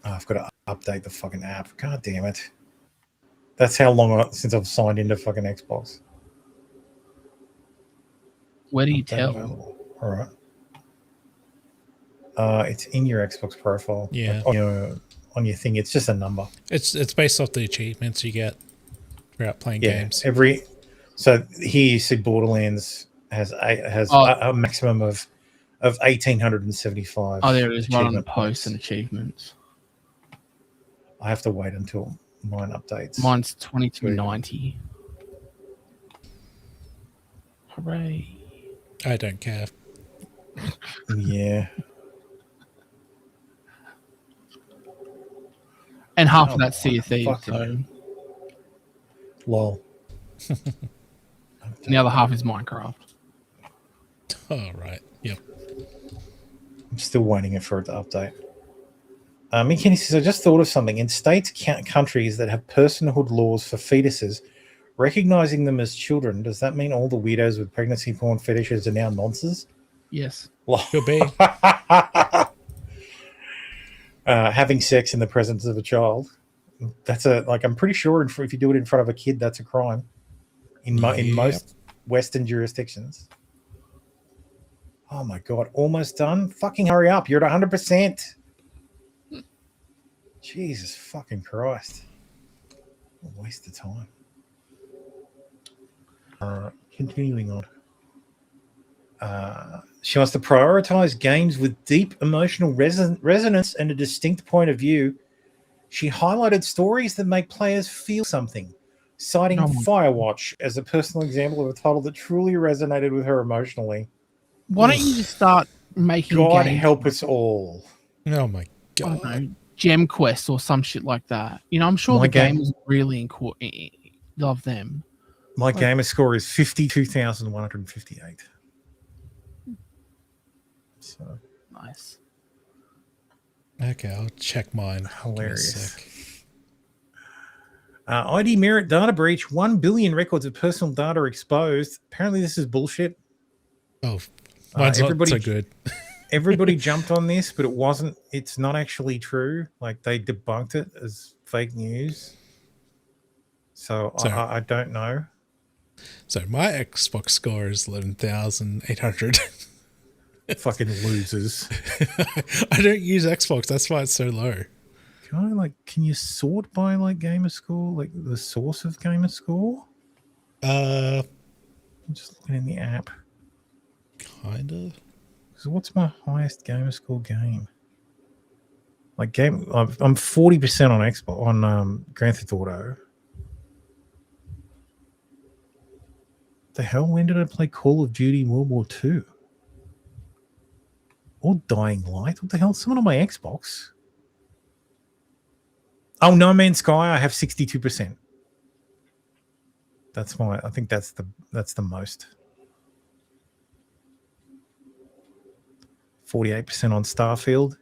I've got to update the fucking app. God damn it. That's how long since I've signed into fucking Xbox. Where do you Update tell? available. All right. It's in your Xbox profile. Yeah. Like on your thing. It's just a number. It's based off the achievements you get throughout playing games. So here you see Borderlands has a maximum of 1,875. Oh, there it is. Right on the achievement posts points. and achievements. I have to wait until mine updates. Mine's 2290. Hooray. I don't care. Yeah. And half of that's Sea of Thieves, fucking- so. Lol. And the other half is Minecraft. Oh, right. Yep. I'm still waiting for it to update. McKinney says, I just thought of something. In states, countries that have personhood laws for fetuses, recognizing them as children, does that mean all the weirdos with pregnancy porn fetishes are now nonsense? Yes. Could be. Having sex in the presence of a child. That's I'm pretty sure if you do it in front of a kid, that's a crime. In most Western jurisdictions. Oh my God, almost done? Fucking hurry up. You're at 100%. Jesus fucking Christ. What a waste of time. Continuing on. She wants to prioritize games with deep emotional resonance and a distinct point of view. She highlighted stories that make players feel something, citing Firewatch as a personal example of a title that truly resonated with her emotionally. Why don't you just start making God games, help us all. Oh my I God. don't know, Gem Quest or some shit like that. You know, I'm sure My the gamers really love them. My gamer score is 52,158. So nice. Okay, I'll check mine. Hilarious. ID Merit data breach. 1 billion records of personal data exposed. Apparently, this is bullshit. Oh, mine's not so good. Everybody jumped on this, but it wasn't. It's not actually true. Like they debunked it as fake news. So I don't know. So my Xbox score is 11,800. Fucking losers. I don't use Xbox. That's why it's so low. Can you sort by gamer score, like the source of gamer score? I'm just looking in the app. Kinda. So what's my highest gamer score game? Like I'm 40% on Xbox on Grand Theft Auto. The hell? When did I play Call of Duty World War II? Or Dying Light? What the hell? Someone on my Xbox. Oh, No Man's Sky. I have 62%. That's my. I think that's the most. 48% on Starfield.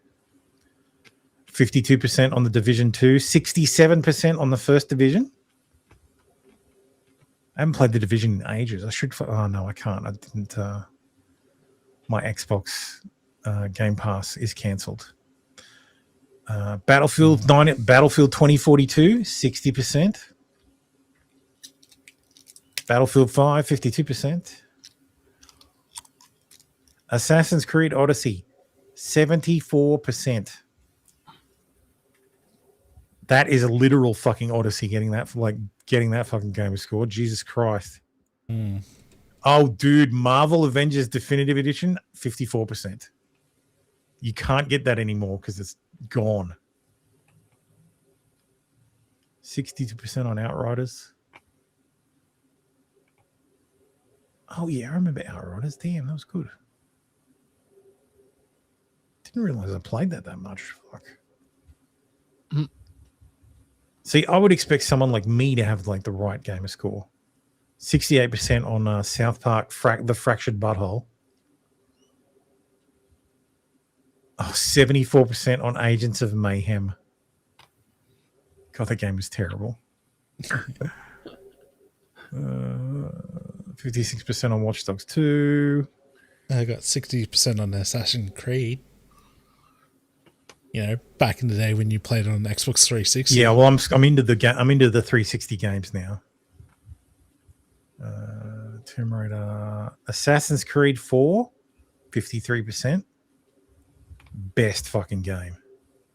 52% on the Division 2. 67% on the First Division. I haven't played the Division in ages. I should. Oh no, I can't. I didn't. My Xbox Game Pass is cancelled. Battlefield 2042, 60%. Battlefield 5, 52%. Assassin's Creed Odyssey, 74%. That is a literal fucking Odyssey getting that fucking game scored. Jesus Christ. Oh, dude, Marvel Avengers Definitive Edition, 54%. You can't get that anymore because it's gone. 62% on Outriders. Oh, yeah, I remember Outriders. Damn, that was good. Didn't realize I played that much. Fuck. See, I would expect someone like me to have like the right gamer score. 68% on South Park, The Fractured Butthole. Oh, 74% on Agents of Mayhem. God, that game is terrible. 56% on Watch Dogs 2. I got 60% on Assassin's Creed. You know, back in the day when you played on Xbox 360. Yeah, well, I'm into the 360 games now. Tomb Raider, Assassin's Creed 4, 53%. Best fucking game.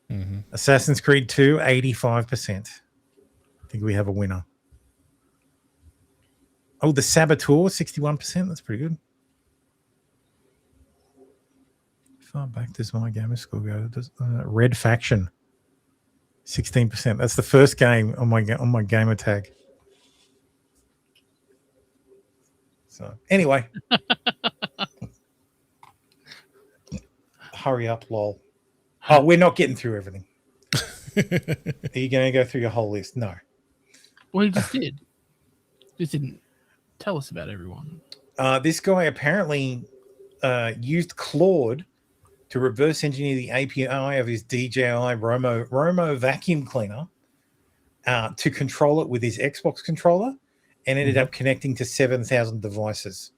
Mm-hmm. Assassin's Creed 2, 85%. I think we have a winner. Oh, the Saboteur, 61%. That's pretty good. Far back does my gamer score go? Red Faction, 16%. That's the first game on my gamer tag. So anyway, hurry up, lol. Oh, we're not getting through everything. Are you going to go through your whole list? No. Well, you just did. Just didn't tell us about everyone. This guy apparently used Claude to reverse engineer the API of his DJI Romo vacuum cleaner to control it with his Xbox controller, and ended up connecting to 7,000 devices.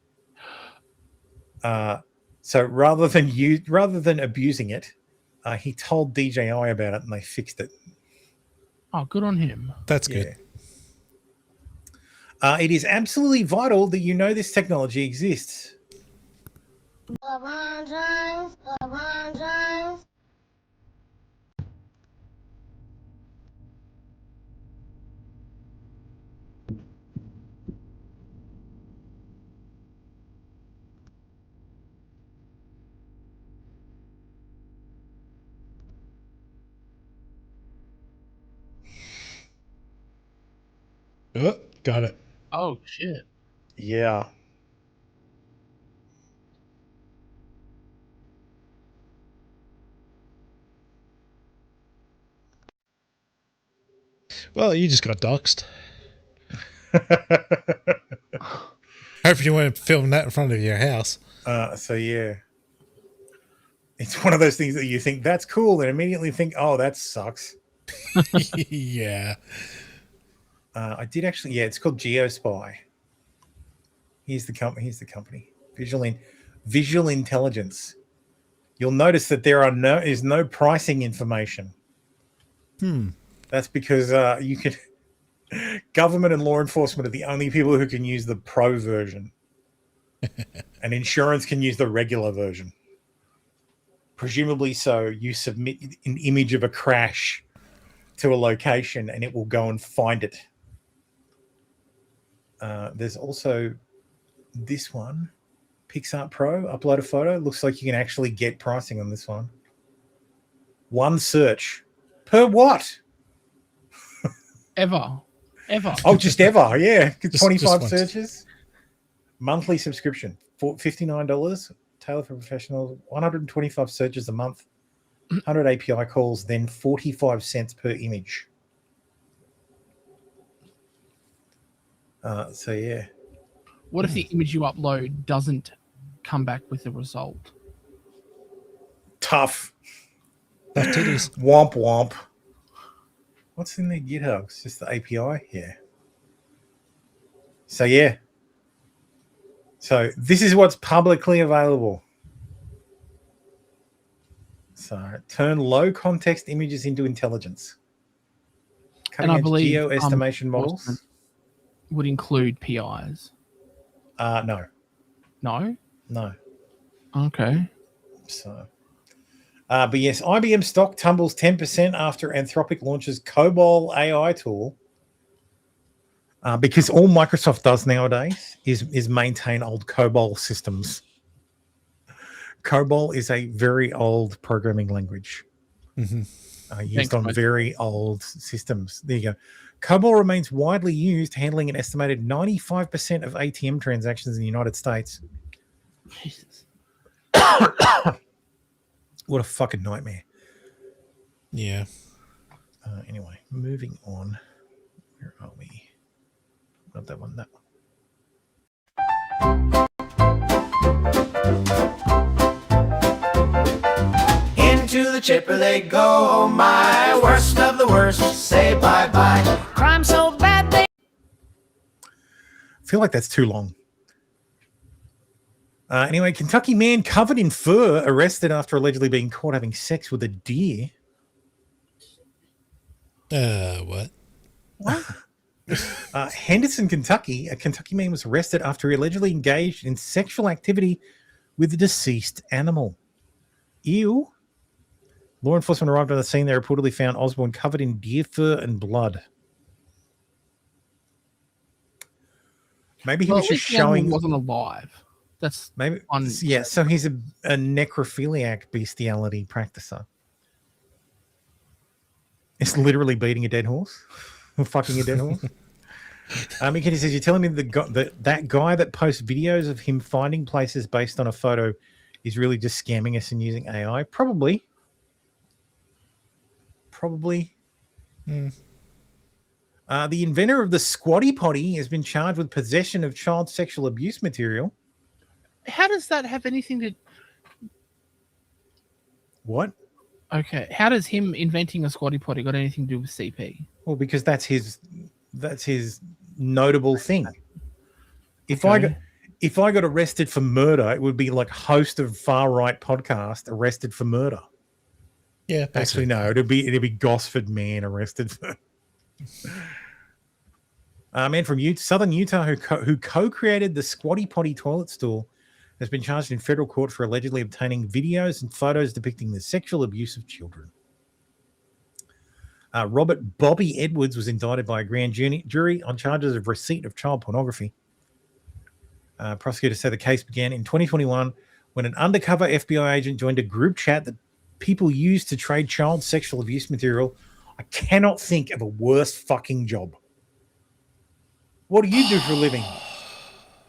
So rather than abusing it, he told DJI about it, and they fixed it. Oh, good on him. That's good. It is absolutely vital that you know this technology exists. Oh, got it. Oh, shit. Yeah. Well, you just got doxxed. Hope you weren't filming that in front of your house. So yeah. It's one of those things that you think that's cool and immediately think, oh, that sucks. Yeah. I did actually, yeah, it's called GeoSpy. Here's the company. Visual Intelligence. You'll notice that there is no pricing information. That's because government and law enforcement are the only people who can use the pro version. And insurance can use the regular version. Presumably so, you submit an image of a crash to a location and it will go and find it. There's also this one, PixArt Pro. Upload a photo. Looks like you can actually get pricing on this one. One search per what? Ever. Oh, just ever. Yeah, 25 just searches. Monthly subscription for $59. Tailored for professionals. 125 searches a month. 100 API calls. Then 45 cents per image. So yeah. What if the image you upload doesn't come back with a result? Tough. That titties. Womp womp. What's in their GitHub? It's just the API. Yeah. So yeah. So this is what's publicly available. So turn low context images into intelligence. And I believe geo estimation models would include PIs. No. No? No. Okay. So but yes, IBM stock tumbles 10% after Anthropic launches COBOL AI tool. Because all Microsoft does nowadays is maintain old COBOL systems. COBOL is a very old programming language. Used on very old systems. There you go. COBOL remains widely used, handling an estimated 95% of ATM transactions in the United States. Jesus. What a fucking nightmare. Yeah. Anyway, moving on. Where are we? Not that one, that one. Into the chipper they go, oh my, worst of the worst, say bye-bye. Crime so bad they... I feel like that's too long. Anyway, Kentucky man covered in fur arrested after allegedly being caught having sex with a deer. What? Henderson, Kentucky. A Kentucky man was arrested after he allegedly engaged in sexual activity with a deceased animal. Ew. Law enforcement arrived on the scene. They reportedly found Osborne covered in deer fur and blood. Maybe he was just showing... wasn't alive. That's maybe yeah. So he's a necrophiliac bestiality practicer. It's literally beating a dead horse, or fucking a dead horse. He says, "You're telling me that guy that posts videos of him finding places based on a photo is really just scamming us and using AI? Probably. The inventor of the Squatty Potty has been charged with possession of child sexual abuse material. How does that have anything to... What? Okay. How does him inventing a Squatty Potty got anything to do with CP? Well, because that's his notable thing. If I got arrested for murder, it would be like host of far right podcast arrested for murder. Yeah, actually no, it'd be Gosford man arrested for. A man from southern Utah who co-created the Squatty Potty toilet stool has been charged in federal court for allegedly obtaining videos and photos depicting the sexual abuse of children. Robert Bobby Edwards was indicted by a grand jury on charges of receipt of child pornography. Prosecutors say the case began in 2021 when an undercover FBI agent joined a group chat that people used to trade child sexual abuse material. I cannot think of a worse fucking job. What do you do for a living?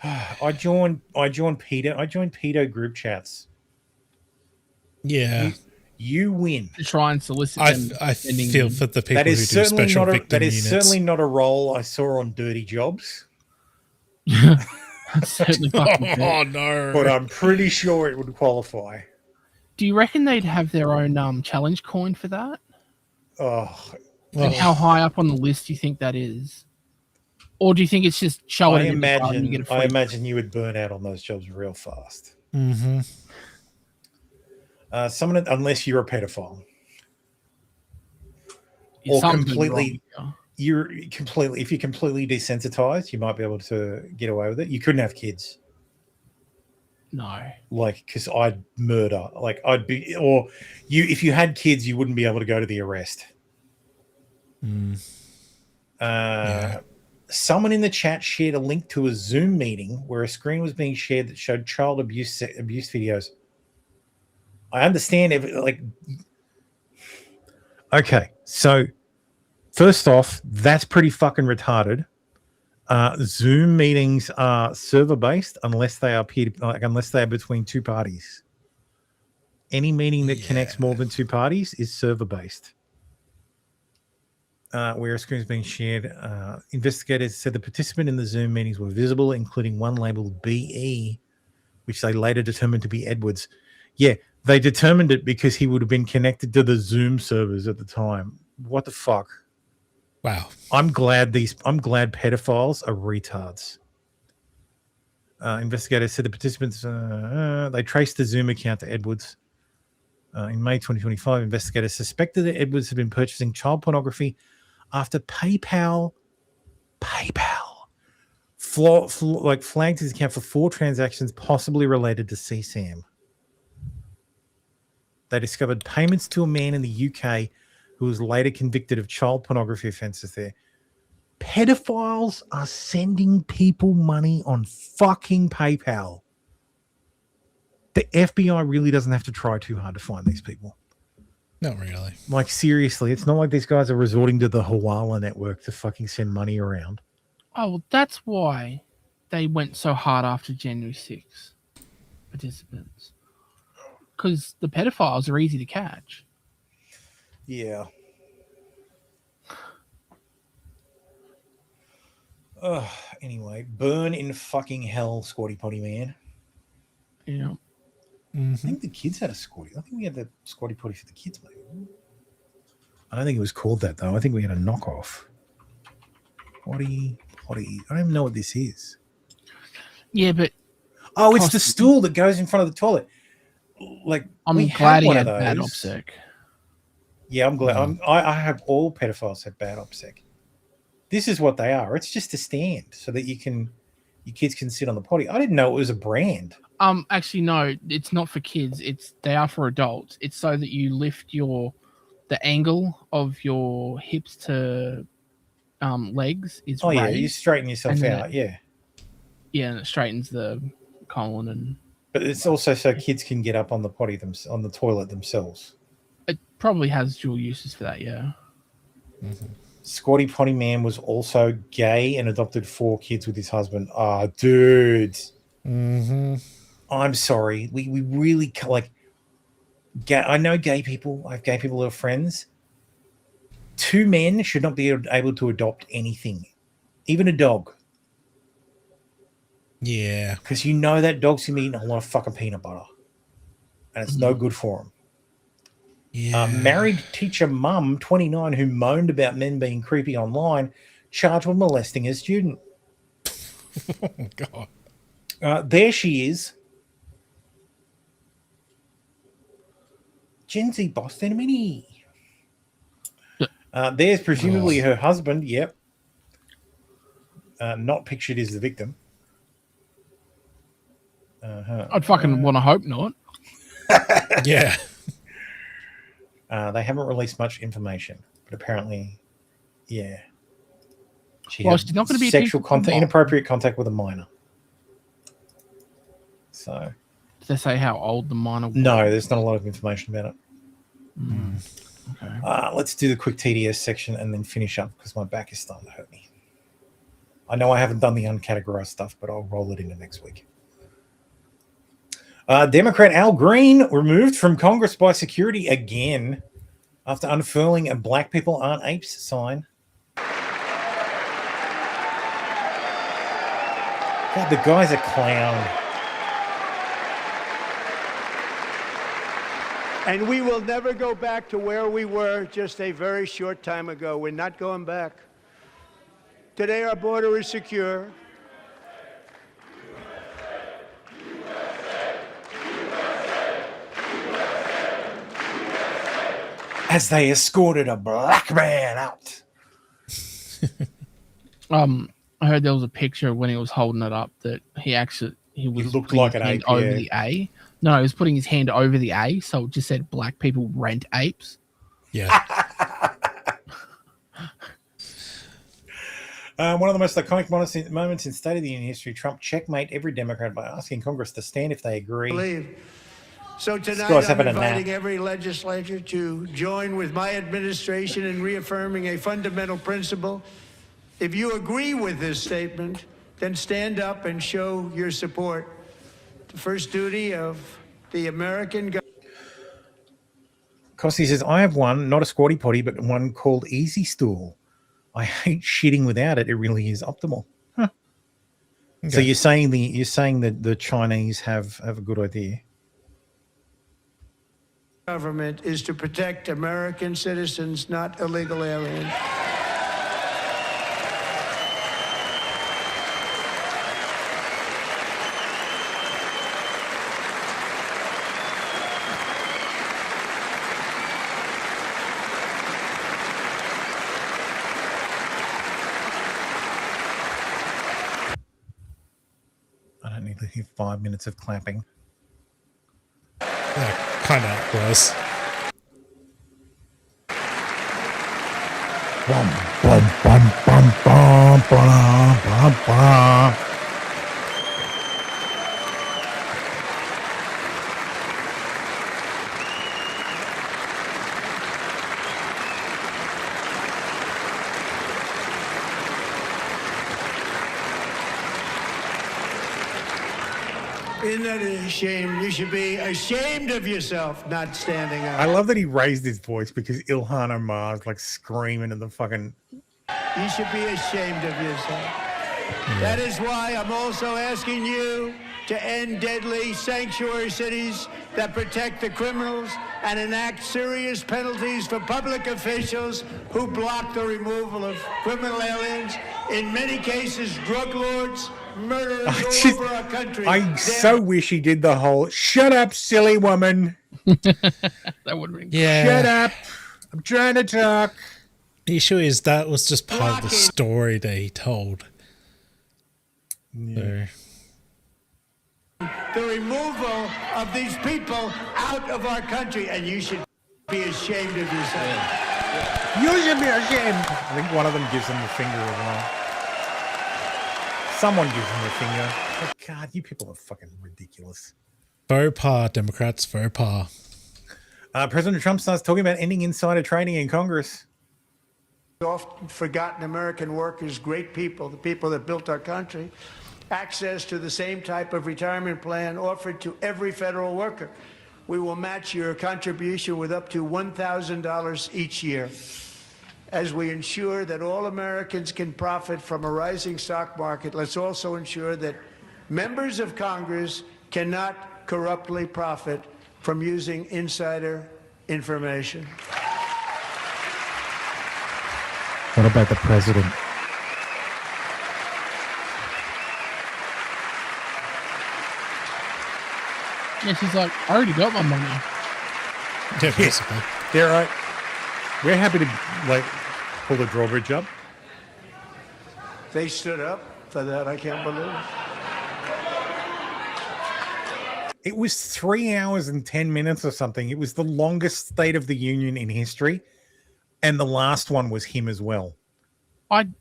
I joined pedo group chats. Yeah. You win. To try and solicit I feel for the people who do special victim that units. is certainly not a role I saw on Dirty Jobs. Certainly fucking oh no. But I'm pretty sure it would qualify. Do you reckon they'd have their own challenge coin for that? Oh. And how high up on the list do you think that is? Or do you think it's just showing? I imagine you would burn out on those jobs real fast. Mm-hmm. Someone, unless you're a pedophile, or if you're completely desensitized, you might be able to get away with it. You couldn't have kids. No, because I'd murder. If you had kids, you wouldn't be able to go to the arrest. Yeah. Someone in the chat shared a link to a Zoom meeting where a screen was being shared that showed child abuse videos. I understand okay, so first off, that's pretty fucking retarded. Zoom meetings are server based unless they are unless they are between two parties. Any meeting that connects more than two parties is server based. Where a screen is being shared, investigators said the participant in the Zoom meetings were visible, including one labeled BE, which they later determined to be Edwards. Yeah, they determined it because he would have been connected to the Zoom servers at the time. What the fuck? Wow. I'm glad pedophiles are retards. Investigators said the participants they traced the Zoom account to Edwards. In May 2025, investigators suspected that Edwards had been purchasing child pornography after PayPal flagged his account for 4 transactions possibly related to CSAM. They discovered payments to a man in the UK who was later convicted of child pornography offenses there. Pedophiles are sending people money on fucking PayPal. The FBI really doesn't have to try too hard to find these people. Not really. Like, seriously, it's not like these guys are resorting to the Hawala network to fucking send money around. Oh, well, that's why they went so hard after January 6th participants. Because the pedophiles are easy to catch. Yeah. Anyway, burn in fucking hell, Squatty Potty Man. Yeah. I think the kids had a Squatty. I think we had the Squatty Potty for the kids, maybe. I don't think it was called that, though. I think we had a knockoff. Squatty Potty. I don't even know what this is. Yeah, but... Oh, it's the stool that goes in front of the toilet. Like, I'm glad he had bad OPSEC. Yeah, I'm glad. I have all pedophiles have bad OPSEC. This is what they are. It's just a stand so that your kids can sit on the potty. I didn't know it was a brand. Actually, no, it's not for kids. They are for adults. It's so that you lift the angle of your hips to legs is raised. Yeah, you straighten yourself out. Yeah, and it straightens the colon and. But it's also so kids can get up on the potty on the toilet themselves. It probably has dual uses for that. Yeah. Mm-hmm. Squatty Potty Man was also gay and adopted 4 kids with his husband. Ah, dude. Mm-hmm. I'm sorry. We really like. I know gay people. I have gay people who are friends. 2 men should not be able to adopt anything, even a dog. Yeah, because you know that dog's gonna be eating a lot of fucking peanut butter, and it's no good for him. Yeah. Married teacher mum, 29, who moaned about men being creepy online, charged with molesting a student. Oh God. There she is. Gen Z Boston Mini. There's presumably her husband. Yep. Not pictured as the victim. I'd fucking want to hope not. Yeah. They haven't released much information, but apparently, yeah. She's not going to be sexual contact, inappropriate contact with a minor. So, did they say how old the minor was? No, there's not a lot of information about it. Okay. Let's do the quick TDS section and then finish up because my back is starting to hurt me. I know I haven't done the uncategorized stuff, but I'll roll it into next week. Democrat Al Green removed from Congress by security again after unfurling a "Black people aren't apes" sign. God, the guy's a clown. And we will never go back to where we were just a very short time ago. We're not going back. Today our border is secure. As they escorted a black man out. I heard there was a picture when he was holding it up that he looked like an ape over the A. No, he was putting his hand over the A, so it just said "Black people rent apes." Yeah. One of the most iconic moments in State of the Union history, Trump checkmate every Democrat by asking Congress to stand if they agree. So This tonight guy's I'm having a nap. inviting every legislature to join with my administration in reaffirming a fundamental principle. If you agree with this statement, then stand up and show your support. The first duty of the American government. Costy says, I have one, not a squatty potty, but one called Easy Stool. I hate shitting without it. It really is optimal. Huh. So Okay. you're saying that the Chinese have a good idea. Government is to protect American citizens, not illegal aliens. I don't need to hear 5 minutes of clapping. That kind of was. Bum, bum, bum, bum, bum, bum, bum, bum. Isn't that a shame? You should be ashamed of yourself not standing up. I love that he raised his voice because Ilhan Omar's like screaming in the fucking... You should be ashamed of yourself. That is why I'm also asking you to end deadly sanctuary cities that protect the criminals and enact serious penalties for public officials who block the removal of criminal aliens. In many cases, drug lords, murderers all over our country. I so wish he did the whole, shut up, silly woman. That would have been Shut up. I'm trying to talk. The issue is that was just part of the story that he told. So, the removal of these people out of our country, and you should be ashamed of yourself. You should be ashamed. I think one of them gives him the finger as well. Someone gives him the finger. Oh, God, you people are fucking ridiculous. faux pas, Democrats, faux pas. President Trump starts talking about ending insider trading in Congress. Often forgotten American workers, great people, the people that built our country, access to the same type of retirement plan offered to every federal worker. We will match your contribution with up to $1,000 each year. As we ensure that all Americans can profit from a rising stock market, let's also ensure that members of Congress cannot corruptly profit from using insider information. What about the president? Yeah, she's like, I already got my money. Yeah, basically. They're right. We're happy to like pull the drawbridge up. They stood up for that, I can't believe it. It was 3 hours and 10 minutes or something. It was the longest State of the Union in history. And the last one was him as well. I would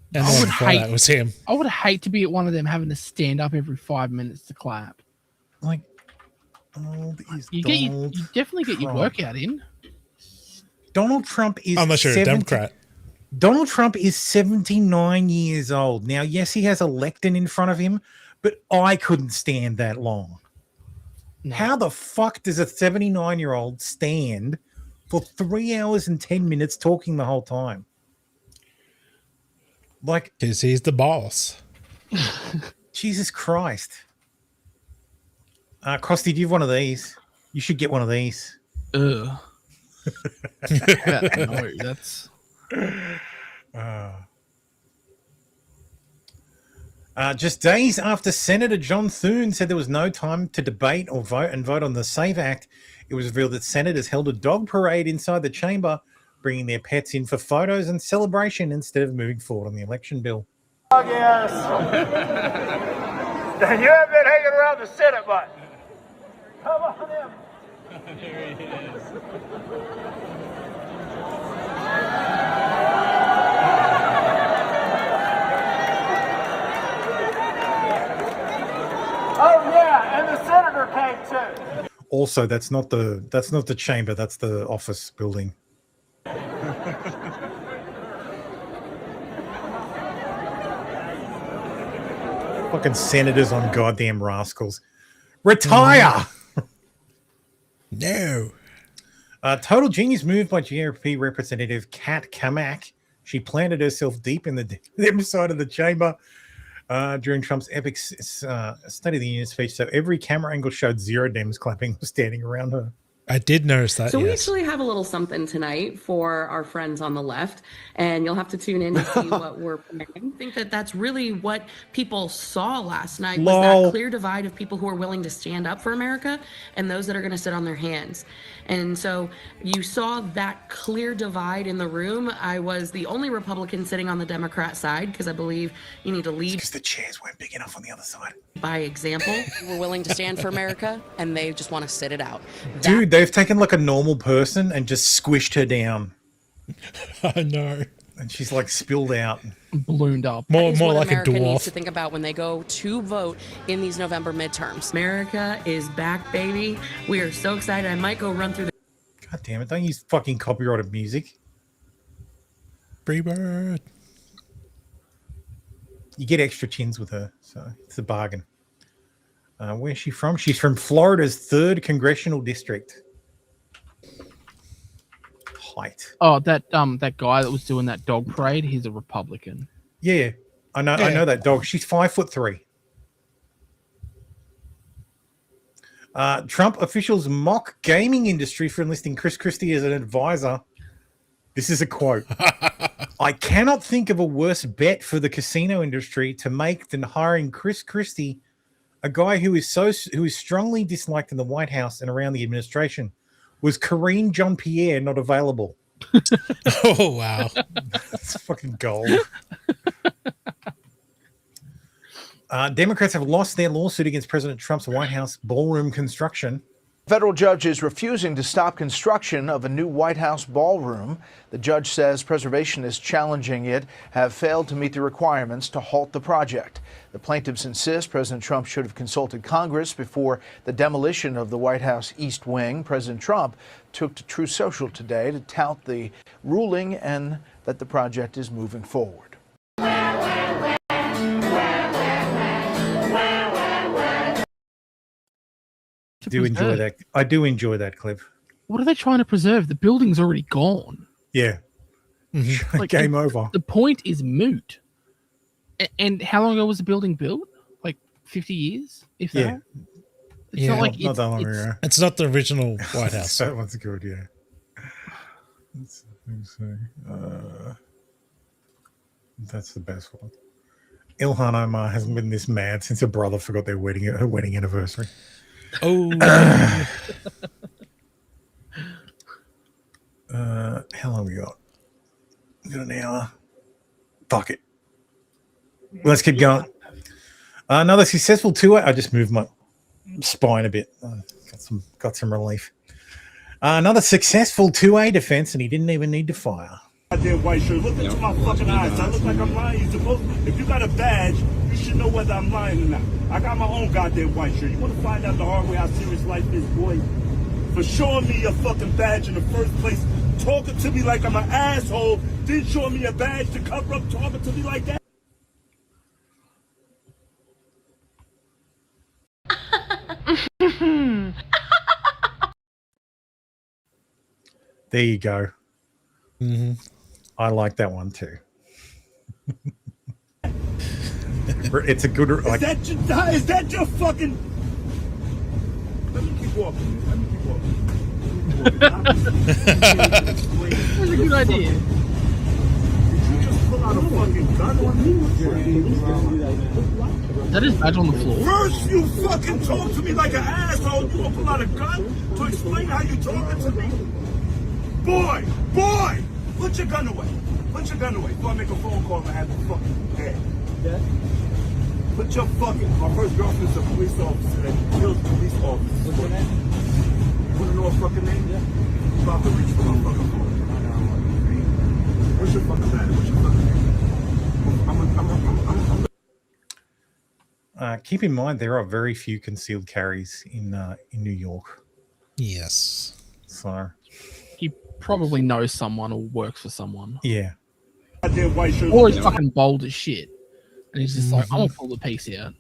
hate that was him. I would hate to be at one of them having to stand up every 5 minutes to clap. Like, you definitely get your workout in. Donald Trump is Unless you're a Democrat. Donald Trump is 79 years old. Now, yes, he has a lectern in front of him, but I couldn't stand that long. No. How the fuck does a 79-year-old stand for 3 hours and 10 minutes talking the whole time? Like, because he's the boss. Jesus Christ. Costy, do you have one of these? You should get one of these. Ugh. No, that's... Just days after Senator John Thune said there was no time to debate or vote on the SAVE Act, it was revealed that senators held a dog parade inside the chamber, bringing their pets in for photos and celebration instead of moving forward on the election bill. Dog ass. You have been hanging around the Senate button. Come on in. There he is. Also, that's not the chamber. That's the office building. Fucking senators on goddamn rascals. Retire! No. Total genius move by GOP Representative Kat Kamak. She planted herself deep in the dim side of the chamber during Trump's epic State of the Union speech. So every camera angle showed zero Dems clapping standing around her. I did notice that. So we yes. actually have a little something tonight for our friends on the left, and you'll have to tune in to see what we're planning. I think that that's really what people saw last night was that clear divide of people who are willing to stand up for America and those that are going to sit on their hands. And so you saw that clear divide in the room. I was the only Republican sitting on the Democrat side because I believe you need to lead. Because the chairs weren't big enough on the other side. By example, we're willing to stand for America, and they just want to sit it out. Dude, they've taken like a normal person and just squished her down. I know. And she's like spilled out. Ballooned up. More like America needs to think about when they go to vote in these November midterms. America is back, baby. We are so excited. I might go run through the... God damn it, don't use fucking copyrighted music. Free bird. You get extra chins with her, so it's a bargain. Where's she from? She's from Florida's 3rd Congressional District. Height. Oh, that guy that was doing that dog parade, he's a Republican. Yeah, I know. Yeah. I know that dog. She's 5'3". Trump officials mock gaming industry for enlisting Chris Christie as an advisor. This is a quote. I cannot think of a worse bet for the casino industry to make than hiring Chris Christie, a guy who is strongly disliked in the White House and around the administration. Was Karine Jean-Pierre not available? Oh, wow. That's fucking gold. Democrats have lost their lawsuit against President Trump's White House ballroom construction. Federal judge is refusing to stop construction of a new White House ballroom. The judge says preservationists challenging it have failed to meet the requirements to halt the project. The plaintiffs insist President Trump should have consulted Congress before the demolition of the White House East Wing. President Trump took to Truth Social today to tout the ruling and that the project is moving forward. I do enjoy that clip. What are they trying to preserve? The building's already gone. Yeah. Like, Game over. The point is moot. And how long ago was the building built? Like 50 years? If that? It's not like not that long ago. It's not the original White House. That one's good, yeah. Let's see. That's the best one. Ilhan Omar hasn't been this mad since her brother forgot her wedding anniversary. Oh. How long we got? We got an hour. Fuck it. Let's keep going. Another successful tour. I just moved my spine a bit. Got some relief. Another successful 2A defense, and he didn't even need to fire. Goddamn white shirt. Look into my fucking eyes. I look like I'm lying. You supposed, if you got a badge, you should know whether I'm lying or not. I got my own goddamn white shirt. You want to find out the hard way how serious life is, boy? For showing me your fucking badge in the first place, talking to me like I'm an asshole, then showing me a badge to cover up talking to me like that. There you go. Mm-hmm. I like that one too. It's a good. Like, Is that your fucking? Let me keep walking. That's a good idea. Did you just pull out a fucking gun on me? That is badge on the floor. First, you fucking talk to me like an asshole. You gonna pull out a gun to explain how you talking to me? Boy, put your gun away. Put your gun away before I make a phone call and have you fucking dead. Put your fucking. My first girlfriend's a police officer that kills police officers. What's your name? You wanna know a fucking name? Yeah. I'm about to reach for my fucking phone. What's your fucking name? What's your fucking name? keep in mind there are very few concealed carries in New York. Yes. So he probably knows someone or works for someone. Yeah. Or he's fucking bold as shit. And he's just like, I'm gonna pull the piece out.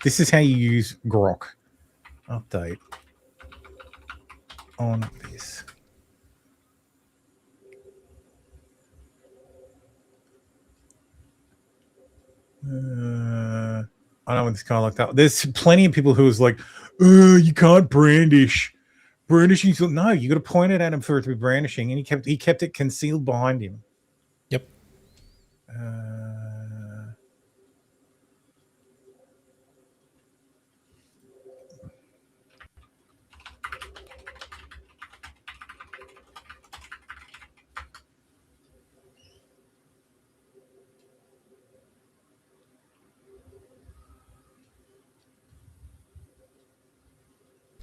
This is how you use Grok. Update on this. I don't want this guy like that. There's plenty of people who was like, you can't brandish. Brandishing. No, you got to point it at him for it to be brandishing, and he kept it concealed behind him. Yep.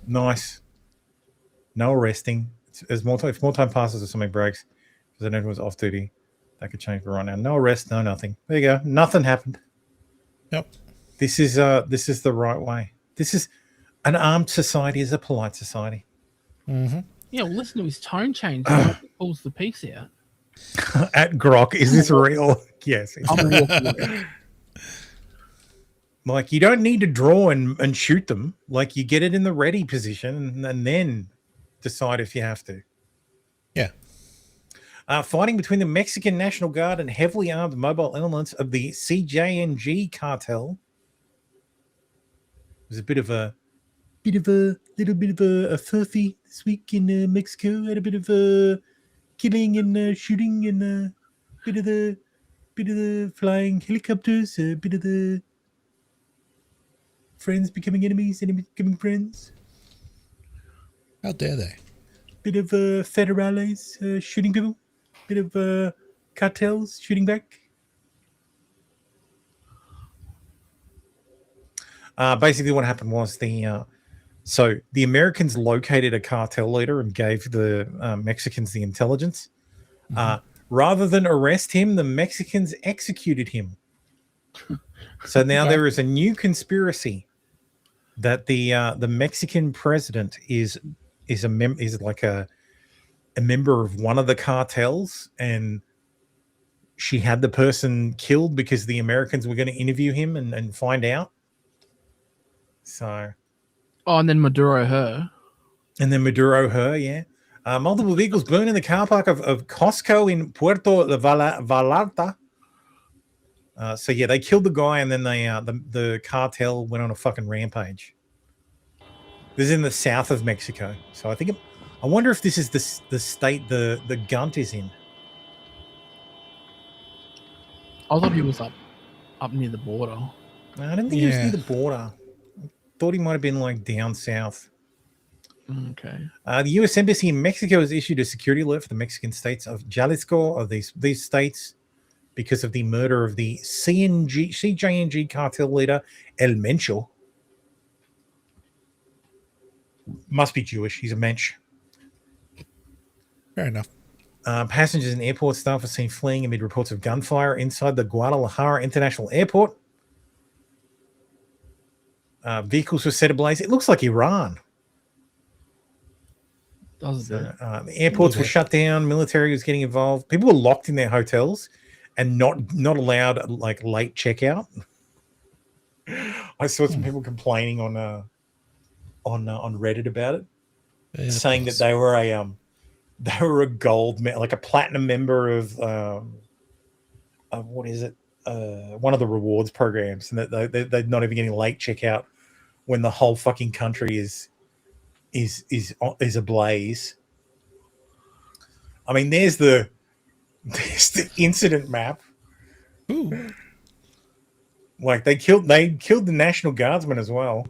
Nice. No arresting. If more time passes or something breaks, because I know it was off duty, that could change the right now. No arrest, no nothing. There you go. Nothing happened. Yep. This is the right way. This is an armed society is a polite society. Yeah, well, listen to his tone change. He pulls the piece out. At Grok, is this real? Yes. I'm walking away. Like, you don't need to draw and shoot them. Like, you get it in the ready position and then decide if you have to. Yeah. Fighting between the Mexican National Guard and heavily armed mobile elements of the CJNG cartel. There's a little bit of a furphy this week in Mexico. Had a bit of killing and shooting and a bit of the flying helicopters. A bit of the friends becoming enemies, enemies becoming friends. How dare they? Bit of federales shooting people. Bit of cartels shooting back. Basically, what happened was the Americans located a cartel leader and gave the Mexicans the intelligence. Rather than arrest him, the Mexicans executed him. So now there is a new conspiracy that the Mexican president is like a member of one of the cartels, and she had the person killed because the Americans were going to interview him and find out. So, and then Maduro her. Yeah. Multiple vehicles burned in the car park of Costco in Puerto Vallarta. So yeah, they killed the guy, and then the cartel went on a fucking rampage. This is in the south of Mexico. So I wonder if this is the state the Gunt is in. I thought he was up near the border. No, I didn't think he was near the border. I thought he might have been like down south. Okay. The U.S. Embassy in Mexico has issued a security alert for the Mexican states of Jalisco, of these states, because of the murder of the CJNG cartel leader El Mencho. Must be Jewish. He's a mensch. Fair enough. Passengers and airport staff are seen fleeing amid reports of gunfire inside the Guadalajara International Airport. Vehicles were set ablaze. It looks like Iran. The airports were shut down. Military was getting involved. People were locked in their hotels and not allowed like late checkout. I saw some people complaining on Reddit about it, saying that they were a gold, like a platinum member of what is it? One of the rewards programs, and that they're not even getting late checkout when the whole fucking country is ablaze. I mean, there's the incident map. Ooh. Like they killed the National Guardsmen as well.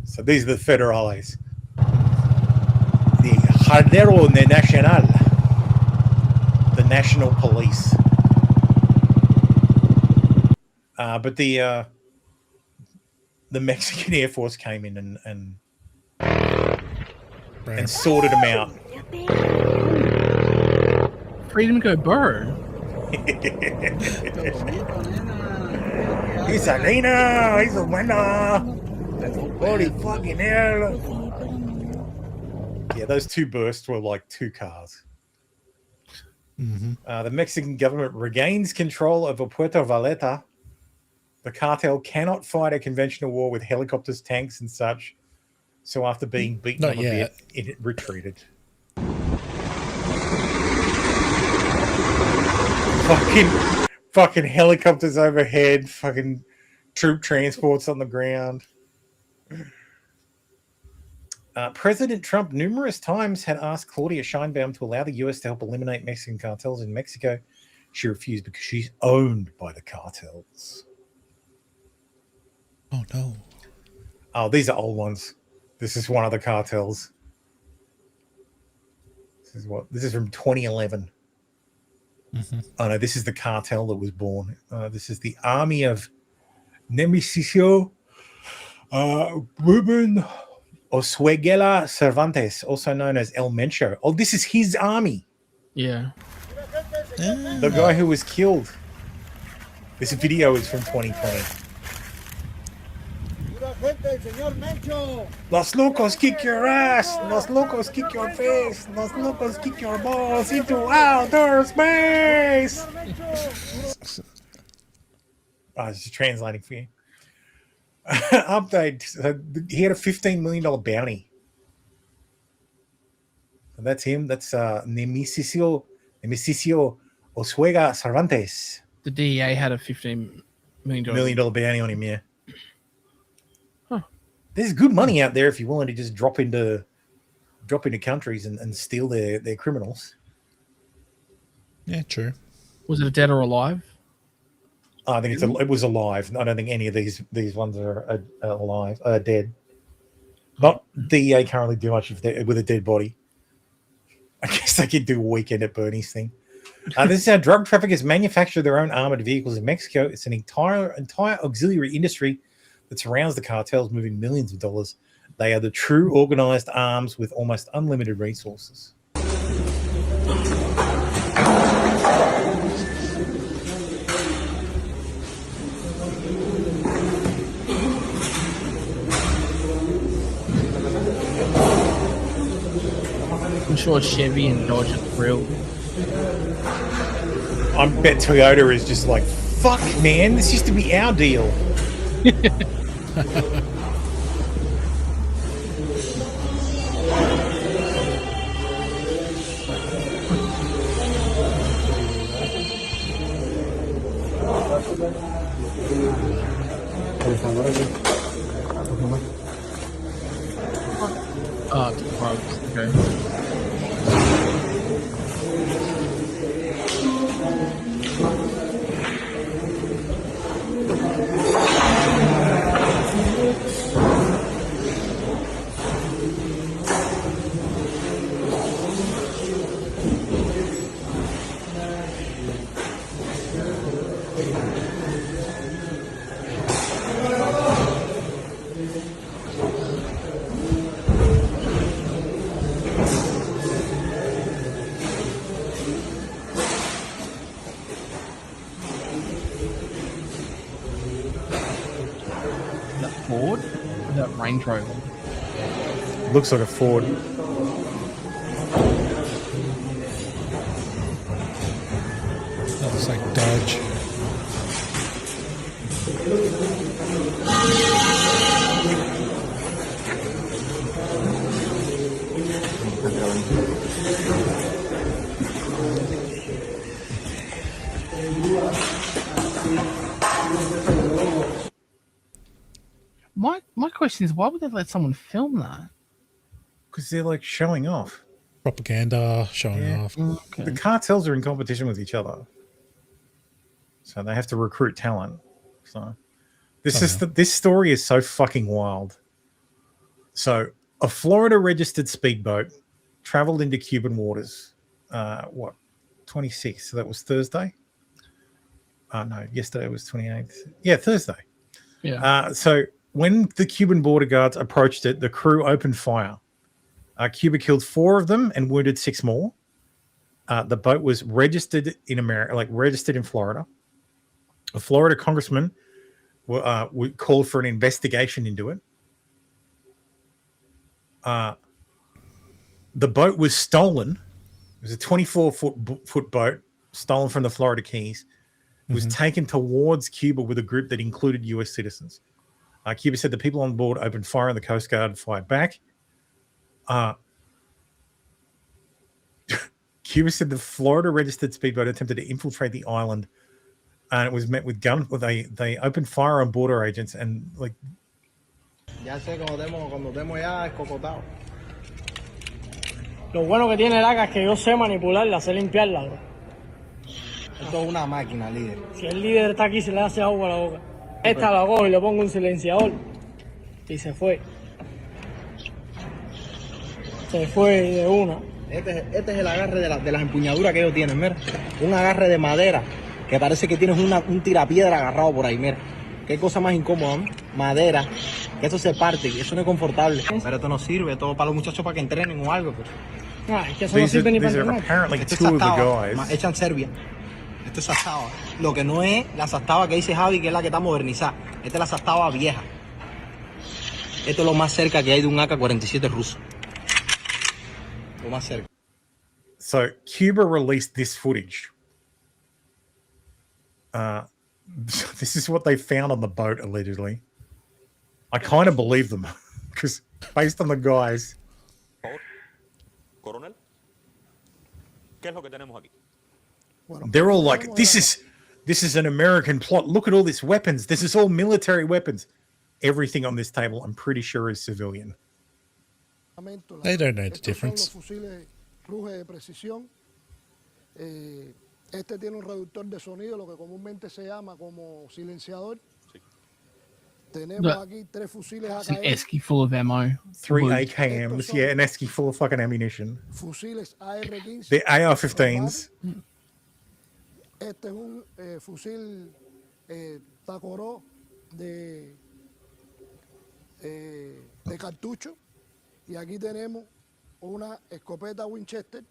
So these are the federales. The Jardero Nacional, the national police. But the Mexican Air Force came in and sorted them out. Freedom go burn. He's a Lena. He's a winner. Holy fucking hell. Yeah, those two bursts were like two cars. The Mexican government regains control over Puerto Vallarta. The cartel cannot fight a conventional war with helicopters, tanks, and such. So after being beaten up a bit, it retreated. Fucking helicopters overhead. Fucking troop transports on the ground. President Trump numerous times had asked Claudia Sheinbaum to allow the U.S. to help eliminate Mexican cartels in Mexico. She refused because she's owned by the cartels. Oh, no. Oh, these are old ones. This is one of the cartels. This is from 2011. Oh, no, this is the cartel that was born. This is the army of Nemesio Ruben Osueguela Cervantes, also known as El Mencho. Oh, this is his army. Yeah. The guy who was killed. This video is from 2020. Los locos kick your ass. Los locos kick your face. Los locos kick your balls into outer space. I was just translating for you. Update. He had a $15 million bounty. So that's him. That's Nemesio Osuega Cervantes. The DEA had a $15 million bounty on him, yeah. There's good money out there if you're willing to just drop into countries and steal their criminals. Yeah, true. Was it a dead or alive? I think it was alive. I don't think any of these ones are alive. Dead. Not DEA currently do much with a dead body. I guess they could do a weekend at Bernie's thing. This is how drug traffickers manufacture their own armored vehicles in Mexico. It's an entire auxiliary industry that surrounds the cartels, moving millions of dollars. They are the true organized arms with almost unlimited resources. I'm sure Chevy and Dodge are thrilled. I bet Toyota is just like, fuck, man, this used to be our deal. Okay. Ford? Or that Range Rover? Looks like a Ford. That looks like Dodge. My question is, why would they let someone film that? Because they're like showing off. Propaganda, showing off. Okay. The cartels are in competition with each other. So they have to recruit talent. So this story is so fucking wild. So a Florida registered speedboat traveled into Cuban waters. 26th? So that was Thursday? No, yesterday was 28th. Yeah, Thursday. Yeah. So when the Cuban border guards approached it, the crew opened fire. Cuba killed 4 of them and wounded 6 more. The boat was registered in America, like registered in Florida. A Florida congressman called for an investigation into it. The boat was stolen. It was a 24-foot boat stolen from the Florida Keys. It was taken towards Cuba with a group that included U.S. citizens. Cuba said the people on board opened fire and the Coast Guard fired back. Cuba said the Florida registered speedboat attempted to infiltrate the island, and it was met with they opened fire on border agents and like. Ya sé, cuando demos ya es cocotado. Lo bueno que tiene el AK es que yo sé manipularla, sé limpiarla, bro. Esto es una máquina, líder. Si el líder está aquí, se le hace agua a la boca. Esta la cojo y le pongo un silenciador. Y se fue. Se fue de una. Este es el agarre de las empuñaduras que ellos tienen, mira. Un agarre de madera que parece que tienes un tirapiedra agarrado por ahí, mira. Qué cosa más incómoda, ¿no? Madera. Que eso se parte, eso no es confortable. Pero esto no sirve, todo para los muchachos para que entrenen o algo. Pues. Es que eso no sirve ni para entrenar. Esto es sastava, hecha en Serbia. Esto es sastava. Lo que no es la sastava que dice Javi, que es la que está modernizada. Esta es la sastava vieja. Esto es lo más cerca que hay de un AK-47 ruso. Lo más cerca. So Cuba released this footage. This is what they found on the boat, allegedly. I kind of believe them because based on the guys. Coronel, ¿qué es lo que tenemos aquí? They're all like, this is an American plot. Look at all these weapons. This is all military weapons. Everything on this table, I'm pretty sure, is civilian. They don't know the difference. Este tiene un reductor de sonido, lo que comúnmente se llama como silenciador. Tenemos aquí 3 fusiles It's an esky full of ammo. 3 AKMs, yeah, an esky full of fucking ammunition. Fusiles AR-15. The AR-15s. Este es un fusil Tacoró de cartucho. Y aquí tenemos una escopeta Winchester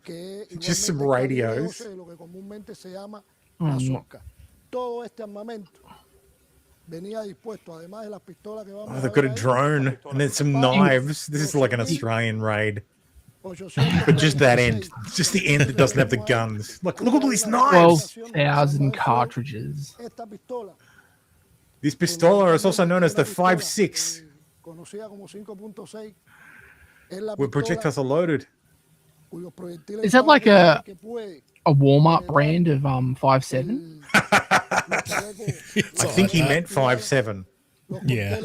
que Just some radios. lo que comúnmente se llama azúcar. Todo este armamento venía dispuesto, además de las pistolas que vamos a ver. They've got a drone and then some knives. This is like an Australian raid. But just that end. Just the end that doesn't have the guns. Look at all these knives. 12,000 cartridges. This pistola is also known as the 5.6. Where projectiles are loaded. Is that like a Walmart brand of 5.7? I think he meant 5.7. Yeah.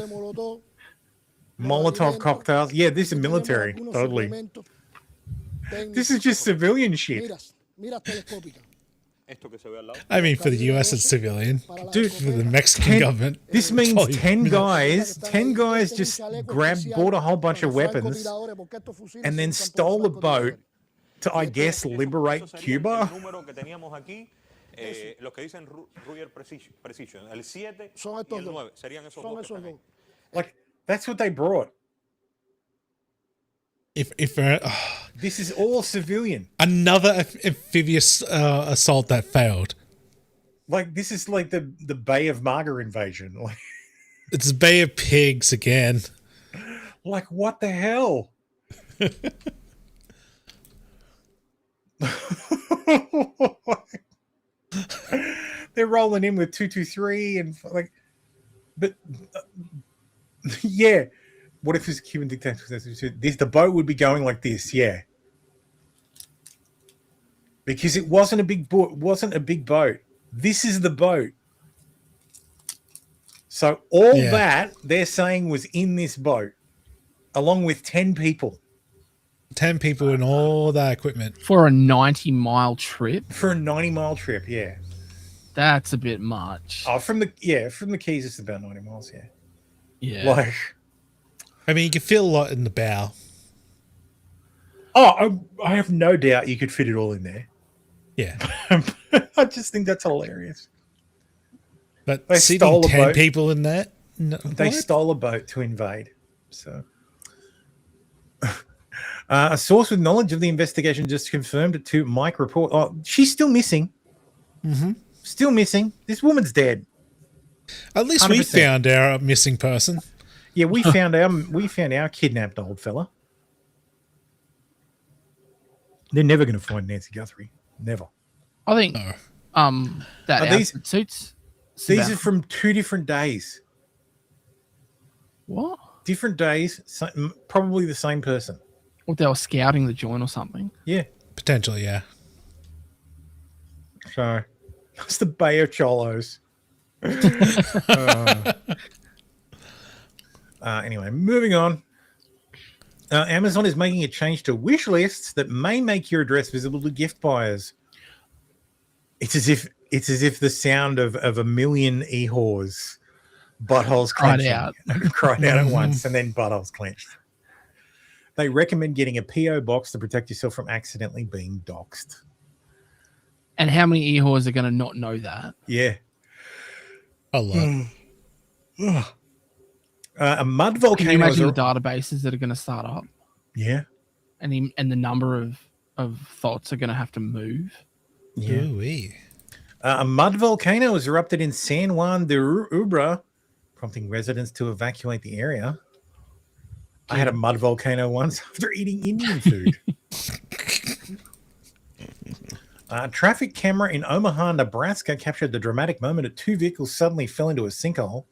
Molotov cocktails. Yeah, this is military. Totally. This is just civilian shit. I mean, for the US, it's civilian. Dude, for the Mexican government. This means 10 guys just bought a whole bunch of weapons and then stole a boat to, I guess, liberate Cuba. Los que dicen Ruger Precision, el 7 y el 9 serían esos dos. Like, that's what they brought. If this is all civilian. Another amphibious assault that failed. Like, this is like the Bay of Maga invasion. Like, it's the Bay of Pigs again. Like, what the hell? They're rolling in with 223 and like, but yeah. What if it's a Cuban dictator? The boat would be going like this, yeah. Because it wasn't a big boat. Wasn't a big boat. This is the boat. So all that they're saying was in this boat, along with 10 people. 10 people and all that equipment. For a 90-mile trip? For a 90-mile trip, yeah. That's a bit much. Oh, from the Keys, it's about 90 miles, yeah. Yeah. Like, I mean, you can feel a lot in the bow. Oh, I have no doubt you could fit it all in there. Yeah. I just think that's hilarious. But they stole 10 people in that? No, they stole a boat to invade. So A source with knowledge of the investigation just confirmed it to Mike Report. Oh, she's still missing. Mm-hmm. Still missing. This woman's dead. At least 100%. We found our missing person. Yeah, we found our kidnapped old fella. They're never going to find Nancy Guthrie. Never. I think that these suits. These are from 2 different days. What? Different days, probably the same person. Or they were scouting the joint or something. Yeah. Potentially, yeah. So, that's the Bay of Cholos. Anyway, moving on. Amazon is making a change to wish lists that may make your address visible to gift buyers. It's as if the sound of a million e-whores buttholes clenched cried out at once, and then buttholes clenched. They recommend getting a PO box to protect yourself from accidentally being doxxed. And how many e-whores are going to not know that? Yeah, a lot. A mud volcano. Can you imagine the databases that are going to start up? Yeah, and the number of thoughts are going to have to move. Yeah. A mud volcano has erupted in San Juan de Ubra, prompting residents to evacuate the area. I had a mud volcano once after eating Indian food. A traffic camera in Omaha, Nebraska captured the dramatic moment that 2 vehicles suddenly fell into a sinkhole.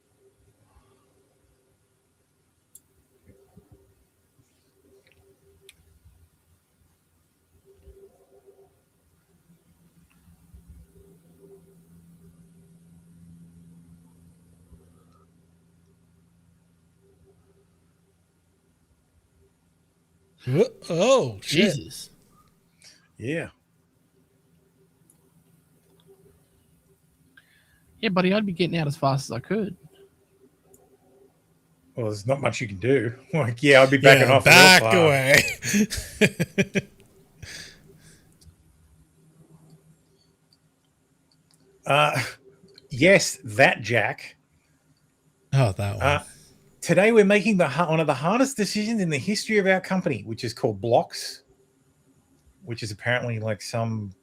Oh, shit. Jesus. Yeah. Yeah, buddy, I'd be getting out as fast as I could. Well, there's not much you can do. Like, yeah, I'd be backing off. Back away. Yes, that Jack. Oh, that one. Today we're making one of the hardest decisions in the history of our company, which is called Blocks, which is apparently like some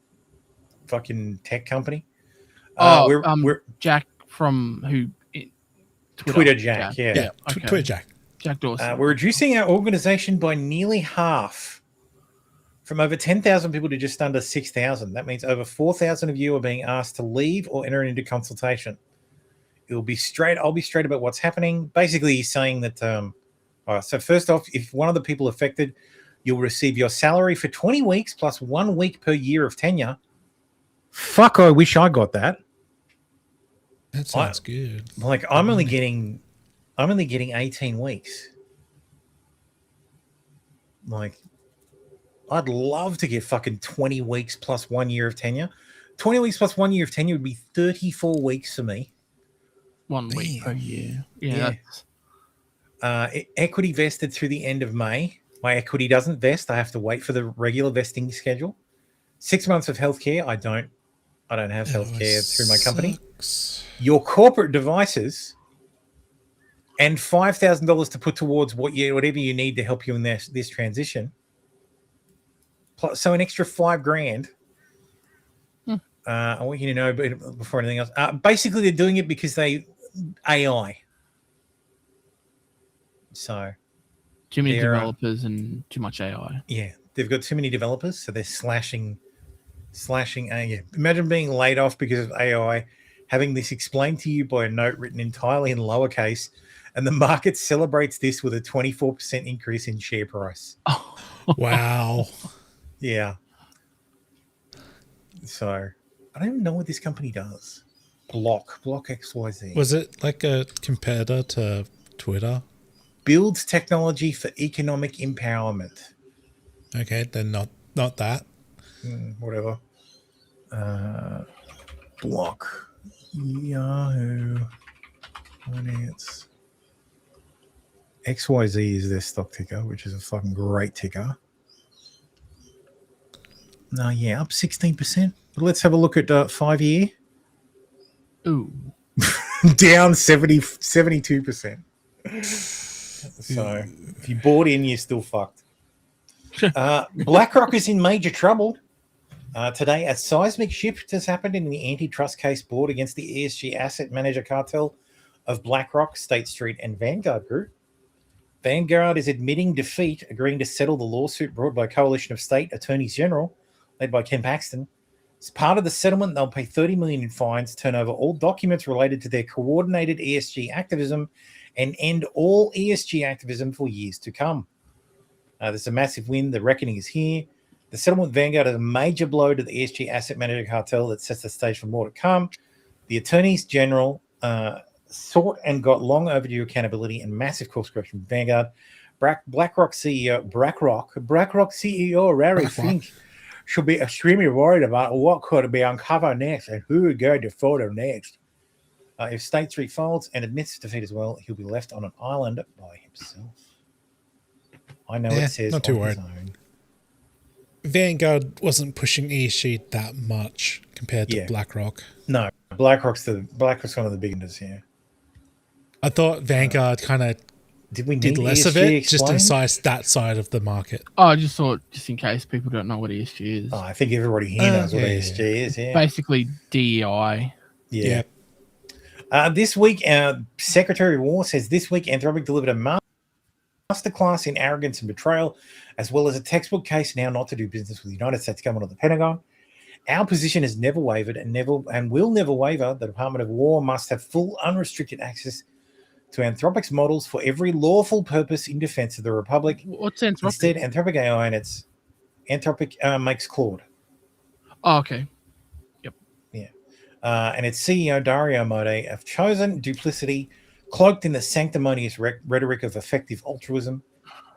fucking tech company. We're Jack from who? Twitter Jack. Yeah. Okay. Twitter Jack. Jack Dawson. We're reducing our organization by nearly half, from over 10,000 people to just under 6,000. That means over 4,000 of you are being asked to leave or enter into consultation. I'll be straight about what's happening. Basically, he's saying that, so first off, if one of the people affected, you'll receive your salary for 20 weeks plus 1 week per year of tenure. Fuck, I wish I got that. That sounds good. Like, I'm only getting 18 weeks. Like, I'd love to get fucking 20 weeks plus 1 year of tenure. 20 weeks plus 1 year of tenure would be 34 weeks for me. 1 week per year. Yeah. Equity vested through the end of May. My equity doesn't vest. I have to wait for the regular vesting schedule. 6 months of healthcare. I don't have healthcare through my company. Your corporate devices and $5,000 to put towards whatever you need to help you in this transition. So an extra $5,000. I want you to know before anything else. Basically, they're doing it because AI. So too many developers and too much AI. Yeah, they've got too many developers, so they're slashing. Yeah. Imagine being laid off because of AI, having this explained to you by a note written entirely in lowercase, and the market celebrates this with a 24% increase in share price. Oh. Wow. Yeah. So I don't even know what this company does. Block XYZ. Was it like a competitor to Twitter? Builds technology for economic empowerment. Okay, then not that. Whatever. Block. Yahoo. Finance. XYZ is their stock ticker, which is a fucking great ticker. No, yeah, up 16%. But let's have a look at 5 year. Ooh. Down 72%. So if you bought in, you're still fucked. BlackRock is in major trouble. Today, a seismic shift has happened in the antitrust case brought against the ESG asset manager cartel of BlackRock, State Street, and Vanguard Group. Vanguard is admitting defeat, agreeing to settle the lawsuit brought by a coalition of state attorneys general, led by Ken Paxton. As part of the settlement, they'll pay $30 million in fines, turn over all documents related to their coordinated ESG activism, and end all ESG activism for years to come. There's a massive win. The reckoning is here. The settlement with Vanguard is a major blow to the ESG asset manager cartel that sets the stage for more to come. The attorneys general sought and got long overdue accountability and massive course correction from Vanguard. BlackRock CEO Larry Fink should be extremely worried about what could be uncovered next and who would go to photo next. If State Street folds and admits defeat as well, he'll be left on an island by himself. I know it says not too worried. Vanguard wasn't pushing ESG that much compared to BlackRock. No, BlackRock's one of the big ones here. I thought Vanguard kind of did less ESG of it, explained? just inside that side of the market. Oh, I just thought, just in case people don't know what ESG is. Oh, I think everybody here knows what ESG is. Yeah. Basically, DEI. Yeah. This week, Secretary of War says this week Anthropic delivered a masterclass in arrogance and betrayal, as well as a textbook case now not to do business with the United States government or the Pentagon. Our position has never wavered and will never waver. The Department of War must have full unrestricted access to Anthropic's models for every lawful purpose in defense of the Republic. What's Anthropic? Instead, Anthropic AI and Anthropic makes Claude. Oh, okay. Yep. Yeah. And its CEO, Dario Amodei, have chosen duplicity, cloaked in the sanctimonious rhetoric of effective altruism.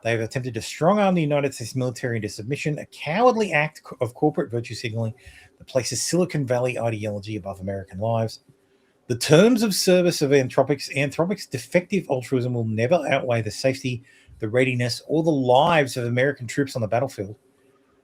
They have attempted to strong-arm the United States military into submission, a cowardly act of corporate virtue signaling that places Silicon Valley ideology above American lives. The terms of service of Anthropic's defective altruism will never outweigh the safety, the readiness, or the lives of American troops on the battlefield.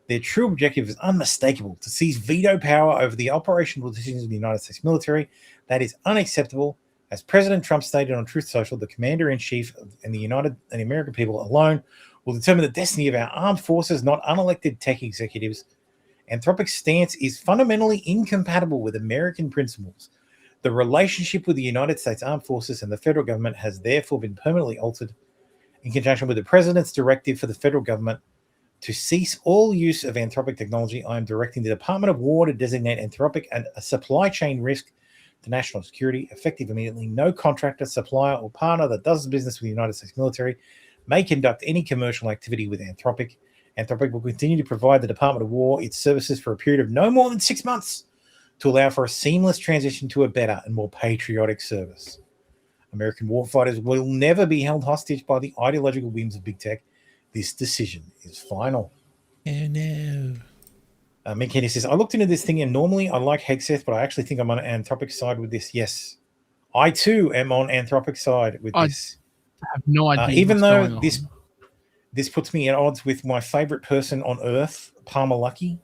Their true objective is unmistakable: to seize veto power over the operational decisions of the United States military. That is unacceptable. As President Trump stated on Truth Social, the commander-in-chief and the American people alone will determine the destiny of our armed forces, not unelected tech executives. Anthropic's stance is fundamentally incompatible with American principles. The relationship with the United States Armed Forces and the federal government has therefore been permanently altered. In conjunction with the President's directive for the federal government to cease all use of Anthropic technology, I am directing the Department of War to designate Anthropic a supply chain risk to national security, effective immediately. No contractor, supplier, or partner that does business with the United States military may conduct any commercial activity with Anthropic. Anthropic will continue to provide the Department of War its services for a period of no more than 6 months to allow for a seamless transition to a better and more patriotic service. American warfighters will never be held hostage by the ideological whims of big tech. This decision is final. Oh, no. Mick Henry says, I looked into this thing and normally I like Hegseth, but I actually think I'm on Anthropic's side with this. Yes, I too am on Anthropic's side with this. I have no idea. Even though this puts me at odds with my favorite person on earth, Palmer Luckey.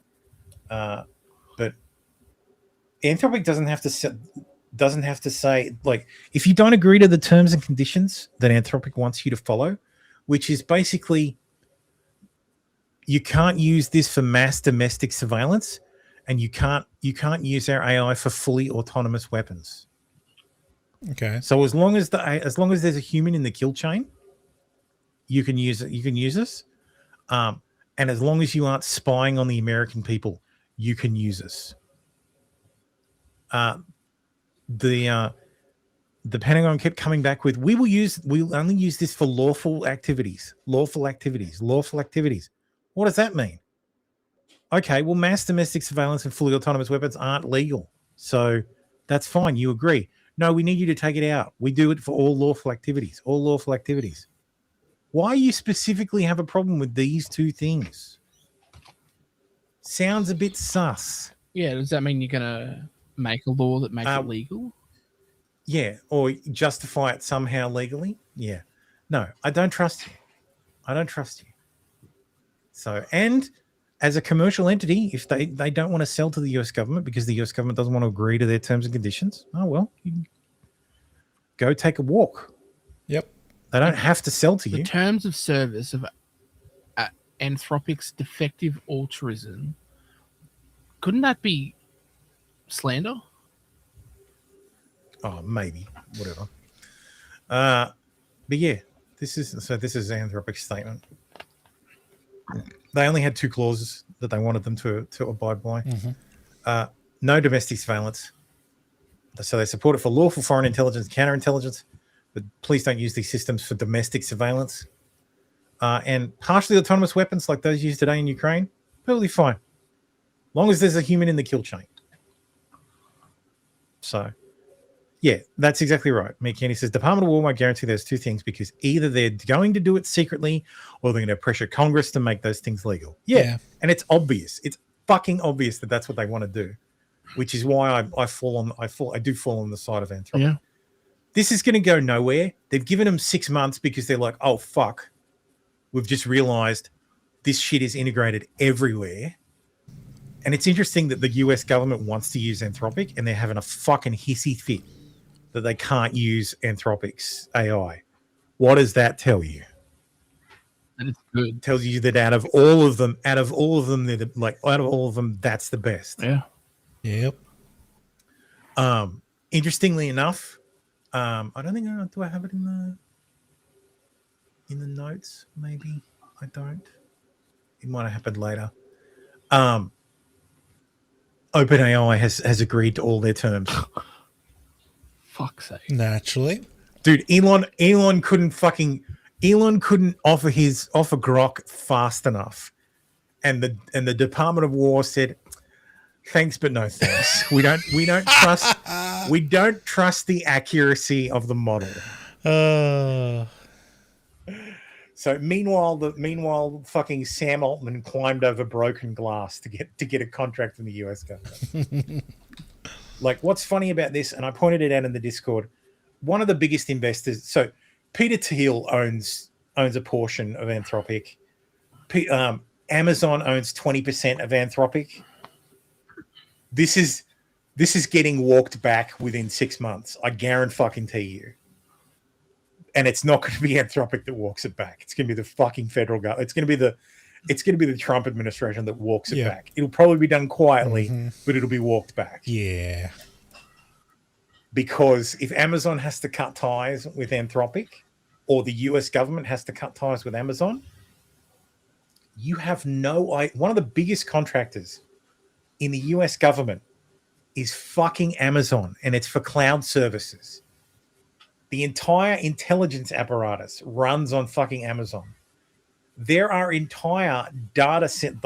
But Anthropic doesn't have to say, like, if you don't agree to the terms and conditions that Anthropic wants you to follow, which is basically you can't use this for mass domestic surveillance, and you can't use our AI for fully autonomous weapons. Okay. So as long as there's a human in the kill chain, you can use it. You can use us, and as long as you aren't spying on the American people, you can use us. The Pentagon kept coming back with, we'll only use this for lawful activities. What does that mean? Okay, well, mass domestic surveillance and fully autonomous weapons aren't legal. So that's fine. You agree. No, we need you to take it out. We do it for all lawful activities. Why you specifically have a problem with these two things? Sounds a bit sus. Yeah, does that mean you're going to make a law that makes it legal? Yeah, or justify it somehow legally. Yeah. No, I don't trust you. So, and as a commercial entity, if they don't want to sell to the US government because the US government doesn't want to agree to their terms and conditions, oh, well, you can go take a walk. Yep. They don't have to sell to you. The terms of service of Anthropic's defective altruism, couldn't that be slander? Oh, maybe. Whatever. But yeah, this is Anthropic's statement. They only had 2 clauses that they wanted them to abide by. No domestic surveillance. So they support it for lawful foreign intelligence, counterintelligence, but please don't use these systems for domestic surveillance. And partially autonomous weapons like those used today in Ukraine, perfectly fine. Long as there's a human in the kill chain. So, yeah, that's exactly right. Mick Kennedy says, Department of War might guarantee there's 2 things because either they're going to do it secretly or they're going to pressure Congress to make those things legal. Yeah. And it's obvious. It's fucking obvious that that's what they want to do, which is why I do fall on the side of Anthropic. Yeah. This is going to go nowhere. They've given them 6 months because they're like, oh, fuck. We've just realized this shit is integrated everywhere. And it's interesting that the US government wants to use Anthropic and they're having a fucking hissy fit that they can't use Anthropic's AI. What does that tell you? And it's good. It tells you that out of all of them, that's the best. Yeah. Yep. Interestingly enough, I don't think do I have it in the notes? Maybe I don't. It might have happened later. OpenAI has agreed to all their terms. Fuck's sake. Naturally. Dude, Elon couldn't offer Grok fast enough. And the Department of War said, thanks, but no thanks. We don't trust the accuracy of the model. So meanwhile, fucking Sam Altman climbed over broken glass to get a contract from the US government. Like, what's funny about this, and I pointed it out in the Discord, one of the biggest investors. So Peter Thiel owns a portion of Anthropic. Amazon owns 20% of Anthropic. This is getting walked back within 6 months. I guarantee you. And it's not going to be Anthropic that walks it back. It's going to be the fucking federal government. It's going to be the Trump administration that walks it back. It'll probably be done quietly, but it'll be walked back. Yeah. Because if Amazon has to cut ties with Anthropic, or the US government has to cut ties with Amazon, you have one of the biggest contractors in the US government is fucking Amazon, and it's for cloud services. The entire intelligence apparatus runs on fucking Amazon. There are entire data centers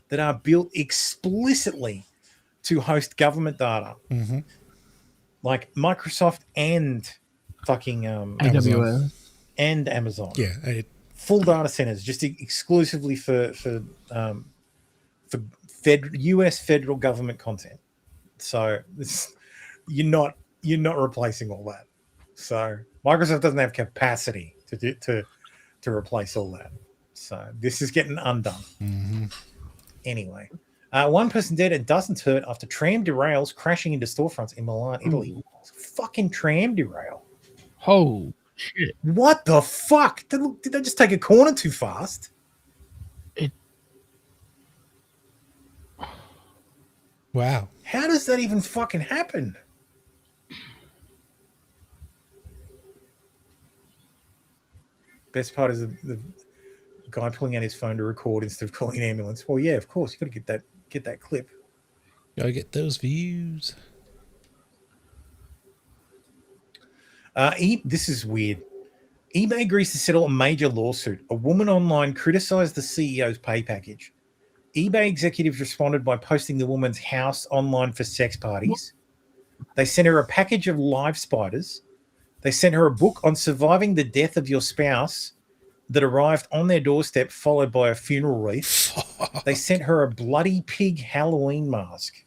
that are built explicitly to host government data, like Microsoft and fucking AWS and Amazon. Yeah, full data centers just exclusively for US federal government content. So you're not replacing all that. So Microsoft doesn't have capacity to replace all that. So this is getting undone. Anyway, one person dead and dozens hurt after tram derails crashing into storefronts in Milan, Italy. Fucking tram derail. Oh shit! What the fuck? Did they just take a corner too fast? Wow. How does that even fucking happen? Best part is the guy pulling out his phone to record instead of calling an ambulance. Well, yeah, of course. You got to get that clip. Gotta get those views. This is weird. eBay agrees to settle a major lawsuit. A woman online criticized the CEO's pay package. eBay executives responded by posting the woman's house online for sex parties. They sent her a package of live spiders. They sent her a book on surviving the death of your spouse that arrived on their doorstep, followed by a funeral wreath. They sent her a bloody pig Halloween mask.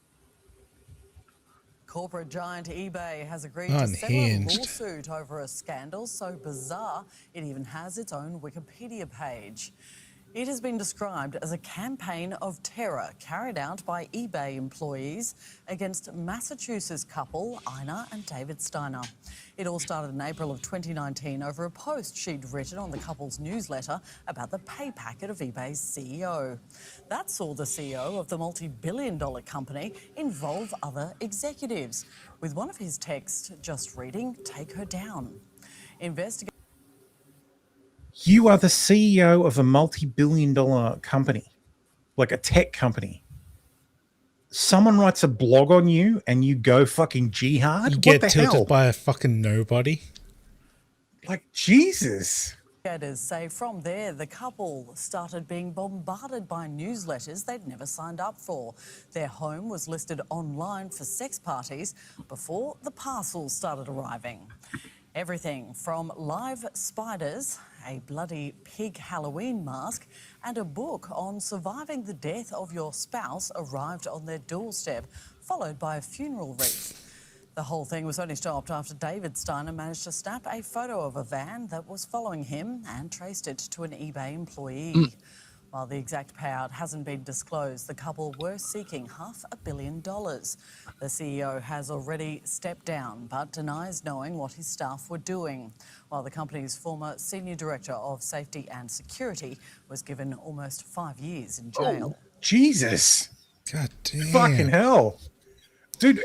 Corporate giant eBay has agreed to settle a lawsuit over a scandal so bizarre it even has its own Wikipedia page. It has been described as a campaign of terror carried out by eBay employees against Massachusetts couple Ina and David Steiner. It all started in April of 2019 over a post she'd written on the couple's newsletter about the pay packet of eBay's CEO. That saw the CEO of the multi-billion-dollar company involve other executives, with one of his texts just reading, "Take her down." You are the CEO of a multi-billion-dollar company, like a tech company. Someone writes a blog on you and you go fucking jihad? You get what the tilted hell? by a fucking nobody. Like, Jesus. Investigators say from there, the couple started being bombarded by newsletters they'd never signed up for. Their home was listed online for sex parties before the parcels started arriving. Everything from live spiders, a bloody pig Halloween mask, and a book on surviving the death of your spouse arrived on their doorstep, followed by a funeral wreath. The whole thing was only stopped after David Steiner managed to snap a photo of a van that was following him and traced it to an eBay employee. While the exact payout hasn't been disclosed, the couple were seeking $500 million. The CEO has already stepped down but denies knowing what his staff were doing, while the company's former senior director of safety and security was given almost 5 years in jail. Oh, Jesus. God damn. Fucking hell. Dude,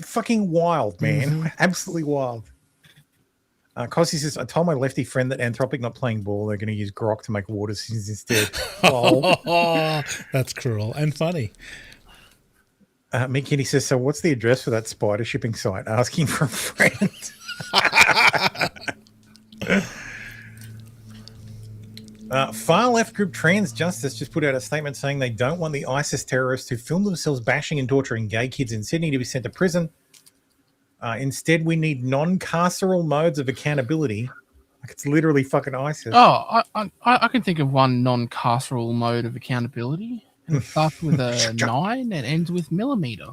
fucking wild, man. Absolutely wild. Cossie says, I told my lefty friend that Anthropic not playing ball, they're going to use Grok to make water scenes instead. Oh, that's cruel and funny. Mick Kitty says, so what's the address for that spider shipping site? Asking for a friend. Far left group Trans Justice just put out a statement saying they don't want the ISIS terrorists who film themselves bashing and torturing gay kids in Sydney to be sent to prison. Instead, we need non-carceral modes of accountability. Like it's literally fucking ISIS. Oh, I can think of one non-carceral mode of accountability. It starts with a 9 and ends with millimeter.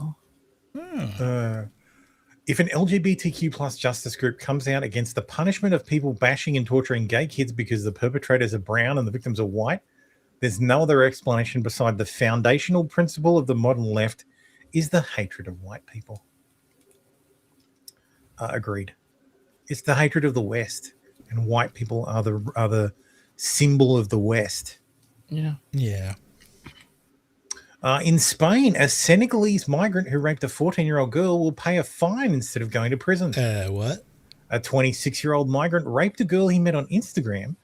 If an LGBTQ plus justice group comes out against the punishment of people bashing and torturing gay kids because the perpetrators are brown and the victims are white, there's no other explanation beside the foundational principle of the modern left is the hatred of white people. Agreed. It's the hatred of the West, and white people are the symbol of the West. Yeah. Yeah. In Spain, a Senegalese migrant who raped a 14-year-old girl will pay a fine instead of going to prison. What? A 26-year-old migrant raped a girl he met on Instagram.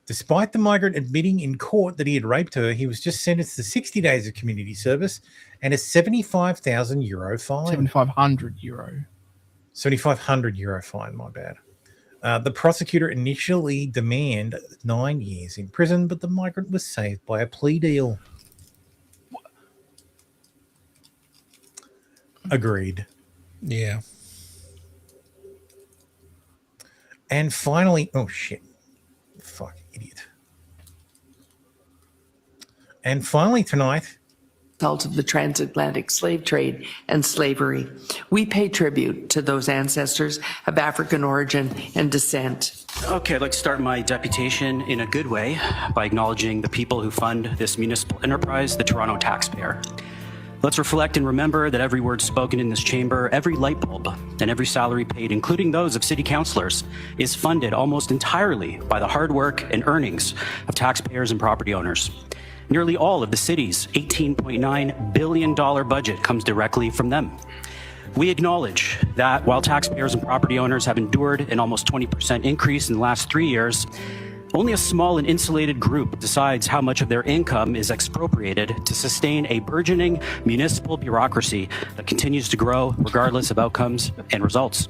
Despite the migrant admitting in court that he had raped her, he was just sentenced to 60 days of community service and a €75,000 fine. 7,500 euro. 7,500 euro fine, my bad. The prosecutor initially demanded 9 years in prison, but the migrant was saved by a plea deal. Agreed. Yeah. And finally, oh shit. Fuck, idiot. And finally tonight, result of the transatlantic slave trade and slavery. We pay tribute to those ancestors of African origin and descent. Okay, I'd like to start my deputation in a good way by acknowledging the people who fund this municipal enterprise, the Toronto taxpayer. Let's reflect and remember that every word spoken in this chamber, every light bulb, and every salary paid, including those of city councillors, is funded almost entirely by the hard work and earnings of taxpayers and property owners. Nearly all of the city's $18.9 billion budget comes directly from them. We acknowledge that while taxpayers and property owners have endured an almost 20% increase in the last 3 years, only a small and insulated group decides how much of their income is expropriated to sustain a burgeoning municipal bureaucracy that continues to grow regardless of outcomes and results.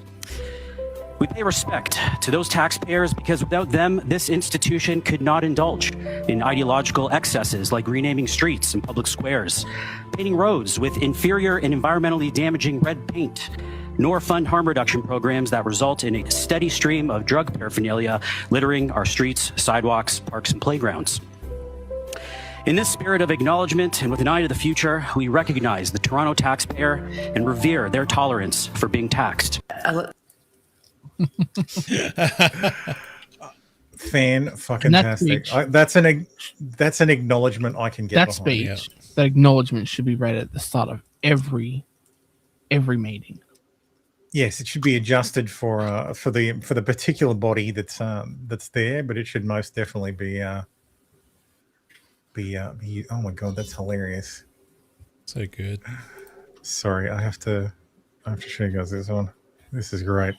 We pay respect to those taxpayers because without them, this institution could not indulge in ideological excesses like renaming streets and public squares, painting roads with inferior and environmentally damaging red paint, nor fund harm reduction programs that result in a steady stream of drug paraphernalia littering our streets, sidewalks, parks, and playgrounds. In this spirit of acknowledgement and with an eye to the future, we recognize the Toronto taxpayer and revere their tolerance for being taxed. Fan-fucking-tastic. That's an acknowledgement I can get That behind. speech, that acknowledgement should be read at the start of every meeting. Yes, it should be adjusted for the particular body that's there, but it should most definitely be oh my god, that's hilarious. So good. Sorry, I have to show you guys this one. This is great.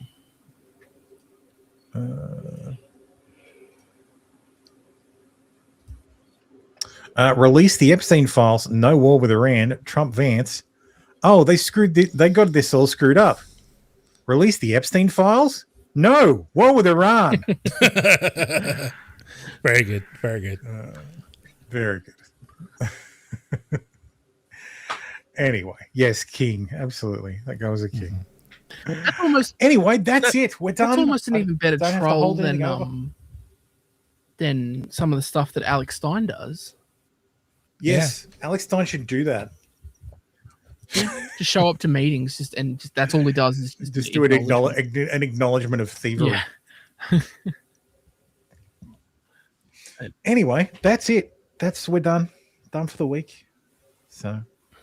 Release the Epstein files. No war with Iran. Trump Vance. Oh, they got this all screwed up. Release the Epstein files? No, war with Iran. Very good. Very good. Very good. Anyway, yes, king. Absolutely. That guy was a king. That's almost, anyway, that's it. We're done. That's almost an even better don't have to troll hold anything over. than some of the stuff that Alex Stein does. Yes, yeah. Alex Stein should do that. Just show up to meetings, just that's all he does is just do an acknowledgement of thievery. Yeah. Anyway, that's it. We're done for the week. So,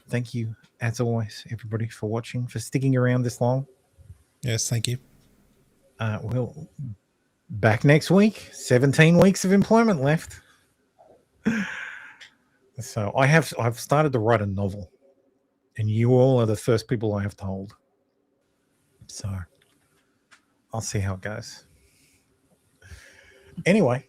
thank you as always, everybody, for watching, for sticking around this long. Yes, thank you. We'll back next week. 17 weeks of employment left. So I've started to write a novel, and you all are the first people I have told. So I'll see how it goes. Anyway,